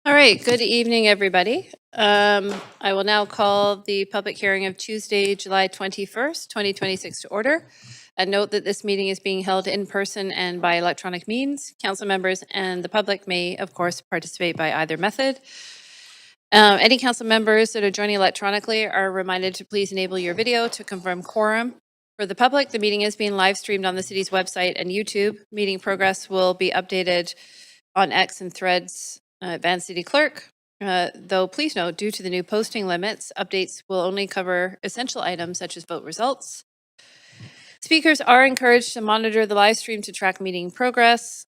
All right, good evening, everybody. I will now call the public hearing of Tuesday, July 21st, 2026 to order. And note that this meeting is being held in person and by electronic means. Council members and the public may, of course, participate by either method. Any council members that are joining electronically are reminded to please enable your video to confirm quorum. For the public, the meeting is being live streamed on the city's website and YouTube. Meeting progress will be updated on X and Threads, Van City Clerk. Though please note, due to the new posting limits, updates will only cover essential items such as vote results. Speakers are encouraged to monitor the live stream to track meeting progress,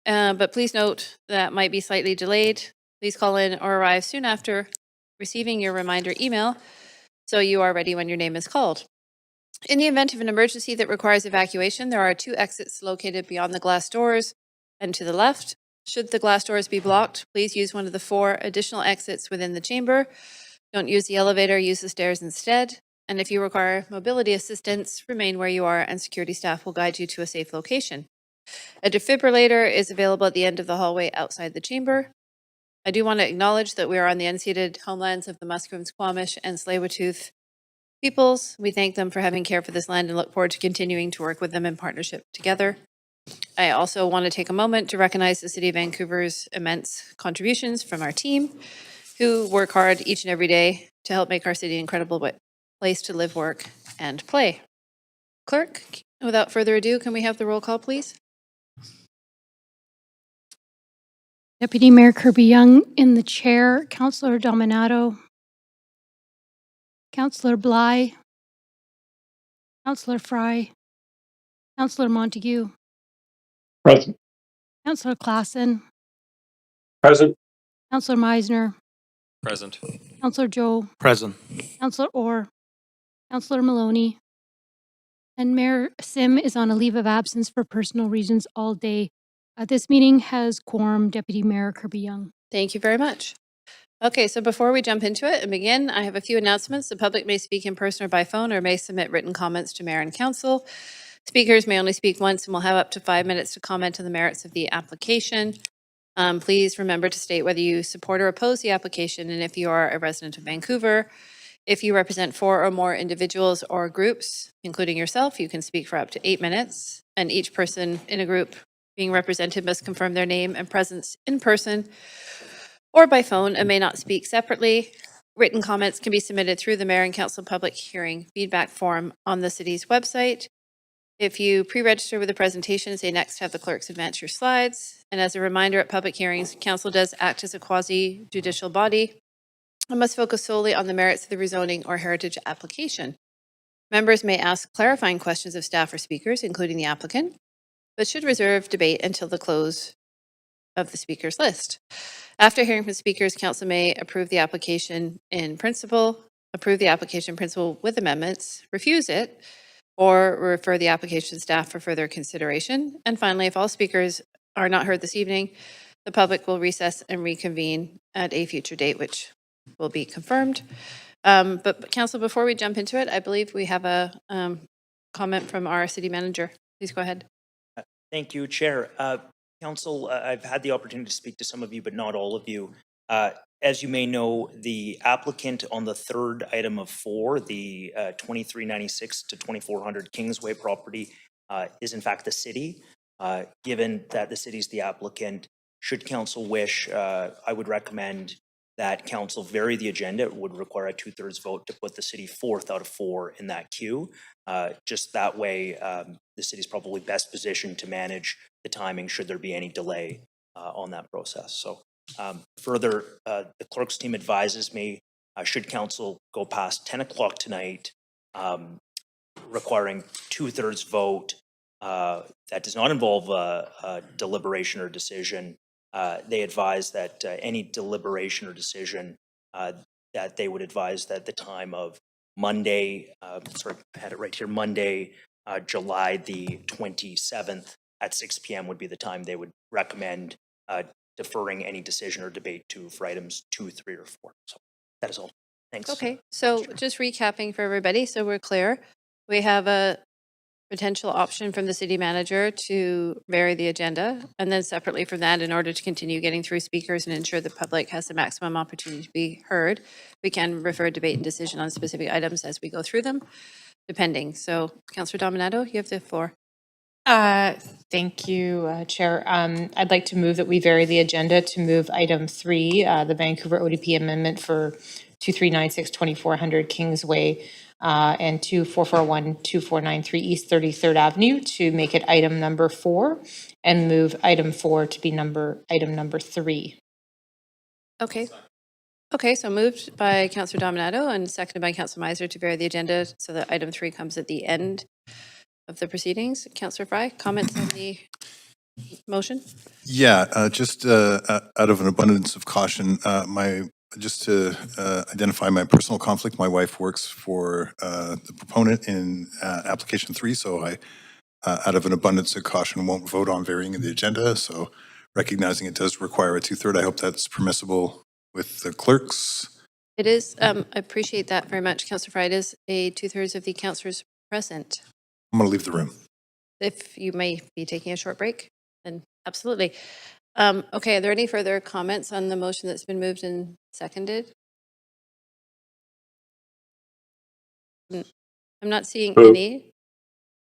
but please note that might be slightly delayed. Please call in or arrive soon after receiving your reminder email so you are ready when your name is called. In the event of an emergency that requires evacuation, there are 2 exits located beyond the glass doors and to the left. Should the glass doors be blocked, please use one of the 4 additional exits within the chamber. Don't use the elevator, use the stairs instead. And if you require mobility assistance, remain where you are and security staff will guide you to a safe location. A defibrillator is available at the end of the hallway outside the chamber. I do want to acknowledge that we are on the unceded homelands of the Musqueam, Squamish, and Tsleil-Waututh peoples. We thank them for having care for this land and look forward to continuing to work with them in partnership together. I also want to take a moment to recognize the City of Vancouver's immense contributions from our team, who work hard each and every day to help make our city an incredible place to live, work, and play. Clerk, without further ado, can we have the roll call, please? Deputy Mayor Kirby-Yung in the chair, Councillor Dominato, Councillor Bly, Councillor Fry, Councillor Montague, Present. Councillor Klassen, Present. Councillor Meisner, Present. Councillor Joe, Present. Councillor Orr, Councillor Maloney, and Mayor Sim is on a leave of absence for personal reasons all day. This meeting has quorum, Deputy Mayor Kirby-Yung. Thank you very much. Okay, so before we jump into it and begin, I have a few announcements. The public may speak in person or by phone or may submit written comments to Mayor and Council. Speakers may only speak once and will have up to 5 minutes to comment on the merits of the application. Please remember to state whether you support or oppose the application and if you are a resident of Vancouver. If you represent 4 or more individuals or groups, including yourself, you can speak for up to 8 minutes, and each person in a group being represented must confirm their name and presence in person or by phone and may not speak separately. Written comments can be submitted through the Mayor and Council public hearing feedback form on the city's website. If you pre-register with the presentation, say next have the clerks advance your slides. And as a reminder, at public hearings, Council does act as a quasi-judicial body and must focus solely on the merits of the rezoning or heritage application. Members may ask clarifying questions of staff or speakers, including the applicant, but should reserve debate until the close of the speakers list. After hearing from speakers, Council may approve the application in principle, approve the application in principle with amendments, refuse it, or refer the application to staff for further consideration. And finally, if all speakers are not heard this evening, the public will recess and reconvene at a future date, which will be confirmed. But Council, before we jump into it, I believe we have a comment from our city manager. Please go ahead. Thank you, Chair. Council, I've had the opportunity to speak to some of you, but not all of you. As you may know, the applicant on the 3rd item of 4, the 2396 to 2400 Kingsway property, is in fact the city. Given that the city is the applicant, should Council wish, I would recommend that Council vary the agenda. It would require a 2/3 vote to put the city 4th out of 4 in that queue. Just that way, the city is probably best positioned to manage the timing should there be any delay on that process. So further, the clerk's team advises me, should Council go past 10 o'clock tonight, requiring 2/3 vote that does not involve a deliberation or decision, they advise that any deliberation or decision that they would advise that the time of Monday, sorry, I had it right here, Monday, July the 27th at 6 p.m. would be the time they would recommend deferring any decision or debate to for items 2, 3, or 4. So that is all. Thanks. Okay, so just recapping for everybody so we're clear. We have a potential option from the city manager to vary the agenda. And then separately from that, in order to continue getting through speakers and ensure the public has the maximum opportunity to be heard, we can refer debate and decision on specific items as we go through them, depending. So Councillor Dominato, you have the floor. Thank you, Chair. I'd like to move that we vary the agenda to move item 3, the Vancouver ODP amendment for 2396-2400 Kingsway and 2441-2493 East 33rd Avenue, to make it item number 4, and move item 4 to be item number 3. Okay. Okay, so moved by Councillor Dominato and seconded by Councillor Meiser to vary the agenda so that item 3 comes at the end of the proceedings. Councillor Fry, comments on the motion? Yeah, just out of an abundance of caution, just to identify my personal conflict, my wife works for the proponent in application 3, so I, out of an abundance of caution, won't vote on varying the agenda. So recognizing it does require a 2/3, I hope that's permissible with the clerks. It is, I appreciate that very much, Councillor Fry. It is a 2/3 of the councillors present. I'm going to leave the room. If you may be taking a short break, then absolutely. Okay, are there any further comments on the motion that's been moved and seconded? I'm not seeing Move. any.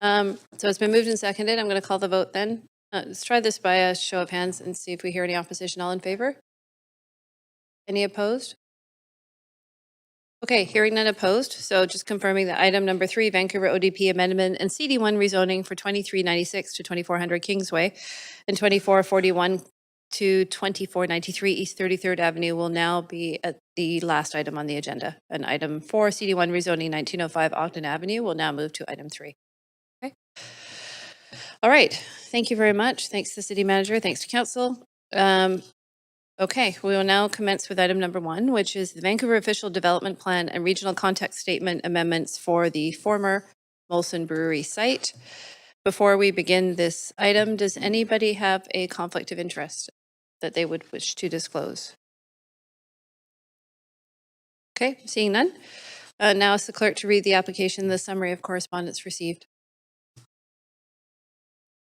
So it's been moved and seconded. I'm going to call the vote then. Let's try this by a show of hands and see if we hear any opposition. All in favor? Any opposed? Okay, hearing none opposed. So just confirming that item number 3, Vancouver ODP amendment and CD1 rezoning for 2396 to 2400 Kingsway and 2441 to 2493 East 33rd Avenue will now be at the last item on the agenda. And item 4, CD1 rezoning 1905 Ogden Avenue, will now move to item 3. Okay. All right. Thank you very much. Thanks to the city manager. Thanks to council. Okay, we will now commence with item number 1, which is the Vancouver Official Development Plan and Regional Context Statement amendments for the former Molson Brewery site. Before we begin this item, does anybody have a conflict of interest that they would wish to disclose? Okay, seeing none. Now it's the clerk to read the application, the summary of correspondence received.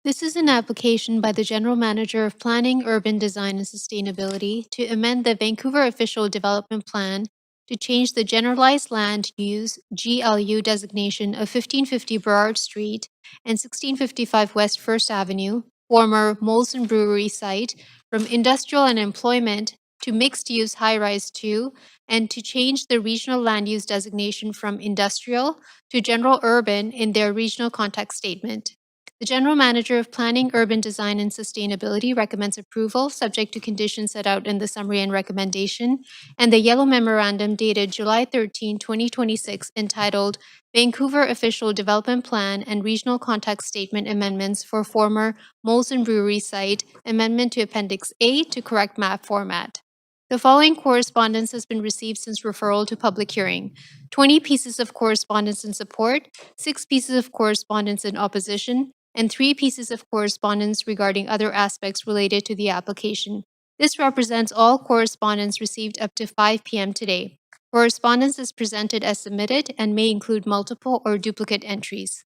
This is an application by the General Manager of Planning, Urban Design and Sustainability to amend the Vancouver Official Development Plan to change the Generalized Land Use GLU designation of 1550 Burrard Street and 1655 West First Avenue, former Molson Brewery site, from industrial and employment to mixed-use high-rise 2, and to change the regional land use designation from industrial to general urban in their regional context statement. The General Manager of Planning, Urban Design and Sustainability recommends approval, subject to conditions set out in the summary and recommendation, and the Yellow Memorandum dated July 13, 2026, entitled Vancouver Official Development Plan and Regional Context Statement Amendments for Former Molson Brewery Site, Amendment to Appendix A to correct map format. The following correspondence has been received since referral to public hearing: 20 pieces of correspondence in support, 6 pieces of correspondence in opposition, and 3 pieces of correspondence regarding other aspects related to the application. This represents all correspondence received up to 5 p.m. today. Correspondence is presented as submitted and may include multiple or duplicate entries.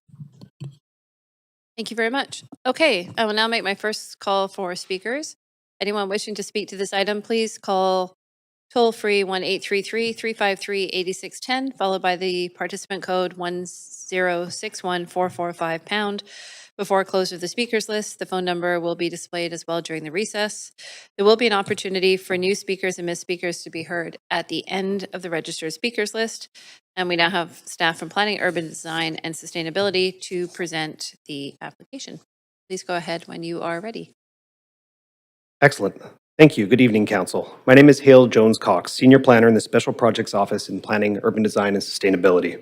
Thank you very much. Okay, I will now make my first call for speakers. Anyone wishing to speak to this item, please call toll-free 1-833-353-8610, followed by the participant code 1061445#. Before close of the speakers list, the phone number will be displayed as well during the recess. There will be an opportunity for new speakers and missed speakers to be heard at the end of the registered speakers list. And we now have staff from Planning, Urban Design and Sustainability to present the application. Please go ahead when you are ready. Excellent. Thank you. Good evening, Council. My name is Hale Jones-Cox, Senior Planner in the Special Projects Office in Planning, Urban Design and Sustainability.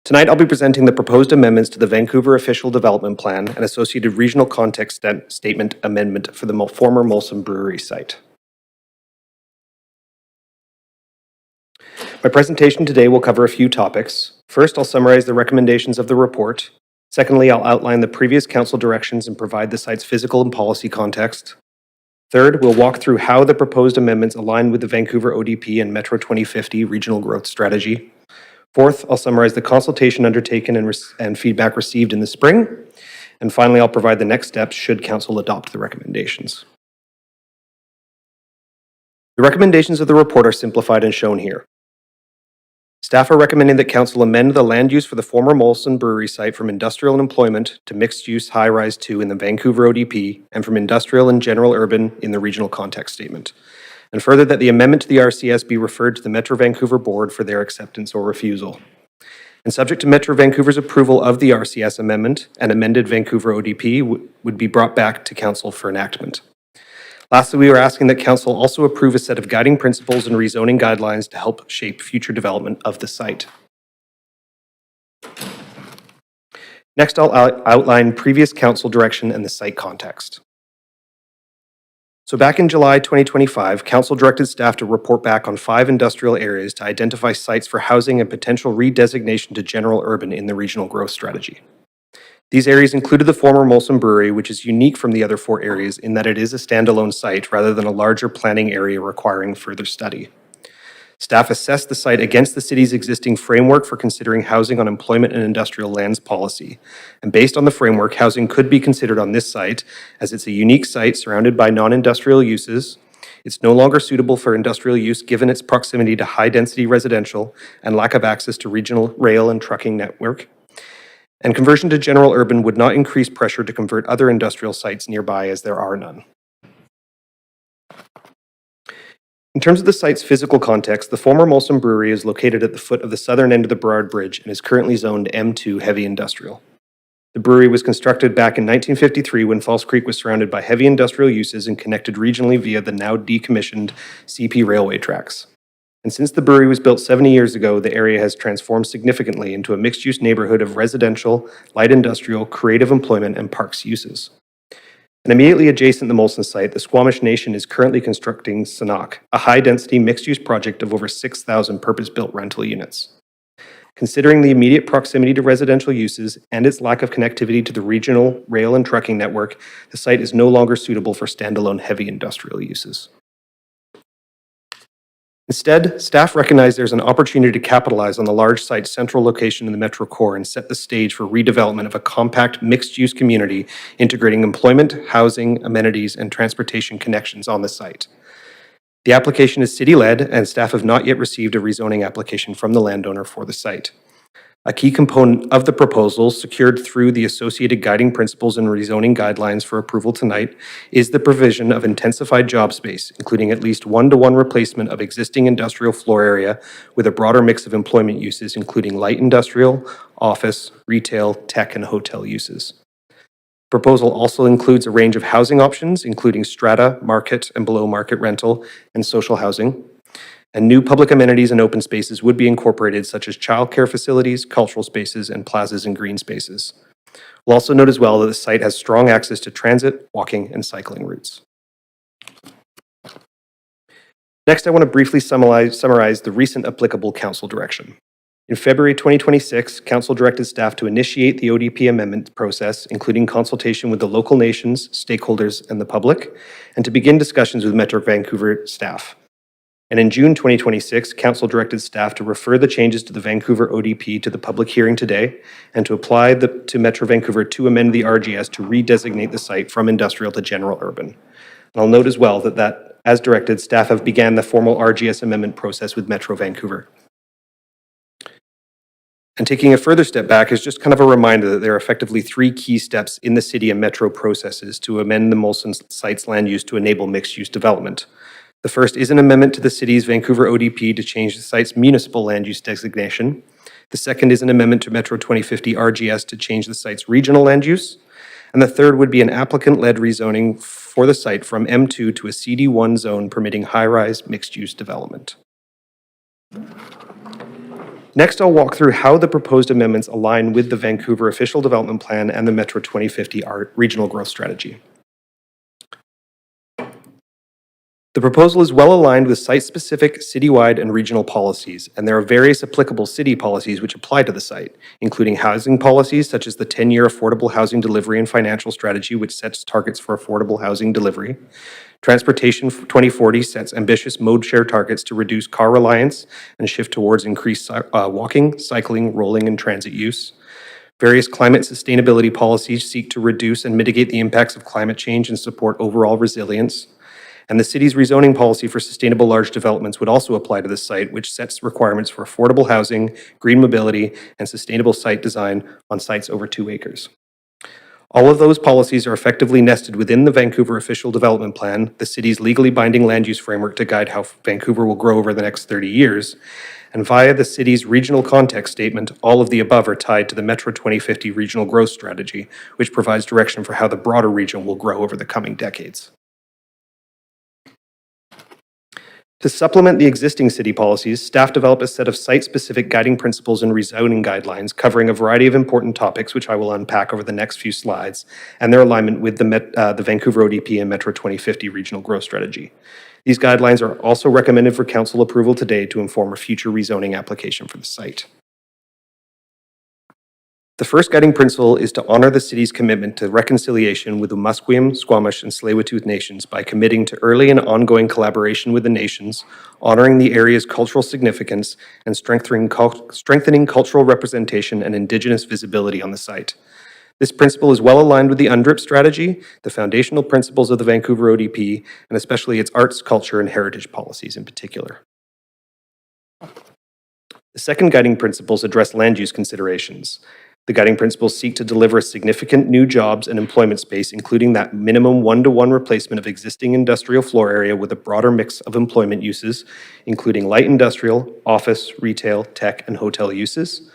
Tonight, I'll be presenting the proposed amendments to the Vancouver Official Development Plan and associated Regional Context Statement Amendment for the former Molson Brewery site. My presentation today will cover a few topics. First, I'll summarize the recommendations of the report. Secondly, I'll outline the previous council directions and provide the site's physical and policy context. Third, we'll walk through how the proposed amendments align with the Vancouver ODP and Metro 2050 regional growth strategy. Fourth, I'll summarize the consultation undertaken and feedback received in the spring. And finally, I'll provide the next steps should council adopt the recommendations. The recommendations of the report are simplified and shown here. Staff are recommending that council amend the land use for the former Molson Brewery site from industrial and employment to mixed-use high-rise 2 in the Vancouver ODP and from industrial and general urban in the regional context statement. And further, that the amendment to the RCS be referred to the Metro Vancouver Board for their acceptance or refusal. And subject to Metro Vancouver's approval of the RCS amendment, an amended Vancouver ODP would be brought back to council for enactment. Lastly, we are asking that council also approve a set of guiding principles and rezoning guidelines to help shape future development of the site. Next, I'll outline previous council direction and the site context. So back in July 2025, council directed staff to report back on 5 industrial areas to identify sites for housing and potential redesignation to general urban in the regional growth strategy. These areas included the former Molson Brewery, which is unique from the other 4 areas in that it is a standalone site rather than a larger planning area requiring further study. Staff assessed the site against the city's existing framework for considering housing on employment and industrial lands policy. And based on the framework, housing could be considered on this site as it's a unique site surrounded by non-industrial uses. It's no longer suitable for industrial use given its proximity to high-density residential and lack of access to regional rail and trucking network. And conversion to general urban would not increase pressure to convert other industrial sites nearby as there are none. In terms of the site's physical context, the former Molson Brewery is located at the foot of the southern end of the Burrard Bridge and is currently zoned M2 heavy industrial. The brewery was constructed back in 1953 when False Creek was surrounded by heavy industrial uses and connected regionally via the now decommissioned CP railway tracks. And since the brewery was built 70 years ago, the area has transformed significantly into a mixed-use neighborhood of residential, light industrial, creative employment, and parks uses. And immediately adjacent to the Molson site, the Squamish Nation is currently constructing Sanok, a high-density mixed-use project of over 6,000 purpose-built rental units. Considering the immediate proximity to residential uses and its lack of connectivity to the regional rail and trucking network, the site is no longer suitable for standalone heavy industrial uses. Instead, staff recognize there's an opportunity to capitalize on the large site's central location in the Metro Core and set the stage for redevelopment of a compact mixed-use community integrating employment, housing, amenities, and transportation connections on the site. The application is city-led, and staff have not yet received a rezoning application from the landowner for the site. A key component of the proposal, secured through the associated guiding principles and rezoning guidelines for approval tonight, is the provision of intensified job space, including at least 1-to-1 replacement of existing industrial floor area with a broader mix of employment uses, including light industrial, office, retail, tech, and hotel uses. The proposal also includes a range of housing options, including strata, market, and below-market rental, and social housing. And new public amenities and open spaces would be incorporated, such as childcare facilities, cultural spaces, and plazas and green spaces. We'll also note as well that the site has strong access to transit, walking, and cycling routes. Next, I want to briefly summarize the recent applicable council direction. In February 2026, council directed staff to initiate the ODP amendment process, including consultation with the local nations, stakeholders, and the public, and to begin discussions with Metro Vancouver staff. And in June 2026, council directed staff to refer the changes to the Vancouver ODP to the public hearing today and to apply to Metro Vancouver to amend the RGS to redesignate the site from industrial to general urban. And I'll note as well that as directed, staff have began the formal RGS amendment process with Metro Vancouver. And taking a further step back is just kind of a reminder that there are effectively 3 key steps in the city and Metro processes to amend the Molson site's land use to enable mixed-use development. The first is an amendment to the city's Vancouver ODP to change the site's municipal land use designation. The second is an amendment to Metro 2050 RGS to change the site's regional land use. And the third would be an applicant-led rezoning for the site from M2 to a CD1 zone permitting high-rise mixed-use development. Next, I'll walk through how the proposed amendments align with the Vancouver Official Development Plan and the Metro 2050 Regional Growth Strategy. The proposal is well aligned with site-specific, citywide, and regional policies, and there are various applicable city policies which apply to the site, including housing policies such as the 10-year Affordable Housing Delivery and Financial Strategy, which sets targets for affordable housing delivery, Transportation 2040 sets ambitious mode share targets to reduce car reliance and shift towards increased walking, cycling, rolling, and transit use. Various climate sustainability policies seek to reduce and mitigate the impacts of climate change and support overall resilience. And the city's rezoning policy for sustainable large developments would also apply to this site, which sets requirements for affordable housing, green mobility, and sustainable site design on sites over 2 acres. All of those policies are effectively nested within the Vancouver Official Development Plan, the city's legally binding land use framework to guide how Vancouver will grow over the next 30 years. And via the city's regional context statement, all of the above are tied to the Metro 2050 Regional Growth Strategy, which provides direction for how the broader region will grow over the coming decades. To supplement the existing city policies, staff developed a set of site-specific guiding principles and rezoning guidelines covering a variety of important topics, which I will unpack over the next few slides, and their alignment with the Vancouver ODP and Metro 2050 Regional Growth Strategy. These guidelines are also recommended for council approval today to inform a future rezoning application for the site. The first guiding principle is to honor the city's commitment to reconciliation with the Musqueam, Squamish, and Tsleil-Waututh nations by committing to early and ongoing collaboration with the nations, honoring the area's cultural significance, and strengthening cultural representation and Indigenous visibility on the site. This principle is well aligned with the UNDRIP strategy, the foundational principles of the Vancouver ODP, and especially its arts, culture, and heritage policies in particular. The second guiding principles address land use considerations. The guiding principles seek to deliver significant new jobs and employment space, including that minimum 1-to-1 replacement of existing industrial floor area with a broader mix of employment uses, including light industrial, office, retail, tech, and hotel uses.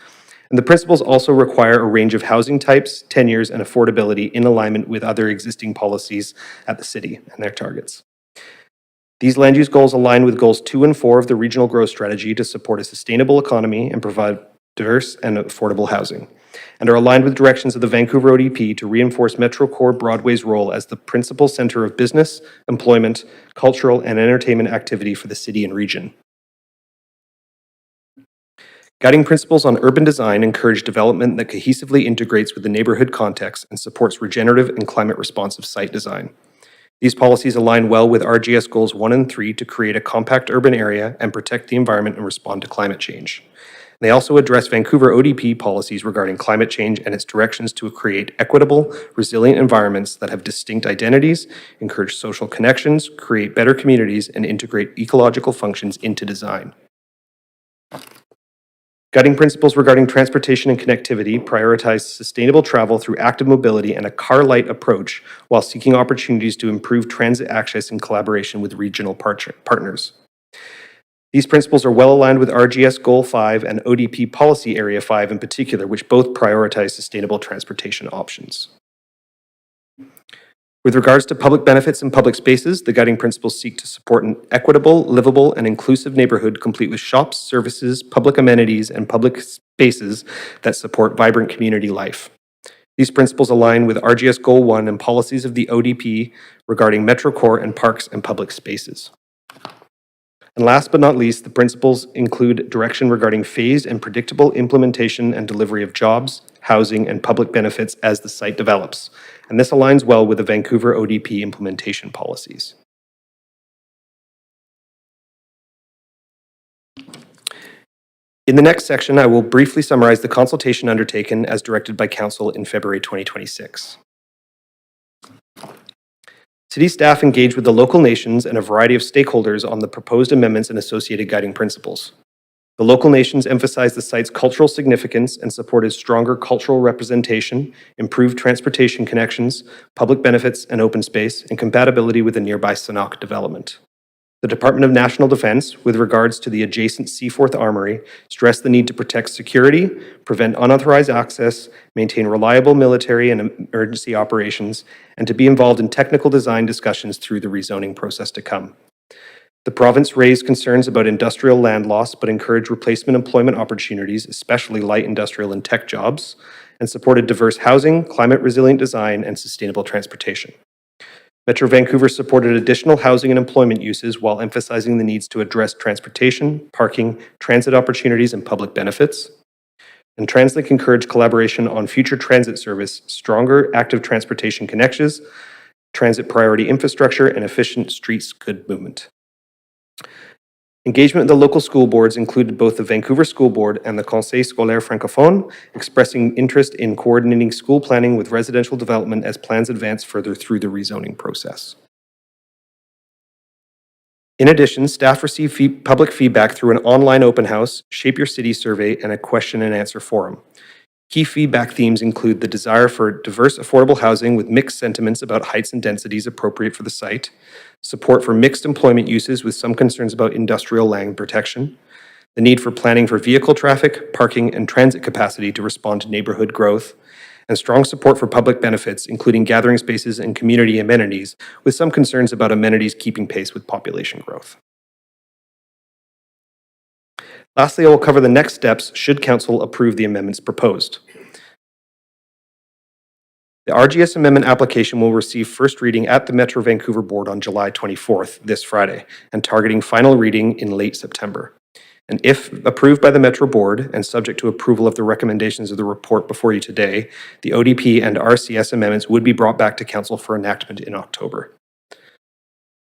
And the principles also require a range of housing types, tenures, and affordability in alignment with other existing policies at the city and their targets. These land use goals align with goals 2 and 4 of the Regional Growth Strategy to support a sustainable economy and provide diverse and affordable housing, and are aligned with directions of the Vancouver ODP to reinforce Metro Core Broadway's role as the principal center of business, employment, cultural, and entertainment activity for the city and region. Guiding principles on urban design encourage development that cohesively integrates with the neighborhood context and supports regenerative and climate-responsive site design. These policies align well with RGS Goals 1 and 3 to create a compact urban area and protect the environment and respond to climate change. They also address Vancouver ODP policies regarding climate change and its directions to create equitable, resilient environments that have distinct identities, encourage social connections, create better communities, and integrate ecological functions into design. Guiding principles regarding transportation and connectivity prioritize sustainable travel through active mobility and a car-light approach while seeking opportunities to improve transit access in collaboration with regional partners. These principles are well aligned with RGS Goal 5 and ODP Policy Area 5 in particular, which both prioritize sustainable transportation options. With regards to public benefits and public spaces, the guiding principles seek to support an equitable, livable, and inclusive neighborhood complete with shops, services, public amenities, and public spaces that support vibrant community life. These principles align with RGS Goal 1 and policies of the ODP regarding Metro Core and parks and public spaces. And last but not least, the principles include direction regarding phased and predictable implementation and delivery of jobs, housing, and public benefits as the site develops. And this aligns well with the Vancouver ODP implementation policies. In the next section, I will briefly summarize the consultation undertaken as directed by Council in February 2026. City staff engaged with the local nations and a variety of stakeholders on the proposed amendments and associated guiding principles. The local nations emphasized the site's cultural significance and supported stronger cultural representation, improved transportation connections, public benefits and open space, and compatibility with the nearby Sanok development. The Department of National Defense, with regards to the adjacent Seaforth Armory, stressed the need to protect security, prevent unauthorized access, maintain reliable military and emergency operations, and to be involved in technical design discussions through the rezoning process to come. The province raised concerns about industrial land loss, but encouraged replacement employment opportunities, especially light industrial and tech jobs, and supported diverse housing, climate-resilient design, and sustainable transportation. Metro Vancouver supported additional housing and employment uses while emphasizing the needs to address transportation, parking, transit opportunities, and public benefits. And TransLink encouraged collaboration on future transit service, stronger active transportation connections, transit priority infrastructure, and efficient streets good movement. Engagement with the local school boards included both the Vancouver School Board and the Conseil Scolaire Francophone, expressing interest in coordinating school planning with residential development as plans advance further through the rezoning process. In addition, staff received public feedback through an online open house, Shape Your City survey, and a question and answer forum. Key feedback themes include the desire for diverse, affordable housing with mixed sentiments about heights and densities appropriate for the site, support for mixed employment uses with some concerns about industrial land protection, the need for planning for vehicle traffic, parking, and transit capacity to respond to neighborhood growth, and strong support for public benefits, including gathering spaces and community amenities, with some concerns about amenities keeping pace with population growth. Lastly, I will cover the next steps should Council approve the amendments proposed. The RGS amendment application will receive first reading at the Metro Vancouver Board on July 24th, this Friday, and targeting final reading in late September. And if approved by the Metro Board and subject to approval of the recommendations of the report before you today, the ODP and RCS amendments would be brought back to Council for enactment in October.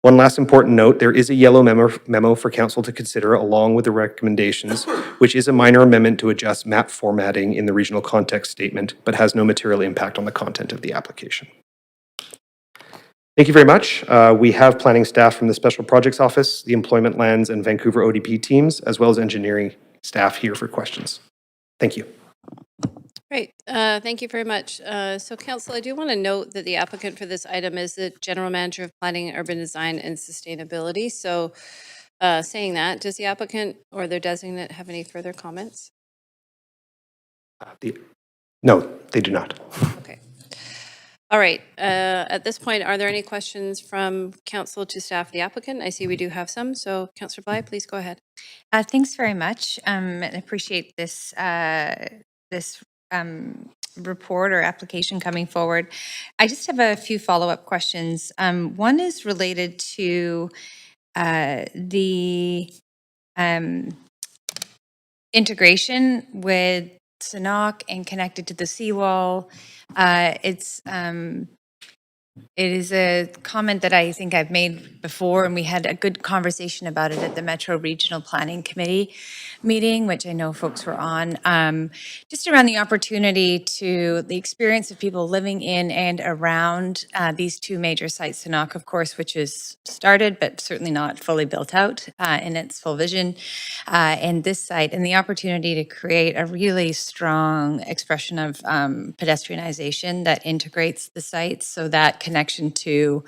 One last important note, there is a yellow memo for Council to consider along with the recommendations, which is a minor amendment to adjust map formatting in the regional context statement, but has no material impact on the content of the application. Thank you very much. We have planning staff from the Special Projects Office, the Employment Lands and Vancouver ODP teams, as well as engineering staff here for questions. Thank you. Great. Thank you very much. So Council, I do want to note that the applicant for this item is the General Manager of Planning, Urban Design and Sustainability. So saying that, does the applicant or their designate have any further comments? No, they do not. Okay. All right. At this point, are there any questions from Council to staff of the applicant? I see we do have some. So Councillor Bly, please go ahead. Thanks very much. And I appreciate this report or application coming forward. I just have a few follow-up questions. One is related to the integration with Sanok and connected to the seawall. It is a comment that I think I've made before, and we had a good conversation about it at the Metro Regional Planning Committee meeting, which I know folks were on, just around the opportunity to the experience of people living in and around these two major sites, Sanok, of course, which is started, but certainly not fully built out in its full vision, and this site, and the opportunity to create a really strong expression of pedestrianization that integrates the sites, so that connection to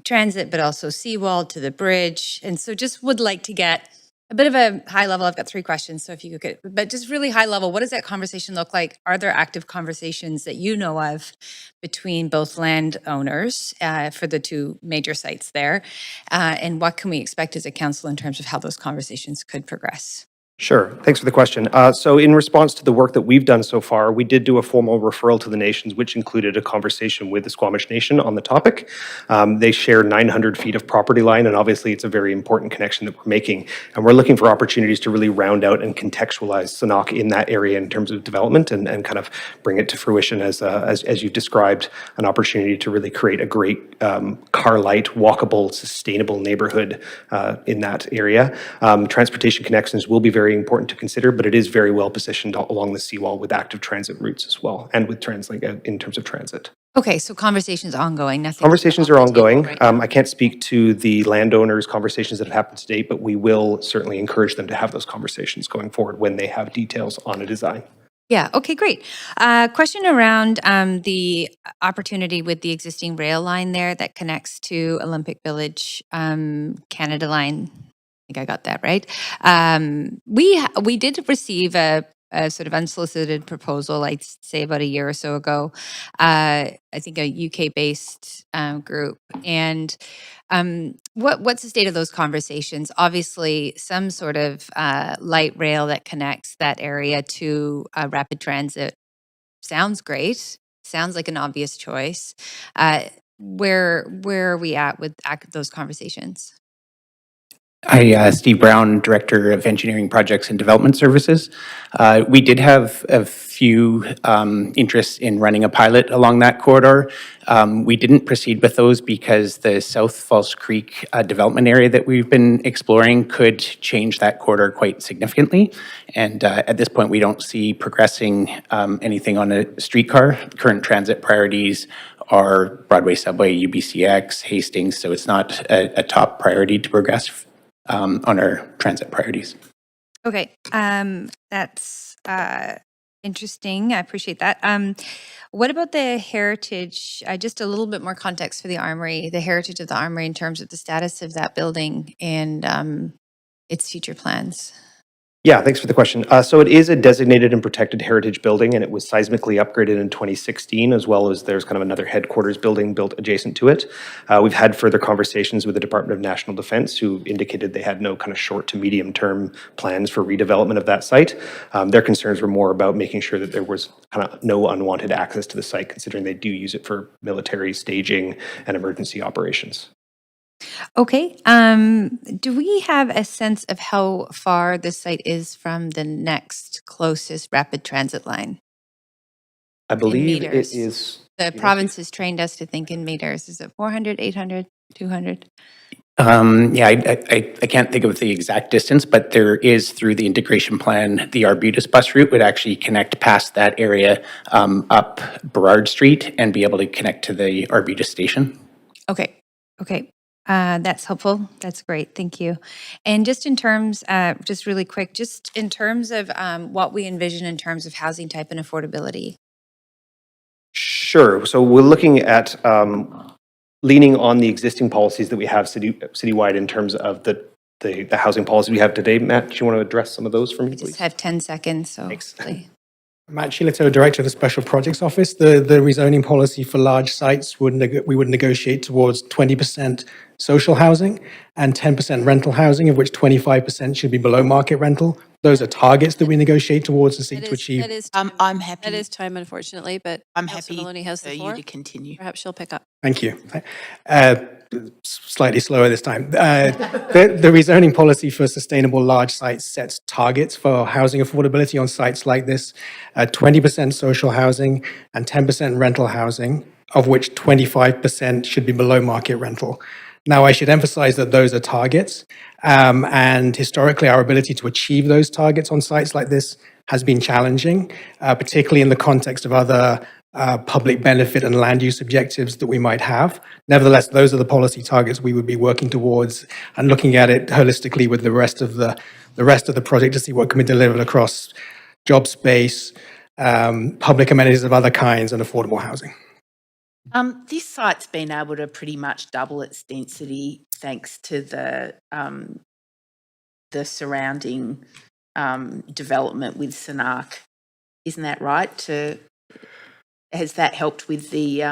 transit, but also seawall to the bridge. And so just would like to get a bit of a high level. I've got 3 questions, so if you could get, but just really high level, what does that conversation look like? Are there active conversations that you know of between both landowners for the 2 major sites there? And what can we expect as a council in terms of how those conversations could progress? Sure. Thanks for the question. So in response to the work that we've done so far, we did do a formal referral to the nations, which included a conversation with the Squamish Nation on the topic. They share 900 feet of property line, and obviously it's a very important connection that we're making. And we're looking for opportunities to really round out and contextualize Sanok in that area in terms of development and kind of bring it to fruition as you've described, an opportunity to really create a great car light, walkable, sustainable neighborhood in that area. Transportation connections will be very important to consider, but it is very well positioned along the seawall with active transit routes as well, and with TransLink in terms of transit. Okay, so conversations ongoing, nothing. Conversations are on the table ongoing. right now. I can't speak to the landowners' conversations that have happened to date, but we will certainly encourage them to have those conversations going forward when they have details on a design. Yeah, okay, great. Question around the opportunity with the existing rail line there that connects to Olympic Village, Canada Line. I think I got that right. We did receive a sort of unsolicited proposal, I'd say about a year or so ago. I think a UK-based group. And what's the state of those conversations? Obviously, some sort of light rail that connects that area to rapid transit sounds great. Sounds like an obvious choice. Where are we at with those conversations? Hi, Steve Brown, Director of Engineering Projects and Development Services. We did have a few interests in running a pilot along that corridor. We didn't proceed with those because the South False Creek development area that we've been exploring could change that corridor quite significantly. And at this point, we don't see progressing anything on a streetcar. Current transit priorities are Broadway Subway, UBCX, Hastings, so it's not a top priority to progress on our transit priorities. Okay, that's interesting. I appreciate that. What about the heritage? Just a little bit more context for the Armory, the heritage of the Armory in terms of the status of that building and its future plans. Yeah, thanks for the question. So it is a designated and protected heritage building, and it was seismically upgraded in 2016, as well as there's kind of another headquarters building built adjacent to it. We've had further conversations with the Department of National Defense, who indicated they had no kind of short to medium term plans for redevelopment of that site. Their concerns were more about making sure that there was kind of no unwanted access to the site, considering they do use it for military staging and emergency operations. Okay, do we have a sense of how far the site is from the next closest rapid transit line? I believe it meters. is. The province has trained us to think in meters. Is it 400, 800, 200? Yeah, I can't think of the exact distance, but there is through the integration plan, the Arbutus bus route would actually connect past that area up Burrard Street and be able to connect to the Arbutus station. Okay, okay. That's helpful. That's great. Thank you. And just in terms, just really quick, just in terms of what we envision in terms of housing type and affordability. Sure. So we're looking at leaning on the existing policies that we have citywide in terms of the housing policy we have today. Matt, do you want to address some of those for me, We just please? have 10 seconds, so Thanks. please. Matt Shillito, Director of the Special Projects Office. The rezoning policy for large sites we would negotiate towards 20% social housing and 10% rental housing, of which 25% should be below market rental. Those are targets that we negotiate towards and seek to achieve. That is I'm happy. That is time, unfortunately, but I'm Councillor happy Maloney has for the you floor. to continue. Perhaps she'll pick up. Thank you. Slightly slower this time. The rezoning policy for sustainable large sites sets targets for housing affordability on sites like this, 20% social housing and 10% rental housing, of which 25% should be below market rental. Now, I should emphasize that those are targets, and historically, our ability to achieve those targets on sites like this has been challenging, particularly in the context of other public benefit and land use objectives that we might have. Nevertheless, those are the policy targets we would be working towards and looking at it holistically with the rest of the project to see what can be delivered across job space, public amenities of other kinds, and affordable housing. This site's been able to pretty much double its density thanks to the surrounding development with Sanark. Isn't that right? Has that helped with the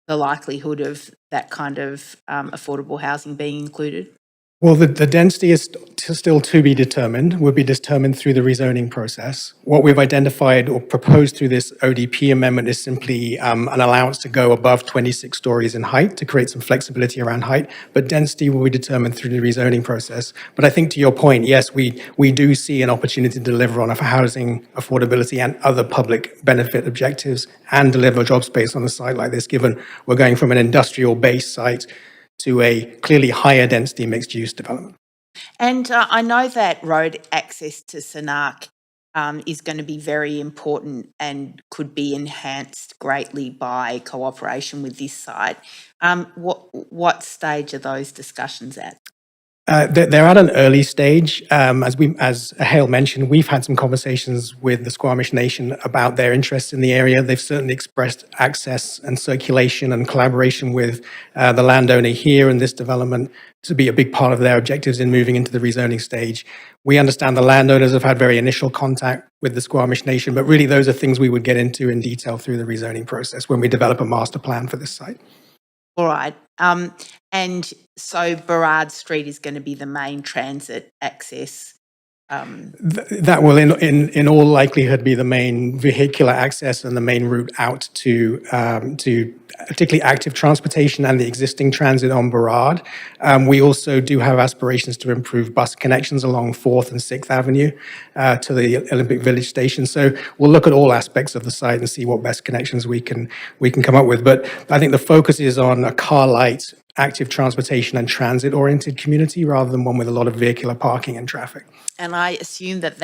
likelihood of that kind of affordable housing being included? Well, the density is still to be determined, will be determined through the rezoning process. What we've identified or proposed through this ODP amendment is simply an allowance to go above 26 stories in height to create some flexibility around height, but density will be determined through the rezoning process. But I think to your point, yes, we do see an opportunity to deliver on housing affordability and other public benefit objectives and deliver job space on a site like this, given we're going from an industrial-based site to a clearly higher density mixed use development. And I know that road access to Sanark is going to be very important and could be enhanced greatly by cooperation with this site. What stage are those discussions at? They're at an early stage. As Hale mentioned, we've had some conversations with the Squamish Nation about their interest in the area. They've certainly expressed access and circulation and collaboration with the landowner here in this development to be a big part of their objectives in moving into the rezoning stage. We understand the landowners have had very initial contact with the Squamish Nation, but really those are things we would get into in detail through the rezoning process when we develop a master plan for this site. All right. And so Burrard Street is going to be the main transit access That will, in all likelihood, be the main vehicular access and the main route out to particularly active transportation and the existing transit on Burrard. We also do have aspirations to improve bus connections along 4th and 6th Avenue to the Olympic Village station. So we'll look at all aspects of the site and see what best connections we can come up with. But I think the focus is on a car light, active transportation and transit-oriented community rather than one with a lot of vehicular parking and traffic. And I assume that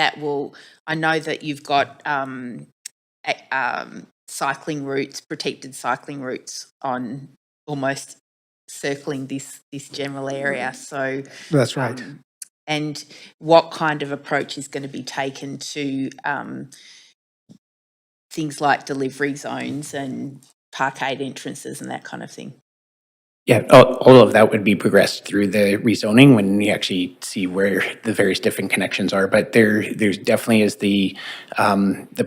I know that you've got cycling routes, protected cycling routes on almost circling this general area. So That's right. And what kind of approach is going to be taken to things like delivery zones and parkade entrances and that kind of thing? Yeah, all of that would be progressed through the rezoning when we actually see where the various different connections are. But there's definitely is the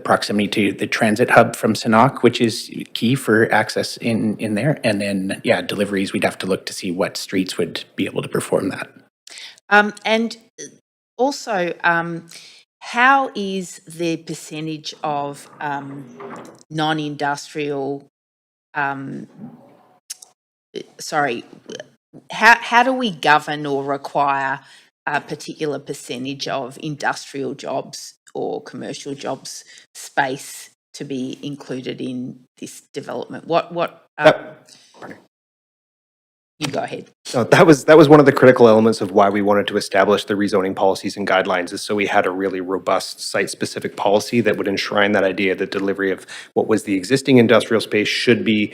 proximity to the transit hub from Sanok, which is key for access in there. And then, yeah, deliveries, we'd have to look to see what streets would be able to perform that. And also, how is the percentage of non-industrial, how do we govern or require a particular percentage of industrial jobs or commercial jobs space to be included in this development? You go ahead. No, that was one of the critical elements of why we wanted to establish the rezoning policies and guidelines, is so we had a really robust site-specific policy that would enshrine that idea that delivery of what was the existing industrial space should be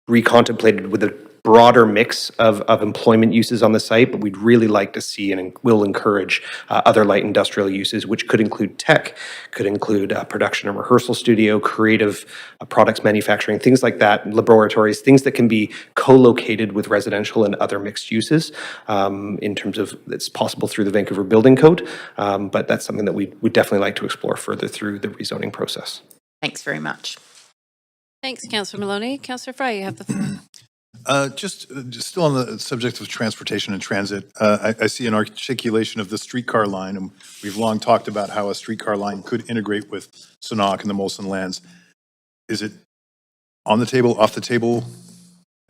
recontemplated with a broader mix of employment uses on the site, but we'd really like to see and will encourage other light industrial uses, which could include tech, could include production and rehearsal studio, creative products manufacturing, things like that, laboratories, things that can be co-located with residential and other mixed uses in terms of it's possible through the Vancouver Building Code, but that's something that we'd definitely like to explore further through the rezoning process. Thanks very much. Thanks, Councillor Maloney. Councillor Fry, you have the floor. Just still on the subject of transportation and transit, I see an articulation of the streetcar line, and we've long talked about how a streetcar line could integrate with Sanok and the Molson lands. Is it on the table, off the table?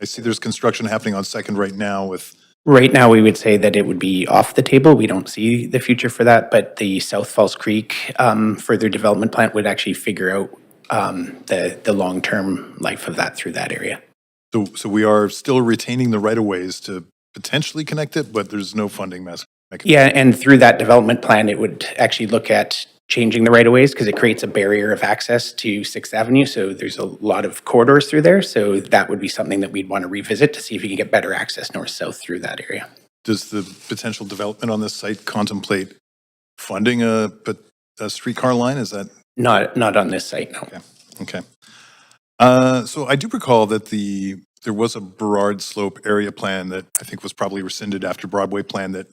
I see there's construction happening on Second right now with... Right now, we would say that it would be off the table. We don't see the future for that, but the South Falls Creek further development plan would actually figure out the long-term life of that through that area. So we are still retaining the right-of-ways to potentially connect it, but there's no funding mechanism. Yeah, and through that development plan, it would actually look at changing the right-of-ways because it creates a barrier of access to 6th Avenue. So there's a lot of corridors through there. So that would be something that we'd want to revisit to see if we can get better access north-south through that area. Does the potential development on this site contemplate funding a streetcar line? Is that... Not on this site, no. Okay. So I do recall that there was a Burrard Slope area plan that I think was probably rescinded after Broadway plan that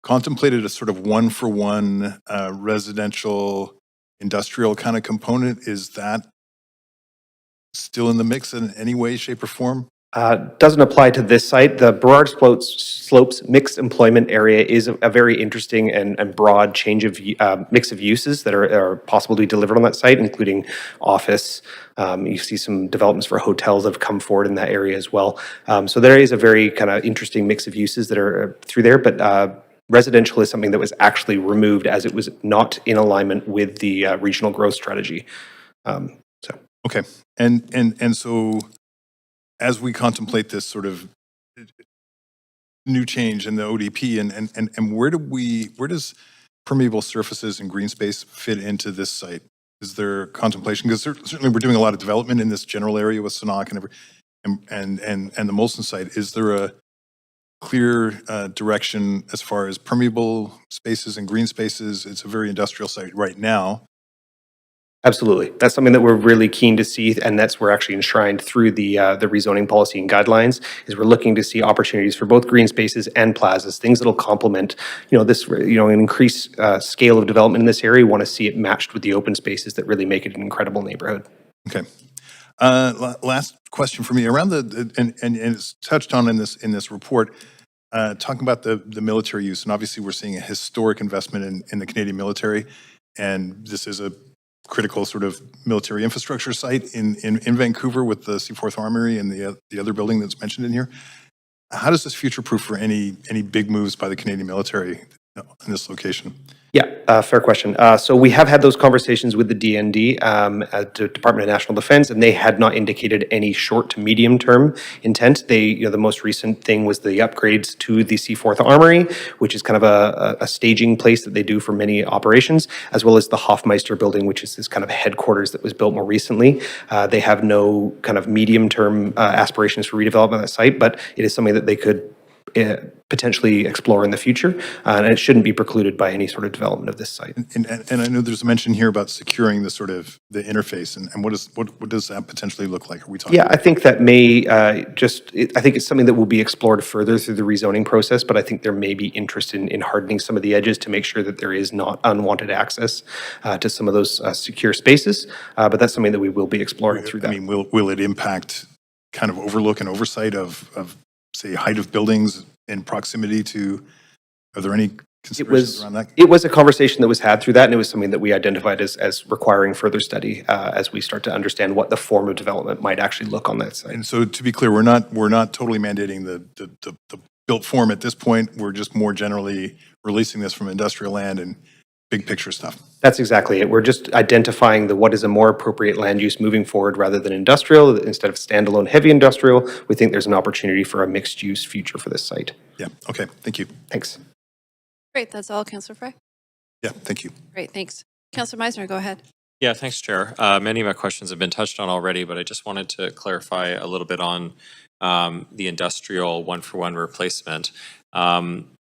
contemplated a sort of one-for-one residential industrial kind of component. Is that still in the mix in any way, shape, or form? Doesn't apply to this site. The Burrard Slopes mixed employment area is a very interesting and broad change of mix of uses that are possible to be delivered on that site, including office. You see some developments for hotels that have come forward in that area as well. So there is a very kind of interesting mix of uses that are through there, but residential is something that was actually removed as it was not in alignment with the regional growth strategy. Okay, and so as we contemplate this sort of new change in the ODP, and where does permeable surfaces and green space fit into this site? Is there contemplation? Because certainly we're doing a lot of development in this general area with Sanok and the Molson site. Is there a clear direction as far as permeable spaces and green spaces? It's a very industrial site right now. Absolutely. That's something that we're really keen to see, and that's we're actually enshrined through the rezoning policy and guidelines, is we're looking to see opportunities for both green spaces and plazas, things that'll complement, this, an increased scale of development in this area. We want to see it matched with the open spaces that really make it an incredible neighborhood. Okay. Last question for me around and it's touched on in this report. talking about the military use, and obviously we're seeing a historic investment in the Canadian military, and this is a critical sort of military infrastructure site in Vancouver with the Seaforth Armory and the other building that's mentioned in here. How does this future-proof for any big moves by the Canadian military in this location? Yeah, fair question. So we have had those conversations with the DND at the Department of National Defense, and they had not indicated any short to medium term intent. The most recent thing was the upgrades to the Seaforth Armory, which is kind of a staging place that they do for many operations, as well as the Hofmeister building, which is this kind of headquarters that was built more recently. They have no kind of medium term aspirations for redevelopment of that site, but it is something that they could potentially explore in the future, and it shouldn't be precluded by any sort of development of this site. And I know there's a mention here about securing the sort of the interface, and what does that potentially look like? Are we talking? Yeah, I think that may I think it's something that will be explored further through the rezoning process, but I think there may be interest in hardening some of the edges to make sure that there is not unwanted access to some of those secure spaces, but that's something that we will be exploring through that. I mean, will it impact kind of overlook and oversight of say, height of buildings in proximity to, are there any considerations around that? It was a conversation that was had through that, and it was something that we identified as requiring further study as we start to understand what the form of development might actually look on that site. And so to be clear, we're not totally mandating the built form at this point. We're just more generally releasing this from industrial land and big picture stuff. That's exactly it. We're just identifying what is a more appropriate land use moving forward rather than industrial. Instead of standalone heavy industrial, we think there's an opportunity for a mixed use future for this site. Yeah, okay, thank you. Thanks. Great, that's all, Councillor Fry. Yeah, thank you. Great, thanks. Councillor Meisner, go ahead. Yeah, thanks, Chair. Many of my questions have been touched on already, but I just wanted to clarify a little bit on the industrial one-for-one replacement.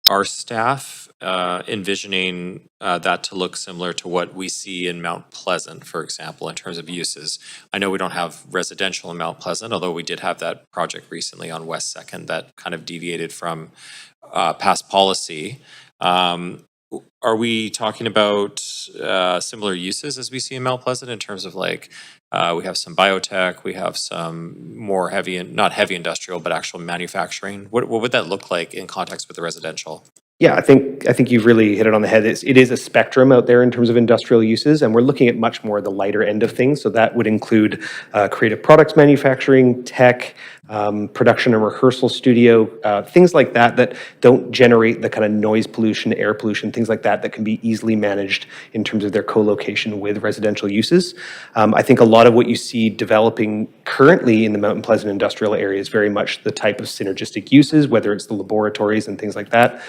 Are staff envisioning that to look similar to what we see in Mount Pleasant, for example, in terms of uses? I know we don't have residential in Mount Pleasant, although we did have that project recently on West 2nd that kind of deviated from past policy. Are we talking about similar uses as we see in Mount Pleasant in terms of like, we have some biotech, we have some more heavy, not heavy industrial, but actual manufacturing? What would that look like in context with the residential? Yeah, I think you've really hit it on the head. It is a spectrum out there in terms of industrial uses, and we're looking at much more the lighter end of things. So that would include creative products manufacturing, tech, production and rehearsal studio, things like that don't generate the kind of noise pollution, air pollution, things like that can be easily managed in terms of their co-location with residential uses. I think a lot of what you see developing currently in the Mountain Pleasant industrial area is very much the type of synergistic uses, whether it's the laboratories and things like that.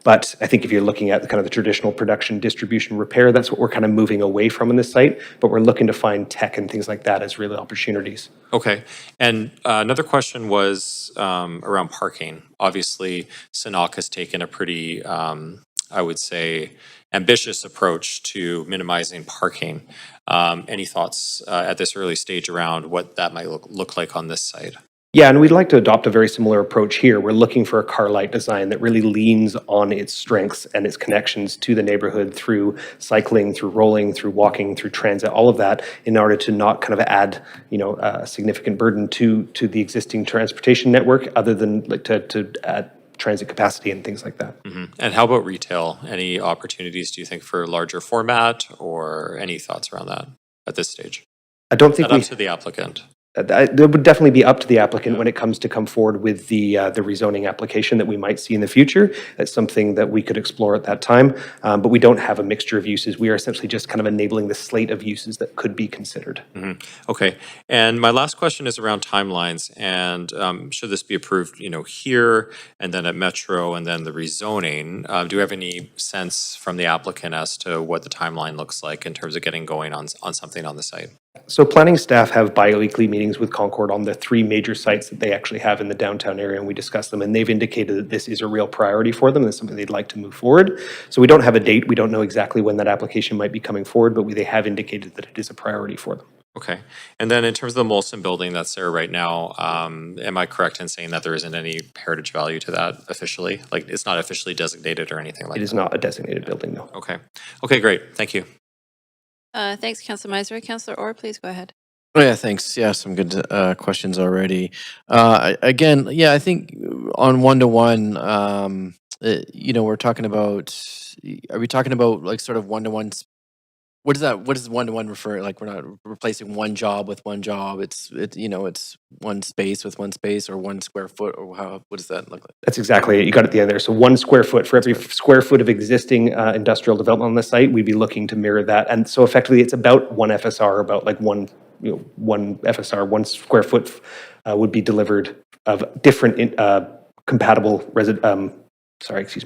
But I think if you're looking at the kind of the traditional production, distribution, repair, that's what we're kind of moving away from in this site. But we're looking to find tech and things like that as real opportunities. Okay. And another question was around parking. Obviously, SNOC has taken a pretty, I would say, ambitious approach to minimizing parking. Any thoughts at this early stage around what that might look like on this site? Yeah, and we'd like to adopt a very similar approach here. We're looking for a car light design that really leans on its strengths and its connections to the neighborhood through cycling, through rolling, through walking, through transit, all of that, in order to not kind of add, a significant burden to the existing transportation network, other than like to add transit capacity and things like that. Mm-hmm. And how about retail? Any opportunities, do you think, for larger format, or any thoughts around that at this stage? I don't think up to the applicant. It would definitely be up to the applicant when it comes to come forward with the rezoning application that we might see in the future. That's something that we could explore at that time, but we don't have a mixture of uses. We are essentially just kind of enabling the slate of uses that could be considered. Mm-hmm. Okay, and my last question is around timelines, and should this be approved, here, and then at Metro, and then the rezoning, do you have any sense from the applicant as to what the timeline looks like in terms of getting going on something on the site? So planning staff have bi-weekly meetings with Concord on the 3 major sites that they actually have in the downtown area, and we discuss them, and they've indicated that this is a real priority for them and something they'd like to move forward. So we don't have a date. We don't know exactly when that application might be coming forward, but they have indicated that it is a priority for them. Okay. And then in terms of the Molson building that's there right now, am I correct in saying that there isn't any heritage value to that officially? Like, it's not officially designated or anything like that? It is not a designated building, no. Okay. Okay, great. Thank you. Thanks, Councillor Meisner. Councillor Orr, please go ahead. Oh, yeah, thanks. Yeah, some good questions already. Again, yeah, I think on one-to-one, we're talking about, are we talking about like sort of one-to-one? What is that? What does one-to-one refer? Like we're not replacing one job with one job. It's one space with one space or 1 square foot or what does that look like? That's exactly it. You got it at the end there. So 1 square foot for every square foot of existing industrial development on the site, we'd be looking to mirror that. And so effectively, it's about one FSR, about like one FSR, 1 square foot would be delivered of different compatible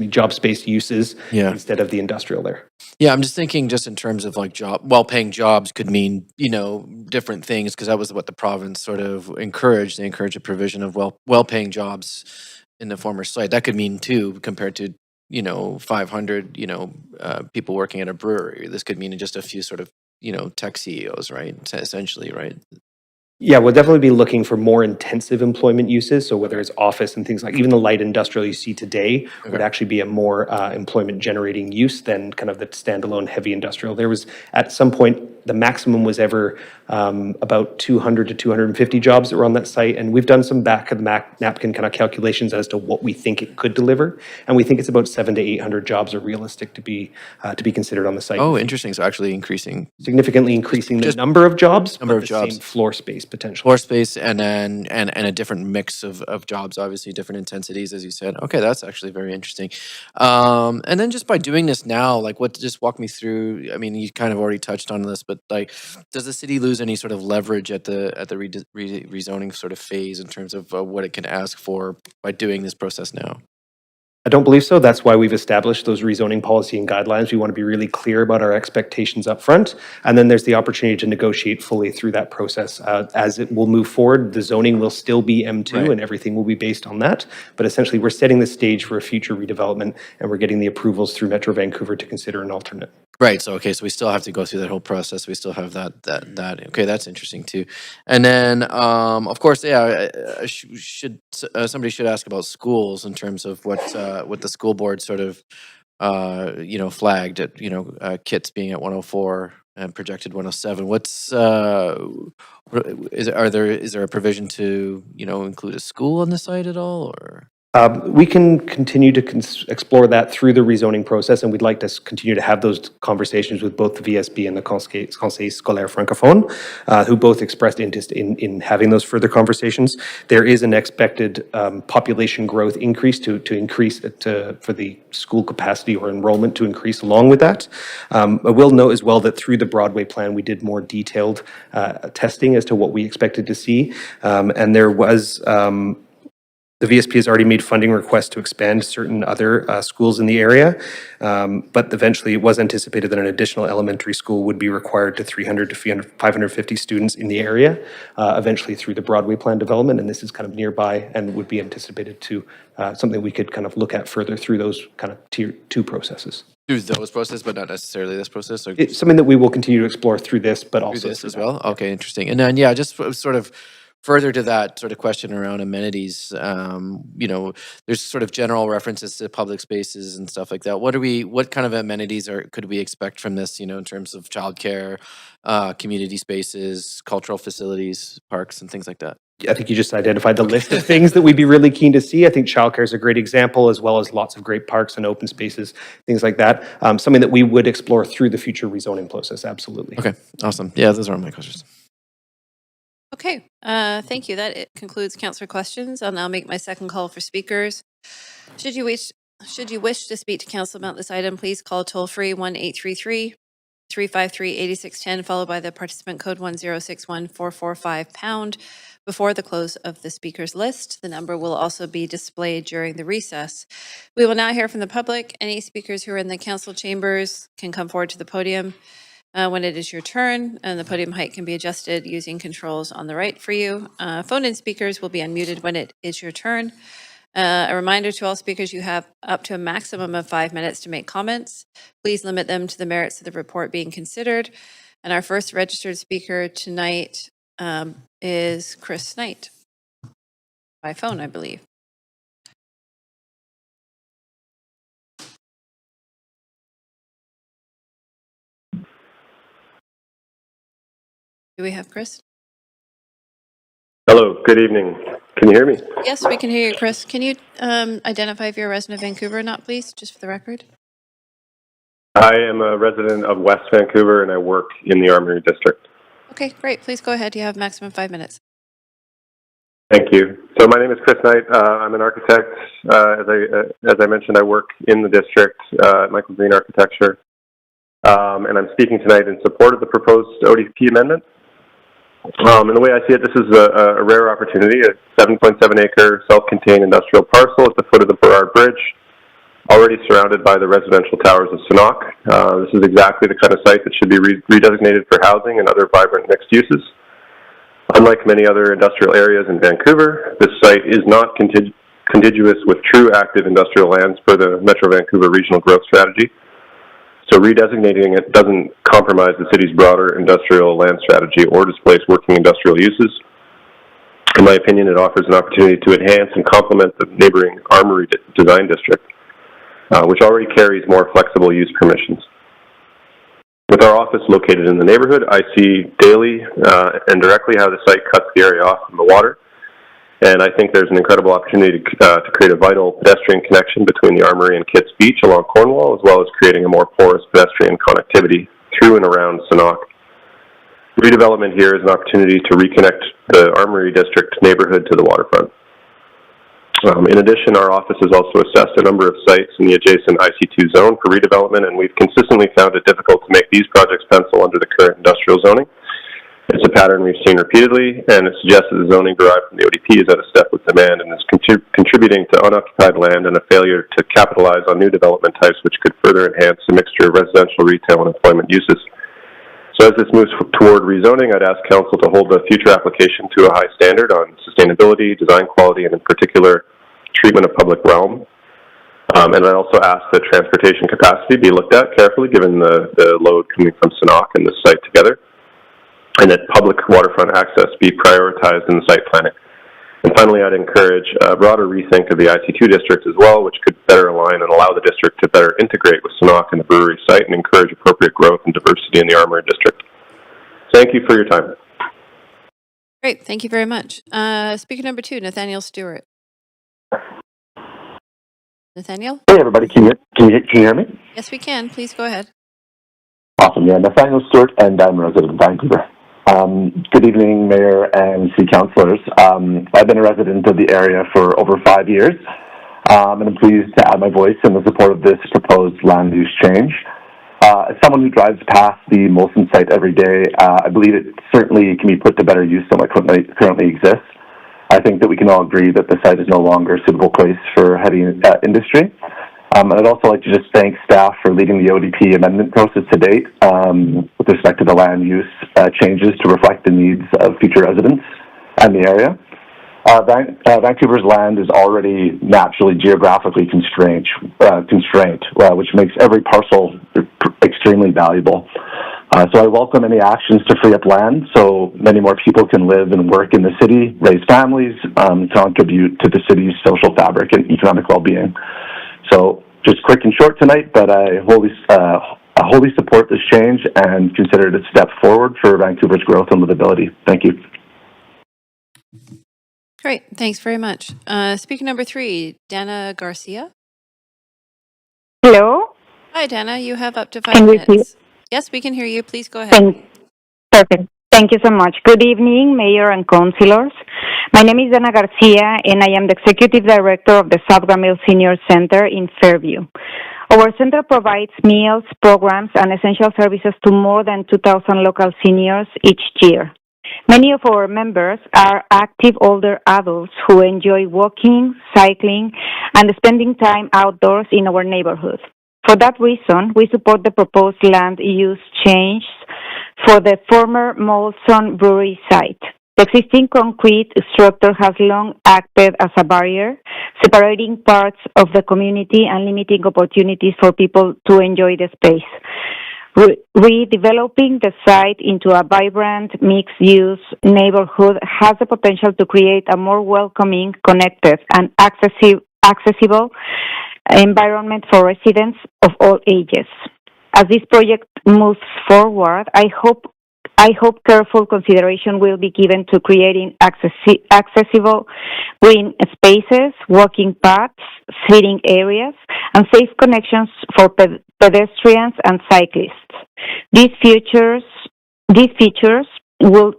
job space uses Yeah. instead of the industrial there. Yeah, I'm just thinking just in terms of like well-paying jobs could mean, different things because that was what the province sort of encouraged. They encouraged the provision of well-paying jobs in the former site. That could mean too, compared to, 500, people working at a brewery. This could mean just a few sort of, tech CEOs, right? Essentially, right? Yeah, we'll definitely be looking for more intensive employment uses. So whether it's office and things like even the light industrial you see today would Okay. actually be a more employment generating use than kind of the standalone heavy industrial. There was at some point the maximum was ever about 200 to 250 jobs that were on that site, and we've done some back of the napkin kind of calculations as to what we think it could deliver, and we think it's about 700 to 800 jobs are realistic to be considered on the site. Oh, interesting. So actually increasing Significantly increasing the Just number of jobs, number but of the jobs. same floor space potentially. floor space and then and a different mix of jobs, obviously different intensities, as you said. Okay, that's actually very interesting. And then just by doing this now, like just walk me through. I mean, you kind of already touched on this, but like, does the city lose any sort of leverage at the rezoning sort of phase in terms of what it can ask for by doing this process now? I don't believe so. That's why we've established those rezoning policy and guidelines. We want to be really clear about our expectations up front, and then there's the opportunity to negotiate fully through that process. As it will move forward, the zoning will still be M2 Right. and everything will be based on that. But essentially, we're setting the stage for a future redevelopment, and we're getting the approvals through Metro Vancouver to consider an alternate. Right. So okay. So we still have to go through that whole process. We still have that. Okay, that's interesting too. And then, of course, yeah. Somebody should ask about schools in terms of what the school board sort of flagged at kits being at 104 and projected 107. Is there a provision to include a school on the site at all or? We can continue to explore that through the rezoning process, and we'd like to continue to have those conversations with both the VSB and the Conseil Scolaire Francophone, who both expressed interest in having those further conversations. There is an expected population growth increase for the school capacity or enrollment to increase along with that. I will note as well that through the Broadway plan, we did more detailed testing as to what we expected to see, and there was the VSP has already made funding requests to expand certain other schools in the area, but eventually it was anticipated that an additional elementary school would be required to 300 to 550 students in the area, eventually through the Broadway plan development, and this is kind of nearby and would be anticipated to something we could kind of look at further through those kind of tier 2 processes. Through those processes, but not necessarily this process? Or It's something that we will continue to explore through this, but through also this through as that. well? Okay, interesting. And then, yeah, just sort of further to that sort of question around amenities, there's sort of general references to public spaces and stuff like that. What kind of amenities could we expect from this, in terms of childcare, community spaces, cultural facilities, parks, and things like that? I think you just identified the list of things that we'd be really keen to see. I think childcare is a great example, as well as lots of great parks and open spaces, things like that. Something that we would explore through the future rezoning process, absolutely. Okay, awesome. Yeah, those are all my questions. Okay, thank you. That concludes councillor questions. I'll now make my second call for speakers. Should you wish to speak to council about this item, please call toll-free 1-833-353-8610, followed by the participant code 1061445# before the close of the speakers list. The number will also be displayed during the recess. We will now hear from the public. Any speakers who are in the council chambers can come forward to the podium when it is your turn, and the podium height can be adjusted using controls on the right for you. Phone-in speakers will be unmuted when it is your turn. A reminder to all speakers, you have up to a maximum of 5 minutes to make comments. Please limit them to the merits of the report being considered. And our first registered speaker tonight is Chris Knight, by phone, I believe. Do we have Chris? Hello, good evening. Can you hear me? Yes, we can hear you, Chris. Can you identify if you're a resident of Vancouver or not, please, just for the record? I am a resident of West Vancouver and I work in the Armory District. Okay, great. Please go ahead. You have maximum 5 minutes. Thank you. So my name is Chris Knight. I'm an architect. As I mentioned, I work in the district at Michael Green Architecture. And I'm speaking tonight in support of the proposed ODP amendment. And the way I see it, this is a rare opportunity, a 7.7 acre self-contained industrial parcel at the foot of the Burrard Bridge, already surrounded by the residential towers of Sanok. This is exactly the kind of site that should be redesignated for housing and other vibrant mixed uses. Unlike many other industrial areas in Vancouver, this site is not contiguous with true active industrial lands per the Metro Vancouver Regional Growth Strategy. So redesignating it doesn't compromise the city's broader industrial land strategy or displace working industrial uses. In my opinion, it offers an opportunity to enhance and complement the neighboring Armory Design District, which already carries more flexible use permissions. With our office located in the neighborhood, I see daily and directly how the site cuts the area off from the water. And I think there's an incredible opportunity to create a vital pedestrian connection between the Armory and Kitts Beach along Cornwall, as well as creating a more porous pedestrian connectivity through and around Sanok. Redevelopment here is an opportunity to reconnect the Armory District neighborhood to the waterfront. In addition, our office has also assessed a number of sites in the adjacent IC2 zone for redevelopment, and we've consistently found it difficult to make these projects pencil under the current industrial zoning. It's a pattern we've seen repeatedly, and it suggests that the zoning derived from the ODP is out of step with demand and is contributing to unoccupied land and a failure to capitalize on new development types which could further enhance a mixture of residential, retail, and employment uses. So as this moves toward rezoning, I'd ask Council to hold the future application to a high standard on sustainability, design quality, and in particular, treatment of public realm. And I also ask that transportation capacity be looked at carefully given the load coming from Sanok and the site together, and that public waterfront access be prioritized in the site planning. And finally, I'd encourage a broader rethink of the IC2 district as well, which could better align and allow the district to better integrate with Sanok and the brewery site and encourage appropriate growth and diversity in the Armory district. Thank you for your time. Great. Thank you very much. Speaker number 2, Nathaniel Stewart. Nathaniel? Hey everybody, can you hear me? Yes, we can. Please go ahead. Awesome, yeah, Nathaniel Stewart, and I'm a resident of Vancouver. Good evening, Mayor and City Councillors. I've been a resident of the area for over 5 years, and I'm pleased to add my voice in the support of this proposed land use change. As someone who drives past the Molson site every day, I believe it certainly can be put to better use than what currently exists. I think that we can all agree that the site is no longer a suitable place for heavy industry. And I'd also like to just thank staff for leading the ODP amendment process to date with respect to the land use changes to reflect the needs of future residents and the area. Vancouver's land is already naturally geographically constrained, which makes every parcel extremely valuable. So I welcome any actions to free up land so many more people can live and work in the city, raise families, contribute to the city's social fabric and economic well-being. So just quick and short tonight, but I wholly support this change and consider it a step forward for Vancouver's growth and livability. Thank you. Great. Thanks very much. Speaker number 3, Dana Garcia. Hello? Hi, Dana. You have up to 5 Can you minutes. hear? Yes, we can hear you. Please go ahead. Perfect. Thank you so much. Good evening, Mayor and Councilors. My name is Dana Garcia, and I am the Executive Director of the South Gamil Senior Center in Fairview. Our center provides meals, programs, and essential services to more than 2,000 local seniors each year. Many of our members are active older adults who enjoy walking, cycling, and spending time outdoors in our neighborhood. For that reason, we support the proposed land use change for the former Molson Brewery site. The existing concrete structure has long acted as a barrier, separating parts of the community and limiting opportunities for people to enjoy the space. Redeveloping the site into a vibrant, mixed-use neighborhood has the potential to create a more welcoming, connected, and accessible environment for residents of all ages. As this project moves forward, I hope I hope careful consideration will be given to creating accessible green spaces, walking paths, seating areas, and safe connections for pedestrians and cyclists. These features will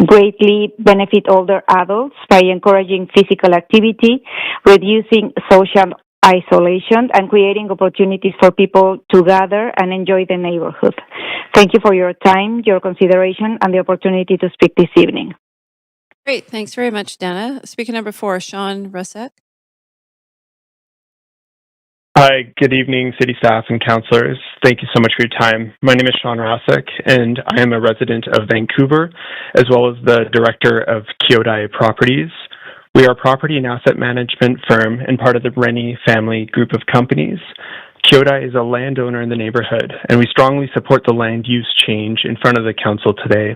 greatly benefit older adults by encouraging physical activity, reducing social isolation, and creating opportunities for people to gather and enjoy the neighborhood. Thank you for your time, your consideration, and the opportunity to speak this evening. Great. Thanks very much, Dana. Speaker number 4, Sean Rusek. Hi, good evening, city staff and councilors. Thank you so much for your time. My name is Sean Rosick, and I am a resident of Vancouver, as well as the director of Kyodai Properties. We are a property and asset management firm and part of the Rennie family group of companies. Kyodai is a landowner in the neighborhood, and we strongly support the land use change in front of the council today.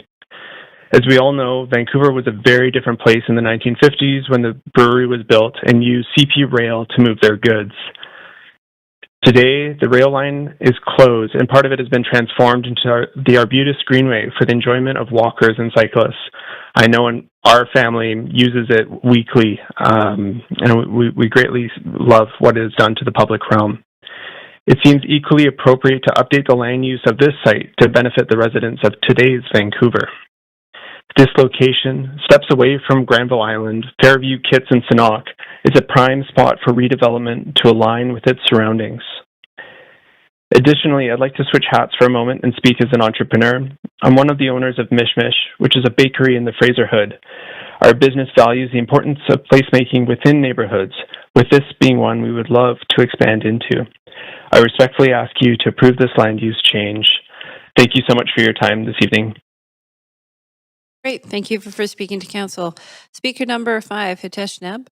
As we all know, Vancouver was a very different place in the 1950s when the brewery was built and used CP rail to move their goods. Today, the rail line is closed, and part of it has been transformed into the Arbutus Greenway for the enjoyment of walkers and cyclists. I know our family uses it weekly, and we greatly love what it has done to the public realm. It seems equally appropriate to update the land use of this site to benefit the residents of today's Vancouver. This location, steps away from Granville Island, Fairview, Kitts, and Sinnock, is a prime spot for redevelopment to align with its surroundings. Additionally, I'd like to switch hats for a moment and speak as an entrepreneur. I'm one of the owners of Mishmish, which is a bakery in the Fraser Hood. Our business values the importance of placemaking within neighborhoods, with this being one we would love to expand into. I respectfully ask you to approve this land use change. Thank you so much for your time this evening. Great. Thank you for speaking to council. Speaker number 5, Hitesh Neb.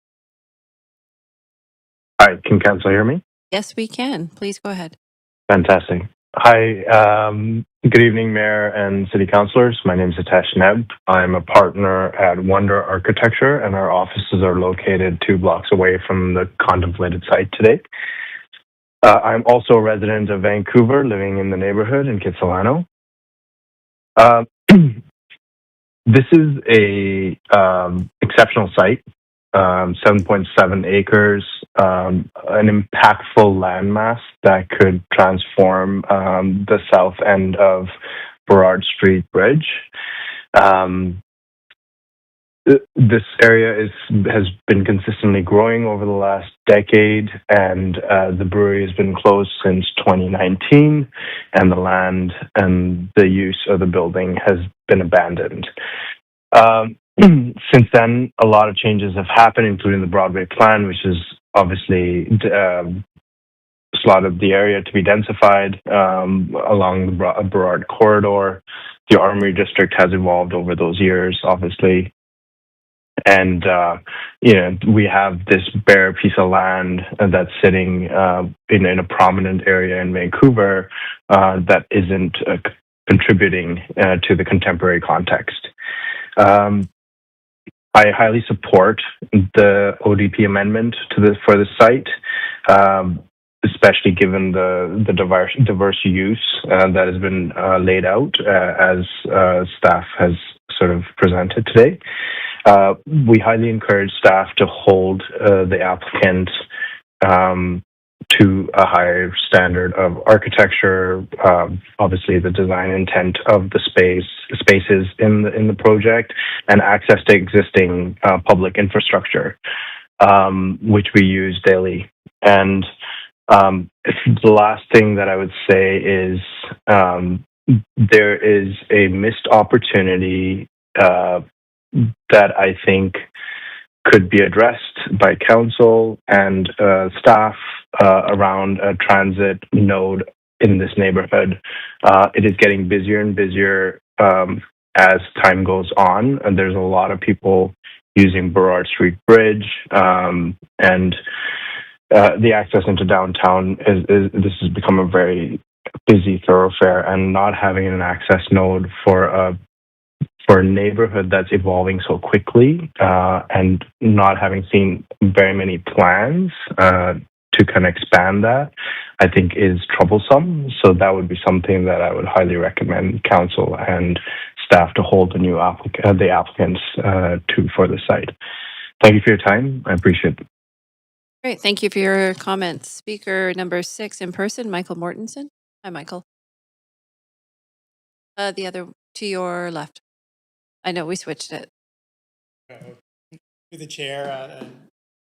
Hi, can council hear me? Yes, we can. Please go ahead. Fantastic. Hi, good evening, Mayor and City Councilors. My name is Hitesh Neb. I'm a partner at Wonder Architecture, and our offices are located 2 blocks away from the contemplated site today. I'm also a resident of Vancouver, living in the neighborhood in Kitsilano. This is a exceptional site, 7.7 acres, an impactful landmass that could transform the south end of Burrard Street Bridge. This area has been consistently growing over the last decade, and the brewery has been closed since 2019, and the land and the use of the building has been abandoned. Since then, a lot of changes have happened, including the Broadway plan, which is obviously slotted the area to be densified along the Burrard corridor. The Armory District has evolved over those years, obviously. And, we have this bare piece of land that's sitting in a prominent area in Vancouver that isn't contributing to the contemporary context. I highly support the ODP amendment for the site, especially given the diverse use that has been laid out as staff has sort of presented today. We highly encourage staff to hold the applicant to a higher standard of architecture, obviously the design intent of the spaces in the project, and access to existing public infrastructure, which we use daily. And the last thing that I would say is there is a missed opportunity that I think could be addressed by council and staff around a transit node in this neighborhood. It is getting busier and busier as time goes on, and there's a lot of people using Burrard Street Bridge, and the access into downtown this has become a very busy thoroughfare, and not having an access node for a neighborhood that's evolving so quickly, and not having seen very many plans to kind of expand that, I think is troublesome. So that would be something that I would highly recommend council and staff to hold the applicants for the site. Thank you for your time. I appreciate it. Great, thank you for your comments. Speaker number 6 in person, Michael Mortensen. Hi, Michael. The other to your left. I know we switched it. To the chair,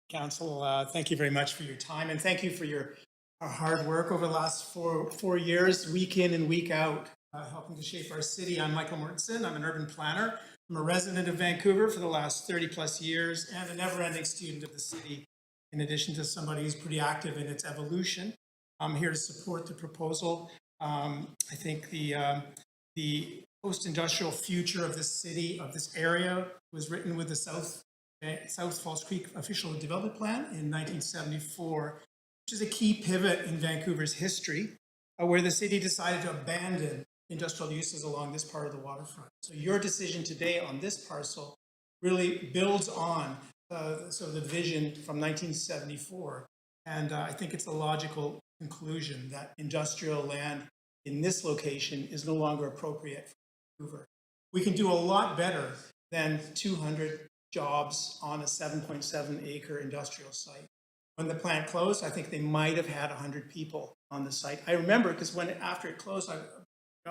council, thank you very much for your time, and thank you for your hard work over the last four years, week in and week out, helping to shape our city. I'm Michael Mortensen. I'm an urban planner. I'm a resident of Vancouver for the last 30 plus years and a never-ending student of the city, in addition to somebody who's pretty active in its evolution. I'm here to support the proposal. I think the post-industrial future of this city, of this area, was written with the South Falls Creek Official Development Plan in 1974, which is a key pivot in Vancouver's history, where the city decided to abandon industrial uses along this part of the waterfront. So your decision today on this parcel really builds on sort of the vision from 1974. And I think it's a logical conclusion that industrial land in this location is no longer appropriate for Vancouver. We can do a lot better than 200 jobs on a 7.7 acre industrial site. When the plant closed, I think they might have had 100 people on the site. I remember because after it closed,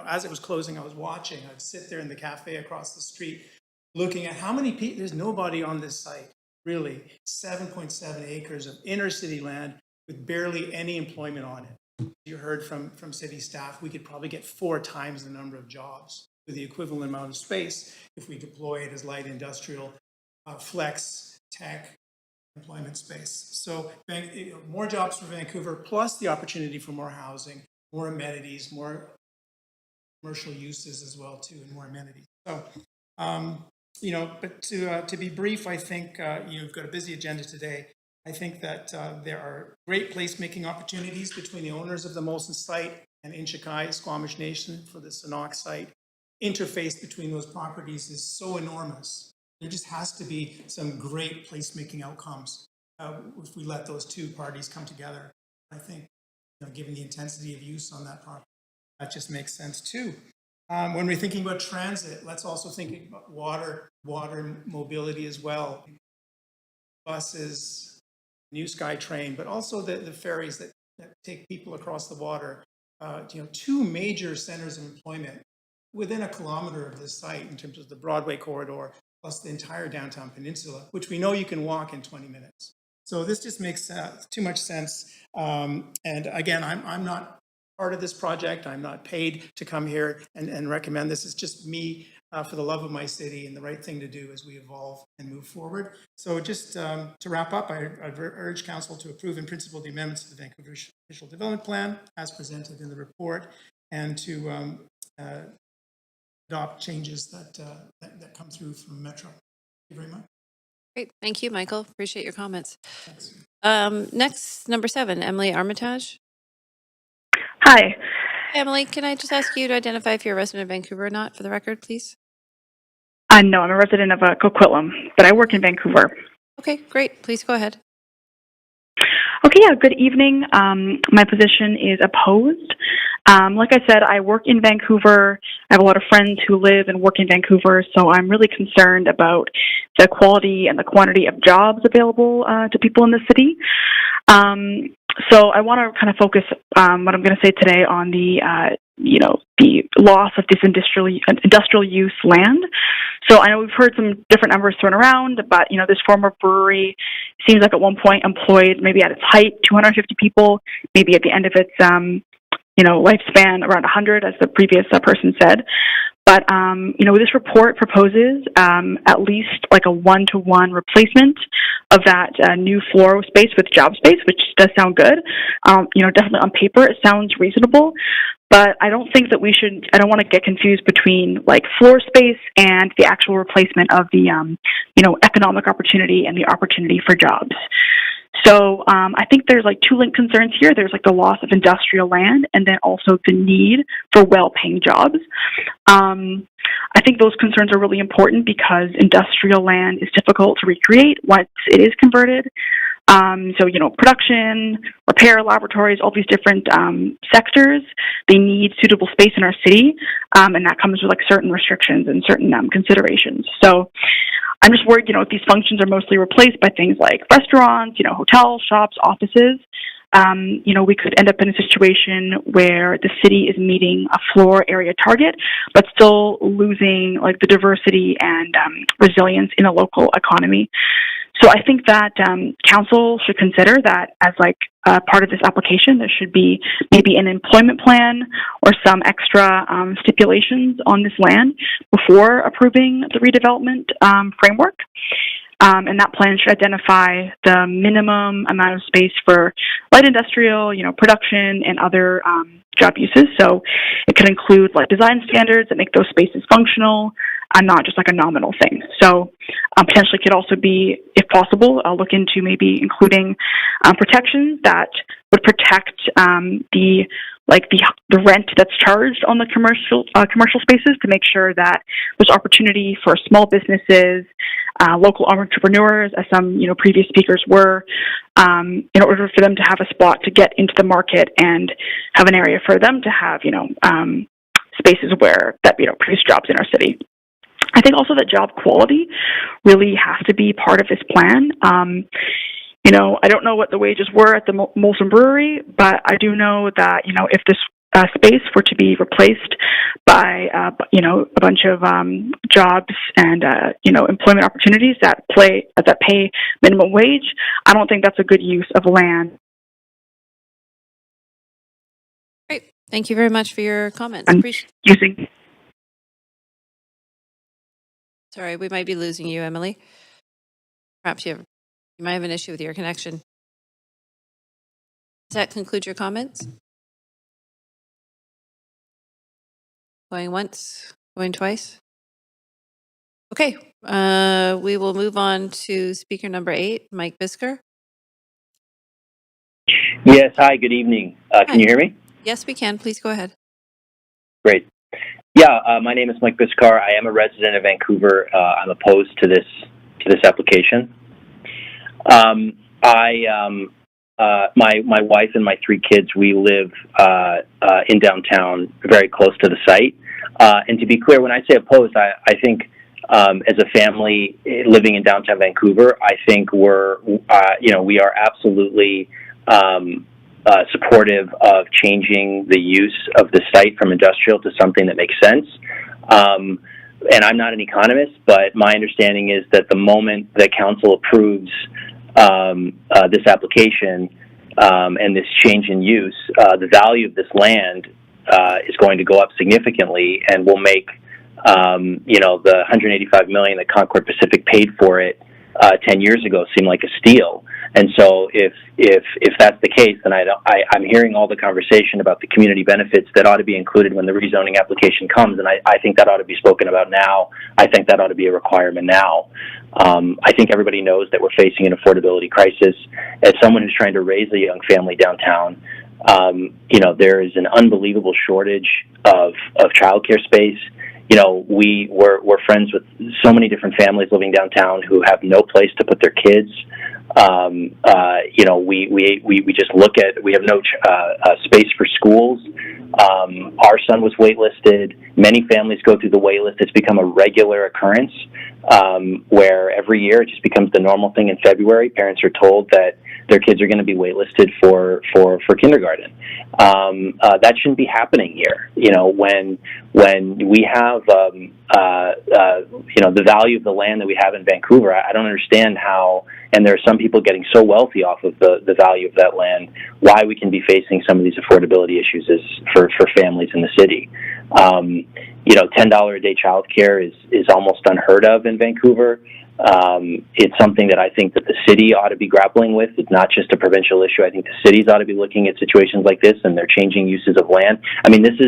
as it was closing, I was watching. I'd sit there in the cafe across the street looking at how many people, there's nobody on this site, really. 7.7 acres of inner city land with barely any employment on it. You heard from city staff, we could probably get 4 times the number of jobs with the equivalent amount of space if we deploy it as light industrial, flex, tech, employment space. So more jobs for Vancouver, plus the opportunity for more housing, more amenities, more commercial uses as well too, and more amenities. So, but to be brief, I think you've got a busy agenda today. I think that there are great placemaking opportunities between the owners of the Molson site and Inchikai, Squamish Nation for the Sanok site. Interface between those properties is so enormous. There just has to be some great placemaking outcomes if we let those two parties come together. I think, given the intensity of use on that property, that just makes sense too. When we're thinking about transit, let's also think about water mobility as well. Buses, New Sky Train, but also the ferries that take people across the water. 2 major centers of employment within a kilometer of this site in terms of the Broadway corridor, plus the entire downtown peninsula, which we know you can walk in 20 minutes. So this just makes too much sense. And again, I'm not part of this project. I'm not paid to come here and recommend this. It's just me for the love of my city and the right thing to do as we evolve and move forward. So just to wrap up, I urge Council to approve in principle the amendments to the Vancouver Official Development Plan as presented in the report, and to adopt changes that come through from Metro. Thank you very much. Great, thank you, Michael. Appreciate your comments. Thanks. Next, number 7, Emily Armitage. Hi. Emily, can I just ask you to identify if you're a resident of Vancouver or not for the record, please? No, I'm a resident of Coquitlam, but I work in Vancouver. Okay, great. Please go ahead. Okay, yeah, good evening. My position is opposed. Like I said, I work in Vancouver. I have a lot of friends who live and work in Vancouver, so I'm really concerned about the quality and the quantity of jobs available to people in the city. So I want to kind of focus what I'm going to say today on the loss of this industrial use land. So I know we've heard some different numbers thrown around, but this former brewery seems like at one point employed, maybe at its height, 250 people, maybe at the end of its lifespan around 100, as the previous person said. But this report proposes at least like a 1-to-1 replacement of that new floor space with job space, which does sound good. Definitely on paper it sounds reasonable, but I don't think that I don't want to get confused between like floor space and the actual replacement of the economic opportunity and the opportunity for jobs. So I think there's like 2 linked concerns here. There's like the loss of industrial land and then also the need for well-paying jobs. I think those concerns are really important because industrial land is difficult to recreate once it is converted. So, production, repair, laboratories, all these different sectors, they need suitable space in our city, and that comes with like certain restrictions and certain considerations. So I'm just worried, if these functions are mostly replaced by things like restaurants, hotels, shops, offices, we could end up in a situation where the city is meeting a floor area target, but still losing like the diversity and resilience in a local economy. So I think that council should consider that as like part of this application. There should be maybe an employment plan or some extra stipulations on this land before approving the redevelopment framework. And that plan should identify the minimum amount of space for light industrial, production and other job uses. So it could include like design standards that make those spaces functional and not just like a nominal thing. So potentially could also be, if possible, look into maybe including protections that would protect the rent that's charged on the commercial spaces to make sure that there's opportunity for small businesses, local entrepreneurs, as some previous speakers were, in order for them to have a spot to get into the market and have an area for them to have spaces where that produce jobs in our city. I think also that job quality really has to be part of this plan. I don't know what the wages were at the Molson Brewery, but I do know that, if this space were to be replaced by, a bunch of jobs and, employment opportunities that pay minimum wage, I don't think that's a good use of land. Great. Thank you very much for your comments. Sorry, we might be losing you, Emily. Perhaps you might have an issue with your connection. Does that conclude your comments? Going once, going twice? Okay, we will move on to speaker number 8, Mike Bisker. Yes, hi, good evening. Can you hear me? Yes, we can. Please go ahead. Great. Yeah, my name is Mike Biskar. I am a resident of Vancouver. I'm opposed to this application. My wife and my 3 kids, we live in downtown, very close to the site. And to be clear, when I say opposed, I think as a family living in downtown Vancouver, I think we are absolutely supportive of changing the use of the site from industrial to something that makes sense. And I'm not an economist, but my understanding is that the moment that council approves this application and this change in use, the value of this land is going to go up significantly and will make the $185 million that Concord Pacific paid for it 10 years ago seem like a steal. And so if that's the case, then I'm hearing all the conversation about the community benefits that ought to be included when the rezoning application comes, and I think that ought to be spoken about now. I think that ought to be a requirement now. I think everybody knows that we're facing an affordability crisis. As someone who's trying to raise a young family downtown, there is an unbelievable shortage of childcare space. We're friends with so many different families living downtown who have no place to put their kids. We just look at, we have no space for schools. Our son was waitlisted. Many families go through the waitlist. It's become a regular occurrence where every year it just becomes the normal thing in February. Parents are told that their kids are going to be waitlisted for kindergarten. That shouldn't be happening here. When we have the value of the land that we have in Vancouver, I don't understand how, and there are some people getting so wealthy off of the value of that land, why we can be facing some of these affordability issues for families in the city. $10 a day childcare is almost unheard of in Vancouver. It's something that I think that the city ought to be grappling with. It's not just a provincial issue. I think the cities ought to be looking at situations like this, and they're changing uses of land. I mean, this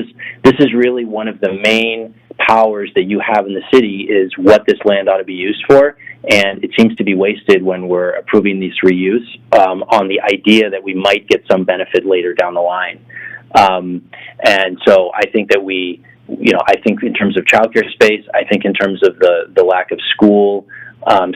is really one of the main powers that you have in the city, is what this land ought to be used for, and it seems to be wasted when we're approving these reuse on the idea that we might get some benefit later down the line. And so I think that I think in terms of childcare space, I think in terms of the lack of school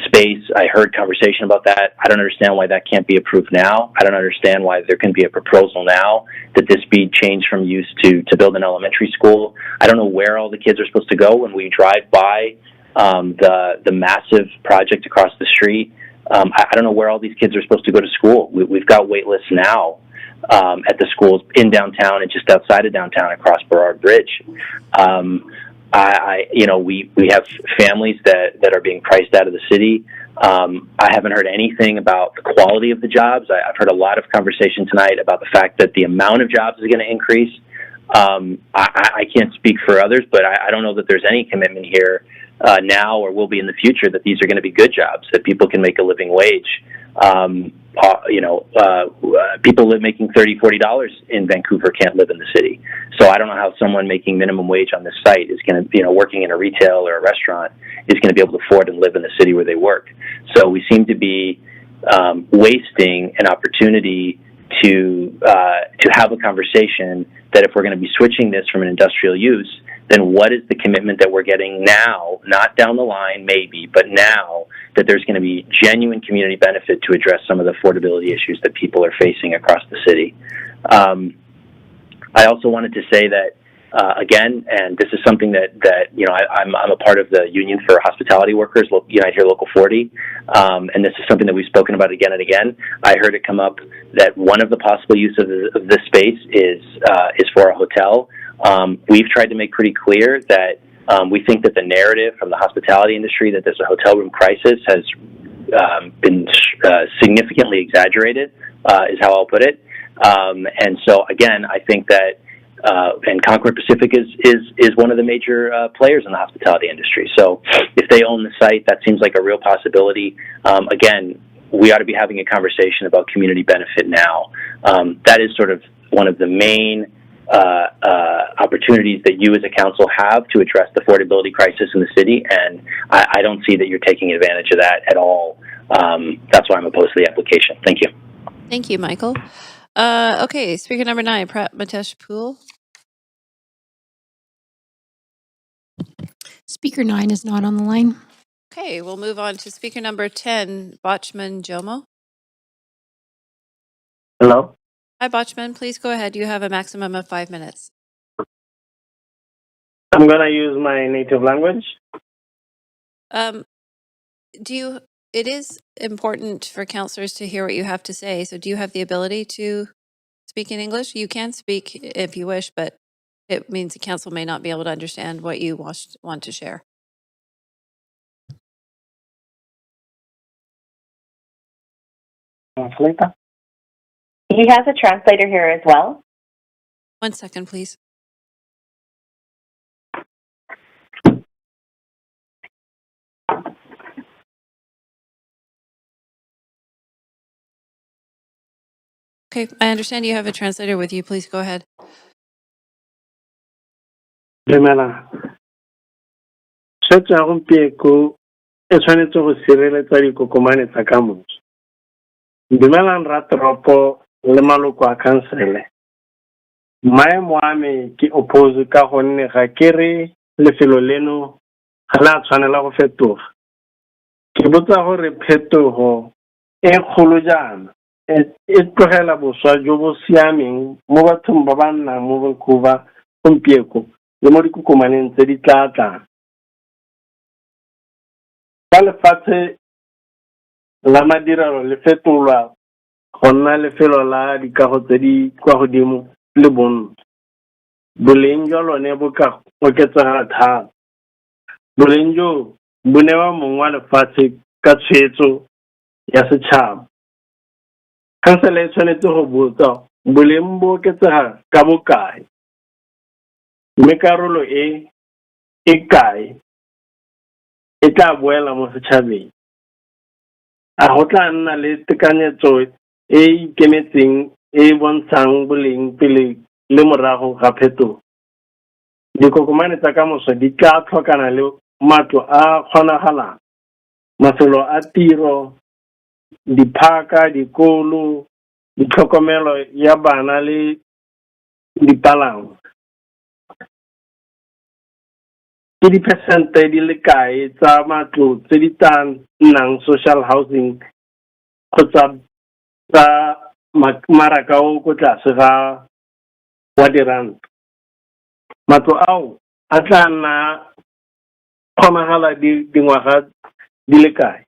space. I heard conversation about that. I don't understand why that can't be approved now. I don't understand why there can be a proposal now that this be changed from use to build an elementary school. I don't know where all the kids are supposed to go when we drive by the massive project across the street. I don't know where all these kids are supposed to go to school. We've got wait lists now at the schools in downtown and just outside of downtown across Burrard Bridge. We have families that are being priced out of the city. I haven't heard anything about the quality of the jobs. I've heard a lot of conversation tonight about the fact that the amount of jobs is going to increase. I can't speak for others, but I don't know that there's any commitment here now or will be in the future that these are going to be good jobs, that people can make a living wage. People making $30, $40 in Vancouver can't live in the city. So I don't know how someone making minimum wage on this site is going to, working in a retail or a restaurant is going to be able to afford and live in the city where they work. So we seem to be wasting an opportunity to have a conversation that if we're going to be switching this from an industrial use, then what is the commitment that we're getting now, not down the line maybe, but now that there's going to be genuine community benefit to address some of the affordability issues that people are facing across the city. I also wanted to say that, again, and this is something that I'm a part of the Union for Hospitality Workers, Unite Here Local 40, and this is something that we've spoken about again and again. I heard it come up that one of the possible use of this space is for a hotel. We've tried to make pretty clear that we think that the narrative from the hospitality industry that there's a hotel room crisis has been significantly exaggerated, is how I'll put it. And so, again, I think that and Concord Pacific is one of the major players in the hospitality industry. So if they own the site, that seems like a real possibility. Again, we ought to be having a conversation about community benefit now. That is sort of one of the main opportunities that you as a council have to address the affordability crisis in the city, and I don't see that you're taking advantage of that at all. That's why I'm opposed to the application. Thank you. Thank you, Michael. Okay, speaker number 9, Mitesh Poole. Speaker 9 is not on the line. Okay, we'll move on to speaker number 10, Bachman Jomo. Hello. Hi, Bachman. Please go ahead. You have a maximum of 5 minutes. I'm going to use my native language. It is important for councillors to hear what you have to say. So do you have the ability to speak in English? You can speak if you wish, but it means the council may not be able to understand what you want to share. Translator. He has a translator here as well. 1 second, please. Okay, I understand you have a translator with you. Please go ahead. Dumela. Setso ya gompieko e tshwanetse go sireletsa dikokomane tsa ka moso. Dumelang Ratropo le maloko a khansele. Maemo a me ke oppose ka gonne ga ke re lefelo leno ga la tshwanela go fetoga. Ke botsa gore phetogo e kgolo jaana e tlogela boswa jo bo siameng mo bathong ba ba nnang mo Vancouver gompieko le mo dikokomaneng tse di tla tlang. Ka lefatshe la madirelo le fetolwa go nna lefelo la dikago tse di kwa godimo le bonno. Boleng jwa lone bo ka oketsega thata. Boleng jo bo newa mong wa lefatshe ka tshwetso ya setšhaba. Khansele e tshwanetse go botsa boleng bo oketsega ka bokae, mme karolo e kae e tla boela mo setšhabeng. A go tla nna le tekanyetso e ikemetseng e bontshang boleng pele le morago ga phetogo. Dikokomane tsa kamoso di tla tlhokana le matlo a kgonagalang, mafelo a tiro, diphaka, dikolo, ditlhokomelo ya bana le dipalangwa. ke di-percent-e di le kae tsa matlo tse di tla nnang social housing kgotsa tsa maraka o ko tlase ga wa diranta. Matlo ao a tla nna kgonagala dingwaga di le kae?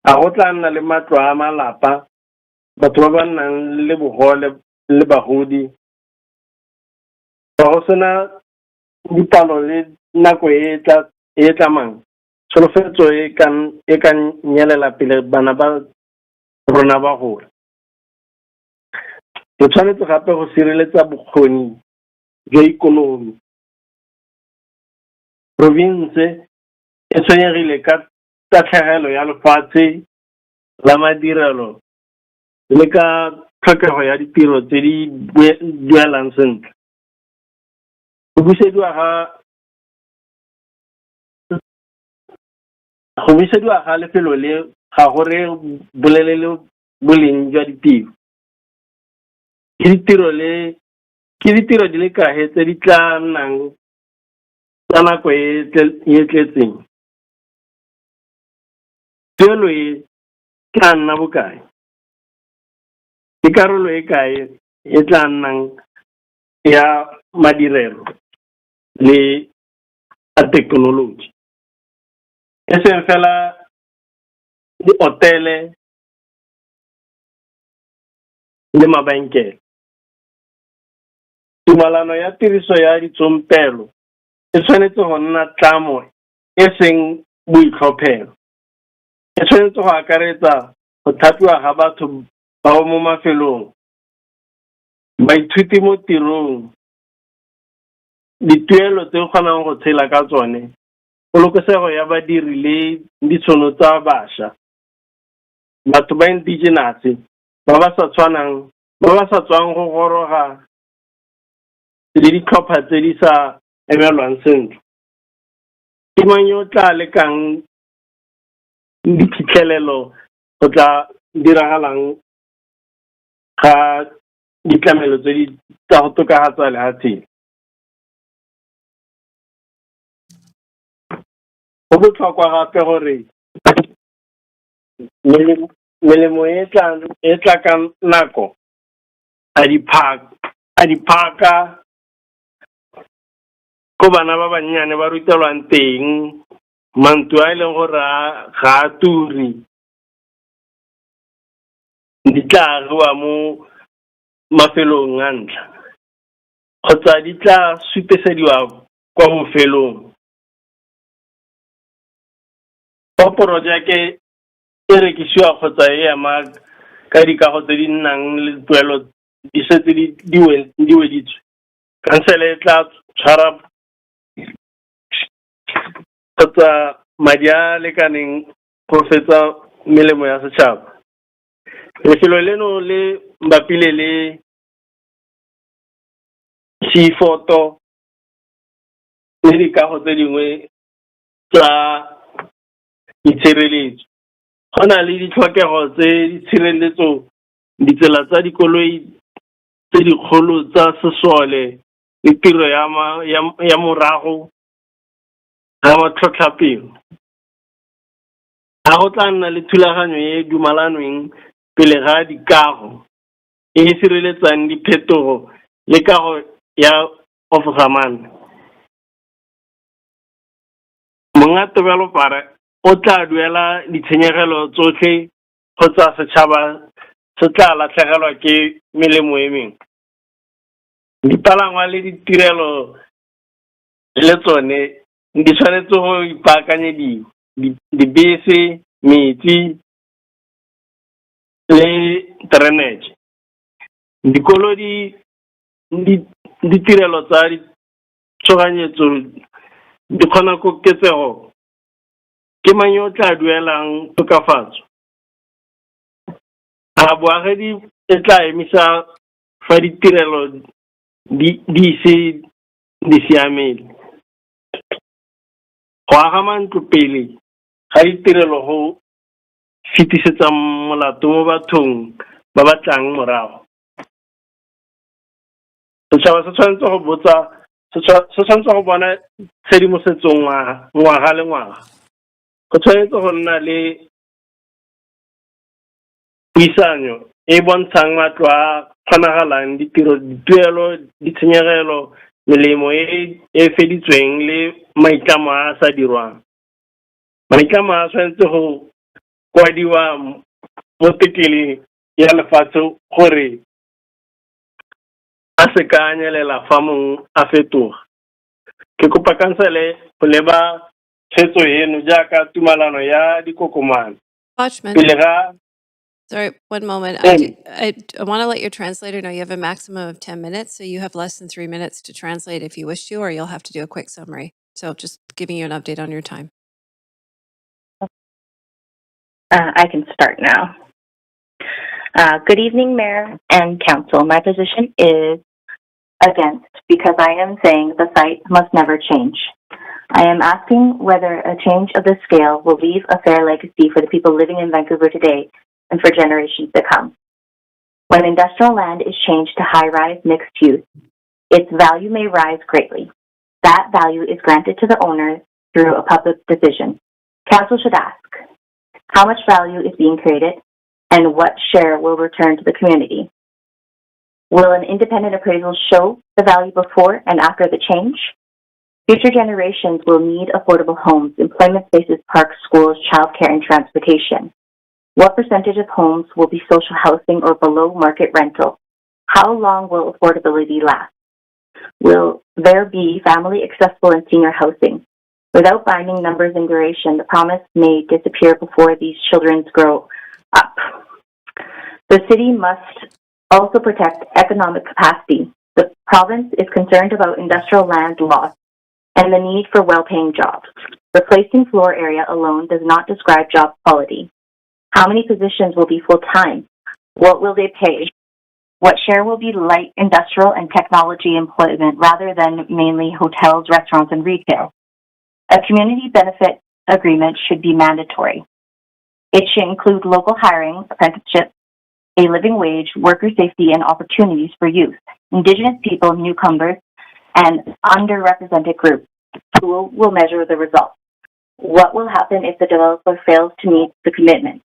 A go tla nna le matlo a malapa, batho ba ba nnang le bogole le bagodi, ga go sena dipalo le nako e e tlamang, tsholofetso e ka nyelela pele bana ba rona ba gola. Re tshwanetse gape go sireletsa bokgoni jwa ikonomi. Province e tshwenyegile ka tatlhegelo ya lefatshe la madirelo le ka tlhokego ya ditiro tse di duelang sentle. Go busediwa ga lefelo le ga gore bolelele boleng jwa ditiro. Ke ditiro di le kae tse di tla nnang tsa nako e tletseng. Tuelo e tla nna bokae? Ke karolo e kae e tla nnang ya madirelo le a thekenoloji? E seng fela di-hotele le mabenkele. Tumalano ya tiriso ya ditsompelo e tshwanetse go nna tlamo e seng boitlhophelo. E tshwanetse go akaretsa go thapiwa ga batho ba mo mafelong, baithuti mo tirong, dituelo tse o kgonang go tshela ka tsone, polokesego ya badiri le ditšhono tsa bašwa, batho ba indigenous ba ba sa tswang go goroga le ditlhopha tse di sa emelwang sentle. Ke mang yo tla lekang diphitlhelelo go tla diragalang ga ditlamelo tse di tsa go tokagatsa lehatseng? Go botlhokwa gape gore melemo e tla ka nako a diphaka ko bana ba bannyane ba rutelwang teng, mantu a e leng gore ga a turi, di tla agiwa mo mafelong a ntlha kgotsa di tla supesediwa kwa bofelong. Fa porojeke e rekisiwa kgotsa e ema ka dikago tse di nnang le tuelo di setse di weditswe, kansele e tla tshwara kgotsa madi a lekaneng go fetsa melemo ya setšhaba. Lefelo leno le bapile le seafoto le dikago tse dingwe tsa itshireletso. Go na le ditlhokego tse di tshireletso, ditsela tsa dikoloi tse dikgolo tsa sesole le tiro ya morago ga matlhotlhapelo. Ga go tla nna le thulaganyo e dumalanweng pele ga dikago e e sireletsang diphetogo le kago ya ofogamane. Monga developer o tla duela ditshenyegelo tsotlhe kgotsa setšhaba se tla latlhegelwa ke melemo e mengwe. Dipalangwa le ditirelo le tsone di tshwanetse go ipaakanyediwa, dibese, metsi le drainage. Dikolo ditirelo tsa tshoganyetso di kgona koketsego. Ke mang yo tla duelang tokafatso? A boagedi e tla emisa fa ditirelo di se di siamele. Go aga mantlo pele ga ditirelo go fetisetsa molato mo bathong ba ba tlang morago. Setšhaba se tshwanetse go botsa se tshwanetse go bona tshedimosetso ngwaga le ngwaga. Go tshwanetse go nna le puisano e bontshang matlo a kgonagalang, ditiro, dituelo, ditshenyegelo, melemo e feditsweng le maitlamo a sa dirwang. Maitlamo a tshwanetse go kwadiwa mo tekeleng ya lefatshe gore a se ka anyelela fa mongwe a fetoga. Ke kopa kansele go leba tshwetso eno jaaka tumalano ya dikokomane. Watchman. Pele ga Sorry, one moment. I want to let your translator know you have a maximum of 10 minutes, so you have less than 3 minutes to translate if you wish to, or you'll have to do a quick summary. So just giving you an update on your time. I can start now. Good evening, Mayor and Council. My position is against because I am saying the site must never change. I am asking whether a change of this scale will leave a fair legacy for the people living in Vancouver today and for generations to come. When industrial land is changed to high-rise mixed use, its value may rise greatly. That value is granted to the owner through a public decision. Council should ask, how much value is being created and what share will return to the community? Will an independent appraisal show the value before and after the change? Future generations will need affordable homes, employment spaces, parks, schools, childcare, and transportation. What percentage of homes will be social housing or below market rental? How long will affordability last? Will there be family accessible and senior housing? Without binding numbers and duration, the promise may disappear before these children grow up. The city must also protect economic capacity. The province is concerned about industrial land loss and the need for well-paying jobs. Replacing floor area alone does not describe job quality. How many positions will be full-time? What will they pay? What share will be light industrial and technology employment rather than mainly hotels, restaurants, and retail? A community benefit agreement should be mandatory. It should include local hiring, apprenticeships, a living wage, worker safety, and opportunities for youth, Indigenous people, newcomers, and underrepresented groups. Who will measure the results? What will happen if the developer fails to meet the commitment?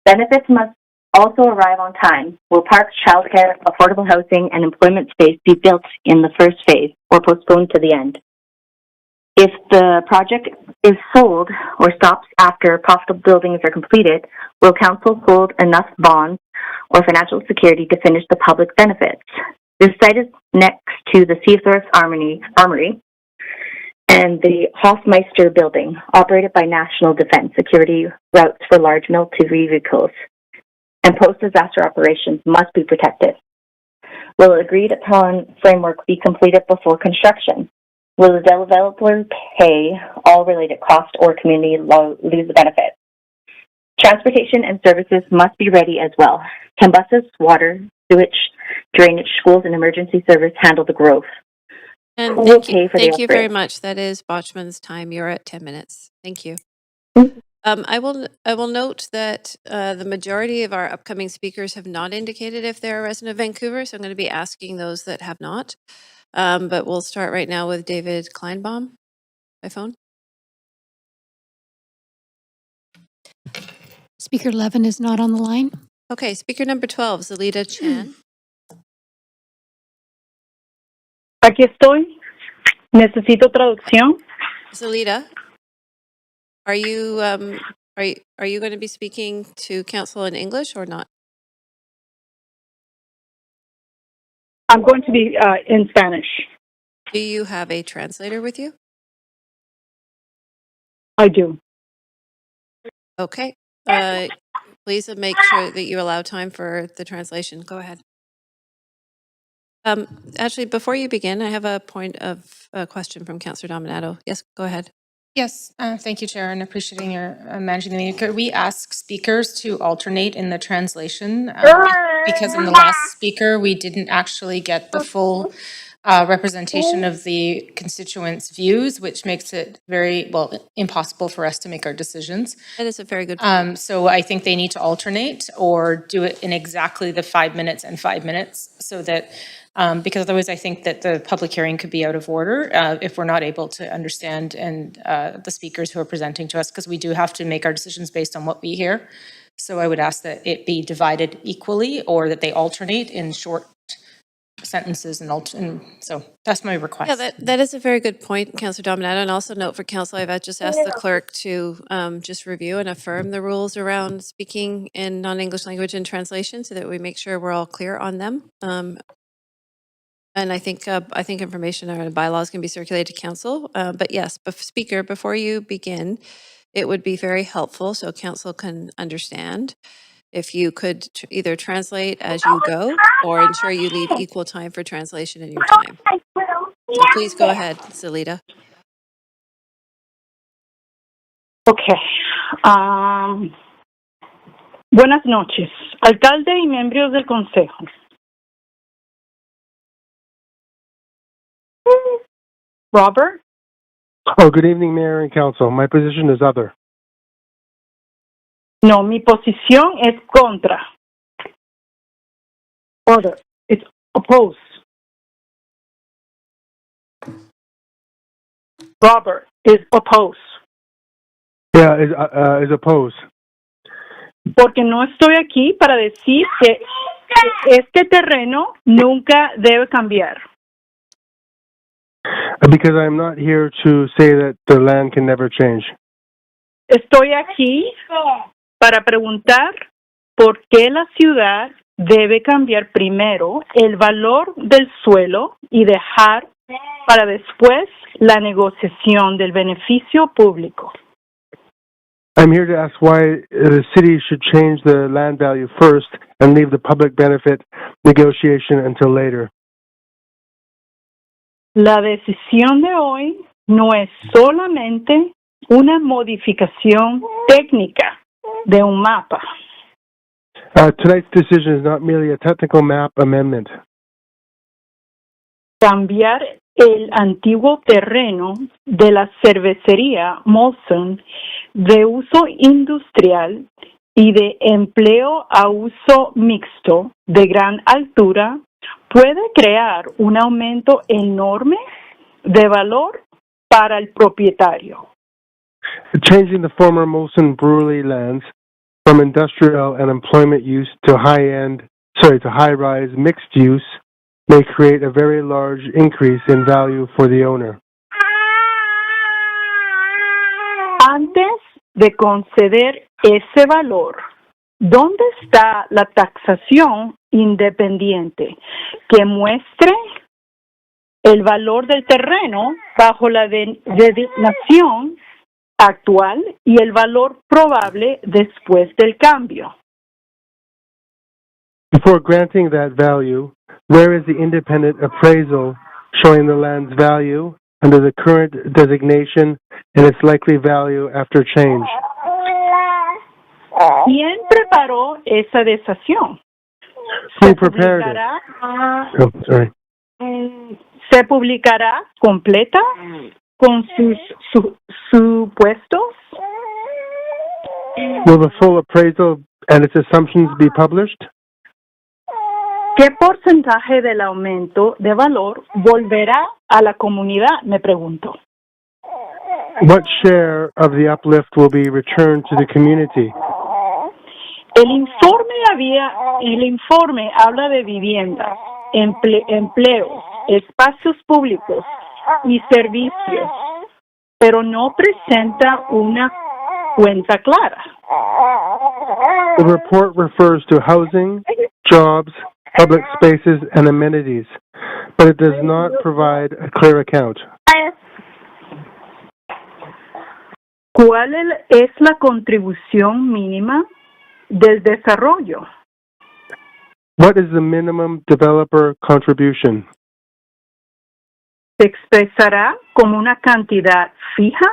Benefits must also arrive on time. Will parks, childcare, affordable housing, and employment space be built in the first phase or postponed to the end? If the project is sold or stops after profitable buildings are completed, will council hold enough bonds or financial security to finish the public benefits? This site is next to the Seathorpe's Armory and the Hofmeister building, operated by National Defense. Security routes for large military vehicles and post-disaster operations must be protected. Will agreed upon framework be completed before construction? Will the developer pay all related costs or community lose the benefit? Transportation and services must be ready as well. Can buses, water, sewage, drainage, schools, and emergency service handle the growth? And Who will pay for the thank you very upgrade? much. That is Botchman's time. You're at 10 minutes. Thank you. I will note that the majority of our upcoming speakers have not indicated if they're a resident of Vancouver, so I'm going to be asking those that have not. But we'll start right now with David Kleinbaum by phone. Speaker 11 is not on the line. Okay, speaker number 12, Zelita Chan. Aquí estoy. Necesito traducción. Zelita, are you going to be speaking to council in English or not? I'm going to be in Spanish. Do you have a translator with you? I do. Okay. Please make sure that you allow time for the translation. Go ahead. Actually, before you begin, I have a point of question from Councillor Dominato. Yes, go ahead. Yes, thank you, Chair, and appreciating your managing the meeting. Could we ask speakers to alternate in the translation? Because in the last speaker, we didn't actually get the full representation of the constituents' views, which makes it very, well, impossible for us to make our decisions. That is a very good point. So I think they need to alternate or do it in exactly the 5 minutes and 5 minutes so that Because otherwise I think that the public hearing could be out of order if we're not able to understand and the speakers who are presenting to us, because we do have to make our decisions based on what we hear. So I would ask that it be divided equally or that they alternate in short sentences and so that's my request. Yeah, that is a very good point, Councillor Dominato. And also note for council, I've just asked the clerk to just review and affirm the rules around speaking in non-English language and translation so that we make sure we're all clear on them. And I think information around bylaws can be circulated to council. But yes, speaker, before you begin, it would be very helpful so council can understand if you could either translate as you go or ensure you leave equal time for translation in your time. So please go ahead, Zelita. Okay. Buenas noches, alcalde y miembros del consejo. Robert? Oh, good evening, Mayor and Council. My position is other. No, mi posición es contra. Other. It's opposed. Robert is opposed. Yeah, is opposed. Porque no estoy aquí para decir que este terreno nunca debe cambiar. Because I'm not here to say that the land can never change. Estoy aquí para preguntar por qué la ciudad debe cambiar primero el valor del suelo y dejar para después la negociación del beneficio público. I'm here to ask why the city should change the land value first and leave the public benefit negotiation until later. La decisión de hoy no es solamente una modificación técnica de un mapa. Tonight's decision is not merely a technical map amendment. Cambiar el antiguo terreno de la cervecería Molson de uso industrial y de empleo a uso mixto de gran altura puede crear un aumento enorme de valor para el propietario. Changing the former Molson Brewery lands from industrial and employment use to high-rise mixed use may create a very large increase in value for the owner. Antes de conceder ese valor, ¿dónde está la taxación independiente que muestre el valor del terreno bajo la designación actual y el valor probable después del cambio? Before granting that value, where is the independent appraisal showing the land's value under the current designation and its likely value after change? ¿Quién preparó esa designación? Who prepared it? ¿Se publicará completa con sus supuestos? Will the full appraisal and its assumptions be published? ¿Qué porcentaje del aumento de valor volverá a la comunidad? Me pregunto. What share of the uplift will be returned to the community? El informe habla de vivienda, empleo, espacios públicos y servicios, pero no presenta una cuenta clara. The report refers to housing, jobs, public spaces, and amenities, but it does not provide a clear account. ¿Cuál es la contribución mínima del desarrollo? What is the minimum developer contribution? ¿Se expresará como una cantidad fija,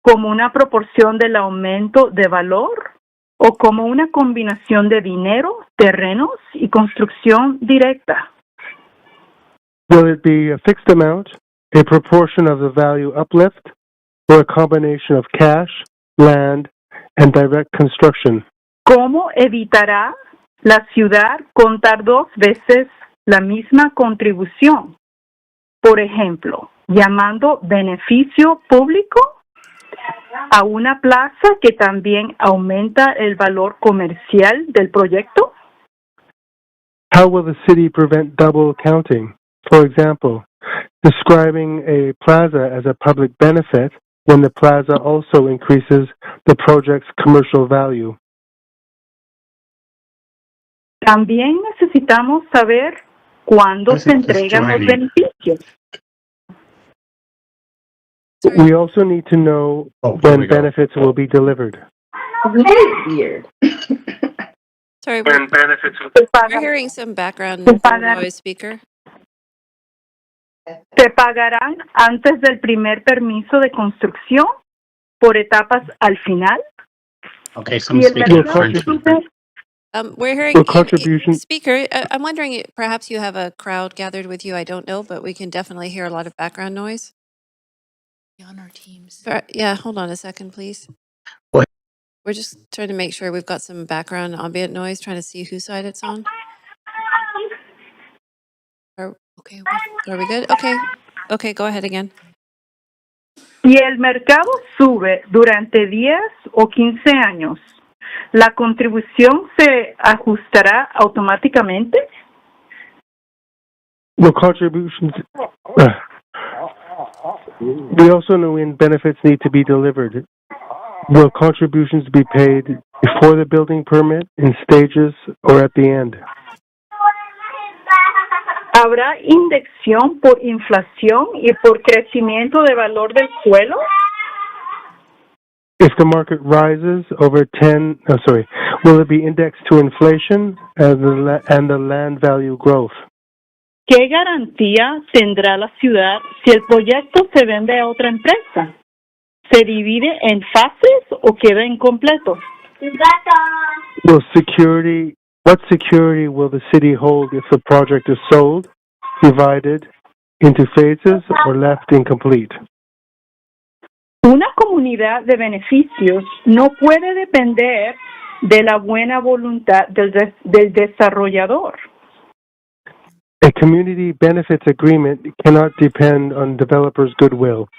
como una proporción del aumento de valor o como una combinación de dinero, terrenos y construcción directa? Will it be a fixed amount, a proportion of the value uplift, or a combination of cash, land, and direct construction? ¿Cómo evitará la ciudad contar dos veces la misma contribución. Por ejemplo, llamando beneficio público a una plaza que también aumenta el valor comercial del proyecto. How will the city prevent double counting? For example, describing a plaza as a public benefit when the plaza also increases the project's commercial value. También necesitamos saber cuándo se entregan los beneficios. We also need to know when benefits will be delivered. Weird. Sorry, When benefits we're hearing some background noise, speaker. se pagarán antes del primer permiso de construcción por etapas al final. Okay, Y el mercado sube. We're hearing, Well, contribution- speaker, I'm wondering, perhaps you have a crowd gathered with you, I don't know, but we can definitely hear a lot of background noise. On our teams. Yeah, hold on a second, please. What? We're just trying to make sure we've got some background ambient noise, trying to see whose side it's on. Okay. Are we good? Okay. Okay, go ahead again. Y el mercado sube durante 10 o 15 años. ¿La contribución se ajustará automáticamente? Will contributions... we also know when benefits need to be delivered. Will contributions be paid before the building permit, in stages, or at the end? ¿Habrá indexación por inflación y por crecimiento de valor del suelo? If the market rises over will it be indexed to inflation and the land value growth? ¿Qué garantía tendrá la ciudad si el proyecto se vende a otra empresa? ¿Se divide en fases o queda incompleto? What security will the city hold if the project is sold, divided into phases, or left incomplete? Una comunidad de beneficios no puede depender de la buena voluntad del desarrollador. A community benefits agreement cannot depend on developers' goodwill.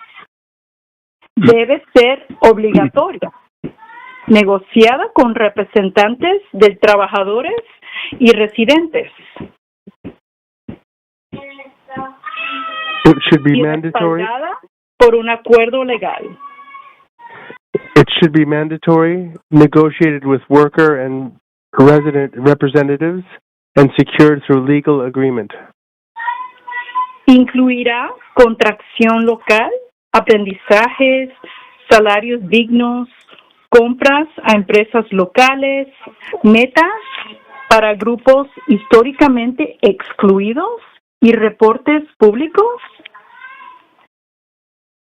Debe ser obligatoria, negociada con representantes de trabajadores y residentes. It should be Y mandatory. respaldada por un acuerdo legal. It should be mandatory, negotiated with worker and resident representatives, and secured through legal agreement. Incluirá contracción local, aprendizajes, salarios dignos, compras a empresas locales, metas para grupos históricamente excluidos y reportes públicos.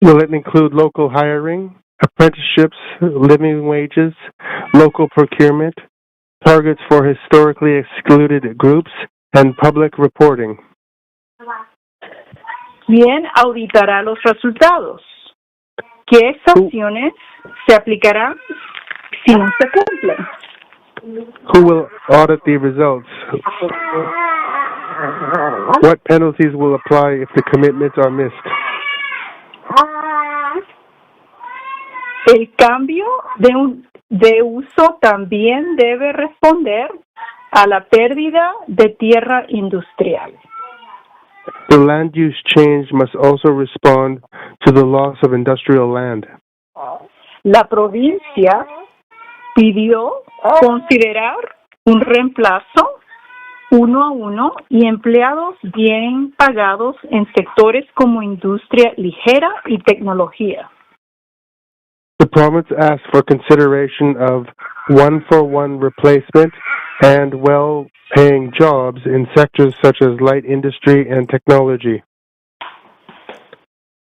Will it include local hiring, apprenticeships, living wages, local procurement, targets for historically excluded groups, and public reporting? ¿Quién auditará los resultados? ¿Qué sanciones se aplicarán si no se cumplen? Who will audit the results? What penalties will apply if the commitments are missed? El cambio de uso también debe responder a la pérdida de tierra industrial. The land use change must also respond to the loss of industrial land. La provincia pidió considerar un reemplazo 1 a 1 y empleados bien pagados en sectores como industria ligera y tecnología. The province asked for consideration of 1-for-1 replacement and well-paying jobs in sectors such as light industry and technology.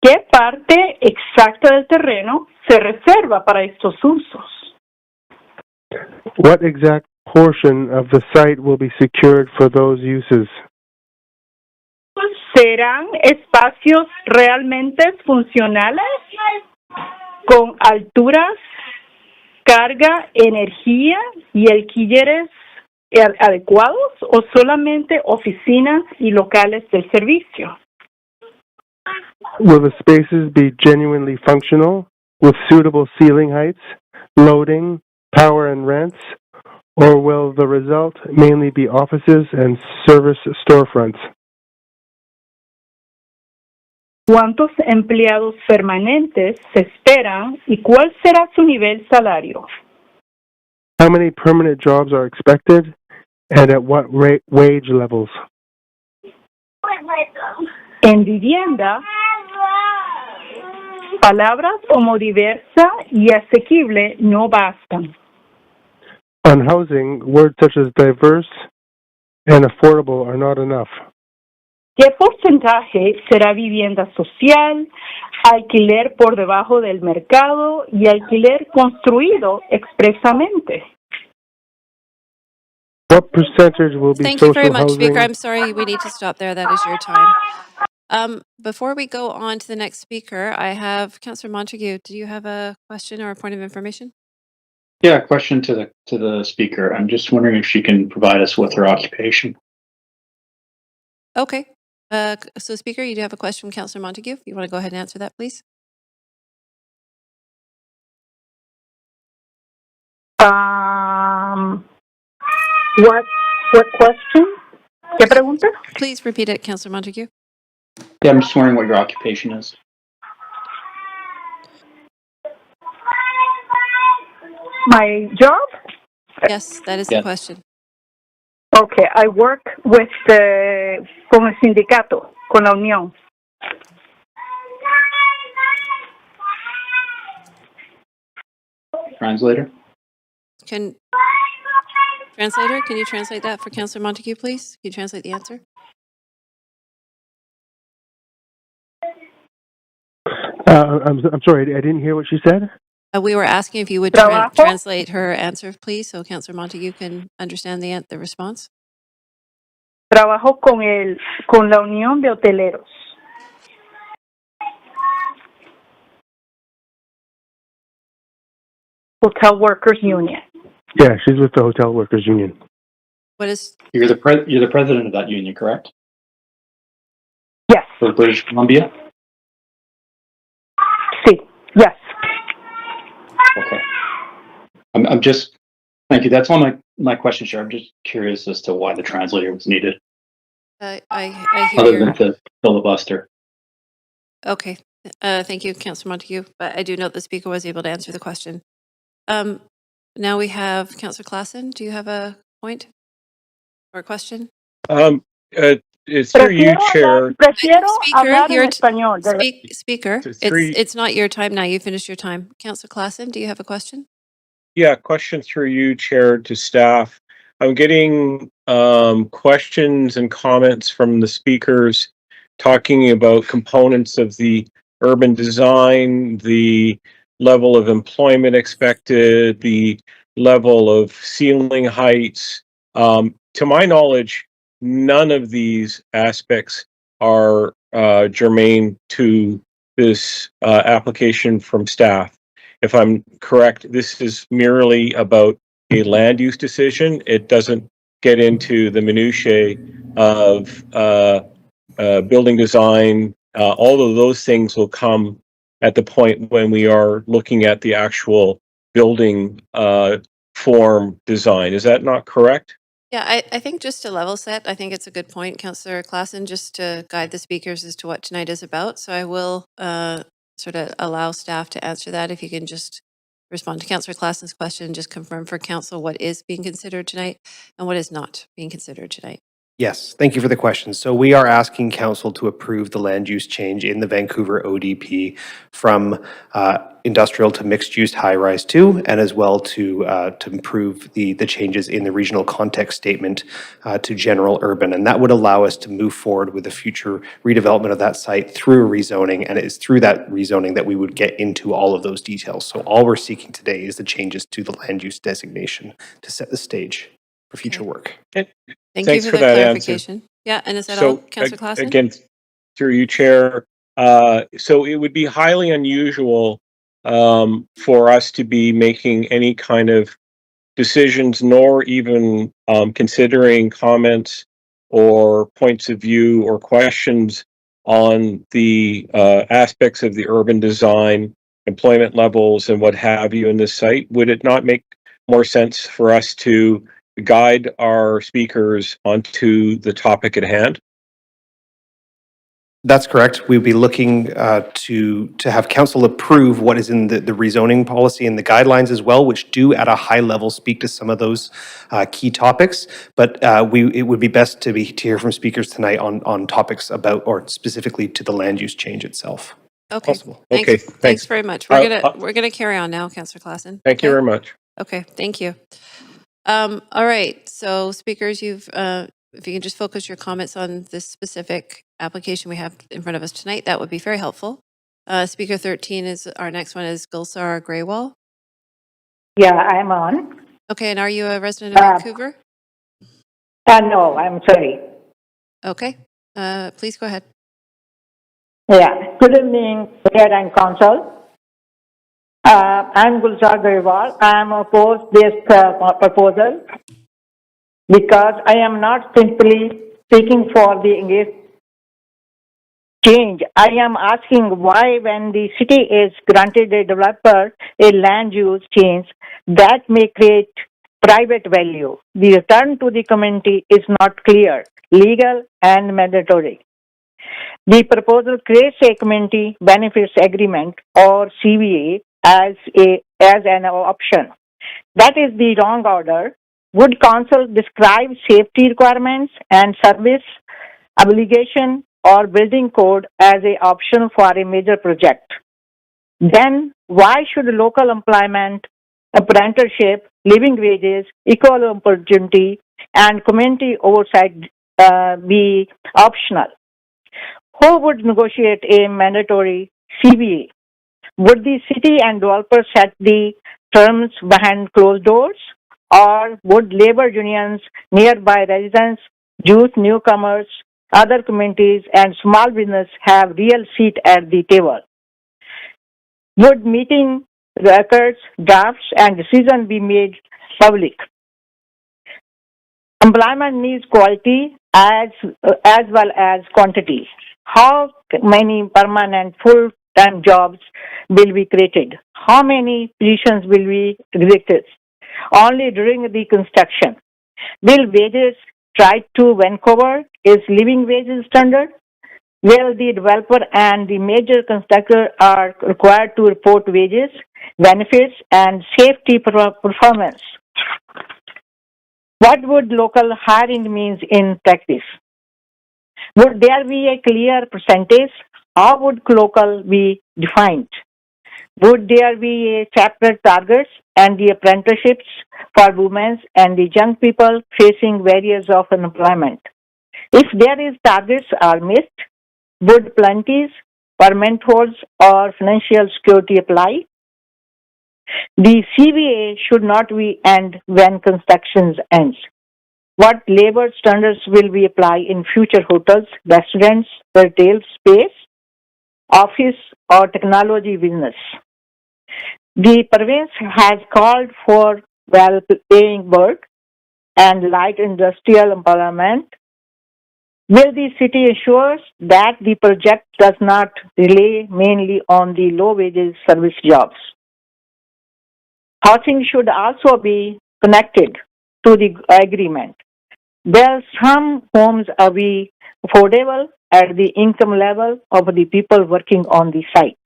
¿Qué parte exacta del terreno se reserva para estos usos? What exact portion of the site will be secured for those uses? ¿Serán espacios realmente funcionales? Con alturas, carga, energía y alquileres adecuados o solamente oficinas y locales del servicio? Will the spaces be genuinely functional with suitable ceiling heights, loading, power and rents, or will the result mainly be offices and service storefronts? ¿Cuántos empleados permanentes se esperan y cuál será su nivel salario? How many permanent jobs are expected and at what wage levels? En vivienda, palabras como diversa y asequible no bastan. On housing, words such as diverse and affordable are not enough. ¿Qué porcentaje será vivienda social, alquiler por debajo del mercado y alquiler construido expresamente? What percentage will be Thank you very social much, housing? Speaker. I'm sorry, we need to stop there. That is your time. Before we go on to the next speaker, I have Councillor Montague. Do you have a question or a point of information? Yeah, question to the speaker. I'm just wondering if she can provide us with her occupation. Okay. So, Speaker, you do have a question from Councillor Montague. If you want to go ahead and answer that, please. What question? ¿Qué pregunta? Please repeat it, Councillor Montague. Yeah, I'm just wondering what your occupation is. My job? Yes, that is the question. Okay, I work with con el sindicato, con la unión. Translator? Translator, can you translate that for Councillor Montague, please? Can you translate the answer? I'm sorry, I didn't hear what she said. We were asking if you would translate her answer, please, so Councillor Montague can understand the response. Trabajo con la unión de hoteleros. Hotel Workers Union. Yeah, she's with the Hotel Workers Union. What is? You're the president of that union, correct? Yes. For British Columbia? Sí. Yes. Okay. I'm just, thank you. That's all my question, Chair. I'm just curious as to why the translator was needed. I hear other than to filibuster. Okay. Thank you, Councillor Montague. But I do note the speaker was able to answer the question. Now we have Councillor Klassen. Do you have a point or a question? It's through you, Chair. Prefiero hablar en español. Speaker, it's not your time now. You finished your time. Councillor Klassen, do you have a question? Yeah, question through you, Chair, to staff. I'm getting questions and comments from the speakers talking about components of the urban design, the level of employment expected, the level of ceiling heights. To my knowledge, none of these aspects are germane to this application from staff. If I'm correct, this is merely about a land use decision. It doesn't get into the minutiae of building design. All of those things will come at the point when we are looking at the actual building form design. Is that not correct? Yeah, I think just to level set, I think it's a good point, Councillor Klassen, just to guide the speakers as to what tonight is about. So I will sort of allow staff to answer that. If you can just respond to Councillor Klassen's question, just confirm for council what is being considered tonight and what is not being considered tonight. Yes, thank you for the question. So we are asking council to approve the land use change in the Vancouver ODP from industrial to mixed use high rise 2, and as well to improve the changes in the regional context statement to general urban. And that would allow us to move forward with the future redevelopment of that site through a rezoning. And it is through that rezoning that we would get into all of those details. So all we're seeking today is the changes to the land use designation to set the stage for future work. Thank you for that clarification. Answer. Yeah, and is that all, Councillor Klassen? Again, through you, Chair. So it would be highly unusual for us to be making any kind of decisions nor even considering comments or points of view or questions on the aspects of the urban design, employment levels, and what have you in this site? Would it not make more sense for us to guide our speakers onto the topic at hand? That's correct. We'd be looking to have council approve what is in the rezoning policy and the guidelines as well, which do at a high level speak to some of those key topics. But it would be best to hear from speakers tonight on topics about or specifically to the land use change itself. Okay. Possible. Thanks very much. We're gonna carry on now, Councillor Klassen. Thank you very much. Okay, thank you. All right, so speakers, if you can just focus your comments on this specific application we have in front of us tonight, that would be very helpful. Speaker 13 is our next one is Gulsar Graywall. Yeah, I'm on. Okay, and are you a resident of Vancouver? No, I'm sorry. Okay, please go ahead. Yeah, good evening, Mayor and Council. I'm Gulsar Graywall. I'm opposed this proposal because I am not simply speaking for the engaged change. I am asking why when the city is granted a developer a land use change that may create private value, the return to the community is not clear, legal and mandatory. The proposal creates a community benefits agreement or CBA as an option. That is the wrong order. Would council describe safety requirements and service obligation or building code as an option for a major project? Then why should local employment, apprenticeship, living wages, equal opportunity, and community oversight be optional? Who would negotiate a mandatory CBA? Would the city and developers set the terms behind closed doors? Or would labor unions, nearby residents, youth newcomers, other communities, and small business have real seat at the table? Would meeting records, drafts, and decisions be made public? Employment needs quality as well as quantity. How many permanent full-time jobs will be created? How many positions will be rejected? Only during the construction. Will wages tied to Vancouver is living wages standard? Will the developer and the major constructor are required to report wages, benefits, and safety performance? What would local hiring means in practice? Would there be a clear percentage? How would local be defined? Would there be a separate targets and the apprenticeships for women and the young people facing barriers of unemployment? If there is targets are missed, would penalties, permanent holds, or financial security apply? The CBA should not be end when construction ends. What labor standards will be applied in future hotels, restaurants, retail space, office, or technology business? The province has called for well-paying work and light industrial employment. Will the city ensure that the project does not rely mainly on the low-wages service jobs? Housing should also be connected to the agreement. Will some homes be affordable at the income level of the people working on the site?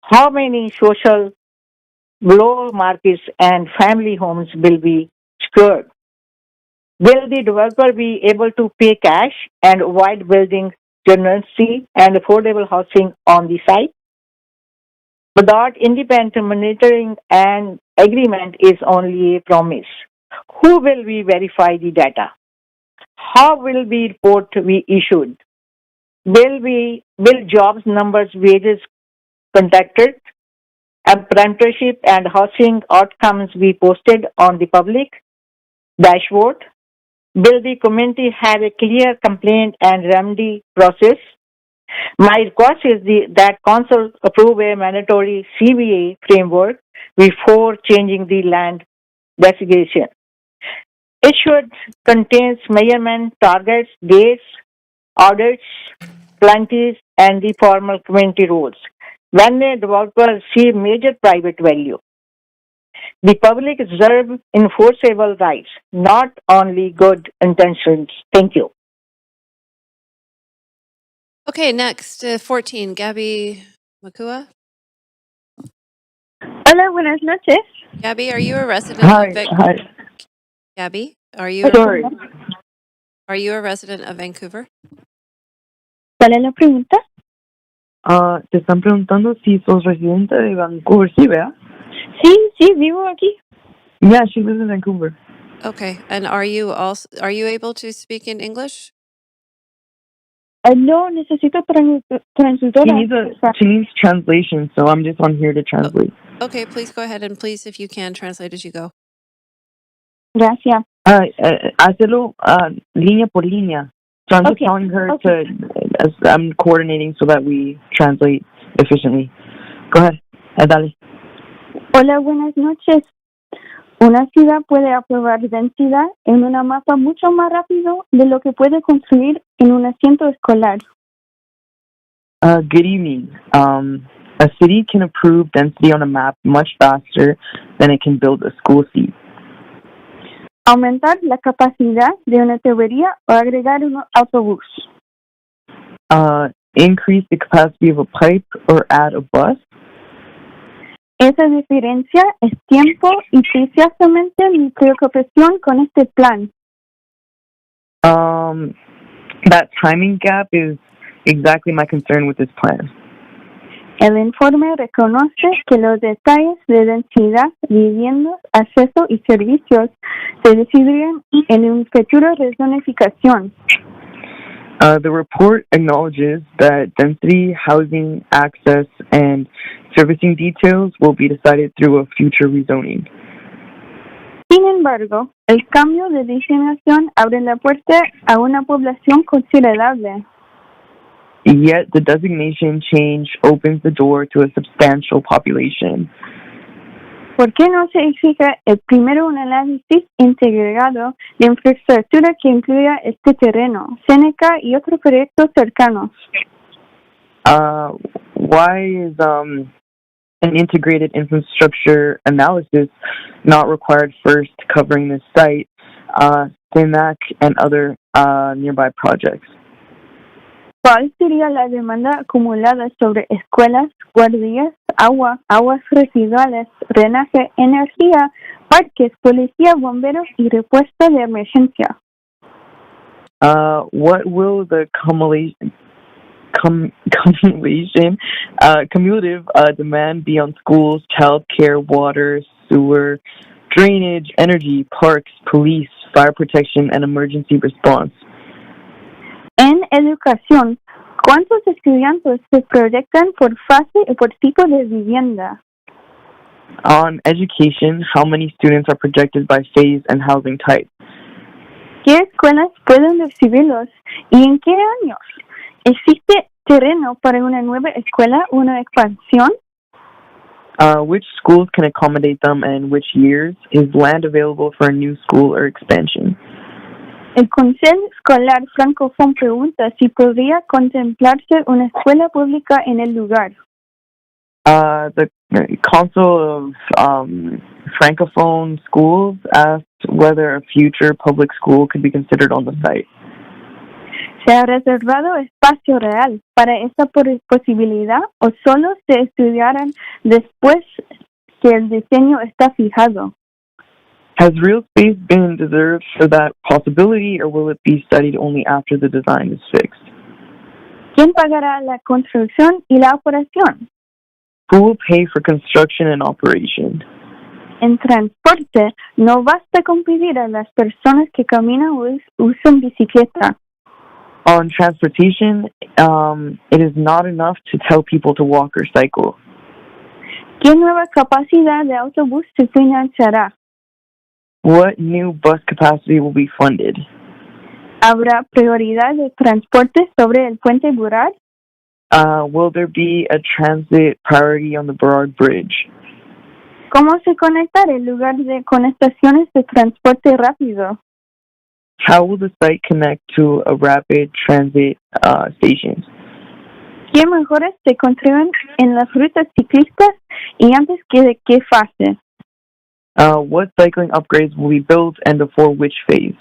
How many social low markets and family homes will be secured? Will the developer be able to pay cash and avoid building generosity and affordable housing on the site? Without independent monitoring, an agreement is only a promise. Who will we verify the data? How will the report be issued? Will jobs numbers, wages contacted, apprenticeship and housing outcomes be posted on the public dashboard? Will the community have a clear complaint and remedy process? My request is that Council approve a mandatory CBA framework before changing the land designation. It should contain measurement, targets, dates, audits, plenties, and the formal community rules. When a developer receives major private value, the public deserves enforceable rights, not only good intentions. Thank you. Okay, next, 14, Gabby Makua. Hola, buenas noches. Gabby, are you a resident Hi, of hi. Gabby, are you Sorry. are you a resident of Vancouver? ¿Cuál es la pregunta? Te están preguntando si sos residente de Vancouver, ¿sí, vea? Sí, vivo aquí. Yeah, she lives in Vancouver. Okay, and are you able to speak in English? No, necesito traductora. She needs translation, so I'm just on here to translate. Okay, please go ahead and please, if you can, translate as you go. Gracias. Hazlo línea por línea. So I'm just telling her to, as I'm coordinating so that we translate efficiently. Go ahead, dale. Hola, buenas noches. Una ciudad puede aprobar densidad en una mapa mucho más rápido de lo que puede construir en un asiento escolar. Good evening. A city can approve density on a map much faster than it can build a school seat. Aumentar la capacidad de una tubería o agregar un autobús. Increase the capacity of a pipe or add a bus. Esa diferencia es tiempo y precisamente mi preocupación con este plan. That timing gap is exactly my concern with this plan. El informe reconoce que los detalles de densidad, viviendas, acceso y servicios se decidirán en un futuro rezonificación. The report acknowledges that density, housing, access, and servicing details will be decided through a future rezoning. Sin embargo, el cambio de designación abre la puerta a una población considerable. Yet, the designation change opens the door to a substantial population. ¿Por qué no se exige primero un análisis integrado de infraestructura que incluya este terreno, Seneca y otros proyectos cercanos? Why is an integrated infrastructure analysis not required first, covering this site, Senac, and other nearby projects? ¿Cuál sería la demanda acumulada sobre escuelas, guardias, aguas residuales, drenaje, energía, parques, policía, bomberos y repuesto de emergencia? What will the cumulative demand be on schools, child care, water, sewer, drainage, energy, parks, police, fire protection, and emergency response? En educación, ¿cuántos estudiantes se proyectan por fase y por tipo de vivienda? On education, how many students are projected by phase and housing type? ¿Qué escuelas pueden recibirlos y en qué años? ¿Existe terreno para una nueva escuela o una expansión? Which schools can accommodate them and which years? Is land available for a new school or expansion? El Consejo Escolar Francophone pregunta si podría contemplarse una escuela pública en el lugar. The Council of Francophone Schools asked whether a future public school could be considered on the site. ¿Se ha reservado espacio real para esta posibilidad o solo se estudiarán después que el diseño está fijado? Has real space been reserved for that possibility, or will it be studied only after the design is fixed? ¿Quién pagará la construcción y la operación? Who will pay for construction and operation? En transporte, no basta con pedir a las personas que caminan o usan bicicleta. On transportation, it is not enough to tell people to walk or cycle. ¿Qué nueva capacidad de autobús se financiará? What new bus capacity will be funded? ¿Habrá prioridad de transporte sobre el puente Burrard? Will there be a transit priority on the Burrard Bridge? ¿Cómo se conectará el lugar con estaciones de transporte rápido? How will the site connect to a rapid transit station? ¿Qué mejoras se construyen en las rutas ciclistas y antes de qué fase? What cycling upgrades will be built and before which phase?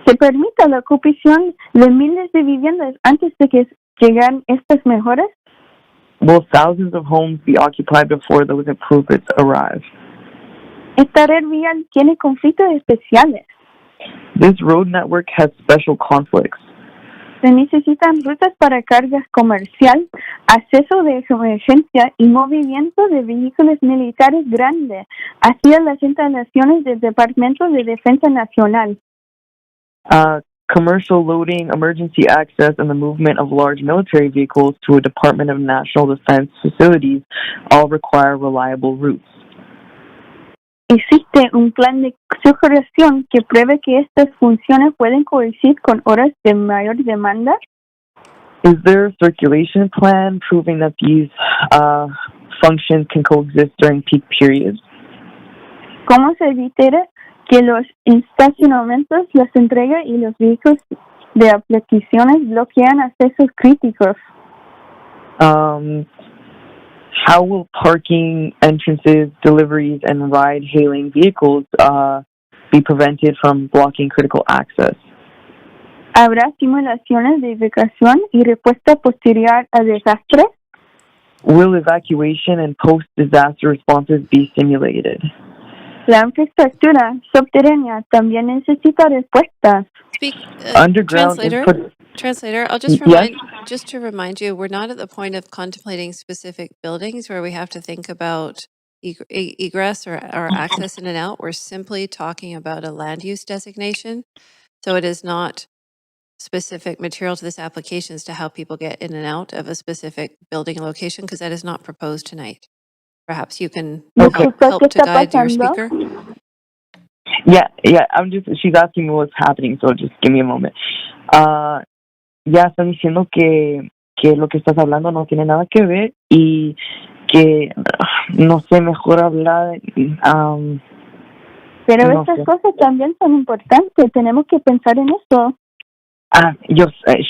¿Se permite la ocupación de miles de viviendas antes de que lleguen estas mejoras? Will thousands of homes be occupied before those improvements arrive? Esta red vial tiene conflictos especiales. This road network has special conflicts. Se necesitan rutas para cargas comercial, acceso de emergencia y movimiento de vehículos militares grandes hacia las instalaciones del Departamento de Defensa Nacional. Commercial loading, emergency access, and the movement of large military vehicles to a Department of National Defense facilities all require reliable routes. Existe un plan de circulación que prevé que estas funciones pueden coincidir con horas de mayor demanda. Is there a circulation plan proving that these functions can coexist during peak periods? ¿Cómo se evitará que los estacionamientos, las entregas y los vehículos de aplicaciones bloquean accesos críticos? How will parking, entrances, deliveries, and ride-hailing vehicles be prevented from blocking critical access? ¿Habrá simulaciones de evacuación y respuesta posterior a desastres? Will evacuation and post-disaster responses be simulated? La infraestructura subterránea también necesita respuestas. Underground Translator, I'll just to remind you, we're not at the point of contemplating specific buildings where we have to think about egress or access in and out. We're simply talking about a land use designation. So it is not specific material to this application as to how people get in and out of a specific building location, because that is not proposed tonight. Perhaps you can help to guide your speaker. Yeah, she's asking me what's happening, so just give me a moment. Ya están diciendo que lo que estás hablando no tiene nada que ver y que, no sé, mejor hablar. Pero no estas sé. cosas también son importantes, tenemos que pensar en eso.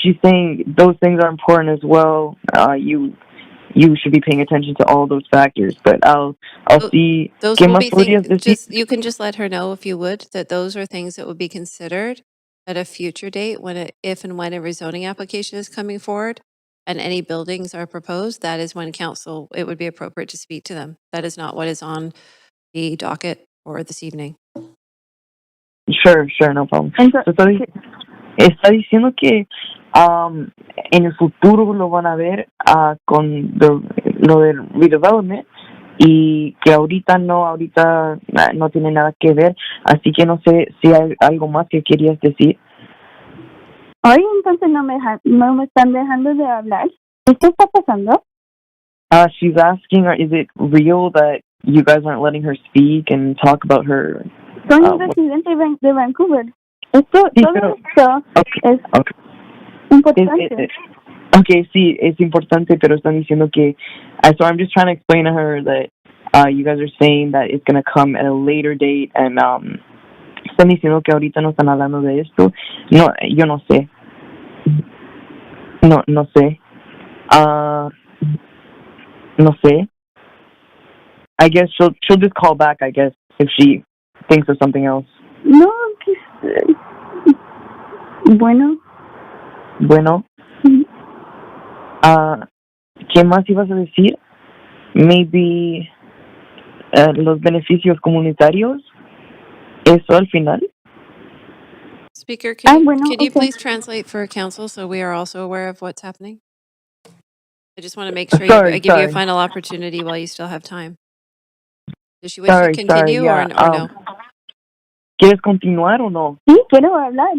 She's saying those things are important as well. You should be paying attention to all those factors, but I'll see. Those ¿Qué will más be podrías decir? you can just let her know, if you would, that those are things that would be considered at a future date if and when a rezoning application is coming forward and any buildings are proposed. That is when council, it would be appropriate to speak to them. That is not what is on the docket for this evening. Sure, no problem. Está diciendo que en el futuro lo van a ver con lo del redevelopment y que ahorita no tiene nada que ver, así que no sé si hay algo más que querías decir. Oye, entonces no me están dejando de hablar. ¿Qué está pasando? She's asking, is it real that you guys aren't letting her speak and talk about her? Soy un residente de Vancouver. Todo esto es importante. Okay, sí, es importante, pero están diciendo que, so I'm just trying to explain to her that you guys are saying that it's going to come at a later date, and están diciendo que ahorita no están hablando de esto. No, yo no sé. No sé. No sé. I guess she'll just call back, I guess, if she thinks of something else. No, bueno. ¿Qué más ibas a decir? Maybe los beneficios comunitarios. Eso al final. Speaker, can you please translate for council so we are also aware of what's happening? I just want to make sure I give you a final opportunity while you still have time. Does she wish to continue or no? ¿Quieres continuar o no? Sí, quiero hablar.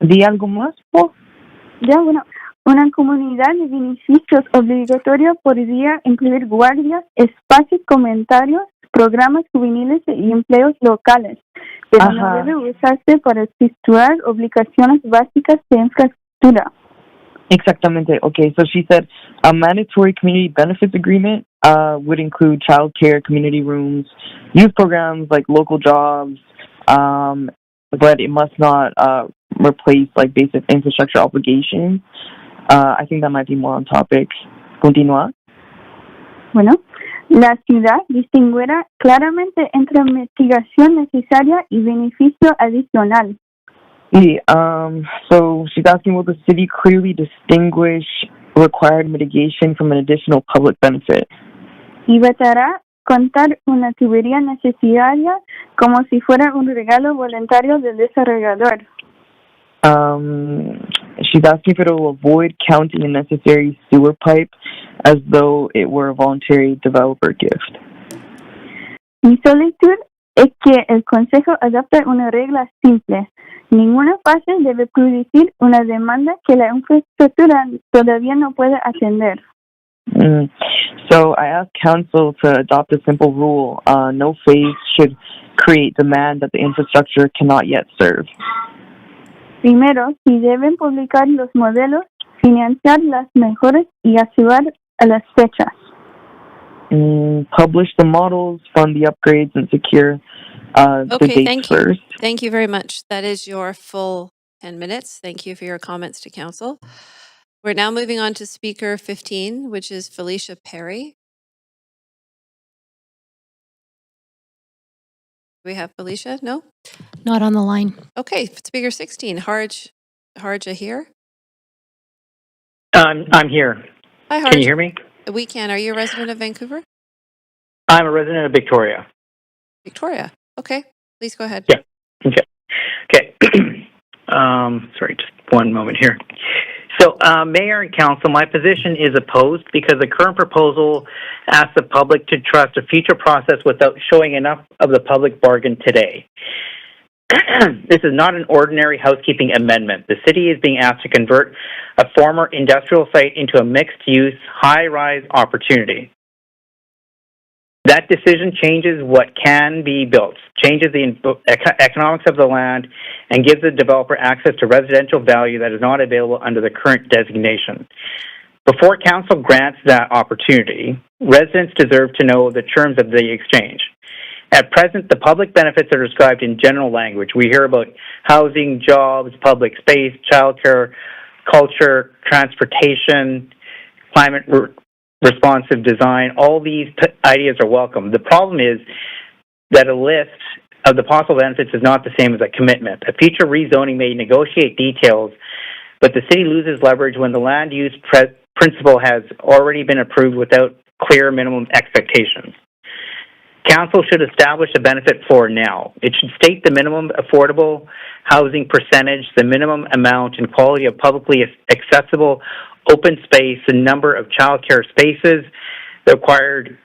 ¿Di algo más? Ya, bueno, una comunidad de beneficios obligatorio podría incluir guardias, espacios, comentarios, programas juveniles y empleos locales, pero no debe usarse para efectuar obligaciones básicas de infraestructura. Exactamente. Okay, so she said a mandatory community benefits agreement would include childcare, community rooms, youth programs like local jobs, but it must not replace like basic infrastructure obligations. I think that might be more on topic. Continúa. Bueno, la ciudad distinguirá claramente entre mitigación necesaria y beneficio adicional. So she's asking, will the city clearly distinguish required mitigation from an additional public benefit? Y vetará contar una tubería necesaria como si fuera un regalo voluntario del desarrollador. She's asking if it will avoid counting a necessary sewer pipe as though it were a voluntary developer gift. Mi solicitud es que el Consejo adopte una regla simple. Ninguna fase debe producir una demanda que la infraestructura todavía no puede atender. So I asked Council to adopt a simple rule. No phase should create demand that the infrastructure cannot yet serve. Primero, si deben publicar los modelos, financiar las mejoras y ayudar a las fechas. Publish the models, fund the upgrades, and secure the Okay, dates first. Thank you very much. That is your full 10 minutes. Thank you for your comments to council. We're now moving on to speaker 15, which is Felicia Perry. Do we have Felicia? No? Not on the line. Okay, speaker 16, Harja here. I'm here. Hi, Harj. Can you hear me? We can. Are you a resident of Vancouver? I'm a resident of Victoria. Victoria. Okay, please go ahead. Yeah. Okay. Sorry, just one moment here. So, Mayor and Council, my position is opposed because the current proposal asks the public to trust a future process without showing enough of the public bargain today. This is not an ordinary housekeeping amendment. The city is being asked to convert a former industrial site into a mixed-use, high-rise opportunity. That decision changes what can be built, changes the economics of the land, and gives the developer access to residential value that is not available under the current designation. Before council grants that opportunity, residents deserve to know the terms of the exchange. At present, the public benefits are described in general language. We hear about housing, jobs, public space, childcare, culture, transportation, climate responsive design. All these ideas are welcome. The problem is that a list of the possible benefits is not the same as a commitment. A future rezoning may negotiate details, but the city loses leverage when the land use principle has already been approved without clear minimum expectations. Council should establish a benefit floor now. It should state the minimum affordable housing percentage, the minimum amount and quality of publicly accessible open space, the number of childcare spaces, the required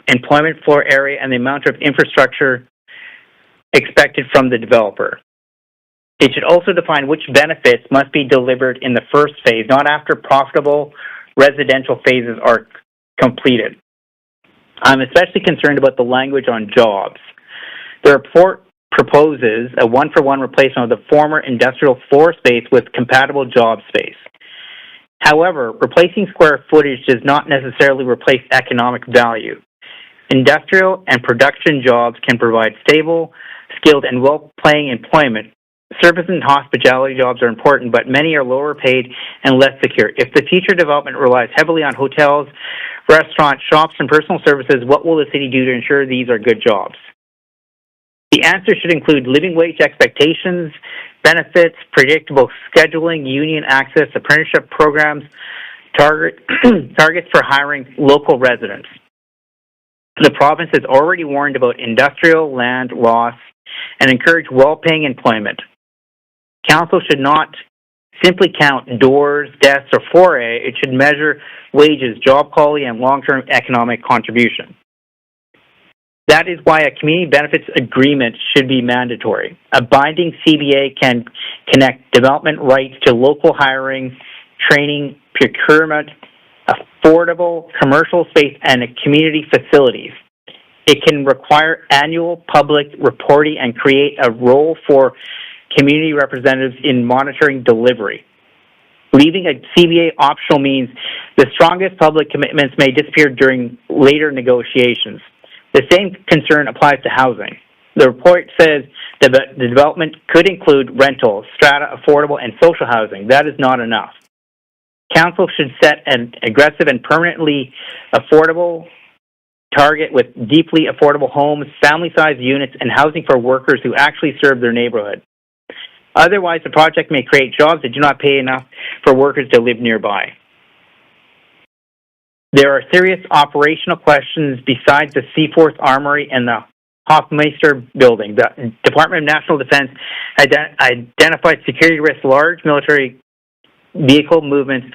employment floor area, and the amount of infrastructure expected from the developer. It should also define which benefits must be delivered in the first phase, not after profitable residential phases are completed. I'm especially concerned about the language on jobs. The report proposes a one-for-one replacement of the former industrial floor space with compatible job space. However, replacing square footage does not necessarily replace economic value. Industrial and production jobs can provide stable, skilled, and well-paying employment. Service and hospitality jobs are important, but many are lower paid and less secure. If the future development relies heavily on hotels, restaurants, shops, and personal services, what will the city do to ensure these are good jobs? The answer should include living wage expectations, benefits, predictable scheduling, union access, apprenticeship programs, targets for hiring local residents. The province has already warned about industrial land loss and encouraged well-paying employment. Council should not simply count doors, desks, or floor area. It should measure wages, job quality, and long-term economic contribution. That is why a community benefits agreement should be mandatory. A binding CBA can connect development rights to local hiring, training, procurement, affordable commercial space, and community facilities. It can require annual public reporting and create a role for community representatives in monitoring delivery. Leaving a CBA optional means the strongest public commitments may disappear during later negotiations. The same concern applies to housing. The report says that the development could include rental, strata, affordable, and social housing. That is not enough. Council should set an aggressive and permanently affordable target with deeply affordable homes, family-sized units, and housing for workers who actually serve their neighborhood. Otherwise, the project may create jobs that do not pay enough for workers to live nearby. There are serious operational questions besides the Seaforth Armory and the Hofmeister building. The Department of National Defense identified security risks, large military vehicle movements,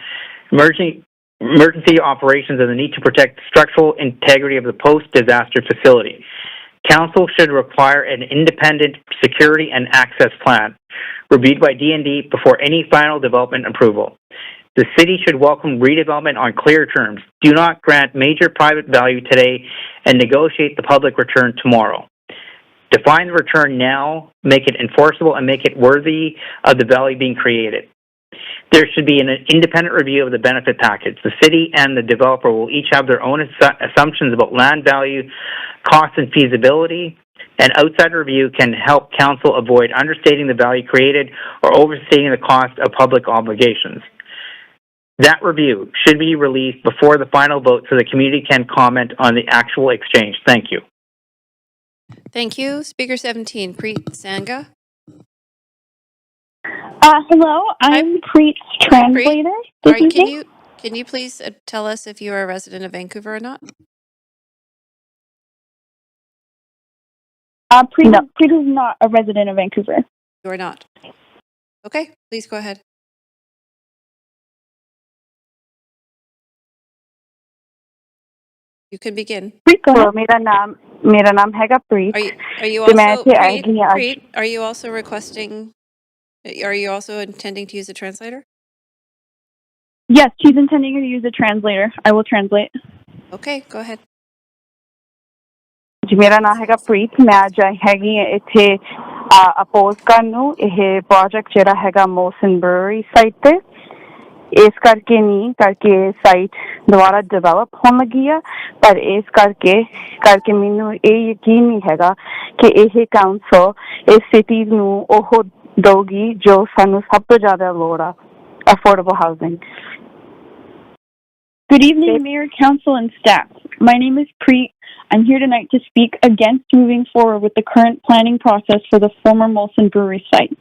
emergency operations, and the need to protect structural integrity of the post-disaster facility. Council should require an independent security and access plan, reviewed by D&D before any final development approval. The city should welcome redevelopment on clear terms. Do not grant major private value today and negotiate the public return tomorrow. Define the return now, make it enforceable, and make it worthy of the value being created. There should be an independent review of the benefit package. The city and the developer will each have their own assumptions about land value, cost, and feasibility. An outside review can help council avoid understating the value created or overstating the cost of public obligations. That review should be released before the final vote so the community can comment on the actual exchange. Thank you. Thank you. Speaker 17, Preet Sangha. Hello, I'm Preet's translator. All right, can you please tell us if you are a resident of Vancouver or not? Preet is not a resident of Vancouver. You are not. Okay, please go ahead. You can begin. मेरा नाम हैगा प्रीत. Are you also Preet, are you also requesting? Are you also intending to use a translator? Yes, she's intending to use a translator. I will translate. Okay, go ahead. मेरा नाम हैगा प्रीत. मैं आज हैगी इत्थे अपोज करनू यह प्रोजेक्ट जेड़ा हैगा मोसन ब्रूअरी साइट पे. इस करके नहीं करके साइट दोबारा डेवलप होने लगी है, पर इस करके मैनू ये यकीन नहीं हैगा कि यह काउंसिल इस सिटी नू ओह दोगी जो सानू सब तो ज्यादा लोड़ आ, affordable housing. Good evening, Mayor, Council, and staff. My name is Preet. I'm here tonight to speak against moving forward with the current planning process for the former Molson Brewery site.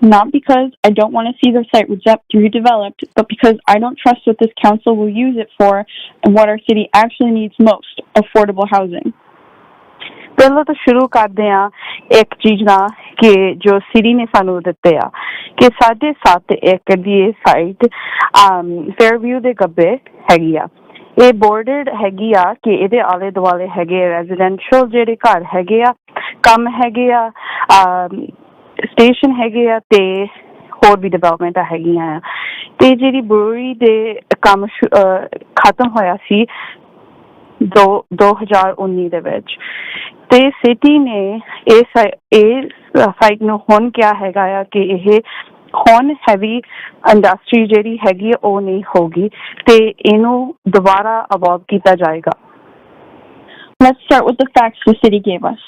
Not because I don't want to see the site redeveloped, but because I don't trust what this council will use it for and what our city actually needs most, affordable housing. पहले तो शुरू करते हैं एक चीज ना कि जो सिटी ने सानू दिते आ कि 7.5 एकड़ दी साइट फेयरव्यू दे गब्बे हैगी आ. ये बोर्डेड हैगी आ कि ਇਹਦੇ ਆਲੇ ਦੁਆਲੇ ਹੈਗੇ रेजिडेंशियल ਜਿਹੜੇ ਘਰ ਹੈਗੇ ਆ, ਕੰਮ ਹੈਗੇ ਆ, ਸਟੇਸ਼ਨ ਹੈਗੇ ਆ ਤੇ ਹੋਰ ਵੀ ਡਿਵੈਲਪਮੈਂਟਾਂ ਹੈਗੀਆਂ ਆ. ਤੇ ਜਿਹੜੀ ਬਰੂਅਰੀ ਦੇ ਕੰਮ ਖਤਮ ਹੋਇਆ ਸੀ 2019 ਦੇ ਵਿੱਚ ਤੇ ਸਿਟੀ ਨੇ ਇਸ ਸਾਈਟ ਨੂੰ ਹੁਣ ਕਿਹਾ ਹੈਗਾ ਆ ਕਿ ਇਹ ਹੁਣ ਹੈਵੀ ਇੰਡਸਟਰੀ ਜਿਹੜੀ ਹੈਗੀ ਉਹ ਨਹੀਂ ਹੋਗੀ ਤੇ ਇਹਨੂੰ ਦੁਬਾਰਾ ਅਵੋਲਵ ਕੀਤਾ ਜਾਏਗਾ. Let's start with the facts the city gave us.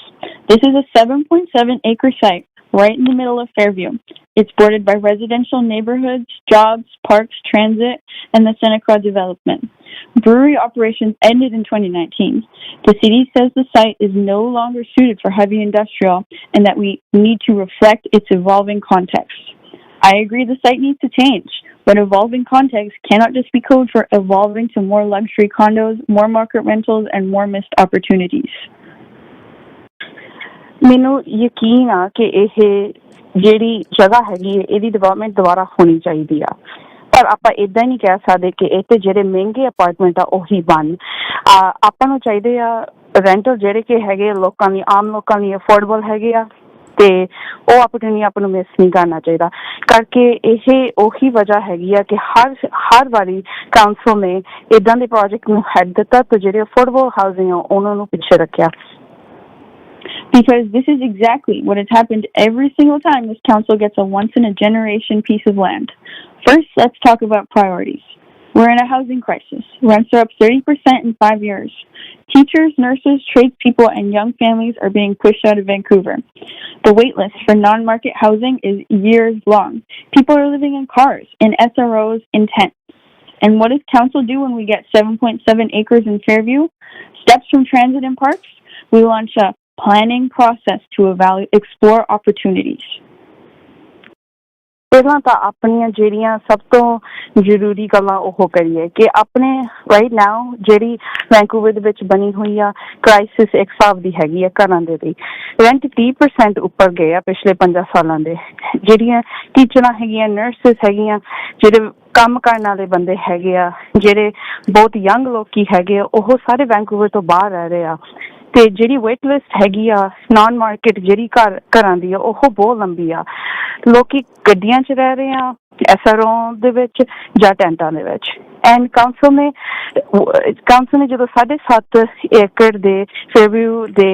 This is a 7.7 acre site right in the middle of Fairview. It's bordered by residential neighborhoods, jobs, parks, transit, and the Santa Cruz development. Brewery operations ended in 2019. The city says the site is no longer suited for heavy industrial and that we need to reflect its evolving context. I agree the site needs to change, but evolving context cannot just be code for evolving to more luxury condos, more market rentals, and more missed opportunities. ਮੈਨੂੰ ਯਕੀਨ ਆ ਕਿ ਇਹ ਜਿਹੜੀ ਜਗ੍ਹਾ ਹੈਗੀ ਹੈ ਇਹਦੀ ਡਿਵੈਲਪਮੈਂਟ ਦੁਬਾਰਾ ਹੋਣੀ ਚਾਹੀਦੀ ਆ, ਪਰ ਆਪਾਂ ਇਦਾਂ ਨਹੀਂ ਕਹਿ ਸਕਦੇ ਕਿ ਇਹ ਤੇ ਜਿਹੜੇ ਮਹਿੰਗੇ ਅਪਾਰਟਮੈਂਟ ਆ ਉਹੀ ਬਣ. ਆਪਾਂ ਨੂੰ ਚਾਹੀਦੇ ਆ ਰੈਂਟਲ ਜਿਹੜੇ ਕਿ ਹੈਗੇ ਲੋਕਾਂ ਲਈ, ਆਮ ਲੋਕਾਂ ਲਈ ਅਫੋਰਡੇਬਲ ਹੈਗੇ ਆ ਤੇ ਉਹ ਆਪਰਚੁਨਿਟੀ ਆਪਾਂ ਨੂੰ ਮਿਸ ਨਹੀਂ ਕਰਨਾ ਚਾਹੀਦਾ. ਕਰਕੇ ਇਹ ਉਹੀ ਵਜ੍ਹਾ ਹੈਗੀ ਆ ਕਿ ਹਰ ਵਾਰੀ ਕਾਉਂਸਲ ਨੇ ਇਦਾਂ ਦੇ ਪ੍ਰੋਜੈਕਟ ਨੂੰ ਹੈਡ ਦਿੱਤਾ ਤੇ ਜਿਹੜੇ ਅਫੋਰਡੇਬਲ ਹਾਊਸਿੰਗ ਆ ਉਹਨਾਂ ਨੂੰ ਪਿੱਛੇ ਰੱਖਿਆ. Because this is exactly what has happened every single time this council gets a once-in-a-generation piece of land. First, let's talk about priorities. We're in a housing crisis. Rents are up 30% in 5 years. Teachers, nurses, tradespeople, and young families are being pushed out of Vancouver. The wait list for non-market housing is years long. People are living in cars, in SROs, in tents. And what does council do when we get 7.7 acres in Fairview? Steps from transit and parks? We launch a planning process to explore opportunities. ਪਹਿਲਾਂ ਤਾਂ ਆਪਣੀਆਂ ਜਿਹੜੀਆਂ ਸਭ ਤੋਂ ਜ਼ਰੂਰੀ ਗੱਲਾਂ ਉਹ ਕਰੀਏ ਕਿ ਆਪਣੇ ਰਾਈਟ ਨਾਓ ਜਿਹੜੀ ਵੈਂਕੂਵਰ ਦੇ ਵਿੱਚ ਬਣੀ ਹੋਈ ਆ ਕ੍ਰਾਈਸਿਸ ਇੱਕ ਹਿਸਾਬ ਦੀ ਹੈਗੀ ਆ ਘਰਾਂ ਦੇ ਲਈ ਰੈਂਟ 30% ਉੱਪਰ ਗਏ ਆ ਪਿਛਲੇ 5 ਸਾਲਾਂ ਦੇ ਜਿਹੜੀਆਂ ਟੀਚਰਾਂ ਹੈਗੀਆਂ ਨਰਸਿਸ ਹੈਗੀਆਂ ਜਿਹੜੇ ਕੰਮ ਕਰਨ ਵਾਲੇ ਬੰਦੇ ਹੈਗੇ ਆ ਜਿਹੜੇ ਬਹੁਤ ਯੰਗ ਲੋਕੀ ਹੈਗੇ ਆ ਉਹ ਸਾਰੇ ਵੈਂਕੂਵਰ ਤੋਂ ਬਾਹਰ ਰਹਿ ਰਹੇ ਆ ਤੇ ਜਿਹੜੀ ਵੇਟ ਲਿਸਟ ਹੈਗੀ ਆ ਨਾਨ ਮਾਰਕੀਟ ਜਿਹੜੀ ਘਰਾਂ ਦੀ ਆ ਉਹ ਬਹੁਤ ਲੰਬੀ ਆ ਲੋਕੀ ਗੱਡੀਆਂ 'ਚ ਰਹਿ ਰਹੇ ਆ SRO ਦੇ ਵਿੱਚ ਜਾਂ ਟੈਂਟਾਂ ਦੇ ਵਿੱਚ ਐਂਡ ਕਾਉਂਸਲ ਨੇ ਜਦੋਂ 7.5 ਏਕੜ ਦੇ ਫੇਅਰਵਿਊ ਦੇ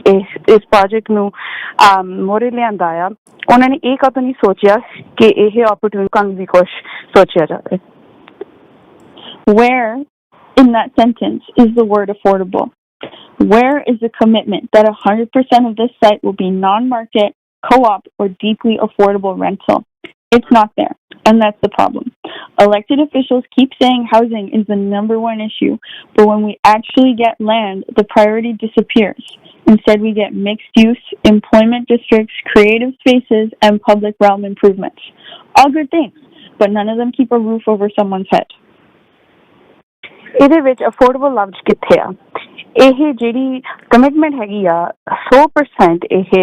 ਇਸ ਪ੍ਰੋਜੈਕਟ ਨੂੰ ਮੋਰੇ ਲਿਆਂਦਾ ਆ ਉਹਨਾਂ ਨੇ ਇਹ ਕਦੋਂ ਨਹੀਂ ਸੋਚਿਆ ਕਿ ਇਹ ਓਪਰਚੁਨਿਟੀ ਵੀ ਕੁਛ ਸੋਚਿਆ ਜਾਵੇ Where in that sentence is the word affordable? Where is the commitment that 100% of this site will be non-market, co-op, or deeply affordable rental? It's not there, and that's the problem. Elected officials keep saying housing is the #1 issue, but when we actually get land, the priority disappears. Instead, we get mixed use, employment districts, creative spaces, and public realm improvements. All good things, but none of them keep a roof over someone's head. ਇਹਦੇ ਵਿੱਚ affordable ਲਫ਼ਜ਼ ਕਿੱਥੇ ਆ ਇਹ ਜਿਹੜੀ commitment ਹੈਗੀ ਆ 100% ਇਹ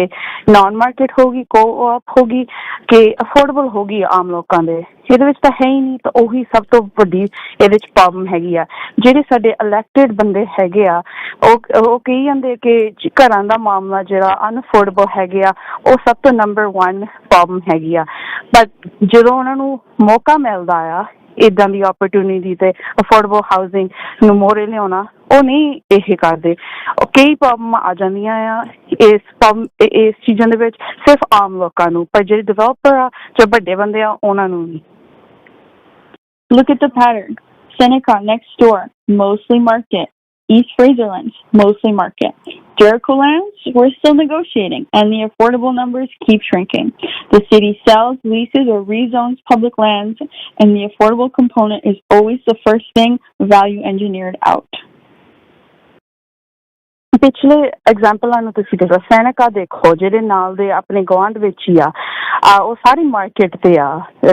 ਨਾਨ ਮਾਰਕੀਟ ਹੋਗੀ ਕੋ-ਆਪ ਹੋਗੀ ਕਿ ਅਫੋਰਡੇਬਲ ਹੋਗੀ ਆਮ ਲੋਕਾਂ ਦੇ ਇਹਦੇ ਵਿੱਚ ਤਾਂ ਹੈ ਹੀ ਨਹੀਂ ਤਾਂ ਉਹੀ ਸਭ ਤੋਂ ਵੱਡੀ ਇਹਦੇ 'ਚ ਪ੍ਰੋਬਲਮ ਹੈਗੀ ਆ ਜਿਹੜੇ ਸਾਡੇ ਇਲੈਕਟਿਡ ਬੰਦੇ ਹੈਗੇ ਆ ਉਹ ਕਹੀ ਜਾਂਦੇ ਕਿ ਘਰਾਂ ਦਾ ਮਾਮਲਾ ਜਿਹੜਾ ਅਨਅਫੋਰਡੇਬਲ ਹੈਗੇ ਆ ਉਹ ਸਭ ਤੋਂ #1 ਪ੍ਰੋਬਲਮ ਹੈਗੀ ਆ ਬਟ ਜਦੋਂ ਉਹਨਾਂ ਨੂੰ ਮੌਕਾ ਮਿਲਦਾ ਆ ਇੱਦਾਂ ਦੀ ਓਪਰਚੁਨਿਟੀ ਤੇ ਅਫੋਰਡੇਬਲ ਹਾਊਸਿੰਗ ਨੂੰ ਮੋਹਰੇ ਲਿਆਉਣਾ ਉਹ ਨਹੀਂ ਇਹ ਕਰਦੇ ਕਈ ਪ੍ਰੋਬਲਮਾਂ ਆ ਜਾਂਦੀਆਂ ਆ ਇਸ ਚੀਜ਼ਾਂ ਦੇ ਵਿੱਚ ਸਿਰਫ ਆਮ ਲੋਕਾਂ ਨੂੰ ਪਰ ਜਿਹੜੇ ਡਿਵੈਲਪਰ ਆ ਜਾਂ ਵੱਡੇ ਬੰਦੇ ਆ ਉਹਨਾਂ ਨੂੰ ਨਹੀਂ Look at the pattern. Seneca next door, mostly market. East Fraserlands, mostly market. Jericho lands, we're still negotiating, and the affordable numbers keep shrinking. The city sells, leases, or rezones public lands, and the affordable component is always the first thing value engineered out. ਪਿਛਲੇ ਐਗਜ਼ਾਮਪਲਾਂ ਨੂੰ ਤੁਸੀਂ ਦੇਖੋ Seneca ਦੇਖੋ ਜਿਹੜੇ ਨਾਲ ਦੇ ਆਪਣੇ ਗੁਆਂਢ ਵਿੱਚ ਹੀ ਆ ਉਹ ਸਾਰੀ ਮਾਰਕੀਟ ਤੇ ਆ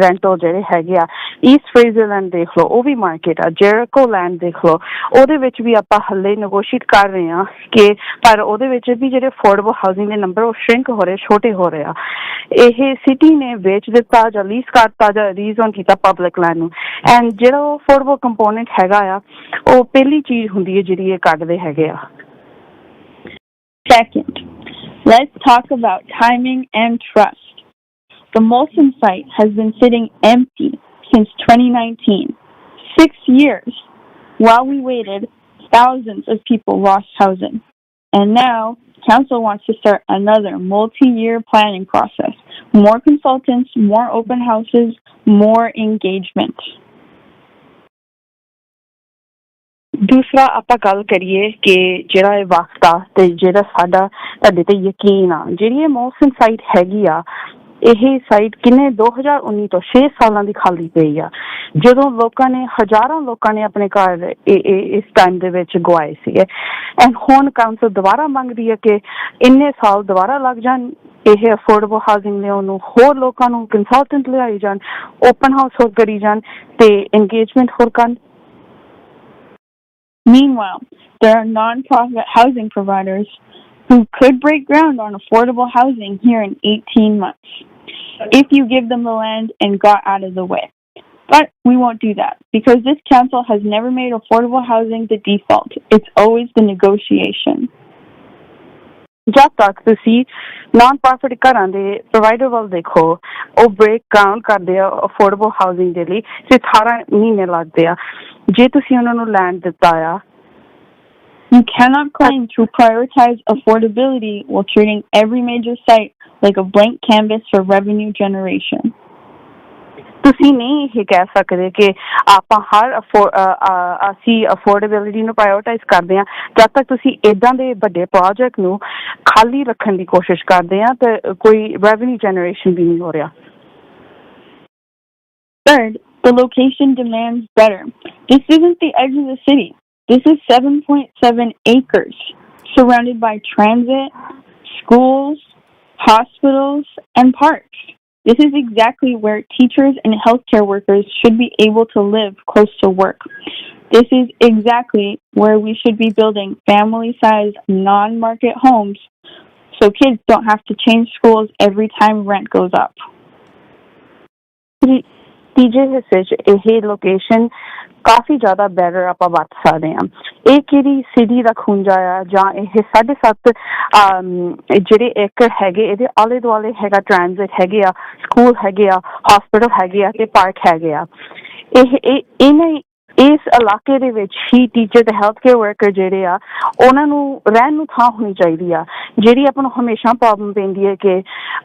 ਰੈਂਟਲ ਜਿਹੜੇ ਹੈਗੇ ਆ ਈਸਟ ਫਰੇਜ਼ਰਲੈਂਡ ਦੇਖ ਲਓ ਉਹ ਵੀ ਮਾਰਕੀਟ ਆ ਜੈਰਿਕੋ ਲੈਂਡ ਦੇਖ ਲਓ ਉਹਦੇ ਵਿੱਚ ਵੀ ਆਪਾਂ ਹੱਲੇ ਨੈਗੋਸ਼ੀਏਟ ਕਰ ਰਹੇ ਹਾਂ ਕਿ ਪਰ ਉਹਦੇ ਵਿੱਚ ਵੀ ਜਿਹੜੇ ਅਫੋਰਡੇਬਲ ਹਾਊਸਿੰਗ ਦੇ ਨੰਬਰ ਉਹ ਸ਼ਰਿੰਕ ਹੋ ਰਹੇ ਛੋਟੇ ਹੋ ਰਹੇ ਆ ਇਹ ਸਿਟੀ ਨੇ ਵੇਚ ਦਿੱਤਾ ਜਾਂ ਲੀਜ਼ ਕਰਤਾ ਜਾਂ ਰੀਜ਼ੋਨ ਕੀਤਾ ਪਬਲਿਕ ਲੈਂਡ ਨੂੰ ਐਂਡ ਜਿਹੜਾ ਉਹ ਅਫੋਰਡੇਬਲ ਕੰਪੋਨੈਂਟ ਹੈਗਾ ਆ ਉਹ ਪਹਿਲੀ ਚੀਜ਼ ਹੁੰਦੀ ਹੈ ਜਿਹੜੀ ਇਹ ਕੱਢਦੇ ਹੈਗੇ ਆ Second, let's talk about timing and trust. The Molson site has been sitting empty since 2019. 6 years. While we waited, thousands of people lost housing. And now, Council wants to start another multi-year planning process. More consultants, more open houses, more engagement. ਦੂਸਰਾ ਆਪਾਂ ਗੱਲ ਕਰੀਏ ਕਿ ਜਿਹੜਾ ਇਹ ਵਕਤ ਆ ਤੇ ਜਿਹੜਾ ਸਾਡਾ ਤੁਹਾਡੇ ਤੇ ਯਕੀਨ ਆ ਜਿਹੜੀ ਇਹ ਮੌਸਮ ਸਾਈਟ ਹੈਗੀ ਆ ਇਹ ਸਾਈਟ ਕਿੰਨੇ 2019 ਤੋਂ 6 ਸਾਲਾਂ ਦੀ ਖਾਲੀ ਪਈ ਆ ਜਦੋਂ ਲੋਕਾਂ ਨੇ ਹਜ਼ਾਰਾਂ ਲੋਕਾਂ ਨੇ ਆਪਣੇ ਘਰ ਇਸ ਟਾਈਮ ਦੇ ਵਿੱਚ ਗਵਾਏ ਸੀਗੇ ਐਂਡ ਹੁਣ ਕਾਉਂਸਲ ਦੁਬਾਰਾ ਮੰਗਦੀ ਹੈ ਕਿ ਇੰਨੇ ਸਾਲ ਦੁਬਾਰਾ ਲੱਗ ਜਾਣ ਇਹ ਅਫੋਰਡੇਬਲ ਹਾਊਸਿੰਗ ਲਿਆਉਣ ਨੂੰ ਹੋਰ ਲੋਕਾਂ ਨੂੰ ਕੰਸਲਟੈਂਟ ਲਿਆਈ ਜਾਣ ਓਪਨ ਹਾਊਸ ਹੋਰ ਕਰੀ ਜਾਣ ਤੇ ਇੰਗੇਜਮੈਂਟ ਹੋਰ ਕਰਨ Meanwhile, there are non-profit housing providers who could break ground on affordable housing here in 18 months, if you give them the land and got out of the way. But we won't do that, because this council has never made affordable housing the default. It's always the negotiation. ਜਦ ਤੱਕ ਤੁਸੀਂ naan profit ਘਰਾਂ ਦੇ provider ਵੱਲ ਦੇਖੋ ਉਹ break ground ਕਰਦੇ ਆ ਅਫੋਰਡੇਬਲ ਹਾਊਸਿੰਗ ਦੇ ਲਈ 18 ਮਹੀਨੇ ਲੱਗਦੇ ਆ ਜੇ ਤੁਸੀਂ ਉਹਨਾਂ ਨੂੰ ਲੈਂਡ ਦਿੱਤਾ ਆ You cannot claim to prioritize affordability while treating every major site like a blank canvas for revenue generation. ਤੁਸੀਂ ਨਹੀਂ ਇਹ ਕਹਿ ਸਕਦੇ ਕਿ ਆਪਾਂ ਹਰ ਅਸੀਂ ਅਫੋਰਡੇਬਿਲਿਟੀ ਨੂੰ ਪ੍ਰਾਇਓਰਟਾਈਜ਼ ਕਰਦੇ ਹਾਂ ਜਦ ਤੱਕ ਤੁਸੀਂ ਇਦਾਂ ਦੇ ਵੱਡੇ ਪ੍ਰੋਜੈਕਟ ਨੂੰ ਖਾਲੀ ਰੱਖਣ ਦੀ ਕੋਸ਼ਿਸ਼ ਕਰਦੇ ਆ ਤੇ ਕੋਈ ਰੈਵਨਿਊ ਜਨਰੇਸ਼ਨ ਵੀ ਨਹੀਂ ਹੋ ਰਿਹਾ. Third, the location demands better. This isn't the edge of the city. This is 7.7 acres, surrounded by transit, schools, hospitals, and parks. This is exactly where teachers and healthcare workers should be able to live close to work. This is exactly where we should be building family-sized, non-market homes so kids don't have to change schools every time rent goes up. ਤੀਜੇ ਹਿੱਸੇ 'ਚ ਇਹ location ਕਾਫੀ ਜ਼ਿਆਦਾ better ਆਪਾਂ ਵਰਤ ਸਕਦੇ ਹਾਂ. ਇਹ ਕਿਹੜੀ ਸਿਟੀ ਦਾ ਖੂੰਜਾ ਆ ਜਾਂ ਇਹ 7.5 ਜਿਹੜੇ ਏਕੜ ਹੈਗੇ ਇਹਦੇ ਆਲੇ ਦੁਆਲੇ ਹੈਗਾ ਟ੍ਰਾਂਜ਼ਿਟ ਹੈਗੇ ਆ ਸਕੂਲ ਹੈਗੇ ਆ ਹਸਪੀਟਲ ਹੈਗੇ ਆ ਤੇ ਪਾਰਕ ਹੈਗੇ ਆ. ਇਹਨਾਂ ਇਸ ਇਲਾਕੇ ਦੇ ਵਿੱਚ ਹੀ ਟੀਚਰ ਤੇ ਹੈਲਥ ਕੇਅਰ ਵਰਕਰ ਜਿਹੜੇ ਆ ਉਹਨਾਂ ਨੂੰ ਰਹਿਣ ਨੂੰ ਥਾਂ ਹੋਣੀ ਚਾਹੀਦੀ ਆ. ਜਿਹੜੀ ਆਪਾਂ ਨੂੰ ਹਮੇਸ਼ਾ ਪ੍ਰੋਬਲਮ ਪੈਂਦੀ ਹੈ ਕਿ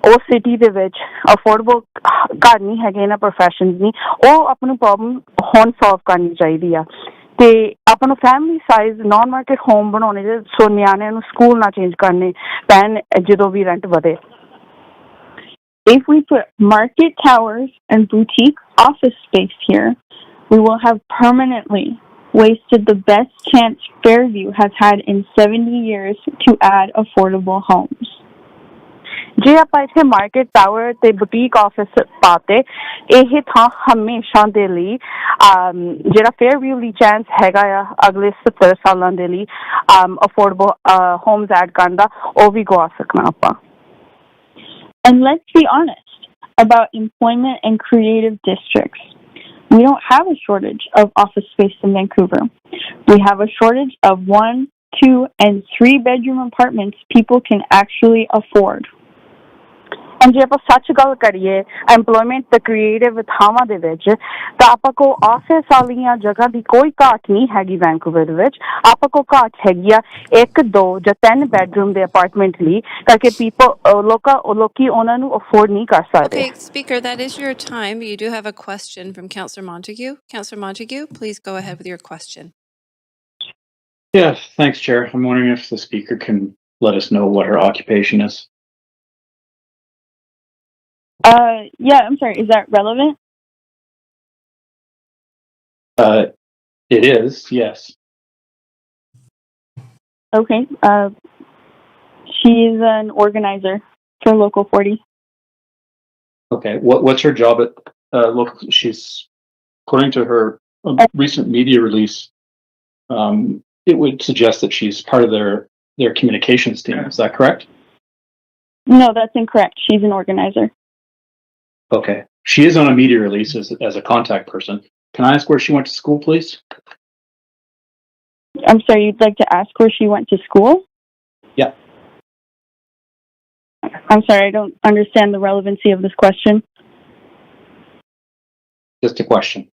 ਉਸ ਸਿਟੀ ਦੇ ਵਿੱਚ ਅਫੋਰਡੇਬਲ ਘਰ ਨਹੀਂ ਹੈਗੇ ਇਹਨਾਂ ਪ੍ਰੋਫੈਸ਼ਨਸ ਨਹੀਂ ਉਹ ਆਪਾਂ ਨੂੰ ਪ੍ਰੋਬਲਮ ਹੁਣ ਸੋਲਵ ਕਰਨੀ ਚਾਹੀਦੀ ਆ. ਤੇ ਆਪਾਂ ਨੂੰ family size non market home ਬਣਾਉਣੇ ਸੋ ਨਿਆਣਿਆਂ ਨੂੰ ਸਕੂਲ ਨਾ ਚੇਂਜ ਕਰਨੇ ਪੈਣ ਜਦੋਂ ਵੀ ਰੈਂਟ ਵਧੇ. If we put market towers and boutique office space here, we will have permanently wasted the best chance Fairview has had in 70 years to add affordable homes. ਜੇ ਆਪਾਂ ਇੱਥੇ ਮਾਰਕੀਟ ਟਾਵਰ ਤੇ boutique office ਪਾਤੇ ਇਹ ਥਾਂ ਹਮੇਸ਼ਾ ਦੇ ਲਈ ਜਿਹੜਾ ਫੇਅਰਵਿਊ ਲਈ ਚਾਂਸ ਹੈਗਾ ਆ ਅਗਲੇ 70 ਸਾਲਾਂ ਦੇ ਲਈ ਅਫੋਰਡੇਬਲ ਹੋਮਸ ਐਡ ਕਰਨ ਦਾ ਉਹ ਵੀ ਗਵਾ ਸਕਣਾ ਆਪਾਂ. And let's be honest about employment and creative districts. We don't have a shortage of office space in Vancouver. We have a shortage of 1, 2, and 3 bedroom apartments people can actually afford. ਜੇ ਆਪਾਂ ਸੱਚ ਗੱਲ ਕਰੀਏ employment ਤੇ creative ਥਾਵਾਂ ਦੇ ਵਿੱਚ ਤਾਂ ਆਪਾਂ ਕੋਲ ਆਫਿਸ ਵਾਲੀਆਂ ਜਗ੍ਹਾ ਦੀ ਕੋਈ ਘਾਟ ਨਹੀਂ ਹੈਗੀ ਵੈਨਕੂਵਰ ਦੇ ਵਿੱਚ. ਆਪਾਂ ਕੋਲ ਘਾਟ ਹੈਗੀ ਆ 1, 2 ਜਾਂ 3 ਬੈਡਰੂਮ ਦੇ ਅਪਾਰਟਮੈਂਟ ਲਈ ਕਰਕੇ ਲੋਕੀ ਉਹਨਾਂ ਨੂੰ ਅਫੋਰਡ ਨਹੀਂ ਕਰ ਸਕਦੇ. Okay, Speaker, that is your time. You do have a question from Councillor Montague. Councillor Montague, please go ahead with your question. Yeah, thanks, Chair. I'm wondering if the Speaker can let us know what her occupation is. Yeah, I'm sorry, is that relevant? It is, yes. Okay, she is an organizer for Local 40. Okay, what's her job at local? She's, according to her recent media release, it would suggest that she's part of their communications team. Is that correct? No, that's incorrect. She's an organizer. Okay. She is on a media release as a contact person. Can I ask where she went to school, please? I'm sorry, you'd like to ask where she went to school? Yeah. I'm sorry, I don't understand the relevancy of this question. Just a question.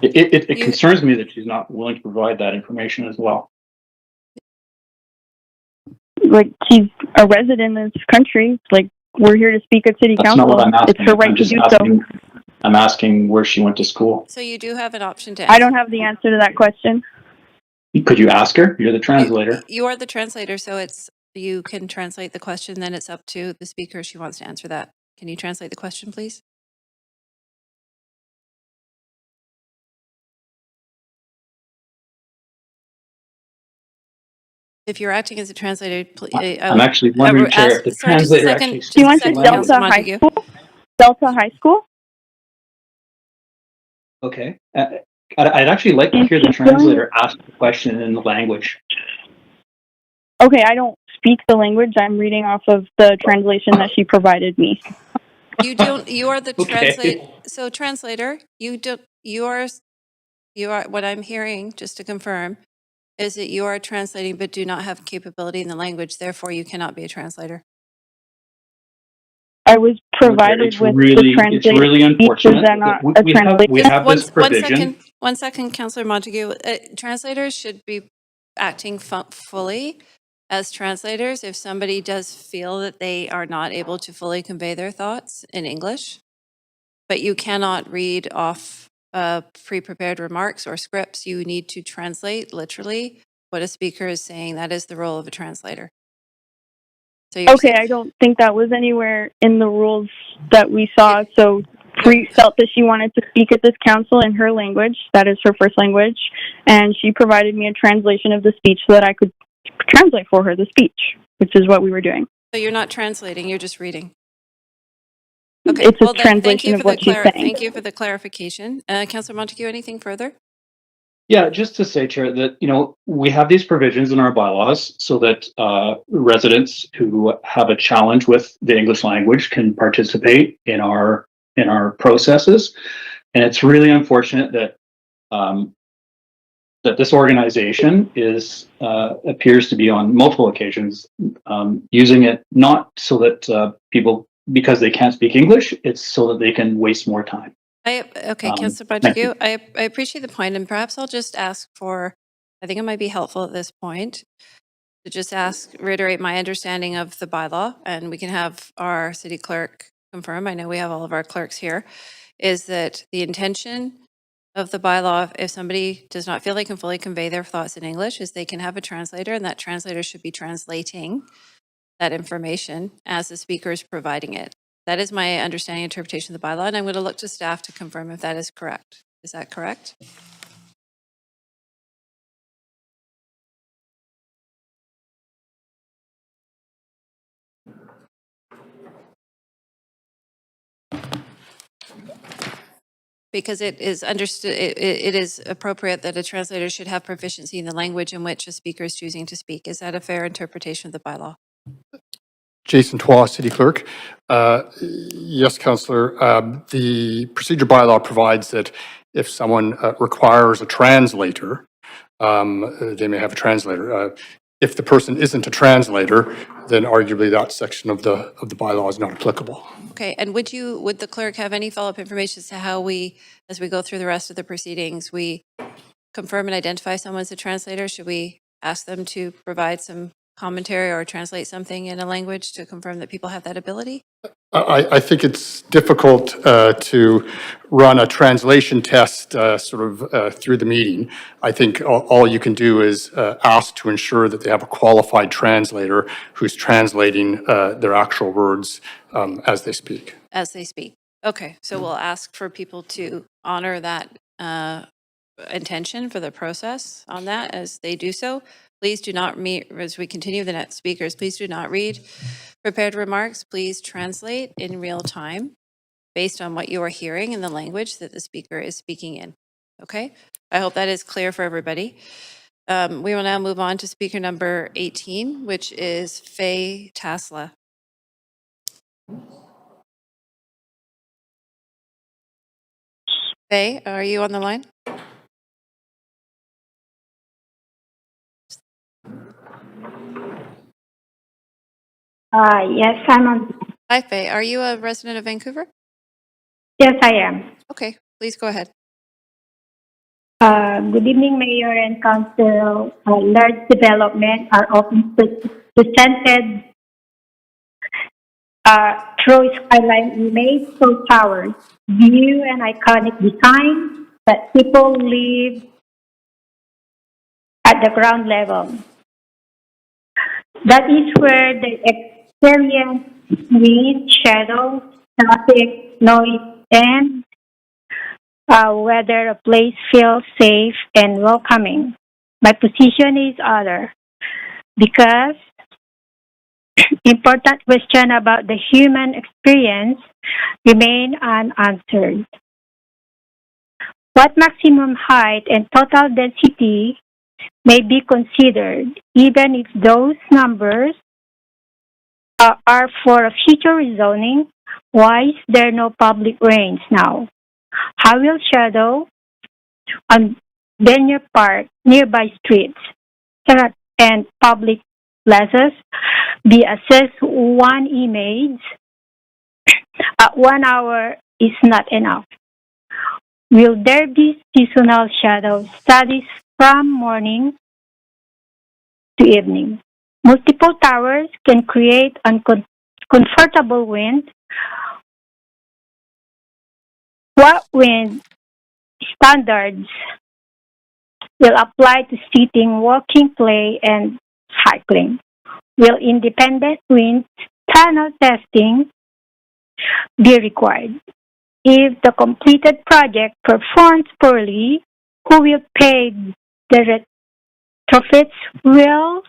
It concerns me that she's not willing to provide that information as well. Like, she's a resident of this country. Like, we're here to speak at City Council. That's not what I'm asking. It's her right to do so. I'm asking where she went to school. So you do have an option to ask. I don't have the answer to that question. Could you ask her? You're the translator. You are the translator, so you can translate the question, then it's up to the Speaker if she wants to answer that. Can you translate the question, please? If you're acting as a translator, please. I'm actually wondering, Chair, if the translator actually... She went to Delta High School? Delta High School? Okay. I'd actually like to hear the translator ask the question in the language. Okay, I don't speak the language. I'm reading off of the translation that she provided me. You are the Okay. translator. So translator, you are, what I'm hearing, just to confirm, is that you are translating but do not have capability in the language, therefore you cannot be a translator. I was provided with the translator. It's really unfortunate. Are not a translator. We have this provision. One second, Councillor Montague. Translators should be acting fully as translators if somebody does feel that they are not able to fully convey their thoughts in English. But you cannot read off pre-prepared remarks or scripts. You need to translate literally what a speaker is saying. That is the role of a translator. So Okay, I don't think that was anywhere in the rules that we saw. So Bree felt that she wanted to speak at this council in her language. That is her first language. And she provided me a translation of the speech so that I could translate for her the speech, which is what we were doing. So you're not translating, you're just reading. Okay, It's a well then, translation of what she's saying. thank you for the clarification. Councillor Montague, anything further? Yeah, just to say, Chair, that, we have these provisions in our bylaws so that residents who have a challenge with the English language can participate in our processes. And it's really unfortunate that that this organization appears to be on multiple occasions using it not so that people, because they can't speak English, it's so that they can waste more time. Okay, Councillor Montague, I appreciate the point, and perhaps I'll just ask for, I think it might be helpful at this point to just reiterate my understanding of the bylaw, and we can have our city clerk confirm. I know we have all of our clerks here, is that the intention of the bylaw, if somebody does not feel they can fully convey their thoughts in English, is they can have a translator, and that translator should be translating that information as the speaker is providing it. That is my understanding and interpretation of the bylaw, and I'm going to look to staff to confirm if that is correct. Is that correct? Because it is understood, it is appropriate that a translator should have proficiency in the language in which a speaker is choosing to speak. Is that a fair interpretation of the bylaw? Jason Twa, City Clerk. Yes, Councillor. The procedure bylaw provides that if someone requires a translator, they may have a translator. If the person isn't a translator, then arguably that section of the bylaw is not applicable. Okay, and would the clerk have any follow-up information as to how we, as we go through the rest of the proceedings, we confirm and identify someone as a translator? Should we ask them to provide some commentary or translate something in a language to confirm that people have that ability? I think it's difficult to run a translation test through the meeting. I think all you can do is ask to ensure that they have a qualified translator who's translating their actual words as they speak. As they speak. Okay, so we'll ask for people to honor that intention for the process on that as they do so. Please do not as we continue the next speakers, please do not read prepared remarks. Please translate in real time based on what you are hearing in the language that the speaker is speaking in. Okay, I hope that is clear for everybody. We will now move on to speaker number 18, which is Faye Tasla. Faye, are you on the line? Yes, I'm on. Hi, Faye. Are you a resident of Vancouver? Yes, I am. Okay, please go ahead. Good evening, Mayor and Council. Large development are often presented through skyline image or towers, view and iconic design that people live at the ground level. That is where they experience wind, shadows, traffic, noise, and whether a place feels safe and welcoming. My position is other because important question about the human experience remain unanswered. What maximum height and total density may be considered, even if those numbers are for a future rezoning? Why is there no public range now? How will shadow on venue park, nearby streets, and public plazas be assessed one image? 1 hour is not enough. Will there be seasonal shadow studies from morning to evening? Multiple towers can create uncomfortable wind. What wind standards will apply to seating, walking, play, and cycling? Will independent wind tunnel testing be required? If the completed project performs poorly, who will pay the retrofits? Will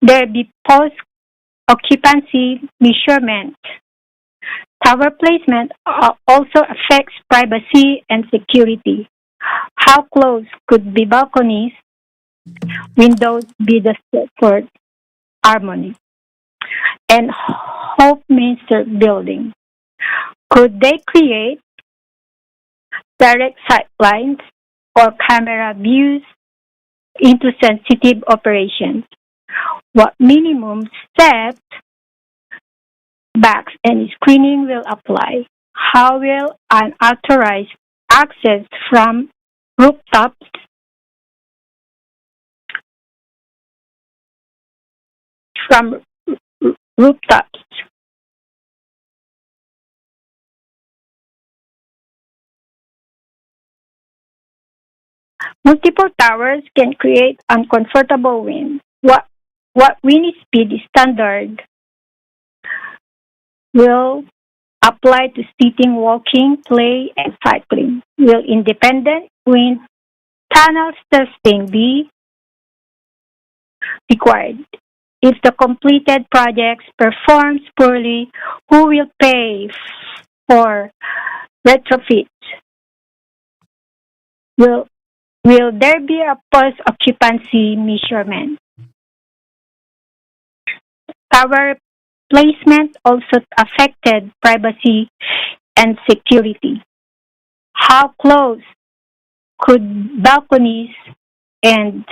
there be post-occupancy measurement? Tower placement also affects privacy and security. How close could be balconies, windows be the Stratford Harmony and Hopeminster building? Could they create direct sight lines or camera views into sensitive operations? What minimum steps, backs, and screening will apply? How will unauthorized access from rooftops Multiple towers can create uncomfortable wind. What wind speed standard will apply to seating, walking, play, and cycling? Will independent wind tunnel testing be required? If the completed projects performs poorly, who will pay for retrofits? Will there be a post-occupancy measurement? Tower placement also affected privacy and security. How close could balconies and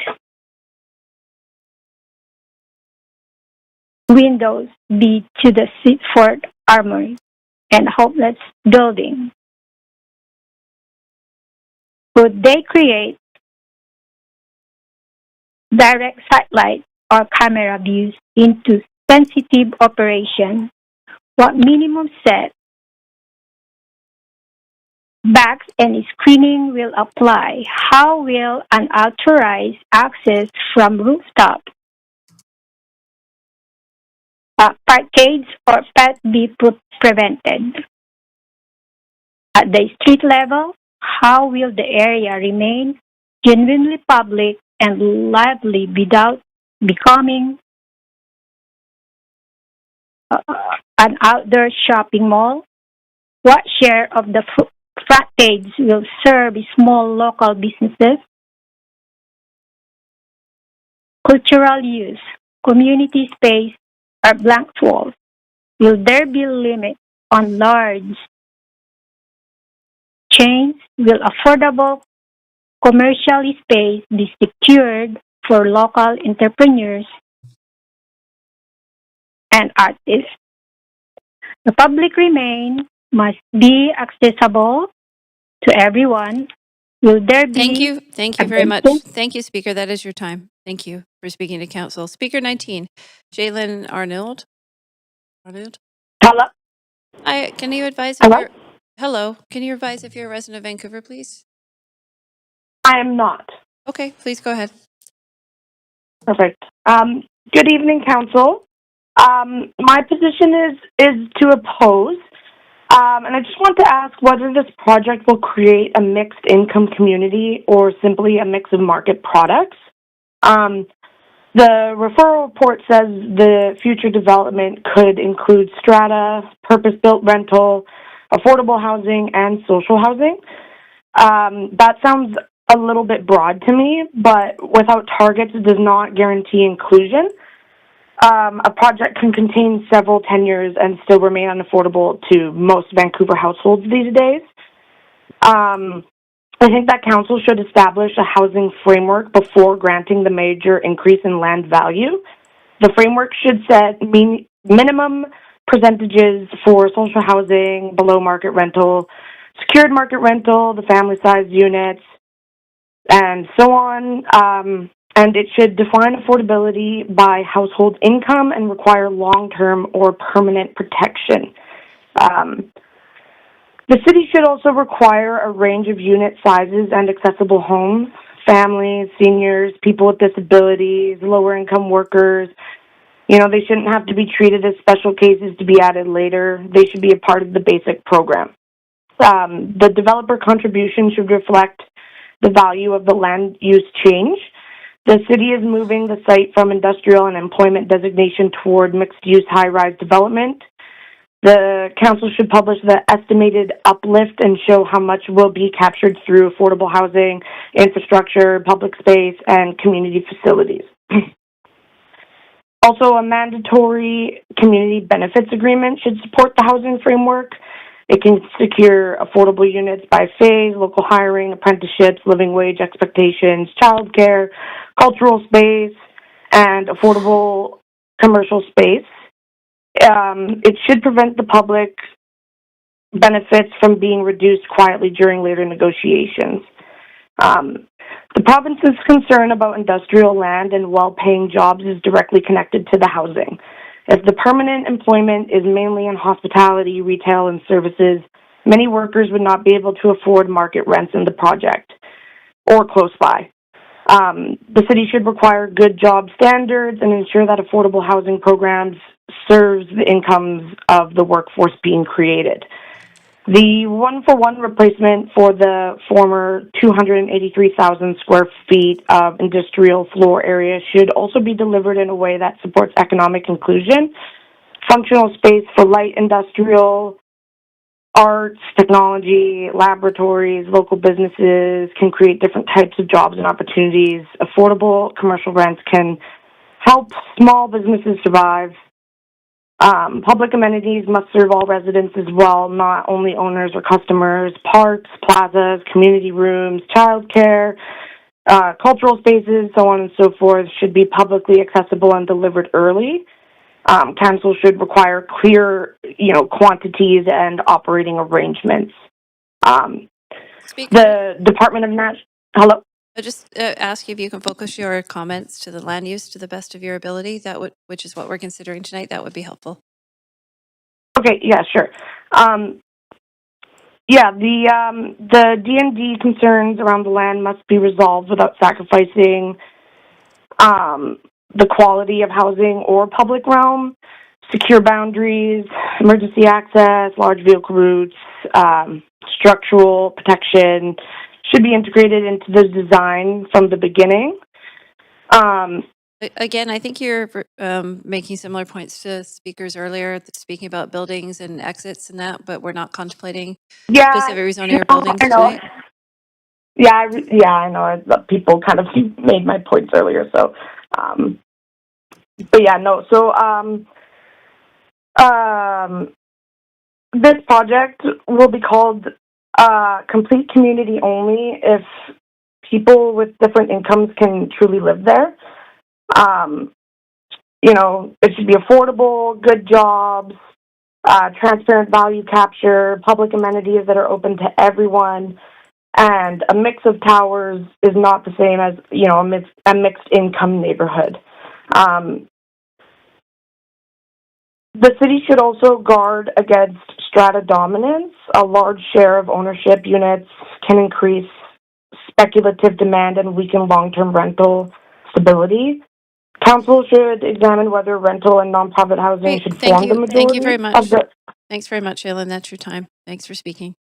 windows be to the Stratford Armory and Hopeless building? Could they create direct satellite or camera views into sensitive operation? What minimum set, backs, and screening will apply? How will unauthorized access from rooftop, parkades, or pets be prevented? At the street level, how will the area remain genuinely public and lively without becoming an outdoor shopping mall? What share of the frontage will serve small local businesses? Cultural use, community space, or blank walls? Will there be limit on large chains? Will affordable commercial space be secured for local entrepreneurs and artists? The public must be accessible to everyone. Will there be... Thank you. Thank you very much. Thank you, Speaker. That is your time. Thank you for speaking to Council. Speaker 19, Jalen Arnold. Hello? Can you advise Hello? Hello. Can you advise if you're a resident of Vancouver, please? I am not. Okay, please go ahead. Perfect. Good evening, Council. My position is to oppose, and I just want to ask whether this project will create a mixed income community or simply a mix of market products. The referral report says the future development could include strata, purpose-built rental, affordable housing, and social housing. That sounds a little bit broad to me, but without targets, it does not guarantee inclusion. A project can contain several tenures and still remain unaffordable to most Vancouver households these days. I think that council should establish a housing framework before granting the major increase in land value. The framework should set minimum percentages for social housing, below market rental, secured market rental, the family-sized units, and so on. And it should define affordability by household income and require long-term or permanent protection. The city should also require a range of unit sizes and accessible homes. Families, seniors, people with disabilities, lower-income workers, they shouldn't have to be treated as special cases to be added later. They should be a part of the basic program. The developer contribution should reflect the value of the land use change. The city is moving the site from industrial and employment designation toward mixed-use high-rise development. The council should publish the estimated uplift and show how much will be captured through affordable housing, infrastructure, public space, and community facilities. Also, a mandatory community benefits agreement should support the housing framework. It can secure affordable units by phase, local hiring, apprenticeships, living wage expectations, childcare, cultural space, and affordable commercial space. It should prevent the public benefits from being reduced quietly during later negotiations. The province's concern about industrial land and well-paying jobs is directly connected to the housing. If the permanent employment is mainly in hospitality, retail, and services, many workers would not be able to afford market rents in the project or close by. The city should require good job standards and ensure that affordable housing programs serves the incomes of the workforce being created. The one-for-one replacement for the former 283,000 square feet of industrial floor area should also be delivered in a way that supports economic inclusion. Functional space for light industrial, arts, technology, laboratories, local businesses can create different types of jobs and opportunities. Affordable commercial rents can help small businesses survive. Public amenities must serve all residents as well, not only owners or customers. Parks, plazas, community rooms, childcare, cultural spaces, so on and so forth, should be publicly accessible and delivered early. Council should require clear, quantities and operating arrangements. The Department of Hello? I'll just ask you if you can focus your comments to the land use to the best of your ability, which is what we're considering tonight. That would be helpful. Okay, yeah, sure. The D&D concerns around the land must be resolved without sacrificing the quality of housing or public realm. Secure boundaries, emergency access, large vehicle routes, structural protection should be integrated into the design from the beginning. Again, I think you're making similar points to speakers earlier, speaking about buildings and exits and that, but we're not contemplating specific rezoning or buildings tonight. I know. People kind of made my points earlier, so. This project will be called complete community only if people with different incomes can truly live there. It should be affordable, good jobs, transparent value capture, public amenities that are open to everyone, and a mix of towers is not the same as, a mixed income neighborhood. The city should also guard against strata dominance. A large share of ownership units can increase speculative demand and weaken long-term rental stability. Council should examine whether rental and nonprofit housing should form the majority. Thank you very much. Thanks very much, Shaylin. That's your time. Thanks for speaking.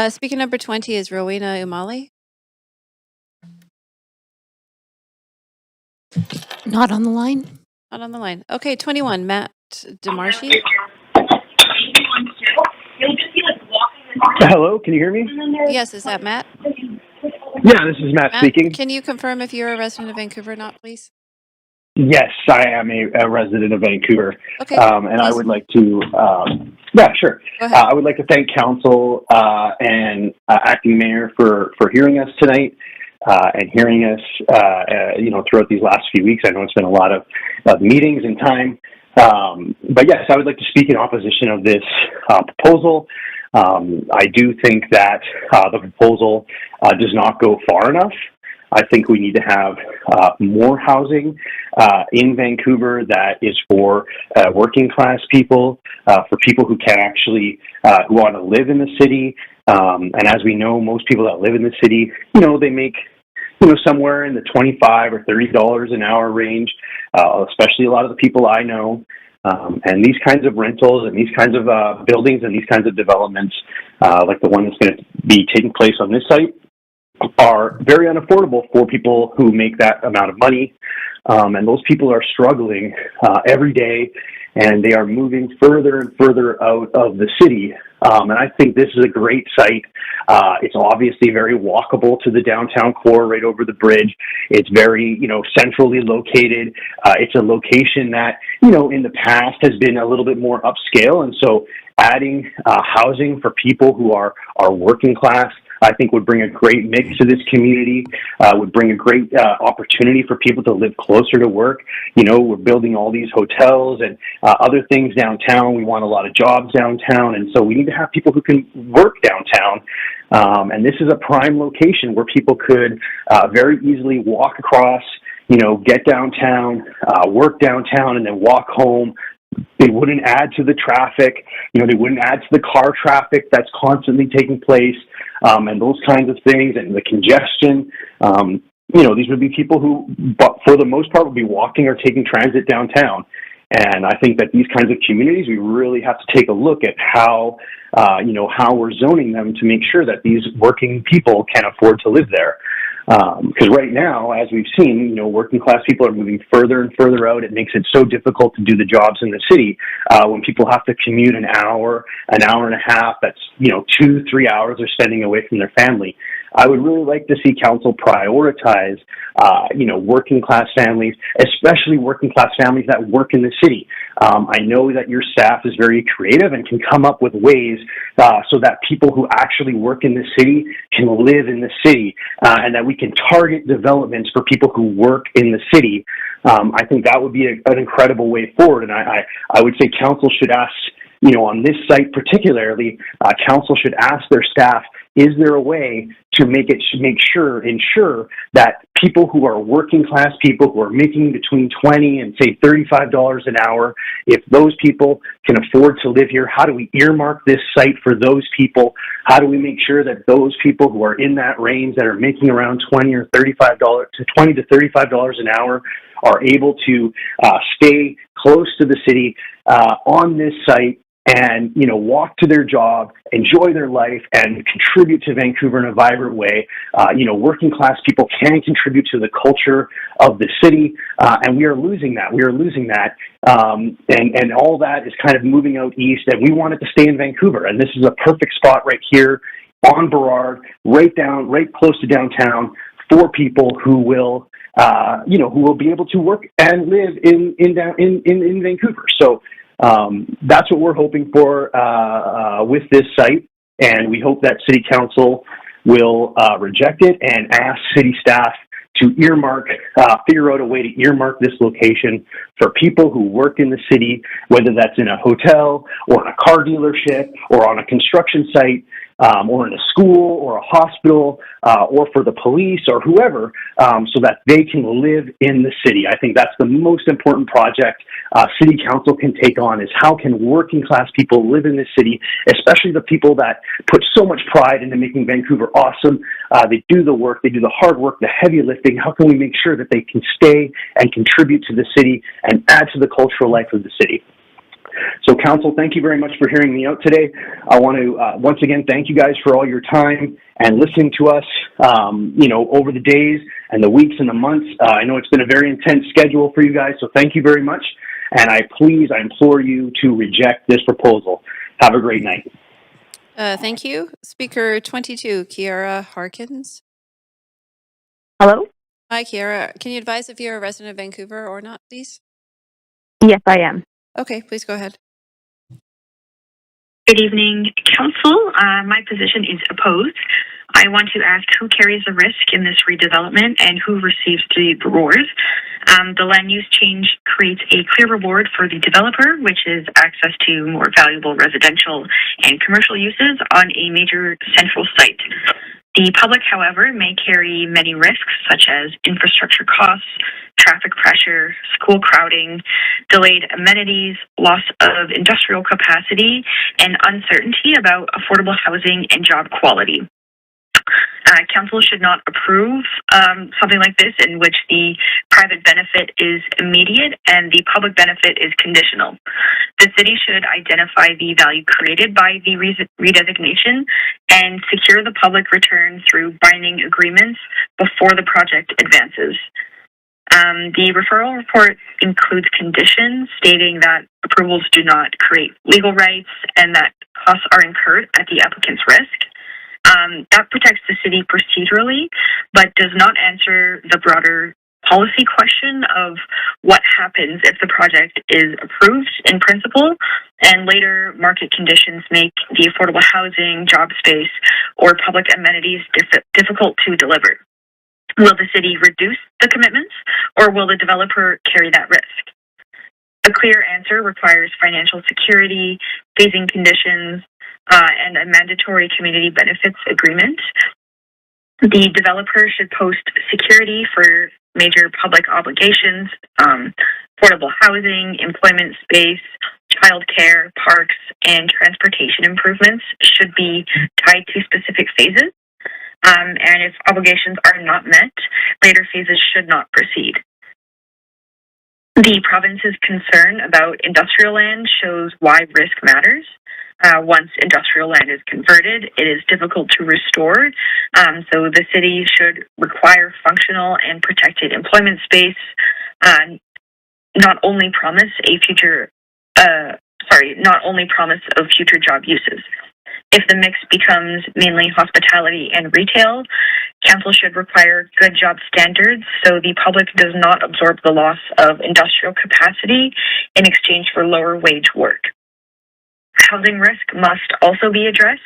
Speaker number 20 is Rowena Umali. Not on the line. Not on the line. Okay, 21, Matt DeMarchi. Hello, can you hear me? Yes, is that Matt? Yeah, this is Matt speaking. Can you confirm if you're a resident of Vancouver or not, please? Yes, I am a resident of Vancouver. Okay. And I would like to, sure. I would like to thank council and acting mayor for hearing us tonight and hearing us, throughout these last few weeks. I know it's been a lot of meetings and time. But yes, I would like to speak in opposition of this proposal. I do think that the proposal does not go far enough. I think we need to have more housing in Vancouver that is for working class people, for people who can actually who want to live in the city. And as we know, most people that live in the city, they make somewhere in the $25 or $30 an hour range, especially a lot of the people I know. And these kinds of rentals and these kinds of buildings and these kinds of developments, like the one that's going to be taking place on this site, are very unaffordable for people who make that amount of money. And those people are struggling every day, and they are moving further and further out of the city. And I think this is a great site. It's obviously very walkable to the downtown core right over the bridge. It's very, centrally located. It's a location that, in the past has been a little bit more upscale. And so adding housing for people who are working class, I think would bring a great mix to this community, would bring a great opportunity for people to live closer to work. We're building all these hotels and other things downtown. We want a lot of jobs downtown, and so we need to have people who can work downtown. And this is a prime location where people could very easily walk across, get downtown, work downtown, and then walk home. They wouldn't add to the traffic, they wouldn't add to the car traffic that's constantly taking place, and those kinds of things, and the congestion. These would be people who, but for the most part, would be walking or taking transit downtown. And I think that these kinds of communities, we really have to take a look at how we're zoning them to make sure that these working people can afford to live there. Because right now, as we've seen, working class people are moving further and further out. It makes it so difficult to do the jobs in the city when people have to commute an hour and a half. That's 2-3 hours they're spending away from their family. I would really like to see council prioritize, working class families, especially working class families that work in the city. I know that your staff is very creative and can come up with ways so that people who actually work in the city can live in the city, and that we can target developments for people who work in the city. I think that would be an incredible way forward. And I would say council should ask, on this site particularly, council should ask their staff, is there a way to ensure that people who are working class people who are making between $20 and say $35 an hour, if those people can afford to live here, how do we earmark this site for those people? How do we make sure that those people who are in that range that are making around $20 to $35 an hour are able to stay close to the city on this site and, walk to their job, enjoy their life, and contribute to Vancouver in a vibrant way. Working class people can contribute to the culture of the city, and we are losing that. And all that is kind of moving out east, and we want it to stay in Vancouver. And this is a perfect spot right here on Burrard, right close to downtown, for people who will be able to work and live in Vancouver. So that's what we're hoping for with this site, and we hope that City Council will reject it and ask city staff to figure out a way to earmark this location for people who work in the city, whether that's in a hotel or in a car dealership or on a construction site, or in a school or a hospital, or for the police or whoever, so that they can live in the city. I think that's the most important project City Council can take on, is how can working class people live in the city, especially the people that put so much pride into making Vancouver awesome. They do the work, they do the hard work, the heavy lifting. How can we make sure that they can stay and contribute to the city and add to the cultural life of the city? So, Council, thank you very much for hearing me out today. I want to once again thank you guys for all your time and listening to us, over the days and the weeks and the months. I know it's been a very intense schedule for you guys, so thank you very much. And I implore you to reject this proposal. Have a great night. Thank you. Speaker 22, Kiara Harkins. Hello? Hi, Kiara. Can you advise if you're a resident of Vancouver or not, please? Yes, I am. Okay, please go ahead. Good evening, Council. My position is opposed. I want to ask who carries the risk in this redevelopment and who receives the reward. The land use change creates a clear reward for the developer, which is access to more valuable residential and commercial uses on a major central site. The public, however, may carry many risks such as infrastructure costs, traffic pressure, school crowding, delayed amenities, loss of industrial capacity, and uncertainty about affordable housing and job quality. Council should not approve something like this in which the private benefit is immediate and the public benefit is conditional. The city should identify the value created by the redesignation and secure the public return through binding agreements before the project advances. The referral report includes conditions stating that approvals do not create legal rights and that costs are incurred at the applicant's risk. That protects the city procedurally, but does not answer the broader policy question of what happens if the project is approved in principle and later market conditions make the affordable housing, job space, or public amenities difficult to deliver. Will the city reduce the commitments, or will the developer carry that risk? A clear answer requires financial security, phasing conditions, and a mandatory community benefits agreement. The developer should post security for major public obligations, affordable housing, employment space, childcare, parks, and transportation improvements should be tied to specific phases. And if obligations are not met, later phases should not proceed. The province's concern about industrial land shows why risk matters. Once industrial land is converted, it is difficult to restore. So the city should require functional and protected employment space, not only promise of future job uses. If the mix becomes mainly hospitality and retail, council should require good job standards so the public does not absorb the loss of industrial capacity in exchange for lower wage work. Housing risk must also be addressed.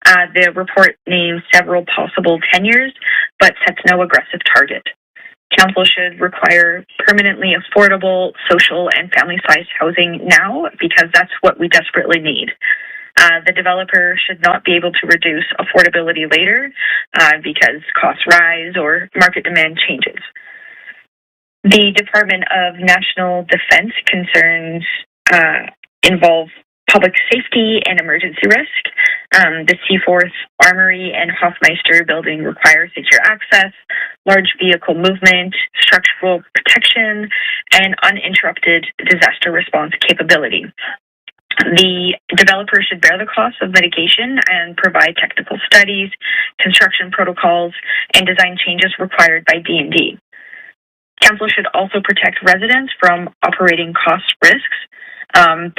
The report names several possible tenures, but sets no aggressive target. Council should require permanently affordable, social, and family-sized housing now because that's what we desperately need. The developer should not be able to reduce affordability later because costs rise or market demand changes. The Department of National Defense concerns involve public safety and emergency risk. The Seaforth Armory and Hofmeister building require secure access, large vehicle movement, structural protection, and uninterrupted disaster response capability. The developer should bear the cost of mitigation and provide technical studies, construction protocols, and design changes required by D&D. Council should also protect residents from operating cost risks.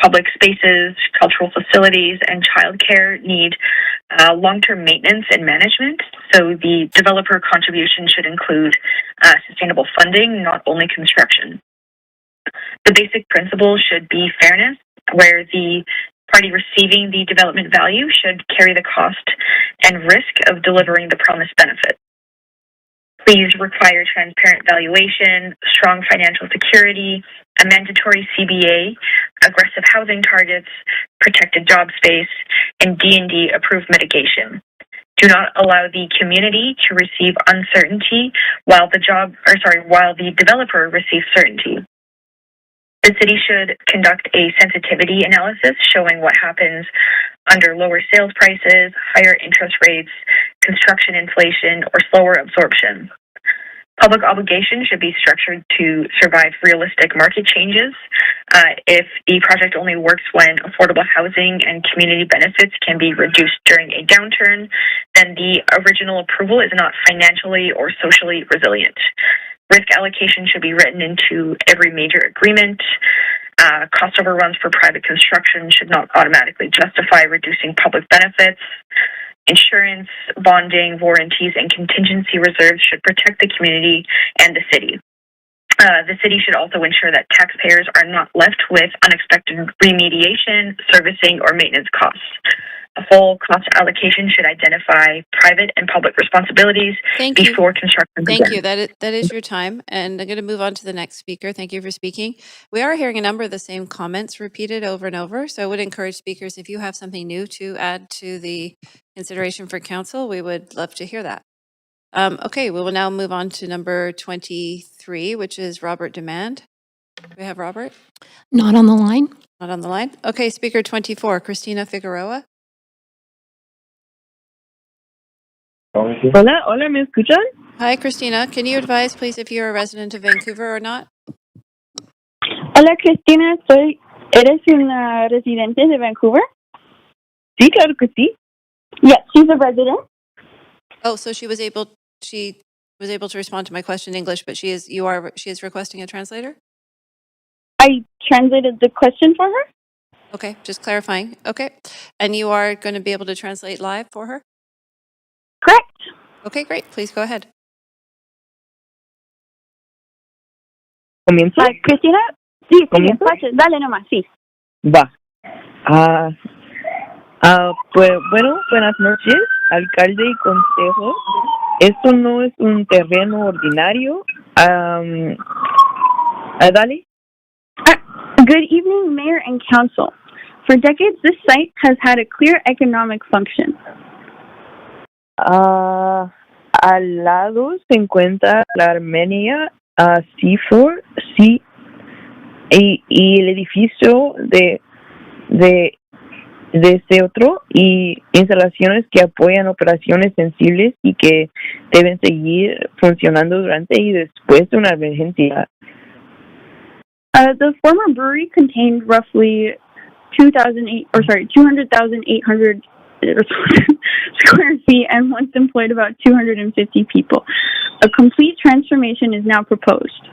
Public spaces, cultural facilities, and childcare need long-term maintenance and management, so the developer contribution should include sustainable funding, not only construction. The basic principle should be fairness, where the party receiving the development value should carry the cost and risk of delivering the promised benefit. Please require transparent valuation, strong financial security, a mandatory CBA, aggressive housing targets, protected job space, and D&D approved mitigation. Do not allow the community to receive uncertainty while the developer receives certainty. The city should conduct a sensitivity analysis showing what happens under lower sales prices, higher interest rates, construction inflation, or slower absorption. Public obligation should be structured to survive realistic market changes. If the project only works when affordable housing and community benefits can be reduced during a downturn, then the original approval is not financially or socially resilient. Risk allocation should be written into every major agreement. Cost overruns for private construction should not automatically justify reducing public benefits. Insurance, bonding, warranties, and contingency reserves should protect the community and the city. The city should also ensure that taxpayers are not left with unexpected remediation, servicing, or maintenance costs. A full cost allocation should identify private and public responsibilities before construction begins. Thank you. That is your time. And I'm going to move on to the next speaker. Thank you for speaking. We are hearing a number of the same comments repeated over and over. So I would encourage speakers, if you have something new to add to the consideration for council, we would love to hear that. Okay, we will now move on to number 23, which is Robert Demand. Do we have Robert? Not on the line. Not on the line. Okay, speaker 24, Christina Figueroa. Hola, ¿me escuchan? Hi, Christina. Can you advise, please, if you're a resident of Vancouver or not? Hola, Cristina. ¿Eres una residente de Vancouver? Sí, claro que sí. Yes, she's a resident. Oh, so she was able to respond to my question in English, but she is requesting a translator? I translated the question for her. Okay, just clarifying. Okay. And you are going to be able to translate live for her? Correct. Okay, great. Please go ahead. ¿Comienzo? Cristina, sí, ¿Comienzo? dale nomás, sí. Va. Pues bueno, buenas noches, alcalde y consejo. Esto no es un terreno ordinario. Dale. Good evening, Mayor and Council. For decades, this site has had a clear economic function. Al lado se encuentra la Armenia C4, sí, y el edificio de este otro, y instalaciones que apoyan operaciones sensibles y que deben seguir funcionando durante y después de una emergencia. The former brewery contained roughly 200,800 square feet and once employed about 250 people. A complete transformation is now proposed.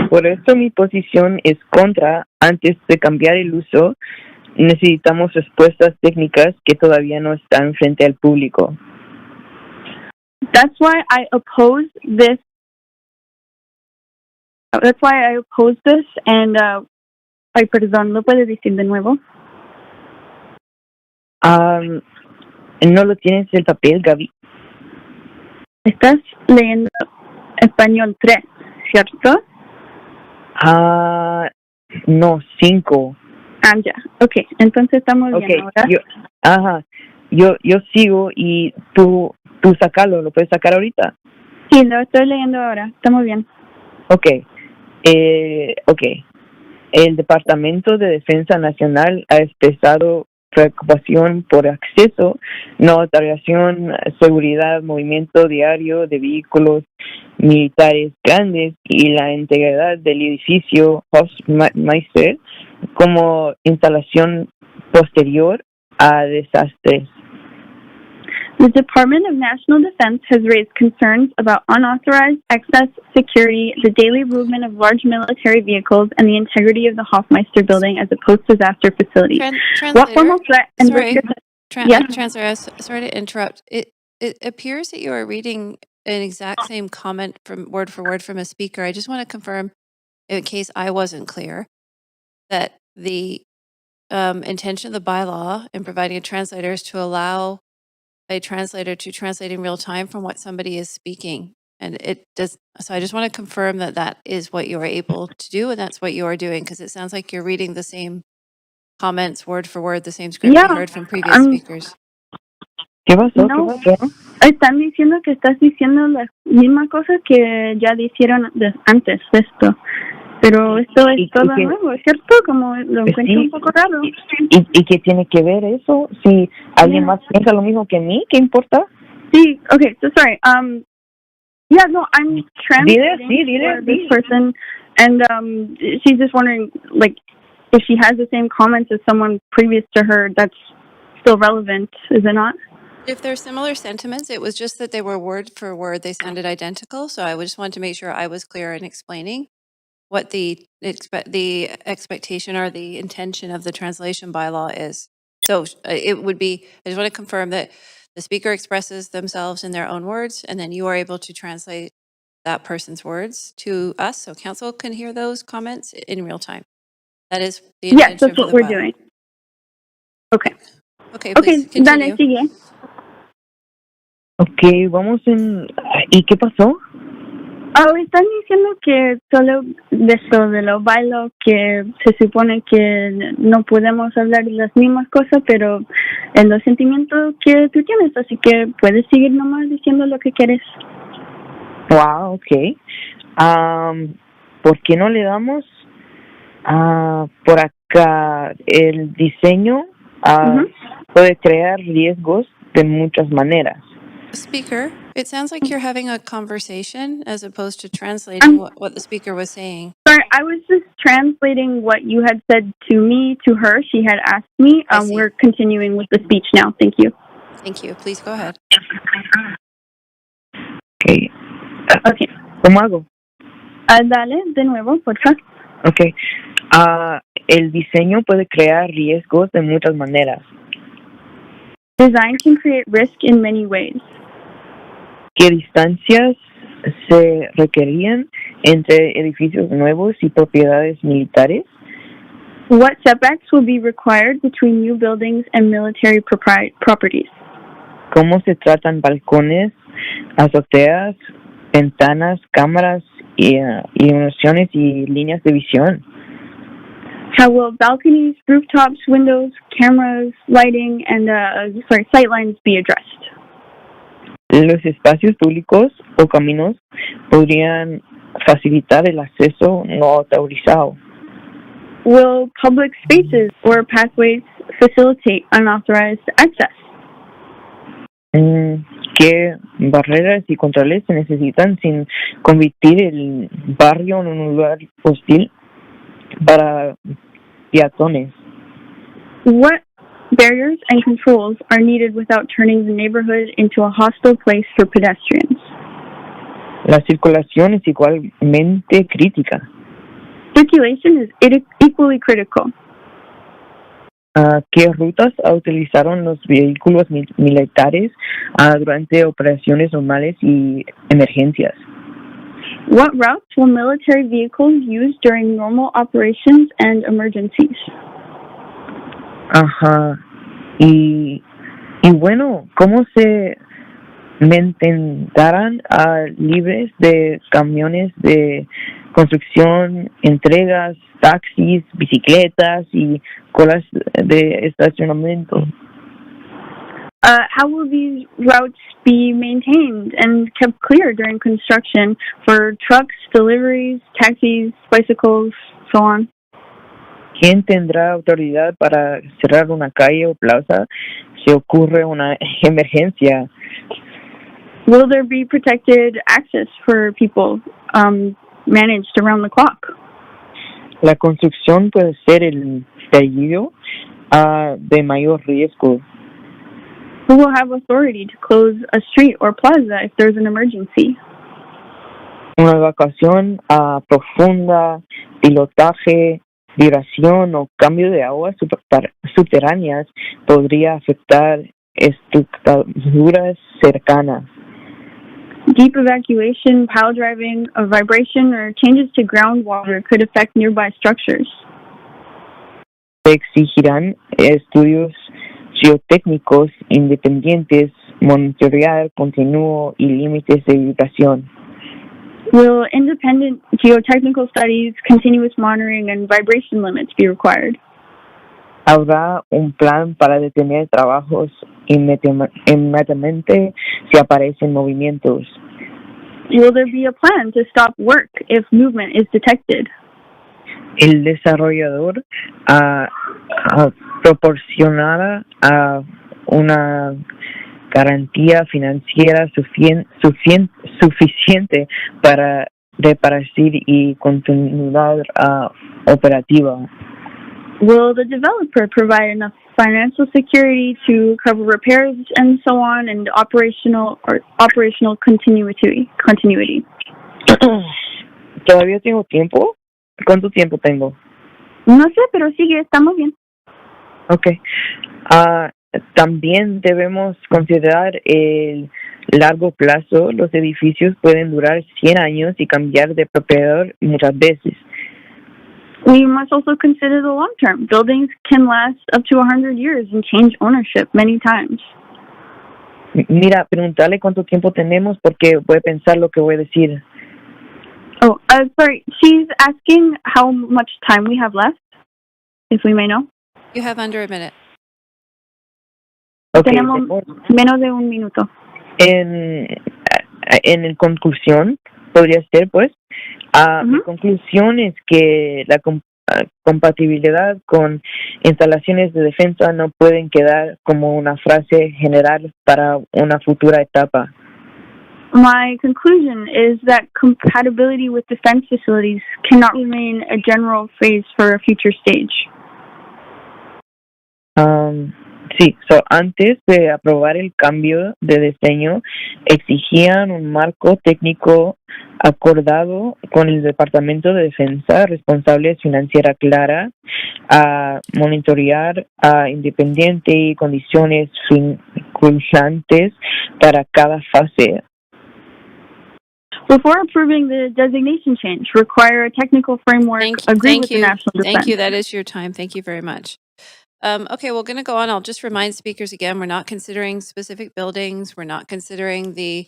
Por eso mi posición es contra. Antes de cambiar el uso, necesitamos respuestas técnicas que todavía no están frente al público. That's why I oppose this. And ay, perdón, ¿lo puedes decir de nuevo? No lo tienes el papel, Gaby. Estás leyendo español 3, ¿cierto? No, 5. Ya. Okay, entonces estamos bien ahora. Yo sigo y tú sácalo, ¿lo puedes sacar ahorita? Sí, lo estoy leyendo ahora, estamos bien. Okay. El Departamento de Defensa Nacional ha expresado preocupación por acceso, notariación, seguridad, movimiento diario de vehículos militares grandes y la integridad del edificio Hofmeister como instalación posterior a desastres. The Department of National Defense has raised concerns about unauthorized excess security, the daily movement of large military vehicles, and the integrity of the Hofmeister building as a post-disaster facility. What formal threat and Translator, sorry to interrupt. It appears that you are reading an exact same comment from word for word from a speaker. I just want to confirm, in case I wasn't clear, that the intention of the bylaw in providing a translator is to allow a translator to translate in real time from what somebody is speaking. And it does. So I just want to confirm that that is what you are able to do and that's what you are doing, because it sounds like you're reading the same comments word for word, the same script we heard from previous speakers. ¿Qué pasó? No, están diciendo que estás diciendo las mismas cosas que ya dijeron antes de esto. Pero esto es todo nuevo, ¿es cierto? Como lo encuentro un poco raro. ¿Y qué tiene que ver eso? Si alguien más piensa lo mismo que mí, ¿qué importa? Sí, okay, so sorry. I'm translating for this person, and she's just wondering, like, if she has the same comments as someone previous to her, that's still relevant, is it not? If they're similar sentiments, it was just that they were word for word, they sounded identical. So I just wanted to make sure I was clear in explaining what the expectation or the intention of the translation bylaw is. So it would be, I just want to confirm that the speaker expresses themselves in their own words, and then you are able to translate that person's words to us, so council can hear those comments in real time. That is the Yes, intention that's for what the we're bylaw. doing. Okay. Okay, please Okay, dale, continue. sigue. Ok, vamos en... ¿Y qué pasó? Están diciendo que solo de esto de los bylaw, que se supone que no podemos hablar de las mismas cosas, pero en los sentimientos que tú tienes, así que puedes seguir nomás diciendo lo que quieres. Wow, ok. ¿Por qué no le damos por acá el diseño? Puede crear riesgos de muchas maneras. Speaker, it sounds like you're having a conversation as opposed to translating what the speaker was saying. Sorry, I was just translating what you had said to me, to her. She had asked me. We're continuing with the speech now. Thank you. Thank you. Please go ahead. Okay. Okay. ¿Cómo hago? Dale, de nuevo, por favor. Okay. El diseño puede crear riesgos de muchas maneras. Design can create risk in many ways. ¿Qué distancias se requerían entre edificios nuevos y propiedades militares? What setbacks will be required between new buildings and military properties? ¿Cómo se tratan balcones, azoteas, ventanas, cámaras, iluminaciones y líneas de visión? How will balconies, rooftops, windows, cameras, lighting, and sightlines be addressed? Los espacios públicos o caminos podrían facilitar el acceso no autorizado. Will public spaces or pathways facilitate unauthorized access? ¿Qué barreras y controles se necesitan sin convertir el barrio en un lugar hostil para peatones? What barriers and controls are needed without turning the neighborhood into a hostile place for pedestrians? La circulación es igualmente crítica. Circulation is equally critical. ¿Qué rutas utilizaron los vehículos militares durante operaciones normales y emergencias? What routes will military vehicles use during normal operations and emergencies? Ajá. Y bueno, ¿cómo se mantendrán libres de camiones de construcción, entregas, taxis, bicicletas y colas de estacionamiento? How will these routes be maintained and kept clear during construction for trucks, deliveries, taxis, bicycles, so on? ¿Quién tendrá autoridad para cerrar una calle o plaza si ocurre una emergencia? Will there be protected access for people managed around the clock? La construcción puede ser el peligro de mayor riesgo. Who will have authority to close a street or plaza if there's an emergency? Una evacuación profunda, pilotaje, vibración o cambio de aguas subterráneas podría afectar estructuras cercanas. Deep evacuation, pile driving, a vibration, or changes to groundwater could affect nearby structures. Se exigirán estudios geotécnicos independientes, monitorear continuo y límites de vibración. Will independent geotechnical studies, continuous monitoring, and vibration limits be required? Habrá un plan para detener trabajos inmediatamente si aparecen movimientos. Will there be a plan to stop work if movement is detected? El desarrollador proporcionará una garantía financiera suficiente para repartir y continuidad operativa. Will the developer provide enough financial security to cover repairs and so on, and operational continuity? ¿Todavía tengo tiempo? ¿Cuánto tiempo tengo? No sé, pero sigue, estamos bien. Okay. También debemos considerar largo plazo, los edificios pueden durar 100 años y cambiar de propiedad muchas veces. We must also consider the long term. Buildings can last up to 100 years and change ownership many times. Mira, preguntarle cuánto tiempo tenemos porque voy a pensar lo que voy a decir. Oh, sorry. She's asking how much time we have left, if we may know. You have under a minute. Okay, Tenemos menos de un minuto. En conclusión, podría ser, pues, mi conclusión es que la compatibilidad con instalaciones de defensa no pueden quedar como una frase general para una futura etapa. My conclusion is that compatibility with defense facilities cannot remain a general phrase for a future stage. Sí, antes de aprobar el cambio de diseño, exigían un marco técnico acordado con el Departamento de Defensa, responsabilidad financiera clara, a monitorear independiente y condiciones vinculantes para cada fase. Before approving the designation change, require a technical framework, agree with the National Defense. Thank you. That is your time. Thank you very much. Okay, we're going to go on. I'll just remind speakers again, we're not considering specific buildings. We're not considering the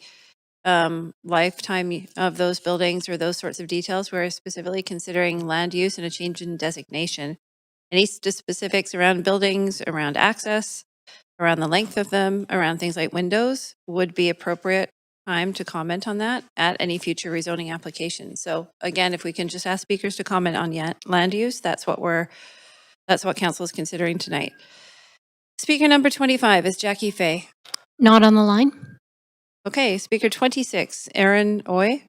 lifetime of those buildings or those sorts of details. We're specifically considering land use and a change in designation. Any specifics around buildings, around access, around the length of them, around things like windows would be appropriate time to comment on that at any future rezoning application. So again, if we can just ask speakers to comment on land use, that's what council is considering tonight. Speaker number 25 is Jackie Fay. Not on the line. Okay, speaker 26, Aaron Oy.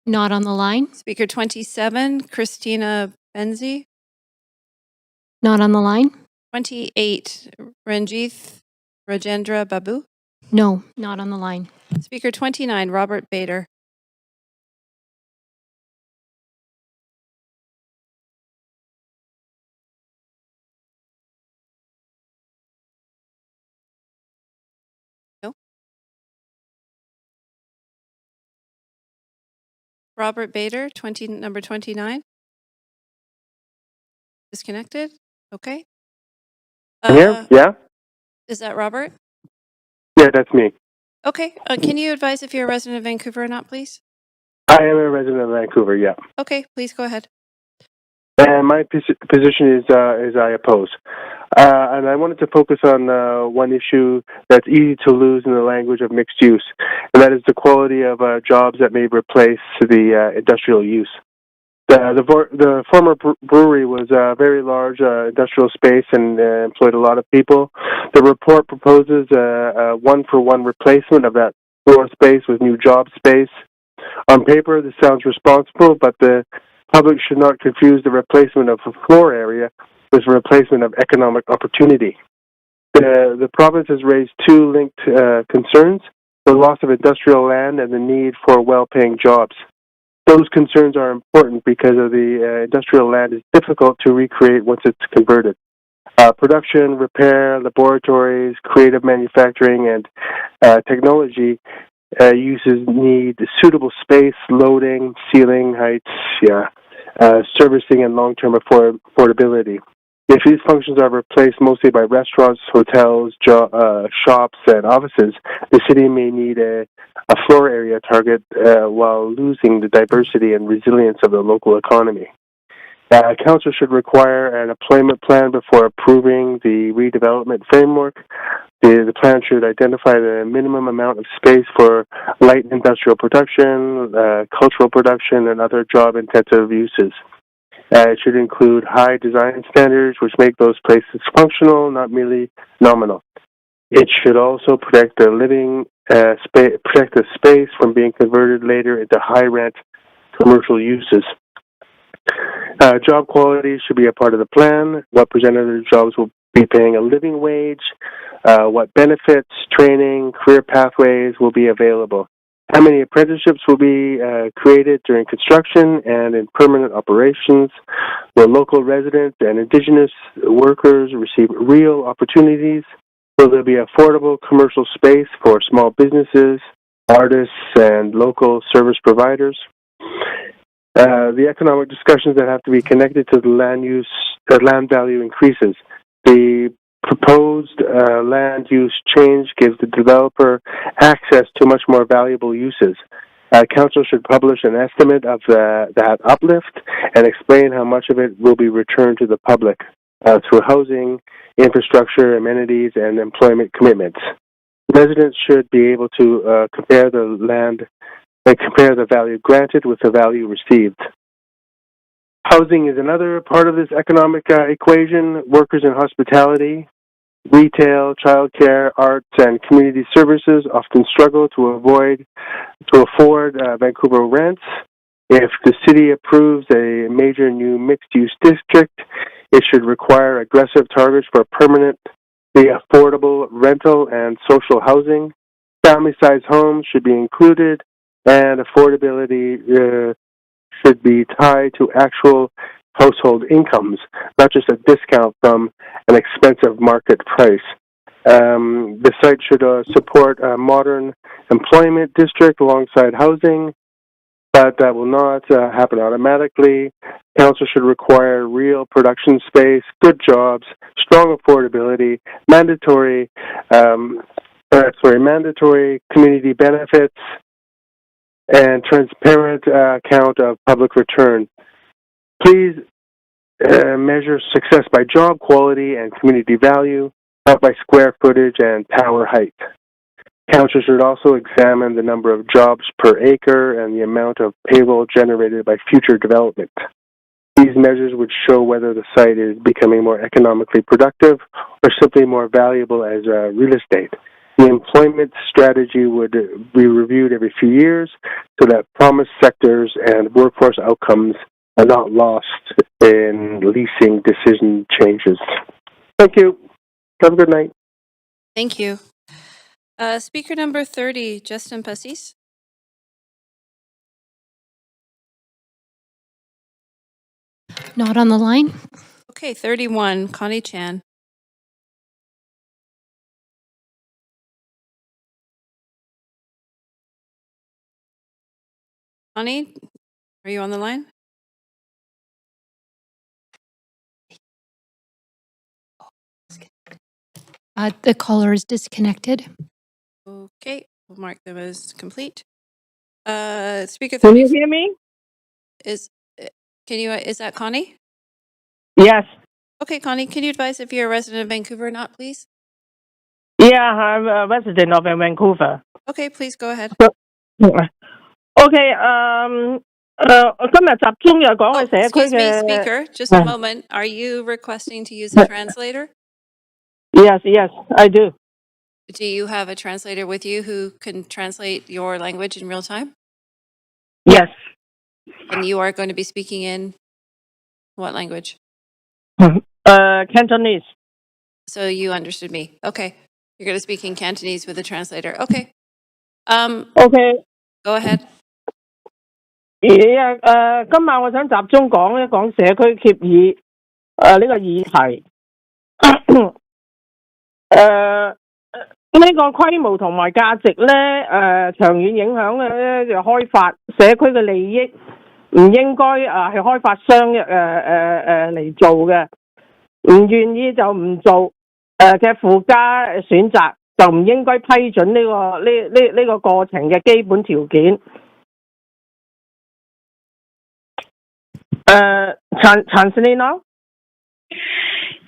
Not on the line. Speaker 27, Christina Benzi. Not on the line. 28, Ranjith Rajendra Babu. No, not on the line. Speaker 29, Robert Bader. No. Robert Bader, number 29. Disconnected? Okay. Here? Yeah? Is that Robert? Yeah, that's me. Okay. Can you advise if you're a resident of Vancouver or not, please? I am a resident of Vancouver, yeah. Okay, please go ahead. And my position is I oppose. And I wanted to focus on one issue that's easy to lose in the language of mixed use, and that is the quality of jobs that may replace the industrial use. The former brewery was a very large industrial space and employed a lot of people. The report proposes a one-for-one replacement of that floor space with new job space. On paper, this sounds responsible, but the public should not confuse the replacement of a floor area with the replacement of economic opportunity. The province has raised two linked concerns: the loss of industrial land and the need for well-paying jobs. Those concerns are important because of the industrial land is difficult to recreate once it's converted. Production, repair, laboratories, creative manufacturing, and technology uses need suitable space, loading, ceiling heights, servicing, and long-term affordability. If these functions are replaced mostly by restaurants, hotels, shops, and offices, the city may need a floor area target while losing the diversity and resilience of the local economy. Council should require an employment plan before approving the redevelopment framework. The plan should identify the minimum amount of space for light industrial production, cultural production, and other job-intensive uses. It should include high design standards which make those places functional, not merely nominal. It should also protect the space from being converted later into high-rent commercial uses. Job quality should be a part of the plan. What percentage of the jobs will be paying a living wage? What benefits, training, career pathways will be available? How many apprenticeships will be created during construction and in permanent operations? Will local residents and Indigenous workers receive real opportunities? Will there be affordable commercial space for small businesses, artists, and local service providers? The economic discussions that have to be connected to the land value increases. The proposed land use change gives the developer access to much more valuable uses. Council should publish an estimate of that uplift and explain how much of it will be returned to the public through housing, infrastructure, amenities, and employment commitments. Residents should be able to compare the value granted with the value received. Housing is another part of this economic equation. Workers in hospitality, retail, childcare, arts, and community services often struggle to afford Vancouver rents. If the city approves a major new mixed-use district, it should require aggressive targets for permanently affordable rental and social housing. Family-sized homes should be included, and affordability should be tied to actual household incomes, not just a discount from an expensive market price. The site should support a modern employment district alongside housing, but that will not happen automatically. Council should require real production space, good jobs, strong affordability, mandatory community benefits, and transparent account of public return. Please measure success by job quality and community value, not by square footage and tower height. Council should also examine the number of jobs per acre and the amount of payroll generated by future development. These measures would show whether the site is becoming more economically productive or simply more valuable as real estate. The employment strategy would be reviewed every few years so that promised sectors and workforce outcomes are not lost in leasing decision changes. Thank you. Have a good night. Thank you. Speaker number 30, Justin Passis. Not on the line. Okay, 31, Connie Chan. Connie, are you on the line? The caller is disconnected. Okay, we'll mark them as complete. Speaker 30. Can you hear me? Is that Connie? Yes. Okay, Connie, can you advise if you're a resident of Vancouver or not, please? Yeah, I'm a resident of Vancouver. Okay, please go ahead. Okay, 今日集中又講嘅社區 Excuse me, 嘅 speaker, just a moment. Are you requesting to use a translator? Yes, I do. Do you have a translator with you who can translate your language in real time? Yes. And you are going to be speaking in what language? Cantonese. So you understood me. Okay. You're going to speak in Cantonese with a translator. Okay. Okay. Go ahead. 今晚我想集中講一講社區協議呢個議題。呢個規模同埋價值咧，長遠影響咧就開發社區嘅利益，唔應該係開發商嚟做嘅，唔願意就唔做嘅附加選擇，就唔應該批准呢個過程嘅基本條件。Chanceline now?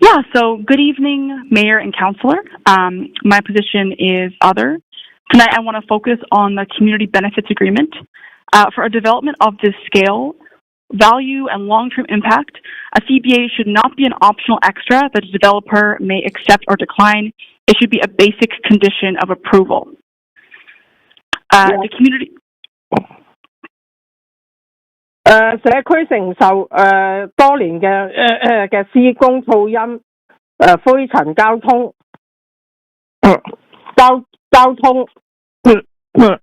Yeah, so good evening, Mayor and Councillor. My position is other. Tonight I want to focus on the Community Benefits Agreement. For a development of this scale, value, and long-term impact, a CBA should not be an optional extra that a developer may accept or decline. It should be a basic condition of approval. The community... 社區承受多年嘅施工噪音、灰塵交通、交通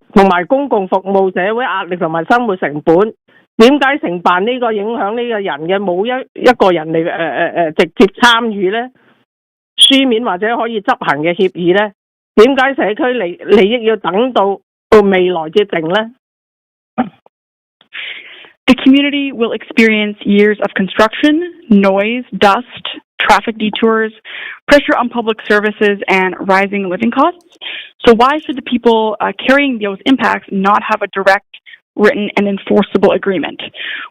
同埋公共服務社會壓力同埋生活成本，點解承辦呢個影響呢個人嘅冇一個人嚟直接參與呢？書面或者可以執行嘅協議呢？點解社區利益要等到未來至定呢？ The community will experience years of construction, noise, dust, traffic detours, pressure on public services, and rising living costs. So why should the people carrying those impacts not have a direct, written, and enforceable agreement?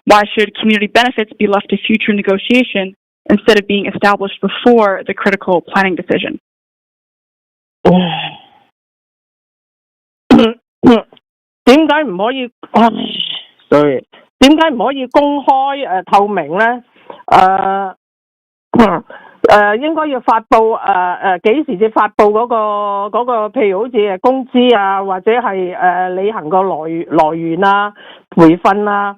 Why should community benefits be left to future negotiation instead of being established before the critical planning decision? 點解唔可以？對，點解唔可以公開透明呢？應該要發布幾時至發布嗰個譬如好似工資啊，或者係履行個來源啊、培訓啊。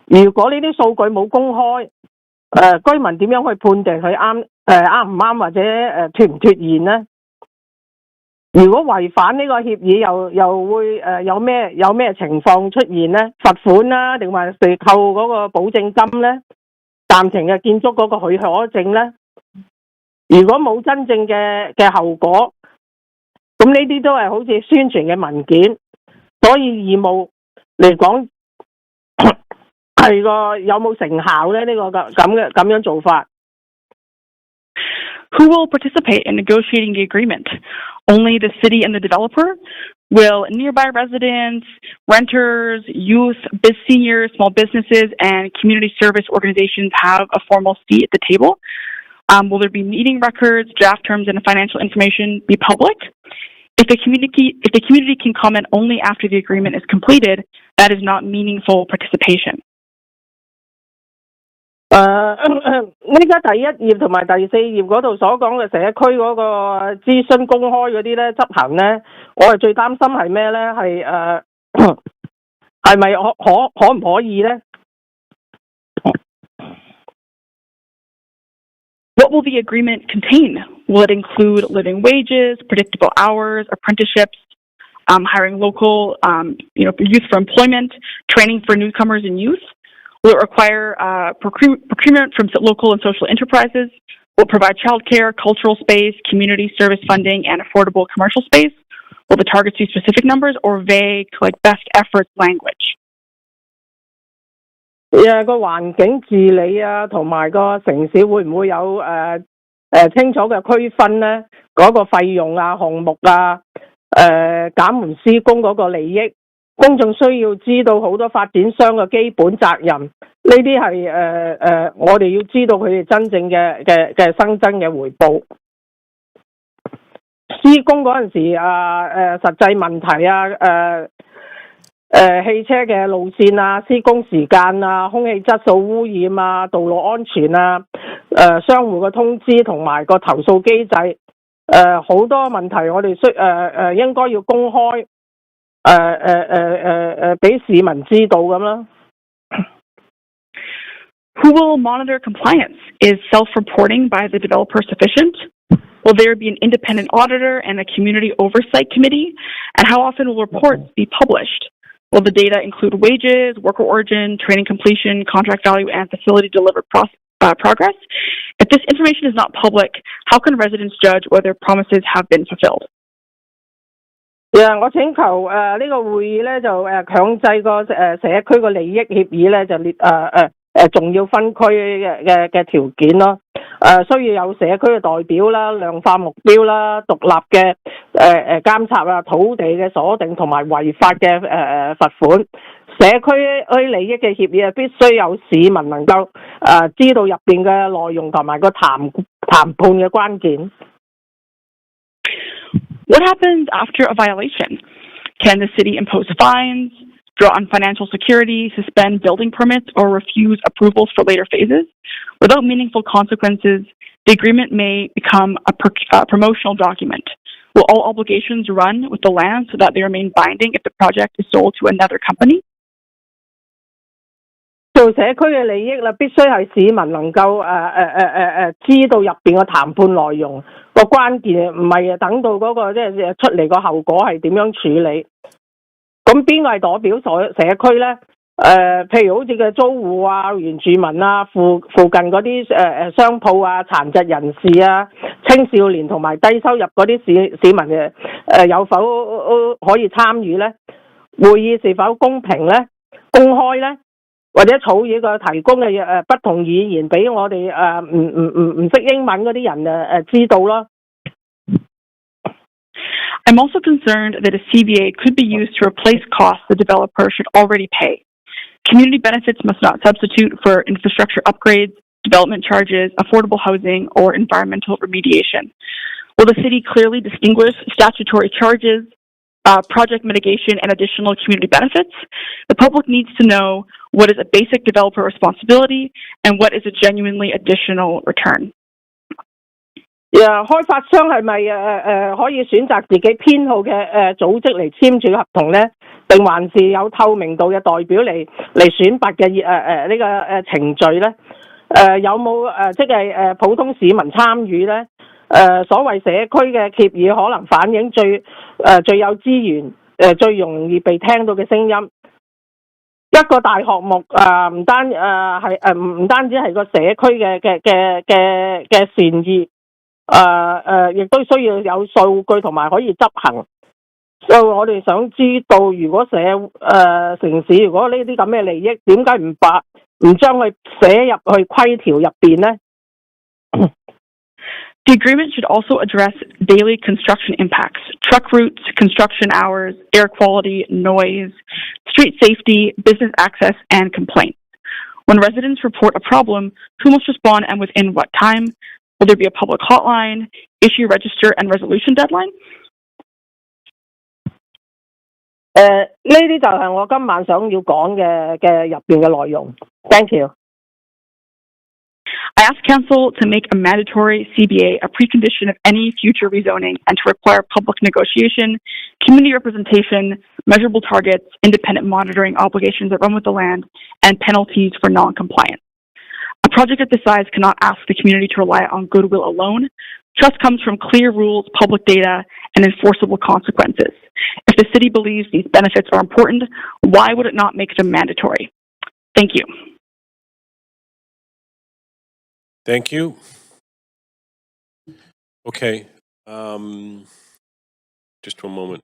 如果呢啲數據冇公開，居民點樣去判定佢啱唔啱或者脫唔脫現呢？如果違反呢個協議又會有咩情況出現呢？罰款啦，定還是扣嗰個保證金呢？暫停嘅建築嗰個許可證呢？如果冇真正嘅後果，咁呢啲都係好似宣傳嘅文件，所以義務嚟講係個有冇成效呢？呢個咁樣做法。Who will participate in negotiating the agreement? Only the city and the developer? Will nearby residents, renters, youth, seniors, small businesses, and community service organizations have a formal seat at the table? Will there be meeting records, draft terms, and financial information be public? If the community can comment only after the agreement is completed, that is not meaningful participation. 呢家第一頁同埋第四頁嗰度所講嘅社區嗰個諮詢公開嗰啲咧執行咧，我係最擔心係咩咧？係咪可唔可以咧？ What will the agreement contain? Will it include living wages, predictable hours, apprenticeships, hiring local youth for employment, training for newcomers and youth? Will it require procurement from local and social enterprises? Will it provide childcare, cultural space, community service funding, and affordable commercial space? Will the targets be specific numbers or vague, like best efforts language? 個環境治理啊，同埋個城市會唔會有清楚嘅區分呢？嗰個費用啊、項目啊、減緩施工嗰個利益？ 公眾需要知道好多發展商嘅基本責任，呢啲係我哋要知道佢哋真正嘅新增嘅回報。施工嗰陣時實際問題啊，汽車嘅路線啊、施工時間啊、空氣質素污染啊、道路安全啊、商戶嘅通知同埋個投訴機制，好多問題我哋應該要公開。 俾市民知道咁啦。 Who will monitor compliance? Is self-reporting by the developer sufficient? Will there be an independent auditor and a community oversight committee? And how often will reports be published? Will the data include wages, worker origin, training completion, contract value, and facility delivered progress? If this information is not public, how can residents judge whether promises have been fulfilled? 我請求呢個會議咧就強制個社區個利益協議咧就列重要分區嘅條件咯。需要有社區嘅代表啦、量化目標啦、獨立嘅監察啊、土地嘅鎖定同埋違法嘅罰款。社區利益嘅協議必須有市民能夠知道入邊嘅內容同埋個談判嘅關鍵。 What happens after a violation? Can the city impose fines, draw on financial security, suspend building permits, or refuse approvals for later phases? Without meaningful consequences, the agreement may become a promotional document. Will all obligations run with the land so that they remain binding if the project is sold to another company? 做社區嘅利益啦，必須係市民能夠知道入邊嘅談判內容個關鍵，唔係等到嗰個即係出嚟個後果係點樣處理。咁邊個係代表社區咧？譬如好似嘅租戶啊、原住民啊、附近嗰啲商鋪啊、殘疾人士啊、青少年同埋低收入嗰啲市民有否可以參與咧？會議是否公平咧、公開咧？或者草擬個提供嘅不同語言俾我哋唔識英文嗰啲人知道咯。I'm also concerned that a CBA could be used to replace costs the developer should already pay. Community benefits must not substitute for infrastructure upgrades, development charges, affordable housing, or environmental remediation. Will the city clearly distinguish statutory charges, project mitigation, and additional community benefits? The public needs to know what is a basic developer responsibility and what is a genuinely additional return. 開發商係咪可以選擇自己編號嘅組織嚟簽署合同咧？定還是有透明度嘅代表嚟選拔嘅呢個程序咧？有冇即係普通市民參與咧？所謂社區嘅協議可能反映最有資源最容易被聽到嘅聲音。一個大項目唔單止係個社區嘅善意。亦都需要有數據同埋可以執行，所以我哋想知道，如果城市如果呢啲咁嘅利益，點解唔將佢寫入去規條入邊呢？ The agreement should also address daily construction impacts, truck routes, construction hours, air quality, noise, street safety, business access, and complaints. When residents report a problem, who must respond and within what time? Will there be a public hotline, issue register, and resolution deadline? 呢啲就係我今晚想要講嘅入邊嘅內容。Thank you. I ask Council to make a mandatory CBA a precondition of any future rezoning and to require public negotiation, community representation, measurable targets, independent monitoring obligations that run with the land, and penalties for non-compliance. A project of this size cannot ask the community to rely on goodwill alone. Trust comes from clear rules, public data, and enforceable consequences. If the city believes these benefits are important, why would it not make them mandatory? Thank you. Thank you. Okay. Just one moment.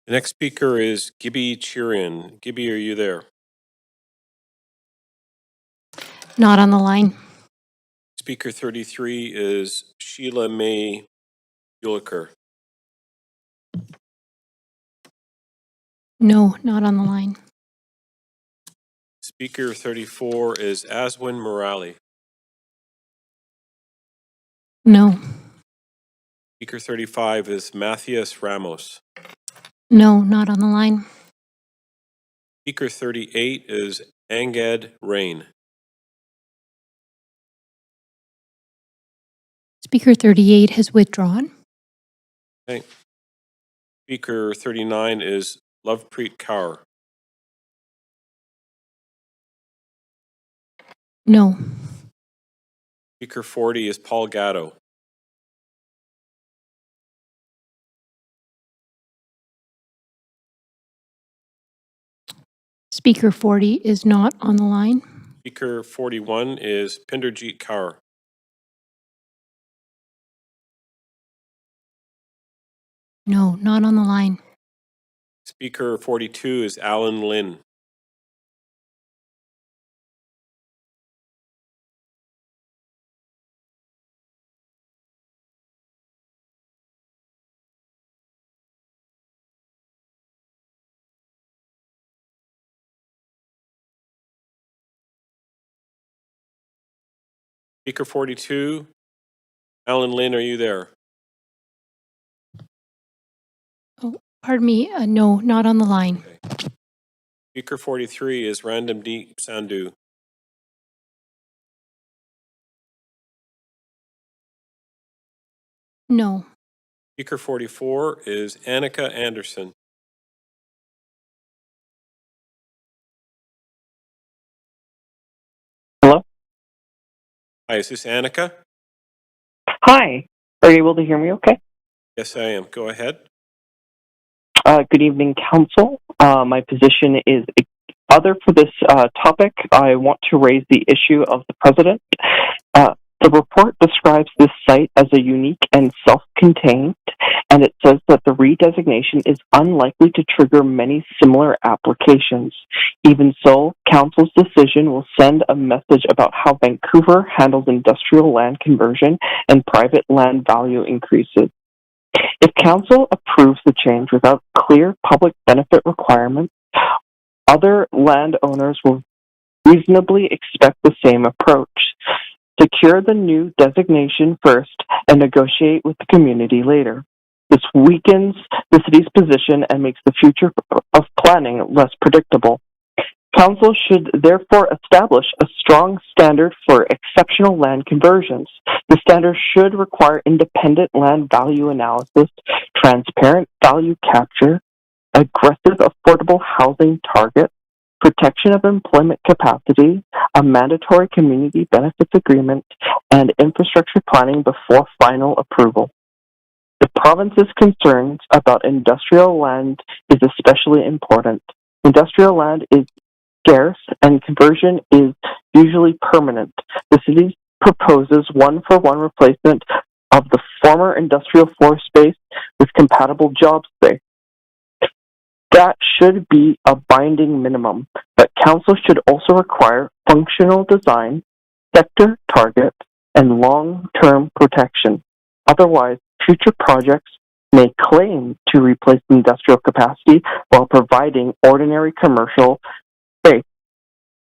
The next speaker is Gibby Chirian. Gibby, are you there? Not on the line. Speaker 33 is Sheila May Uliker. No, not on the line. Speaker 34 is Aswin Morali. No. Speaker 35 is Matthias Ramos. No, not on the line. Speaker 38 is Anged Rain. Speaker 38 has withdrawn. Okay. Speaker 39 is Lovepreet Kaur. No. Speaker 40 is Paul Gatto. Speaker 40 is not on the line. Speaker 41 is Pinderjeet Kaur. No, not on the line. Speaker 42 is Alan Lynn. Speaker 42, Alan Lynn, are you there? Pardon me, no, not on the line. Speaker 43 is Random Deep Sandhu. No. Speaker 44 is Annika Anderson. Hello? Hi, is this Annika? Hi. Are you able to hear me okay? Yes, I am. Go ahead. Good evening, Council. My position is other for this topic. I want to raise the issue of the President. The report describes this site as a unique and self-contained, and it says that the redesignation is unlikely to trigger many similar applications. Even so, Council's decision will send a message about how Vancouver handles industrial land conversion and private land value increases. If Council approves the change without clear public benefit requirements, other landowners will reasonably expect the same approach. Secure the new designation first and negotiate with the community later. This weakens the city's position and makes the future of planning less predictable. Council should therefore establish a strong standard for exceptional land conversions. The standard should require independent land value analysis, transparent value capture, aggressive affordable housing target, protection of employment capacity, a mandatory community benefits agreement, and infrastructure planning before final approval. The province's concerns about industrial land is especially important. Industrial land is scarce and conversion is usually permanent. The city proposes one-for-one replacement of the former industrial floor space with compatible job space. That should be a binding minimum, but Council should also require functional design, sector target, and long-term protection. Otherwise, future projects may claim to replace industrial capacity while providing ordinary commercial space.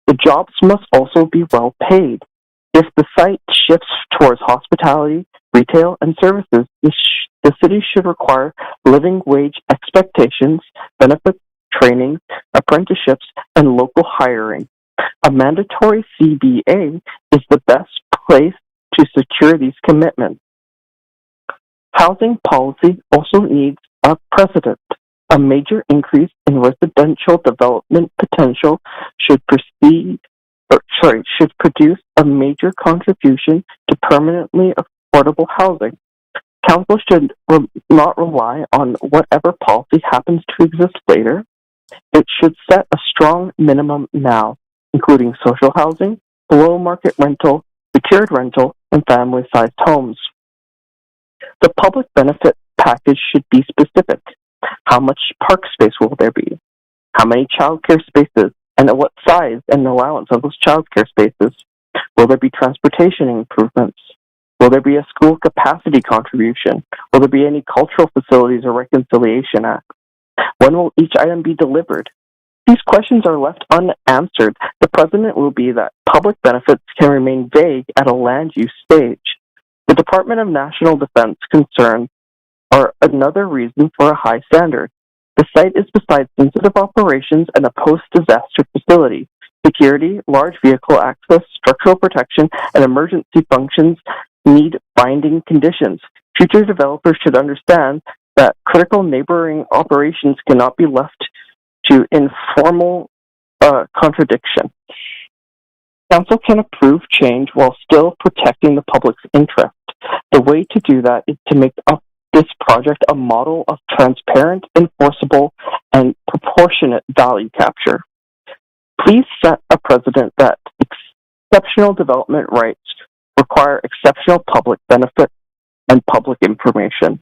The jobs must also be well paid. If the site shifts towards hospitality, retail, and services, the city should require living wage expectations, benefits, training, apprenticeships, and local hiring. A mandatory CBA is the best place to secure these commitments. Housing policy also needs a precedent. A major increase in residential development potential should produce a major contribution to permanently affordable housing. Council should not rely on whatever policy happens to exist later. It should set a strong minimum now, including social housing, below-market rental, secured rental, and family-sized homes. The public benefit package should be specific. How much park space will there be? How many childcare spaces? And at what size and allowance of those childcare spaces? Will there be transportation improvements? Will there be a school capacity contribution? Will there be any cultural facilities or reconciliation acts? When will each item be delivered? These questions are left unanswered. The precedent will be that public benefits can remain vague at a land use stage. The Department of National Defense concerns are another reason for a high standard. The site is beside sensitive operations and a post-disaster facility. Security, large vehicle access, structural protection, and emergency functions need binding conditions. Future developers should understand that critical neighboring operations cannot be left to informal contradiction. Council can approve change while still protecting the public's interest. The way to do that is to make this project a model of transparent, enforceable, and proportionate value capture. Please set a precedent that exceptional development rights require exceptional public benefit and public information.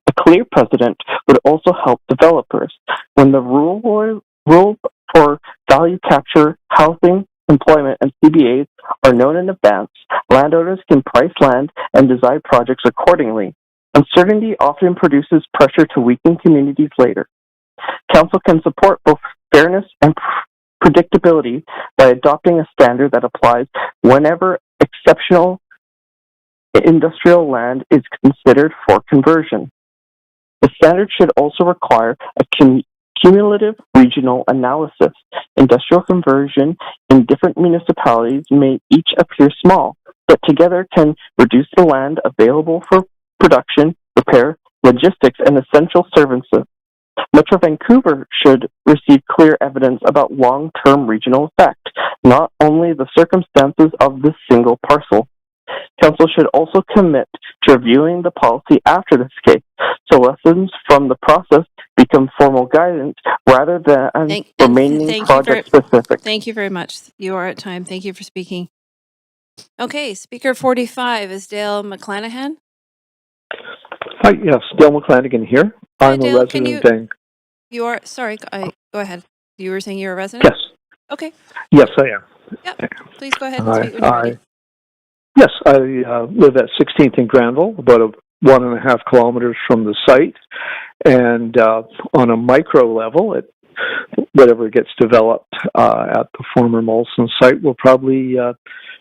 A clear precedent would also help developers. When the rules for value capture, housing, employment, and CBAs are known in advance, landowners can price land and design projects accordingly. Uncertainty often produces pressure to weaken communities later. Council can support both fairness and predictability by adopting a standard that applies whenever exceptional industrial land is considered for conversion. The standard should also require a cumulative regional analysis. Industrial conversion in different municipalities may each appear small, but together can reduce the land available for production, repair, logistics, and essential services. Metro Vancouver should receive clear evidence about long-term regional effect, not only the circumstances of this single parcel. Council should also commit to reviewing the policy after this case, so lessons from the process become formal guidance rather than remaining project-specific. Thank you very much. You are at time. Thank you for speaking. Okay, speaker 45 is Dale McClanahan. Hi, yes, Dale McClanahan here. Hi, I'm Dale, a resident. You are, sorry, go ahead. You were saying you're a resident? Yes. Okay. Yes, I am. Yep. Please go ahead and speak when you're ready. Yes, I live at 16th and Granville, about 1.5 kilometers from the site. And on a micro level, whatever gets developed at the former Molson site will probably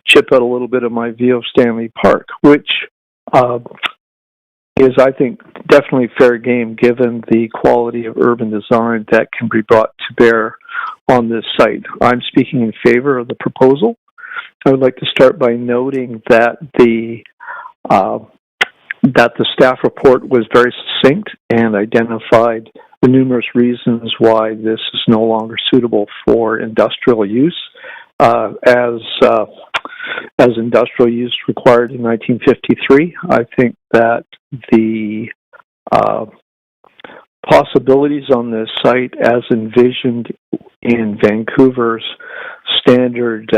chip out a little bit of my view of Stanley Park, which is, I think, definitely fair game given the quality of urban design that can be brought to bear on this site. I'm speaking in favor of the proposal. I would like to start by noting that the staff report was very succinct and identified the numerous reasons why this is no longer suitable for industrial use, as industrial use required in 1953. I think that the possibilities on this site, as envisioned in Vancouver's standard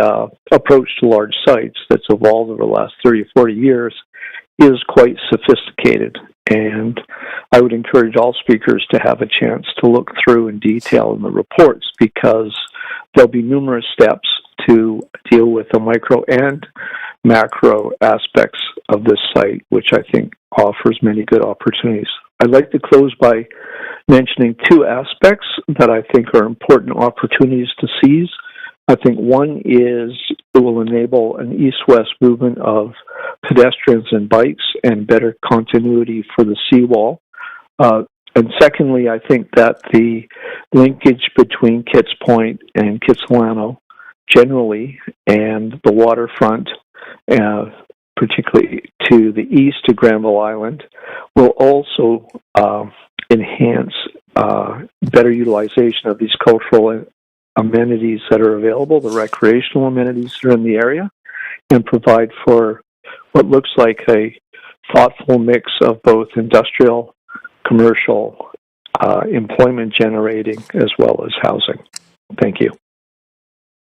approach to large sites that's evolved over the last 30 or 40 years, is quite sophisticated. And I would encourage all speakers to have a chance to look through in detail in the reports, because there'll be numerous steps to deal with the micro and macro aspects of this site, which I think offers many good opportunities. I'd like to close by mentioning two aspects that I think are important opportunities to seize. I think one is it will enable an east-west movement of pedestrians and bikes and better continuity for the seawall. And secondly, I think that the linkage between Kitts Point and Kitsilano generally and the waterfront, particularly to the east to Granville Island, will also enhance better utilization of these cultural amenities that are available, the recreational amenities that are in the area, and provide for what looks like a thoughtful mix of both industrial, commercial, employment generating, as well as housing. Thank you.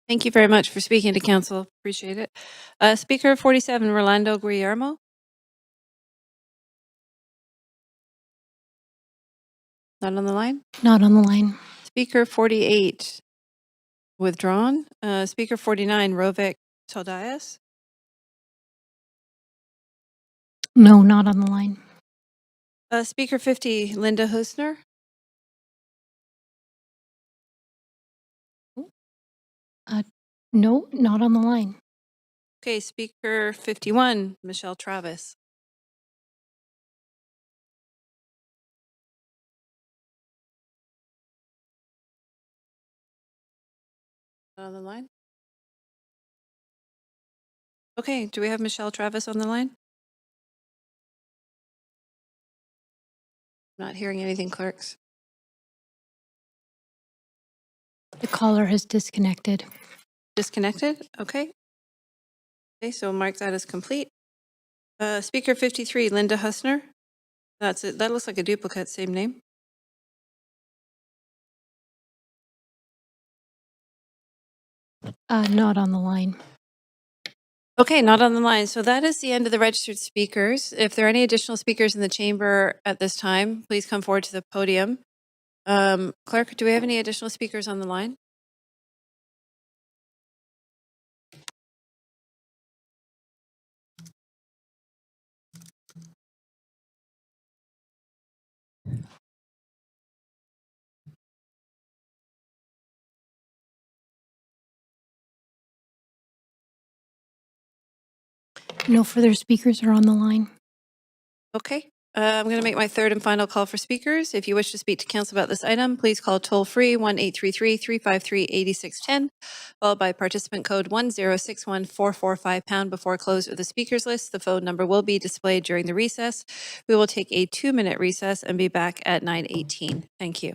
Thank you very much for speaking to council. Appreciate it. Speaker 47, Rolando Guillermo. Not on the line? Not on the line. Speaker 48, withdrawn. Speaker 49, Rovik Toldias. No, not on the line. Speaker 50, Linda Husner. No, not on the line. Okay, Speaker 51, Michelle Travis. Not on the line? Okay, do we have Michelle Travis on the line? Not hearing anything, clerks. The caller has disconnected. Disconnected? Okay. Okay, so mark that as complete. Speaker 53, Linda Husner. That's it. That looks like a duplicate, same name. Not on the line. Okay, not on the line. So that is the end of the registered speakers. If there are any additional speakers in the chamber at this time, please come forward to the podium. Clerk, do we have any additional speakers on the line? No further speakers are on the line. Okay. I'm going to make my third and final call for speakers. If you wish to speak to council about this item, please call toll-free 1-833-353-8610, followed by participant code 1061445# before close of the speakers list. The phone number will be displayed during the recess. We will take a 2-minute recess and be back at 9:18. Thank you.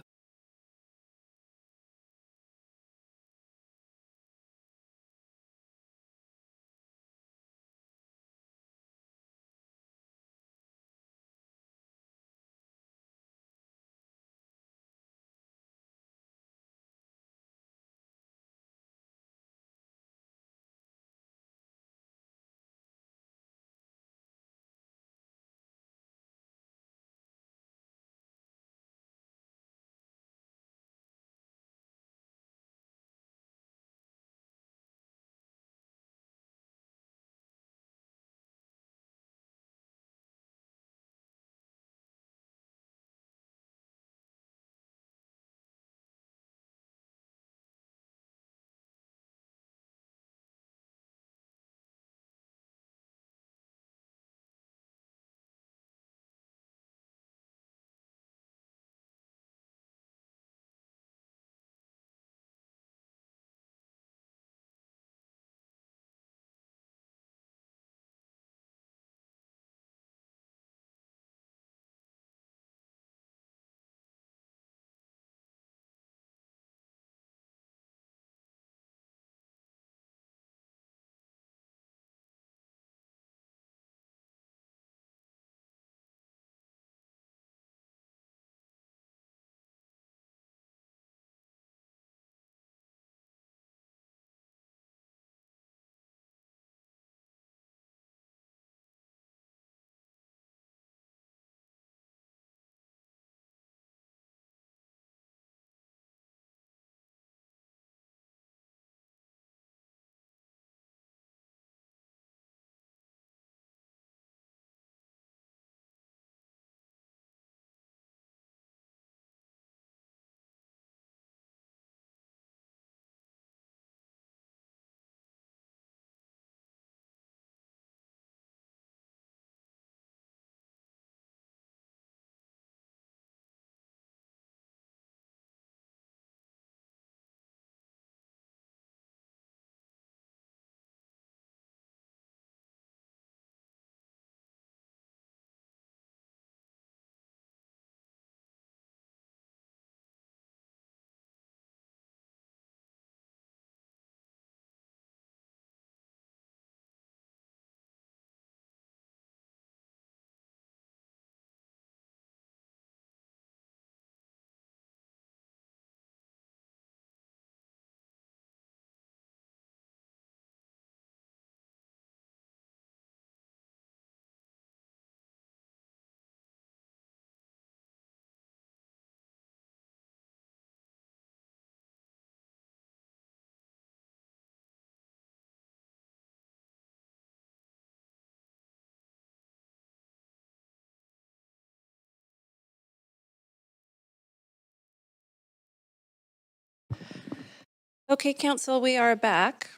Okay, council, we are back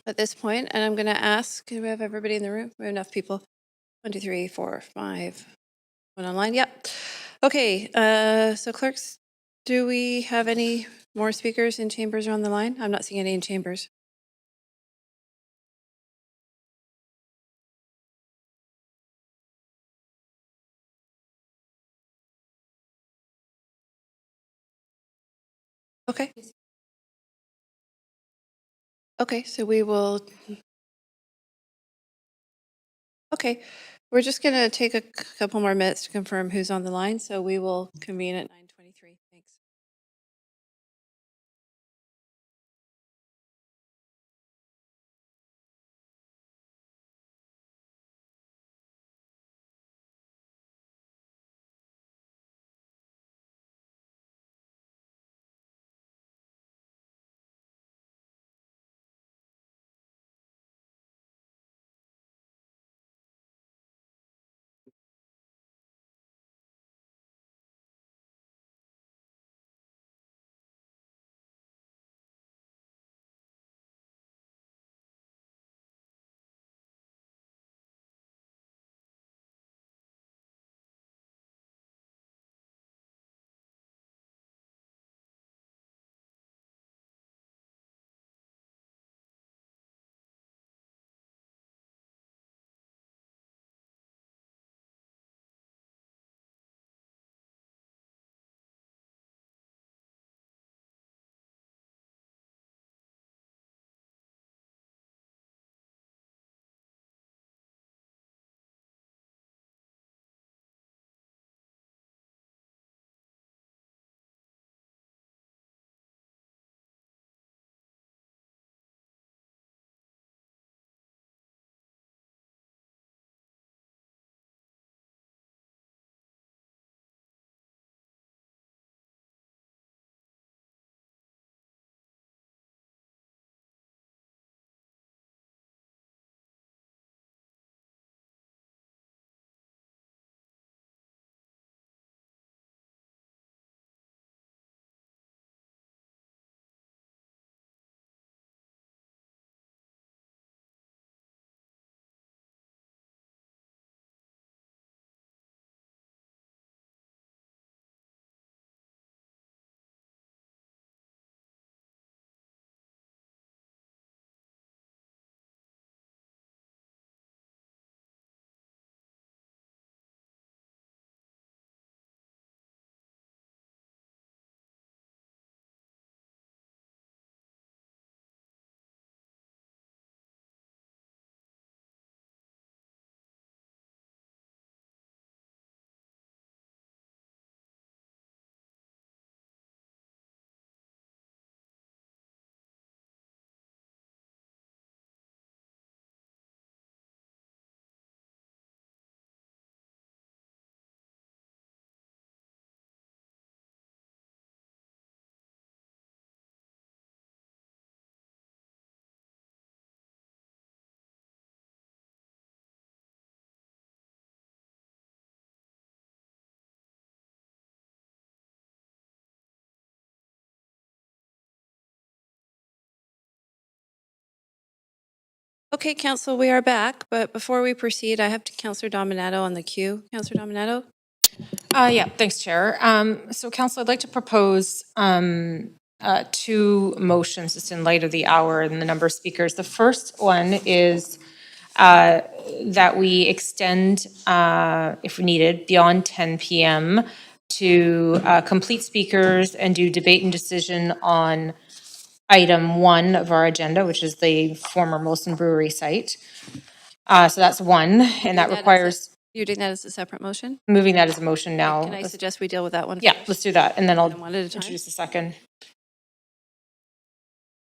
at this point, and I'm going to ask, do we have everybody in the room? We have enough people. 1, 2, 3, 4, 5. One online? Yep. Okay, so clerks, do we have any more speakers in chambers or on the line? I'm not seeing any in chambers. Okay. Okay, so we will. Okay, we're just going to take a couple more minutes to confirm who's on the line, so we will convene at 9:23. Thanks. Okay, Council, we are back, but before we proceed, I have Councillor Dominato on the queue. Councillor Dominato? Yeah, thanks, Chair. So Council, I'd like to propose two motions just in light of the hour and the number of speakers. The first one is that we extend, if needed, beyond 10 p.m. to complete speakers and do debate and decision on item 1 of our agenda, which is the former Molson Brewery site. So that's one, and that requires You're doing that as a separate motion? moving that as a motion now. Can I suggest we deal with that one Yeah, first? let's do that, and then I'll one at a time? introduce the second.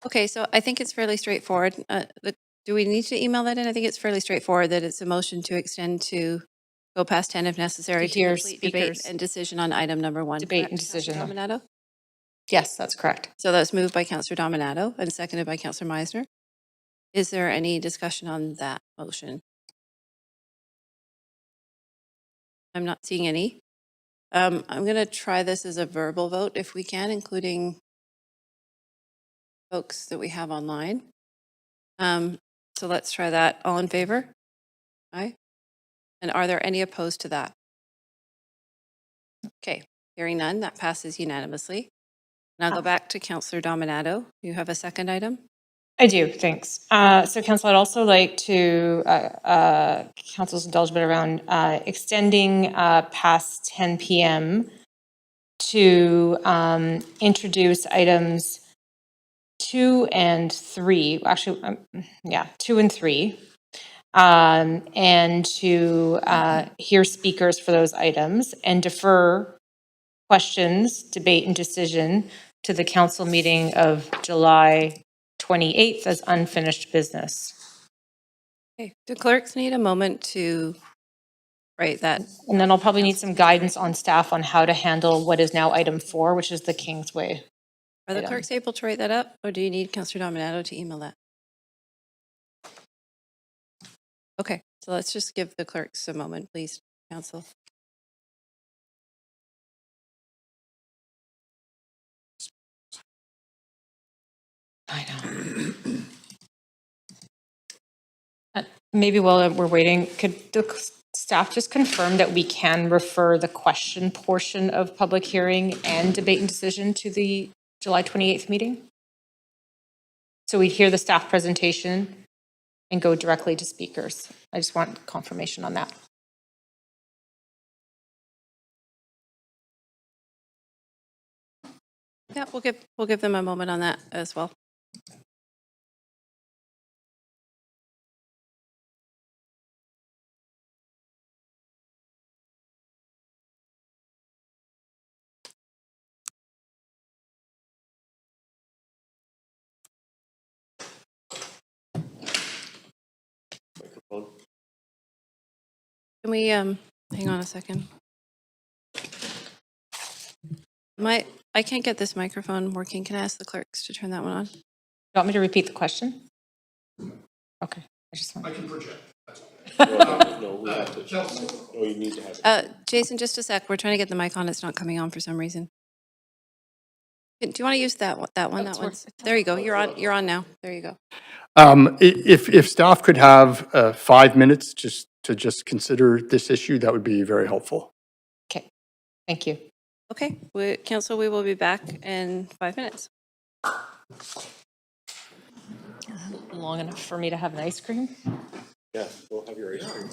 Okay, so I think it's fairly straightforward. Do we need to email that in? I think it's fairly straightforward that it's a motion to extend to go past 10 if necessary To to hear complete debate speakers. and decision on item number 1. Debate correct, and decision. Councillor Dominato? Yes, that's correct. So that's moved by Councillor Dominato and seconded by Councillor Meisner. Is there any discussion on that motion? I'm not seeing any. I'm going to try this as a verbal vote if we can, including folks that we have online. So let's try that. All in favor? Aye. And are there any opposed to that? Okay, hearing none, that passes unanimously. And I'll go back to Councillor Dominato. You have a second item? I do, thanks. So Council, I'd also like to, Council's indulgement around extending past 10 p.m. to introduce items 2 and 3, actually, 2 and 3, and to hear speakers for those items and defer questions, debate, and decision to the council meeting of July 28th as unfinished business. Okay, do clerks need a moment to write that? And then I'll probably need some guidance on staff on how to handle what is now item 4, which is the Kingsway. Are the item. clerks able to write that up, or do you need Councillor Dominato to email that? Okay, so let's just give the clerks a moment, please, Council. I know. Maybe while we're waiting, could the staff just confirm that we can refer the question portion of public hearing and debate and decision to the July 28th meeting? So we'd hear the staff presentation and go directly to speakers. I just want confirmation on that. Yeah, we'll give them a moment on that as well. Can we hang on a second? I can't get this microphone working. Can I ask the clerks to turn that one on? You want me to repeat the question? Okay, I can project. No, we have to. No, you need to have. Jason, just a sec. We're trying to get the mic on. It's not coming on for some reason. Do you want to use that one? That one's there. You go. You're on. You're on now. There you go. If staff could have 5 minutes just to consider this issue, that would be very helpful. Okay, thank you. Okay, Council, we will be back in 5 minutes. Long enough for me to have an ice cream? Yeah, we'll have your ice cream.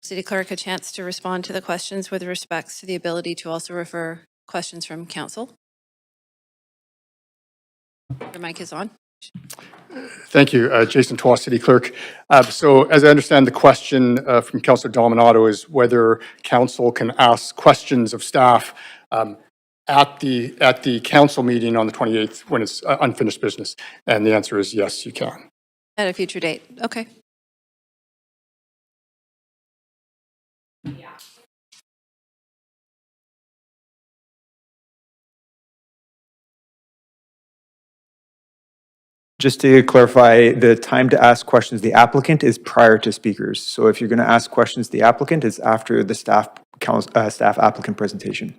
City Clerk a chance to respond to the questions with respects to the ability to also refer questions from council. Your mic is on. Thank you, Jason Twa, City Clerk. So as I understand, the question from Councillor Dominato is whether council can ask questions of staff at the council meeting on the 28th when it's unfinished business. And the answer is yes, you can. At a future date. Okay. Just to clarify, the time to ask questions the applicant is prior to speakers. So if you're going to ask questions the applicant, it's after the staff applicant presentation.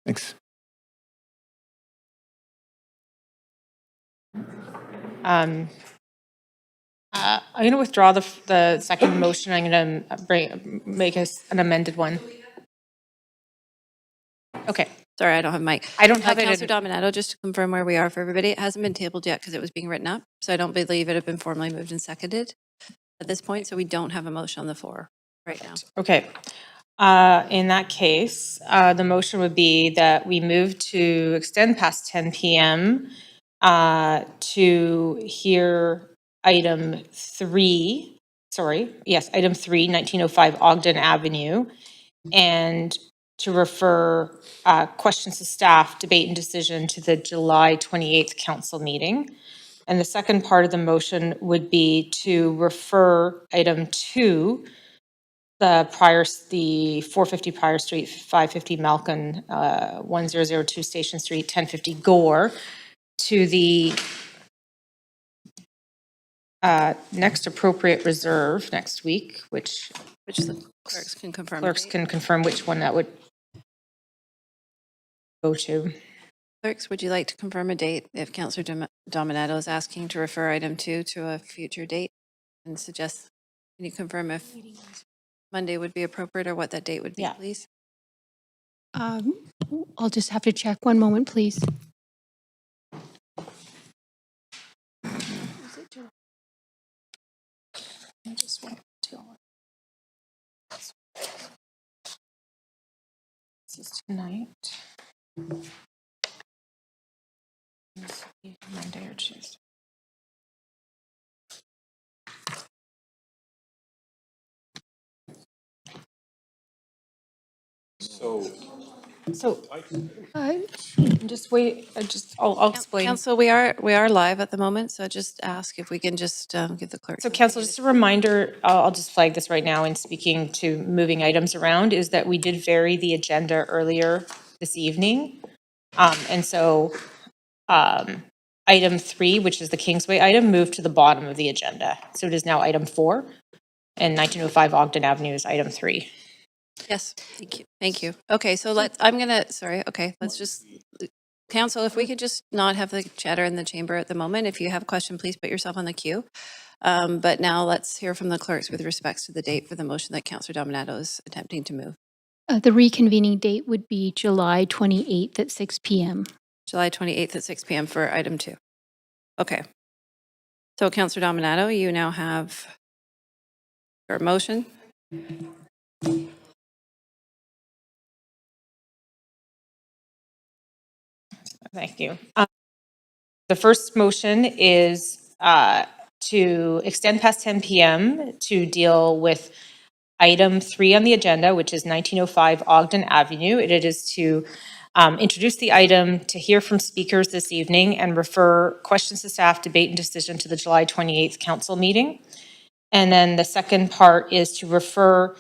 Thanks. I'm going to withdraw the second motion. I'm going to make an amended one. Okay. Sorry, I don't have a mic. I don't have it. Councillor Dominato, just to confirm where we are for everybody, it hasn't been tabled yet because it was being written up. So I don't believe it had been formally moved and seconded at this point. So we don't have a motion on the floor right now. Okay. In that case, the motion would be that we move to extend past 10 p.m. To hear item 3, 1905 Ogden Avenue, and to refer questions to staff, debate and decision to the July 28th council meeting. And the second part of the motion would be to refer item 2, the 450 Prior Street, 550 Malkin, 1002 Station Street, 1050 Gore, to the next appropriate reserve next week, which the clerks can confirm. Clerks can confirm which one that would go to. Clerks, would you like to confirm a date if Councillor Dominato is asking to refer item 2 to a future date and suggest, can you confirm if Monday would be appropriate or what that date would be, please? I'll just have to check. One moment, please. This is tonight. Monday or Tuesday. So just wait. I'll explain. Council, we are live at the moment, so just ask if we can just give the clerk. So council, just a reminder, I'll just flag this right now in speaking to moving items around, is that we did vary the agenda earlier this evening. And so item 3, which is the Kingsway item, moved to the bottom of the agenda. So it is now item 4, and 1905 Ogden Avenue is item 3. Yes, thank you. Thank you. Okay, so let's just, council, if we could just not have the chatter in the chamber at the moment. If you have a question, please put yourself on the queue. But now let's hear from the clerks with respects to the date for the motion that Councillor Dominato is attempting to move. The reconvening date would be July 28th at 6 p.m. July 28th at 6 p.m. for item 2. Okay. So Councillor Dominato, you now have your motion. Thank you. The first motion is to extend past 10 p.m. to deal with item 3 on the agenda, which is 1905 Ogden Avenue. It is to introduce the item, to hear from speakers this evening, and refer questions to staff, debate and decision to the July 28th council meeting. And then the second part is to refer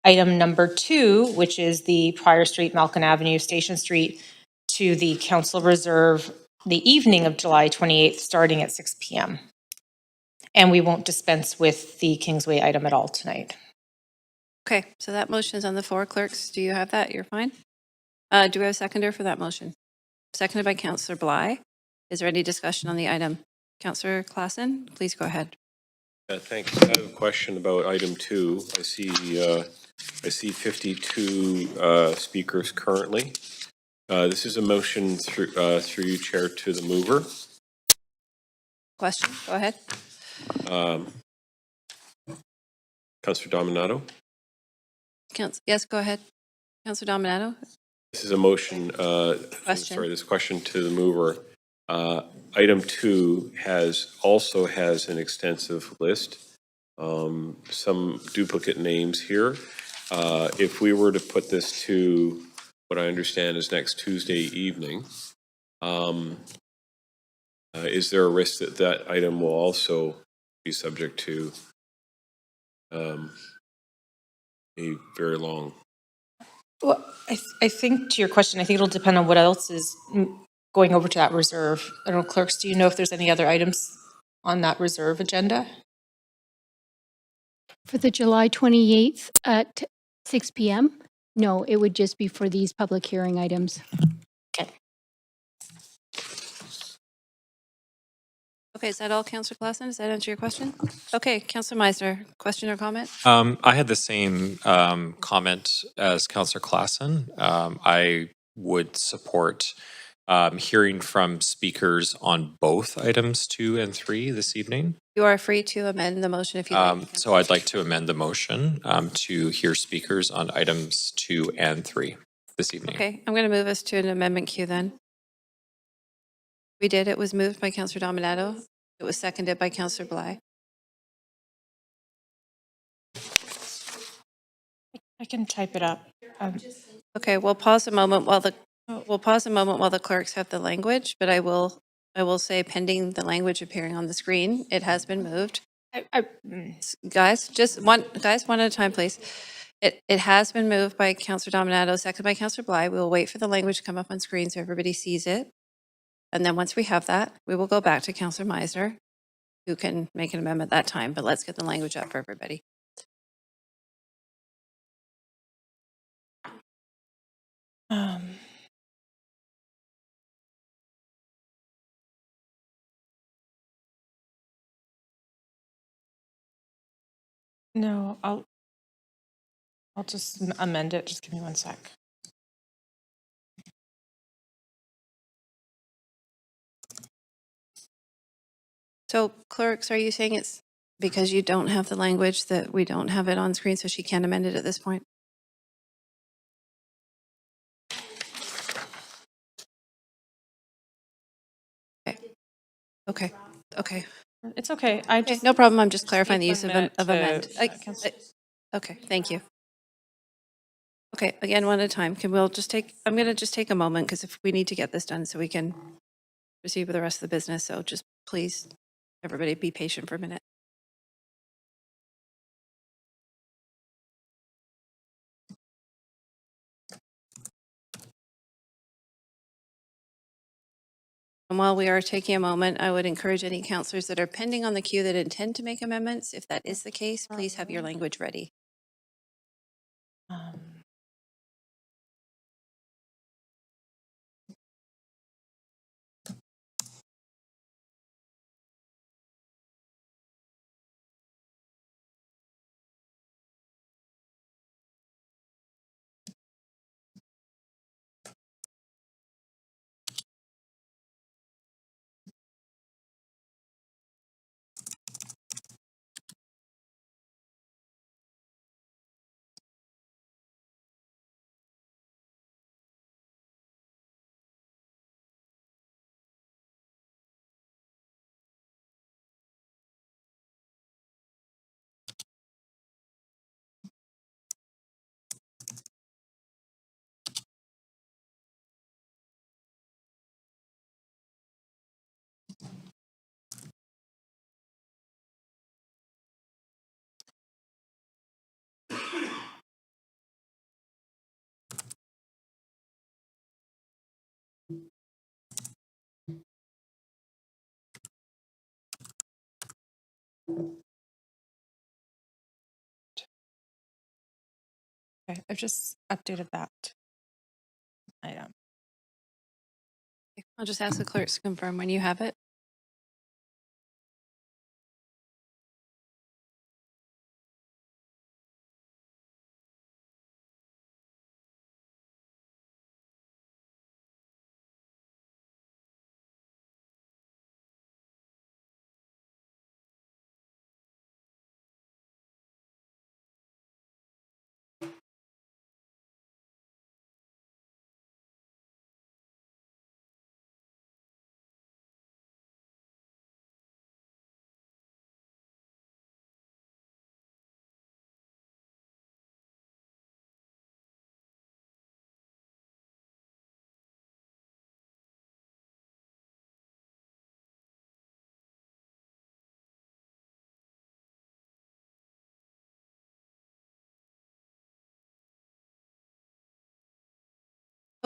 item number 2, which is the Prior Street, Malkin Avenue, Station Street, to the council reserve the evening of July 28th, starting at 6 p.m. And we won't dispense with the Kingsway item at all tonight. Okay, so that motion is on the floor. Clerks, do you have that? You're fine? Do we have a seconder for that motion? Seconded by Councillor Bly. Is there any discussion on the item? Councillor Klassen, please go ahead. Thanks. I have a question about item 2. I see 52 speakers currently. This is a motion through you, Chair, to the mover. Question, go ahead. Councillor Dominato. Yes, go ahead. Councillor Dominato? This is a motion, Question. this question to the mover. Item 2 also has an extensive list, some duplicate names here. If we were to put this to what I understand is next Tuesday evening, is there a risk that that item will also be subject to a very long? Well, I think to your question, I think it'll depend on what else is going over to that reserve. I don't know, clerks, do you know if there's any other items on that reserve agenda? For the July 28th at 6 p.m.? No, it would just be for these public hearing items. Okay. Okay, is that all, Councillor Klassen? Does that answer your question? Okay, Councillor Meisner, question or comment? I had the same comment as Councillor Klassen. I would support hearing from speakers on both items 2 and 3 this evening. You are free to amend the motion if you like. So I'd like to amend the motion to hear speakers on items 2 and 3 this evening. Okay, I'm going to move us to an amendment queue then. We did. It was moved by Councillor Dominato. It was seconded by Councillor Bly. I can type it up. Okay, we'll pause a moment while the clerks have the language, but I will say pending the language appearing on the screen, it has been moved. Guys, one at a time, please. It has been moved by Councillor Dominato, seconded by Councillor Bly. We will wait for the language to come up on screen so everybody sees it. And then once we have that, we will go back to Councillor Meisner, who can make an amendment at that time, but let's get the language up for everybody. No, I'll just amend it. Just give me 1 sec. So clerks, are you saying it's because you don't have the language that we don't have it on screen, so she can't amend it at this point? Okay. It's okay. No problem. I'm just clarifying the use of 1 minute amend. to- Okay, thank you. Okay, again, one at a time. I'm going to just take a moment because if we need to get this done so we can proceed with the rest of the business. So just please, everybody be patient for a minute. And while we are taking a moment, I would encourage any councillors that are pending on the queue that intend to make amendments. If that is the case, please have your language ready. Okay, I've just updated that item. I'll just ask the clerks to confirm when you have it.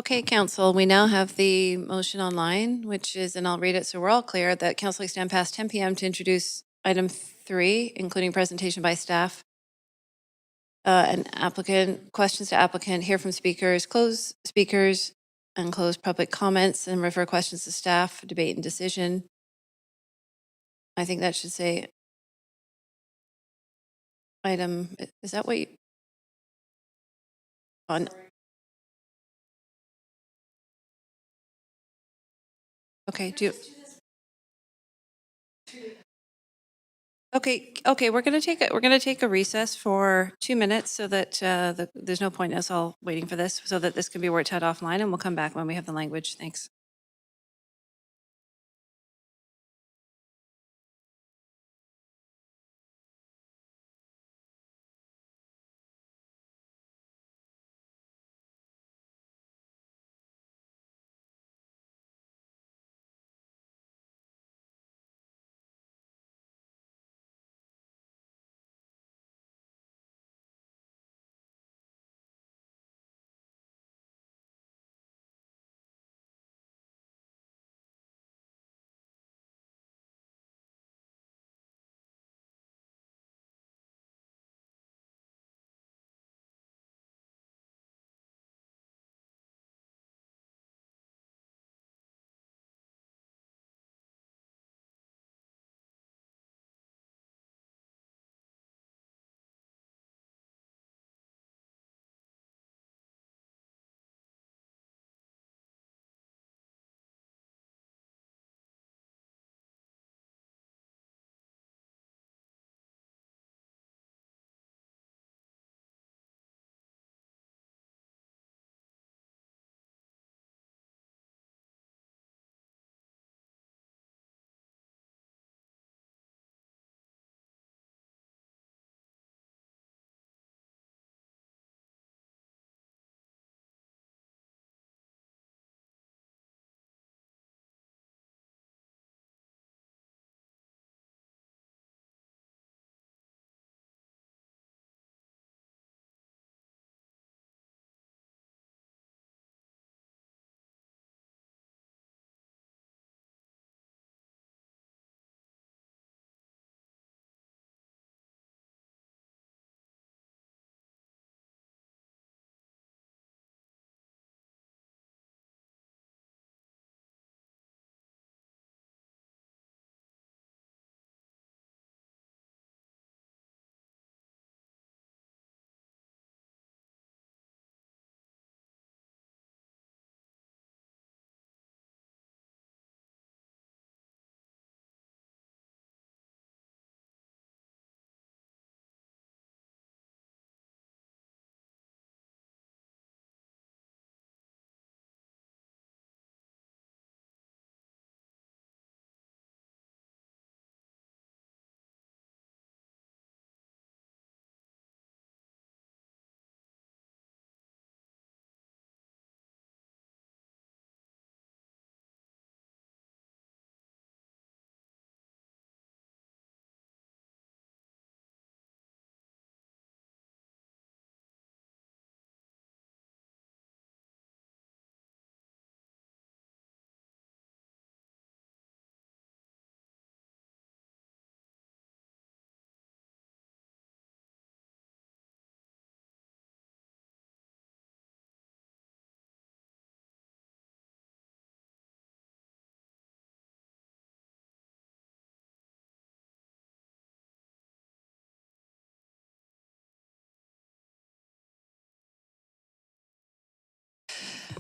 Okay, council, we now have the motion online, which is, and I'll read it so we're all clear, that council extend past 10 p.m. to introduce item 3, including presentation by staff and applicant, questions to applicant, hear from speakers, close speakers, and close public comments, and refer questions to staff, debate and decision. I think that should say item, is that what you, on? Okay, Okay, we're gonna take a recess for 2 minutes so that there's no point in us all waiting for this, so that this can be worked out offline, and we'll come back when we have the language. Thanks.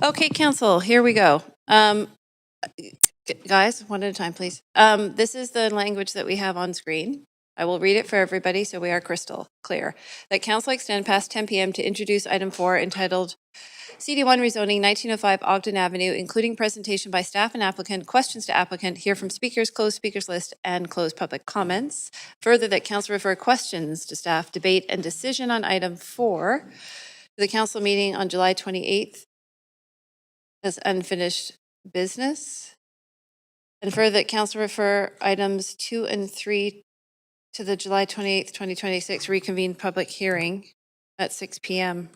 Okay, council, here we go. Guys, one at a time, please. This is the language that we have on screen. I will read it for everybody so we are crystal clear. That council extend past 10 p.m. to introduce item 4 entitled CD1 rezoning 1905 Ogden Avenue, including presentation by staff and applicant, questions to applicant, hear from speakers, close speakers list, and close public comments. Further, that council refer questions to staff, debate, and decision on item 4 to the council meeting on July 28th as unfinished business. And further, that council refer items 2 and 3 to the July 28th, 2026 reconvened public hearing at 6 p.m.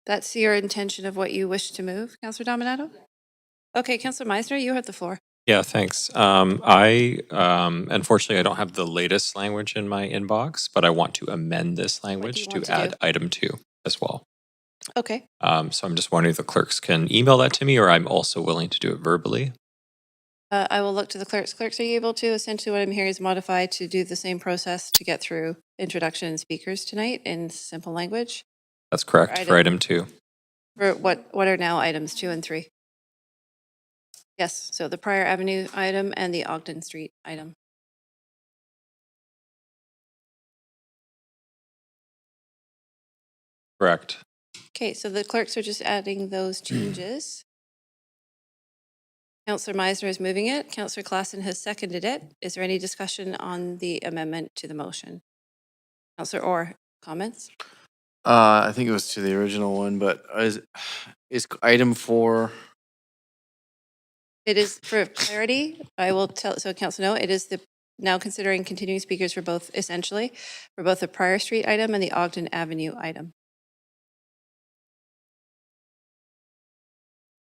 That's your intention of what you wish to move, Councillor Dominato? Okay, Councillor Meisner, you have the floor. Yeah, thanks. Unfortunately, I don't have the latest language in my inbox, but I want to amend this language want to to add do? item 2 as well. Okay. So I'm just wondering if the clerks can email that to me, or I'm also willing to do it verbally. I will look to the clerks. Clerks, are you able to, essentially what I'm hearing is modify to do the same process to get through introduction and speakers tonight in simple language? That's correct for item 2. For what are now items 2 and 3? Yes, so the Prior Avenue item and the Ogden Street item. Correct. Okay, so the clerks are just adding those changes. Councillor Meisner is moving it. Councillor Klassen has seconded it. Is there any discussion on the amendment to the motion? Councillor Orr, comments? I think it was to the original one, but is item 4? It is for clarity. I will tell, so council know, it is the now considering continuing speakers for both, essentially, for both the Prior Street item and the Ogden Avenue item.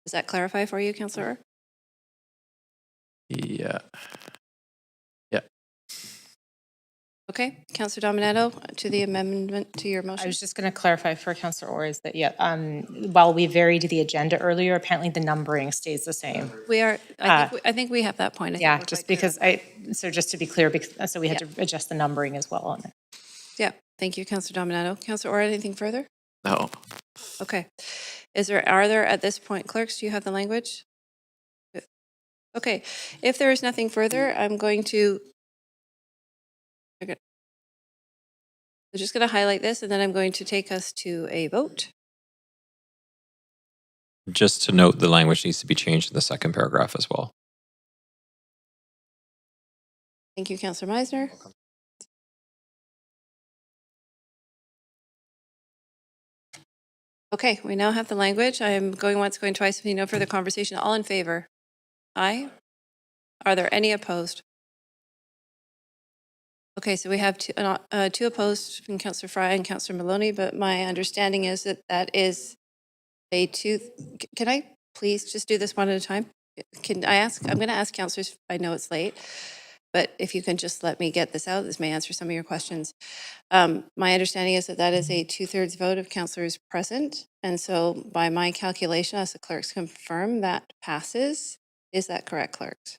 Does that clarify for you, Councillor Orr? Yeah. Okay, Councillor Dominato, to the amendment to your motion. I was just going to clarify for Councillor Orr is that, while we varied the agenda earlier, apparently the numbering stays the same. We are, I think we have that point. I think Yeah, we're just quite clear because so just to be clear, because, so we had to adjust the numbering as well on it. Yeah, thank you, Councillor Dominato. Councillor Orr, anything further? No. Okay. Are there at this point, clerks, do you have the language? Okay, if there is nothing further, I'm going to, I'm just going to highlight this and then I'm going to take us to a vote. Just to note, the language needs to be changed in the second paragraph as well. Thank you, Councillor Meisner. Okay, we now have the language. I am going once, going twice. If you no further conversation, all in favor? Aye. Are there any opposed? Okay, so we have two opposed from Councillor Fry and Councillor Maloney, but my understanding is that that is a two. Can I please just do this one at a time? Can I ask? I'm going to ask councillors. I know it's late, but if you can just let me get this out, this may answer some of your questions. My understanding is that that is a 2/3 vote of councillors present, and so by my calculation, as the clerks confirm, that passes. Is that correct, clerks?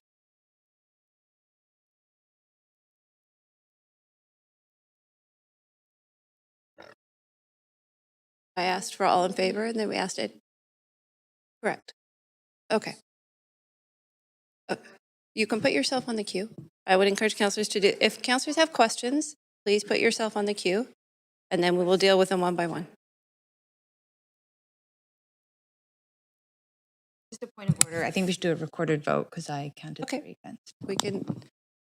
I asked for all in favor, and then we asked it. Correct. Okay. You can put yourself on the queue. I would encourage councillors to do, if councillors have questions, please put yourself on the queue, and then we will deal with them one by one. Just a point of order. I think we should do a recorded vote because I counted Okay. against.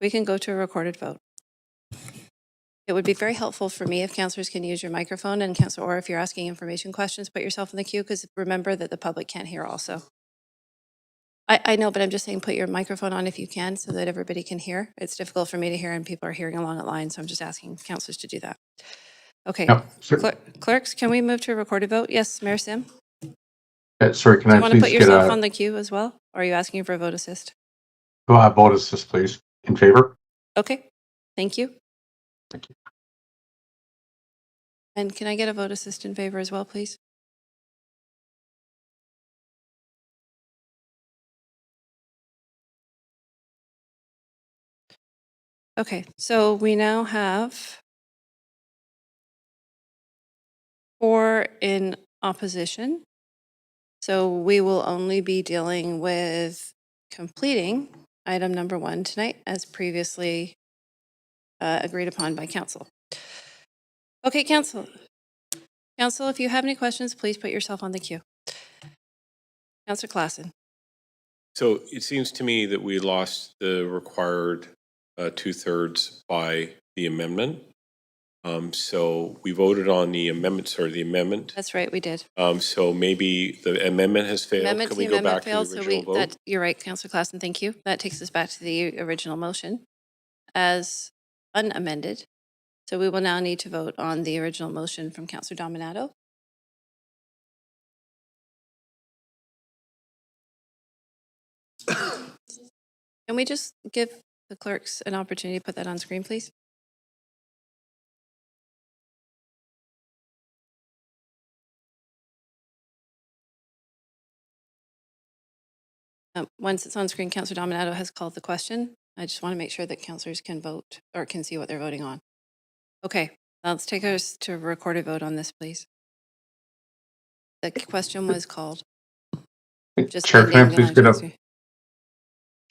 We can go to a recorded vote. It would be very helpful for me if councillors can use your microphone, and Councillor Orr, if you're asking information questions, put yourself in the queue, because remember that the public can't hear also. I know, but I'm just saying put your microphone on if you can so that everybody can hear. It's difficult for me to hear and people are hearing along at line, so I'm just asking councillors to do that. Okay. Clerks, can we move to a recorded vote? Yes, Mayor Sim? Sorry, can Do I you want to put please get yourself a on the queue as well? Or are you asking for a vote assist? vote assist, please? In favor? Okay, thank you. Thank you. And can I get a vote assist in favor as well, please? Okay, so we now have 4 in opposition. So we will only be dealing with completing item number 1 tonight, as previously agreed upon by council. Okay, council. Council, if you have any questions, please put yourself on the queue. Councillor Klassen. So it seems to me that we lost the required 2/3 by the amendment. So we voted on the amendment. That's right, we did. So maybe the amendment has failed. Can we go back to the original vote? You're right, Councillor Klassen, thank you. That takes us back to the original motion as unamended. So we will now need to vote on the original motion from Councillor Dominato. Can we just give the clerks an opportunity to put that on screen, please? Once it's on screen, Councillor Dominato has called the question. I just want to make sure that councillors can vote or can see what they're voting on. Okay, let's take us to a recorded vote on this, please. The question was called. Just Chair, can I please get ending a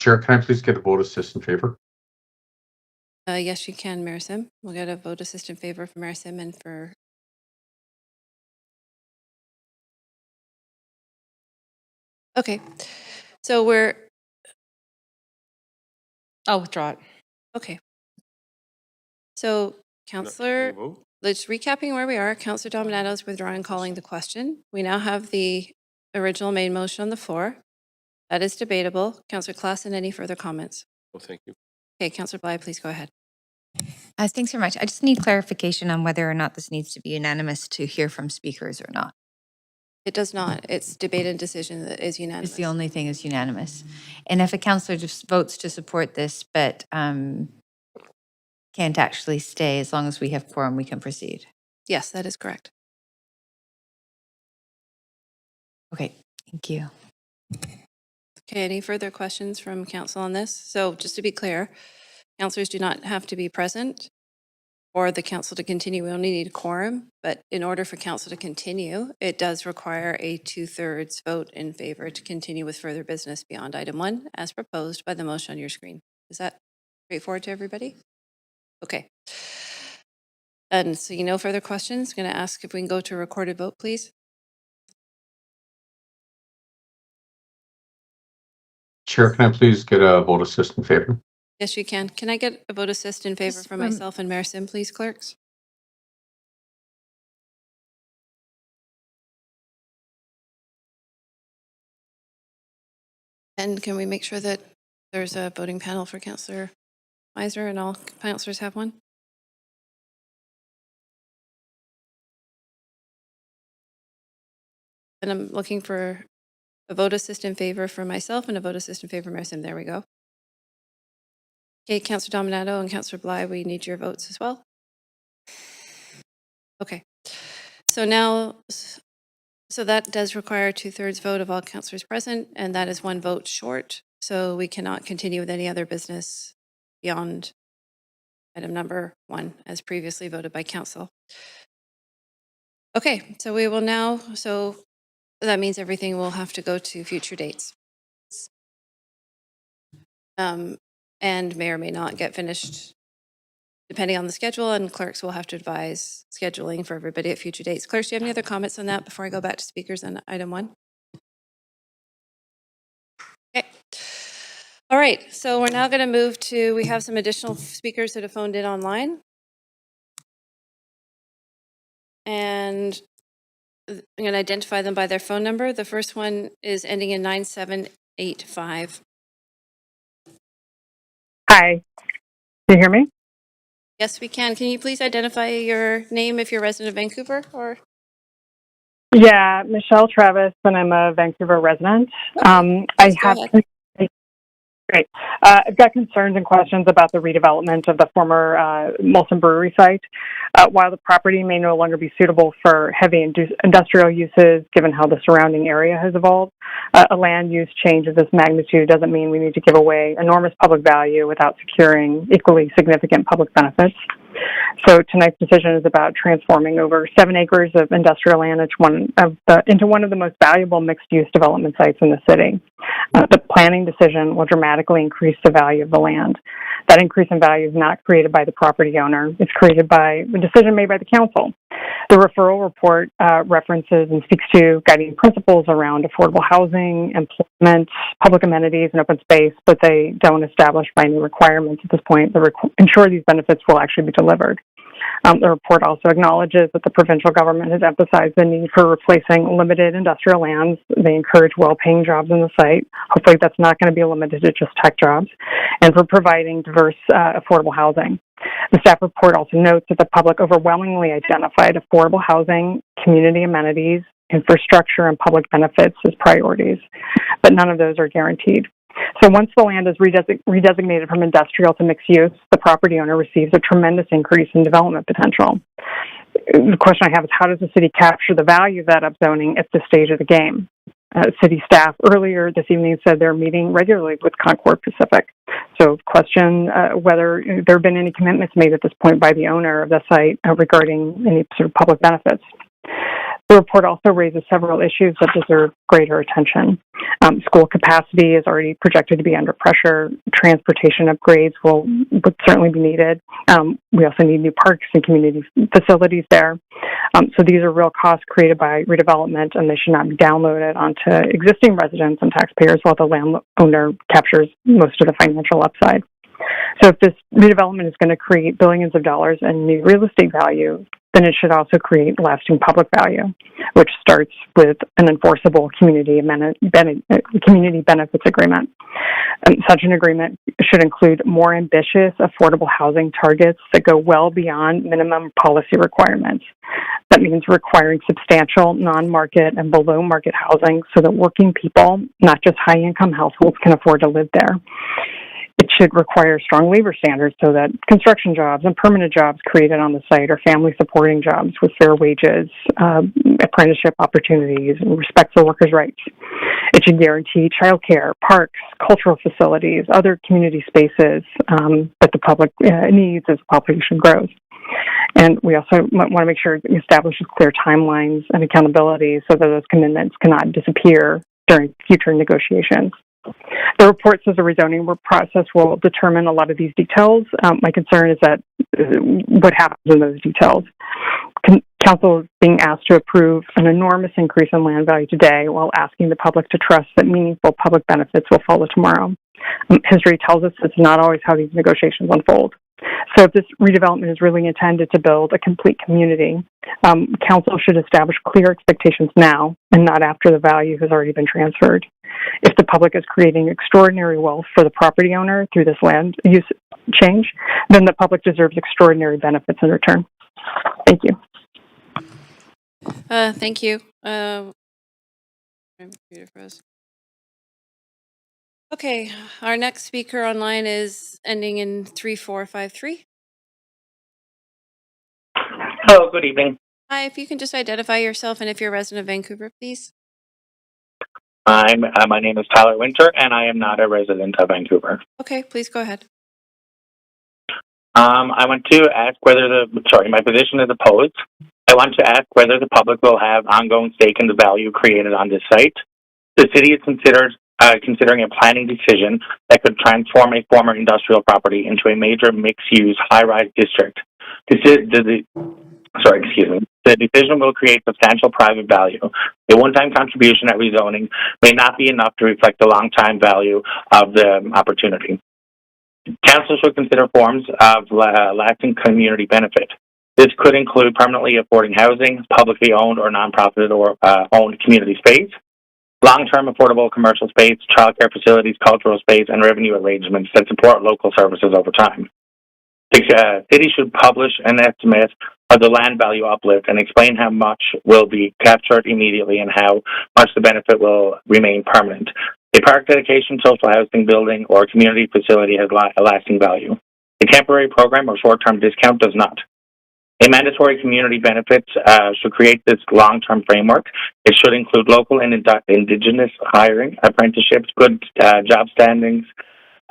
Chair, can I please get a vote assist in favor? yes, you can, Mayor Sim. We'll get a vote assist in favor for Mayor Sim and for. Okay, so we're. I'll withdraw it. Okay. So, Councillor, let's recapping where we are. Councillor Dominato is withdrawing calling the question. We now have the original main motion on the floor. That is debatable. Councillor Klassen, any further comments? Well, thank you. Okay, Councillor Bly, please go ahead. Thanks very much. I just need clarification on whether or not this needs to be unanimous to hear from speakers or not. It does not. It's debate and decision that is unanimous. It's the only thing is unanimous. And if a councillor just votes to support this, but can't actually stay, as long as we have quorum, we can proceed. Yes, that is correct. Okay, thank you. Okay, any further questions from council on this? So just to be clear, councillors do not have to be present for the council to continue. We only need a quorum, but in order for council to continue, it does require a 2/3 vote in favor to continue with further business beyond item 1 as proposed by the motion on your screen. Is that straightforward to everybody? Okay. And so no further questions. Going to ask if we can go to a recorded vote, please. Chair, can I please get a vote assist in favor? Yes, you can. Can I get a vote assist in favor for myself and Mayor Sim, please, clerks? And can we make sure that there's a voting panel for Councillor Miser and all councillors have one? And I'm looking for a vote assist in favor for myself and a vote assist in favor for Mayor Sim. There we go. Okay, Councillor Dominato and Councillor Bly, we need your votes as well. Okay. So now, so that does require a 2/3 vote of all councillors present, and that is one vote short. So we cannot continue with any other business beyond item number 1 as previously voted by council. Okay, so we will now, so that means everything will have to go to future dates. And may or may not get finished depending on the schedule, and clerks will have to advise scheduling for everybody at future dates. Clerks, do you have any other comments on that before I go back to speakers on item 1? Okay. All right, so we're now going to move to, we have some additional speakers that have phoned in online. And I'm going to identify them by their phone number. The first one is ending in 9785. Hi, can you hear me? Yes, we can. Can you please identify your name if you're a resident of Vancouver or? Yeah, Michelle Travis, and I'm a Vancouver resident. I have great. I've got concerns and questions about the redevelopment of the former Molson Brewery site. While the property may no longer be suitable for heavy industrial uses, given how the surrounding area has evolved, a land use change of this magnitude doesn't mean we need to give away enormous public value without securing equally significant public benefits. So tonight's decision is about transforming over 7 acres of industrial land into one of the most valuable mixed-use development sites in the city. The planning decision will dramatically increase the value of the land. That increase in value is not created by the property owner. It's created by a decision made by the council. The referral report references and speaks to guiding principles around affordable housing, employment, public amenities, and open space, but they don't establish binding requirements at this point that ensure these benefits will actually be delivered. The report also acknowledges that the provincial government has emphasized the need for replacing limited industrial lands. They encourage well-paying jobs in the site. Hopefully that's not going to be limited to just tech jobs, and for providing diverse, affordable housing. The staff report also notes that the public overwhelmingly identified affordable housing, community amenities, infrastructure, and public benefits as priorities, but none of those are guaranteed. So once the land is redesignated from industrial to mixed use, the property owner receives a tremendous increase in development potential. The question I have is, how does the city capture the value of that upzoning at this stage of the game? City staff earlier this evening said they're meeting regularly with Concord Pacific. So question whether there have been any commitments made at this point by the owner of the site regarding any sort of public benefits. The report also raises several issues that deserve greater attention. School capacity is already projected to be under pressure. Transportation upgrades would certainly be needed. We also need new parks and community facilities there. So these are real costs created by redevelopment, and they should not be downloaded onto existing residents and taxpayers while the landowner captures most of the financial upside. So if this redevelopment is going to create billions of dollars in new real estate value, then it should also create lasting public value, which starts with an enforceable community benefits agreement. Such an agreement should include more ambitious, affordable housing targets that go well beyond minimum policy requirements. That means requiring substantial non-market and below-market housing so that working people, not just high-income households, can afford to live there. It should require strong labor standards so that construction jobs and permanent jobs created on the site are family-supporting jobs with fair wages, apprenticeship opportunities, and respect for workers' rights. It should guarantee childcare, parks, cultural facilities, other community spaces that the public needs as the population grows. And we also want to make sure it establishes clear timelines and accountability so that those commitments cannot disappear during future negotiations. The report says the rezoning process will determine a lot of these details. My concern is that what happens in those details. Council is being asked to approve an enormous increase in land value today while asking the public to trust that meaningful public benefits will follow tomorrow. History tells us it's not always how these negotiations unfold. So if this redevelopment is really intended to build a complete community, council should establish clear expectations now and not after the value has already been transferred. If the public is creating extraordinary wealth for the property owner through this land use change, then the public deserves extraordinary benefits in return. Thank you. Thank you. Okay, our next speaker online is ending in 3453. Hello, good evening. Hi, if you can just identify yourself and if you're a resident of Vancouver, please. My name is Tyler Winter, and I am not a resident of Vancouver. Okay, please go ahead. I want to ask whether my position is opposed. I want to ask whether the public will have ongoing stake in the value created on this site. The city is considering a planning decision that could transform a former industrial property into a major mixed-use high-rise district. The decision will create substantial private value. A one-time contribution at rezoning may not be enough to reflect the long-time value of the opportunity. Council should consider forms of lasting community benefit. This could include permanently affording housing, publicly owned or nonprofit or owned community space, long-term affordable commercial space, childcare facilities, cultural space, and revenue arrangements that support local services over time. The city should publish an estimate of the land value uplift and explain how much will be captured immediately and how much the benefit will remain permanent. A park dedication, social housing building, or community facility has a lasting value. A temporary program or short-term discount does not. A mandatory community benefits should create this long-term framework. It should include local and indigenous hiring, apprenticeships, good job standings,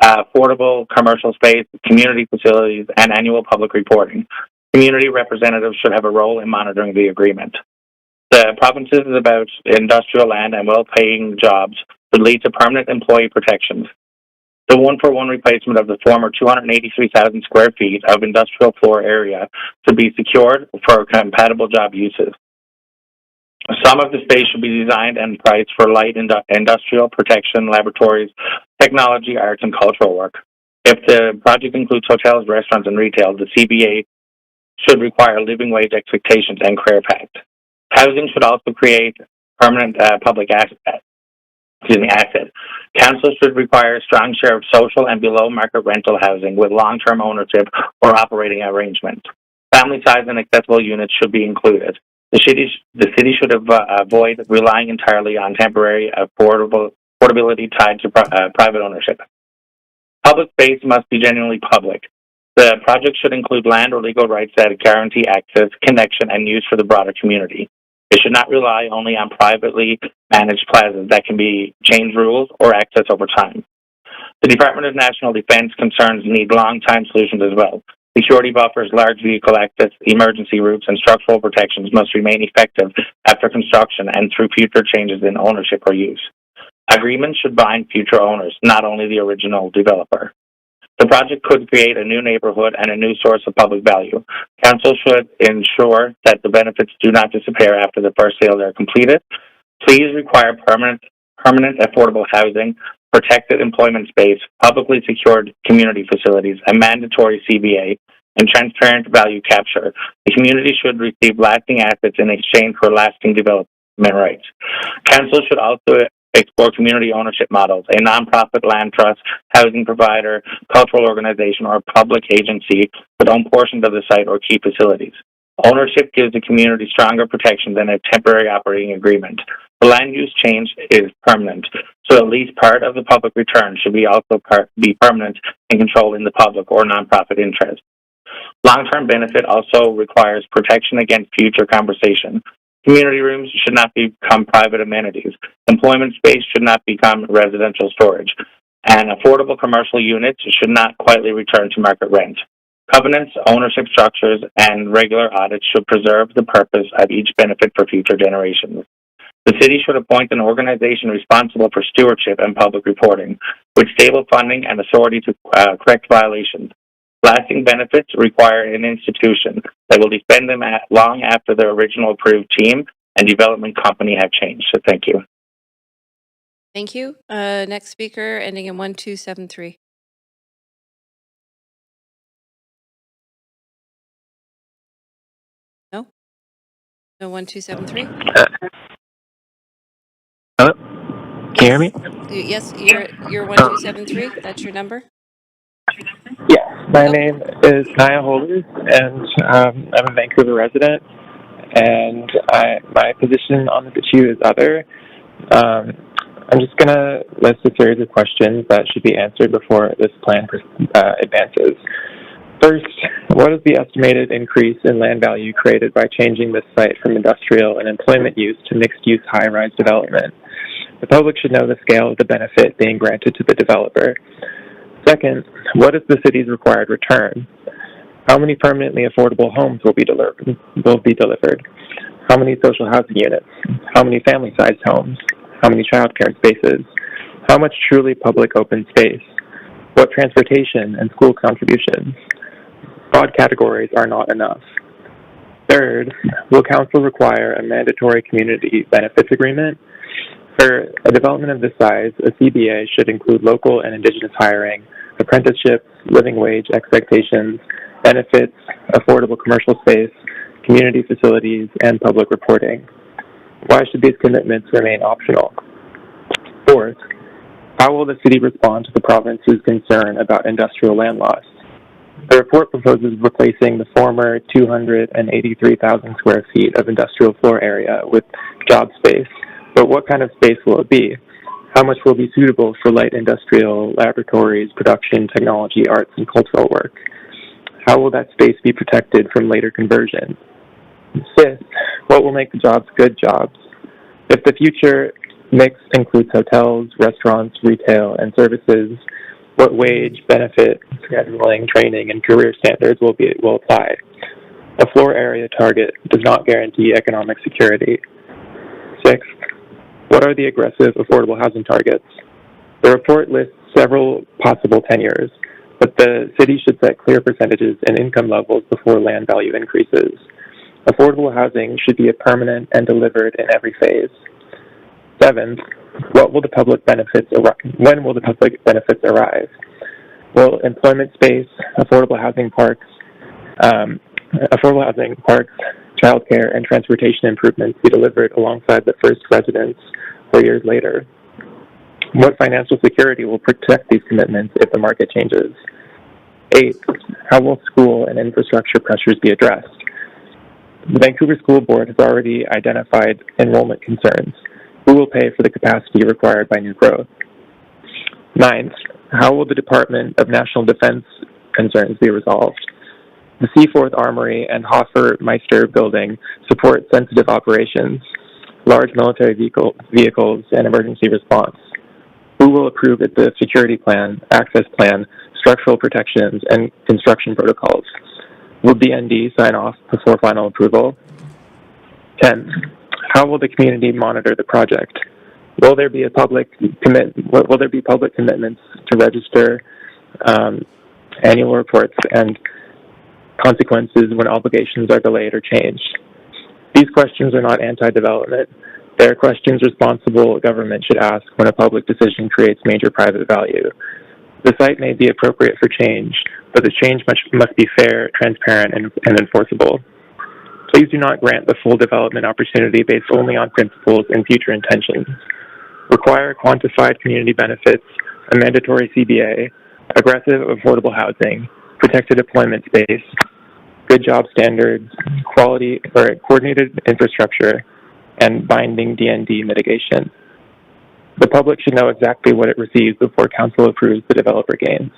affordable commercial space, community facilities, and annual public reporting. Community representatives should have a role in monitoring the agreement. The provinces is about industrial land and well-paying jobs would lead to permanent employee protections. The one-for-one replacement of the former 283,000 square feet of industrial floor area should be secured for compatible job uses. Some of the space should be designed and priced for light industrial protection, laboratories, technology, arts, and cultural work. If the project includes hotels, restaurants, and retail, the CBA should require living wage expectations and career pact. Housing should also create permanent public asset. Council should require a strong share of social and below-market rental housing with long-term ownership or operating arrangements. Family size and accessible units should be included. The city should avoid relying entirely on temporary affordable affordability tied to private ownership. Public space must be genuinely public. The project should include land or legal rights that guarantee access, connection, and use for the broader community. It should not rely only on privately managed plazas that can be change rules or access over time. The Department of National Defense concerns need long-time solutions as well. Security buffers, large vehicle access, emergency routes, and structural protections must remain effective after construction and through future changes in ownership or use. Agreements should bind future owners, not only the original developer. The project could create a new neighborhood and a new source of public value. Council should ensure that the benefits do not disappear after the first sales are completed. Please require permanent affordable housing, protected employment space, publicly secured community facilities, a mandatory CBA, and transparent value capture. The community should receive lasting assets in exchange for lasting development rights. Council should also explore community ownership models, a nonprofit land trust, housing provider, cultural organization, or public agency would own portions of the site or key facilities. Ownership gives the community stronger protection than a temporary operating agreement. The land use change is permanent, so at least part of the public return should be also be permanent and controlled in the public or nonprofit interest. Long-term benefit also requires protection against future conversation. Community rooms should not become private amenities. Employment space should not become residential storage. And affordable commercial units should not quietly return to market rent. Covenants, ownership structures, and regular audits should preserve the purpose of each benefit for future generations. The city should appoint an organization responsible for stewardship and public reporting, with stable funding and authority to correct violations. Lasting benefits require an institution that will defend them long after the original approved team and development company have changed. So thank you. Thank you. Next speaker, ending in 1273. No? No 1273? Hello? Can you hear me? Yes, you're 1273. That's your number? Yes. My name is Kaya Holders, and I'm a Vancouver resident, and my position on the issue is other. I'm just going to list a series of questions that should be answered before this plan advances. First, what is the estimated increase in land value created by changing this site from industrial and employment use to mixed-use high-rise development? The public should know the scale of the benefit being granted to the developer. Second, what is the city's required return? How many permanently affordable homes will be delivered? How many social housing units? How many family-sized homes? How many childcare spaces? How much truly public open space? What transportation and school contributions? Broad categories are not enough. Third, will council require a mandatory community benefits agreement? For a development of this size, a CBA should include local and Indigenous hiring, apprenticeships, living wage expectations, benefits, affordable commercial space, community facilities, and public reporting. Why should these commitments remain optional? Fourth, how will the city respond to the province's concern about industrial land loss? The report proposes replacing the former 283,000 square feet of industrial floor area with job space. But what kind of space will it be? How much will be suitable for light industrial, laboratories, production, technology, arts, and cultural work? How will that space be protected from later conversion? Fifth, what will make the jobs good jobs? If the future mix includes hotels, restaurants, retail, and services, what wage, benefit, scheduling, training, and career standards will apply? A floor area target does not guarantee economic security. Sixth, what are the aggressive affordable housing targets? The report lists several possible tenures, but the city should set clear percentages and income levels before land value increases. Affordable housing should be permanent and delivered in every phase. Seventh, when will the public benefits arrive? Will employment space, affordable housing parks, childcare, and transportation improvements be delivered alongside the first residents or years later? What financial security will protect these commitments if the market changes? Eighth, how will school and infrastructure pressures be addressed? The Vancouver School Board has already identified enrollment concerns. Who will pay for the capacity required by new growth? Ninth, how will the Department of National Defense concerns be resolved? The Seaforth Armory and Hoffer-Meister building support sensitive operations, large military vehicles, and emergency response. Who will approve the security plan, access plan, structural protections, and construction protocols? Will DND sign off before final approval? 10th, how will the community monitor the project? Will there be public commitments to register annual reports and consequences when obligations are delayed or changed? These questions are not anti-development. They are questions responsible government should ask when a public decision creates major private value. The site may be appropriate for change, but the change must be fair, transparent, and enforceable. Please do not grant the full development opportunity based only on principles and future intentions. Require quantified community benefits, a mandatory CBA, aggressive affordable housing, protected employment space, good job standards, quality or coordinated infrastructure, and binding DND mitigation. The public should know exactly what it receives before council approves the developer gains.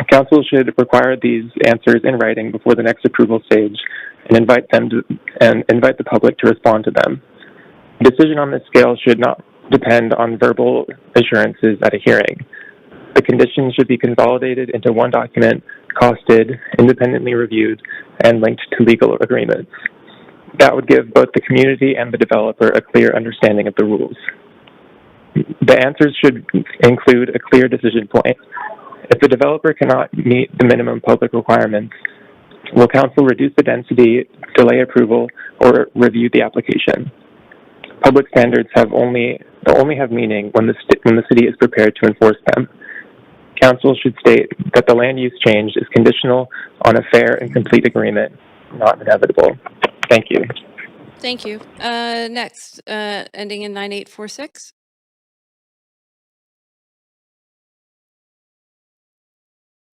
Council should require these answers in writing before the next approval stage and invite the public to respond to them. A decision on this scale should not depend on verbal assurances at a hearing. The conditions should be consolidated into one document, costed, independently reviewed, and linked to legal agreements. That would give both the community and the developer a clear understanding of the rules. The answers should include a clear decision point. If the developer cannot meet the minimum public requirements, will council reduce the density, delay approval, or review the application? Public standards only have meaning when the city is prepared to enforce them. Council should state that the land use change is conditional on a fair and complete agreement, not inevitable. Thank you. Thank you. Next, ending in 9846.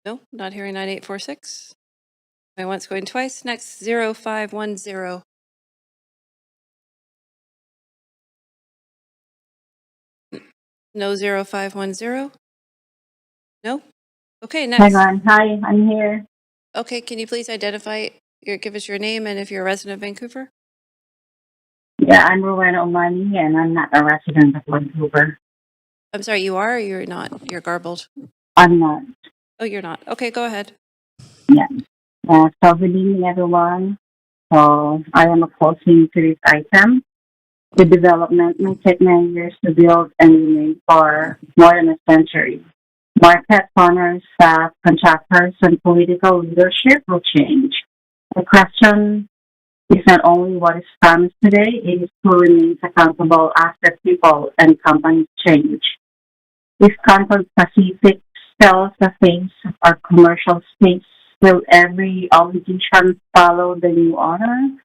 No, not hearing 9846. Going once, going twice. Next, 0510. No 0510. No? Okay, next. Hang on. Hi, I'm here. Okay, can you please give us your name and if you're a resident of Vancouver? Yeah, I'm Rowena Omani, and I'm not a resident of Vancouver. I'm sorry, you are or you're not? You're garbled. I'm not. Oh, you're not. Okay, go ahead. Yeah. So good evening, everyone. So I am opposing to this item. The development may take 9 years to build and remain for more than a century. Market owners, staff, contractors, and political leadership will change. The question is not only what is promised today, it is who remains accountable after people and companies change. If Concord Pacific sells the face of our commercial space, will every obligation follow the new owner?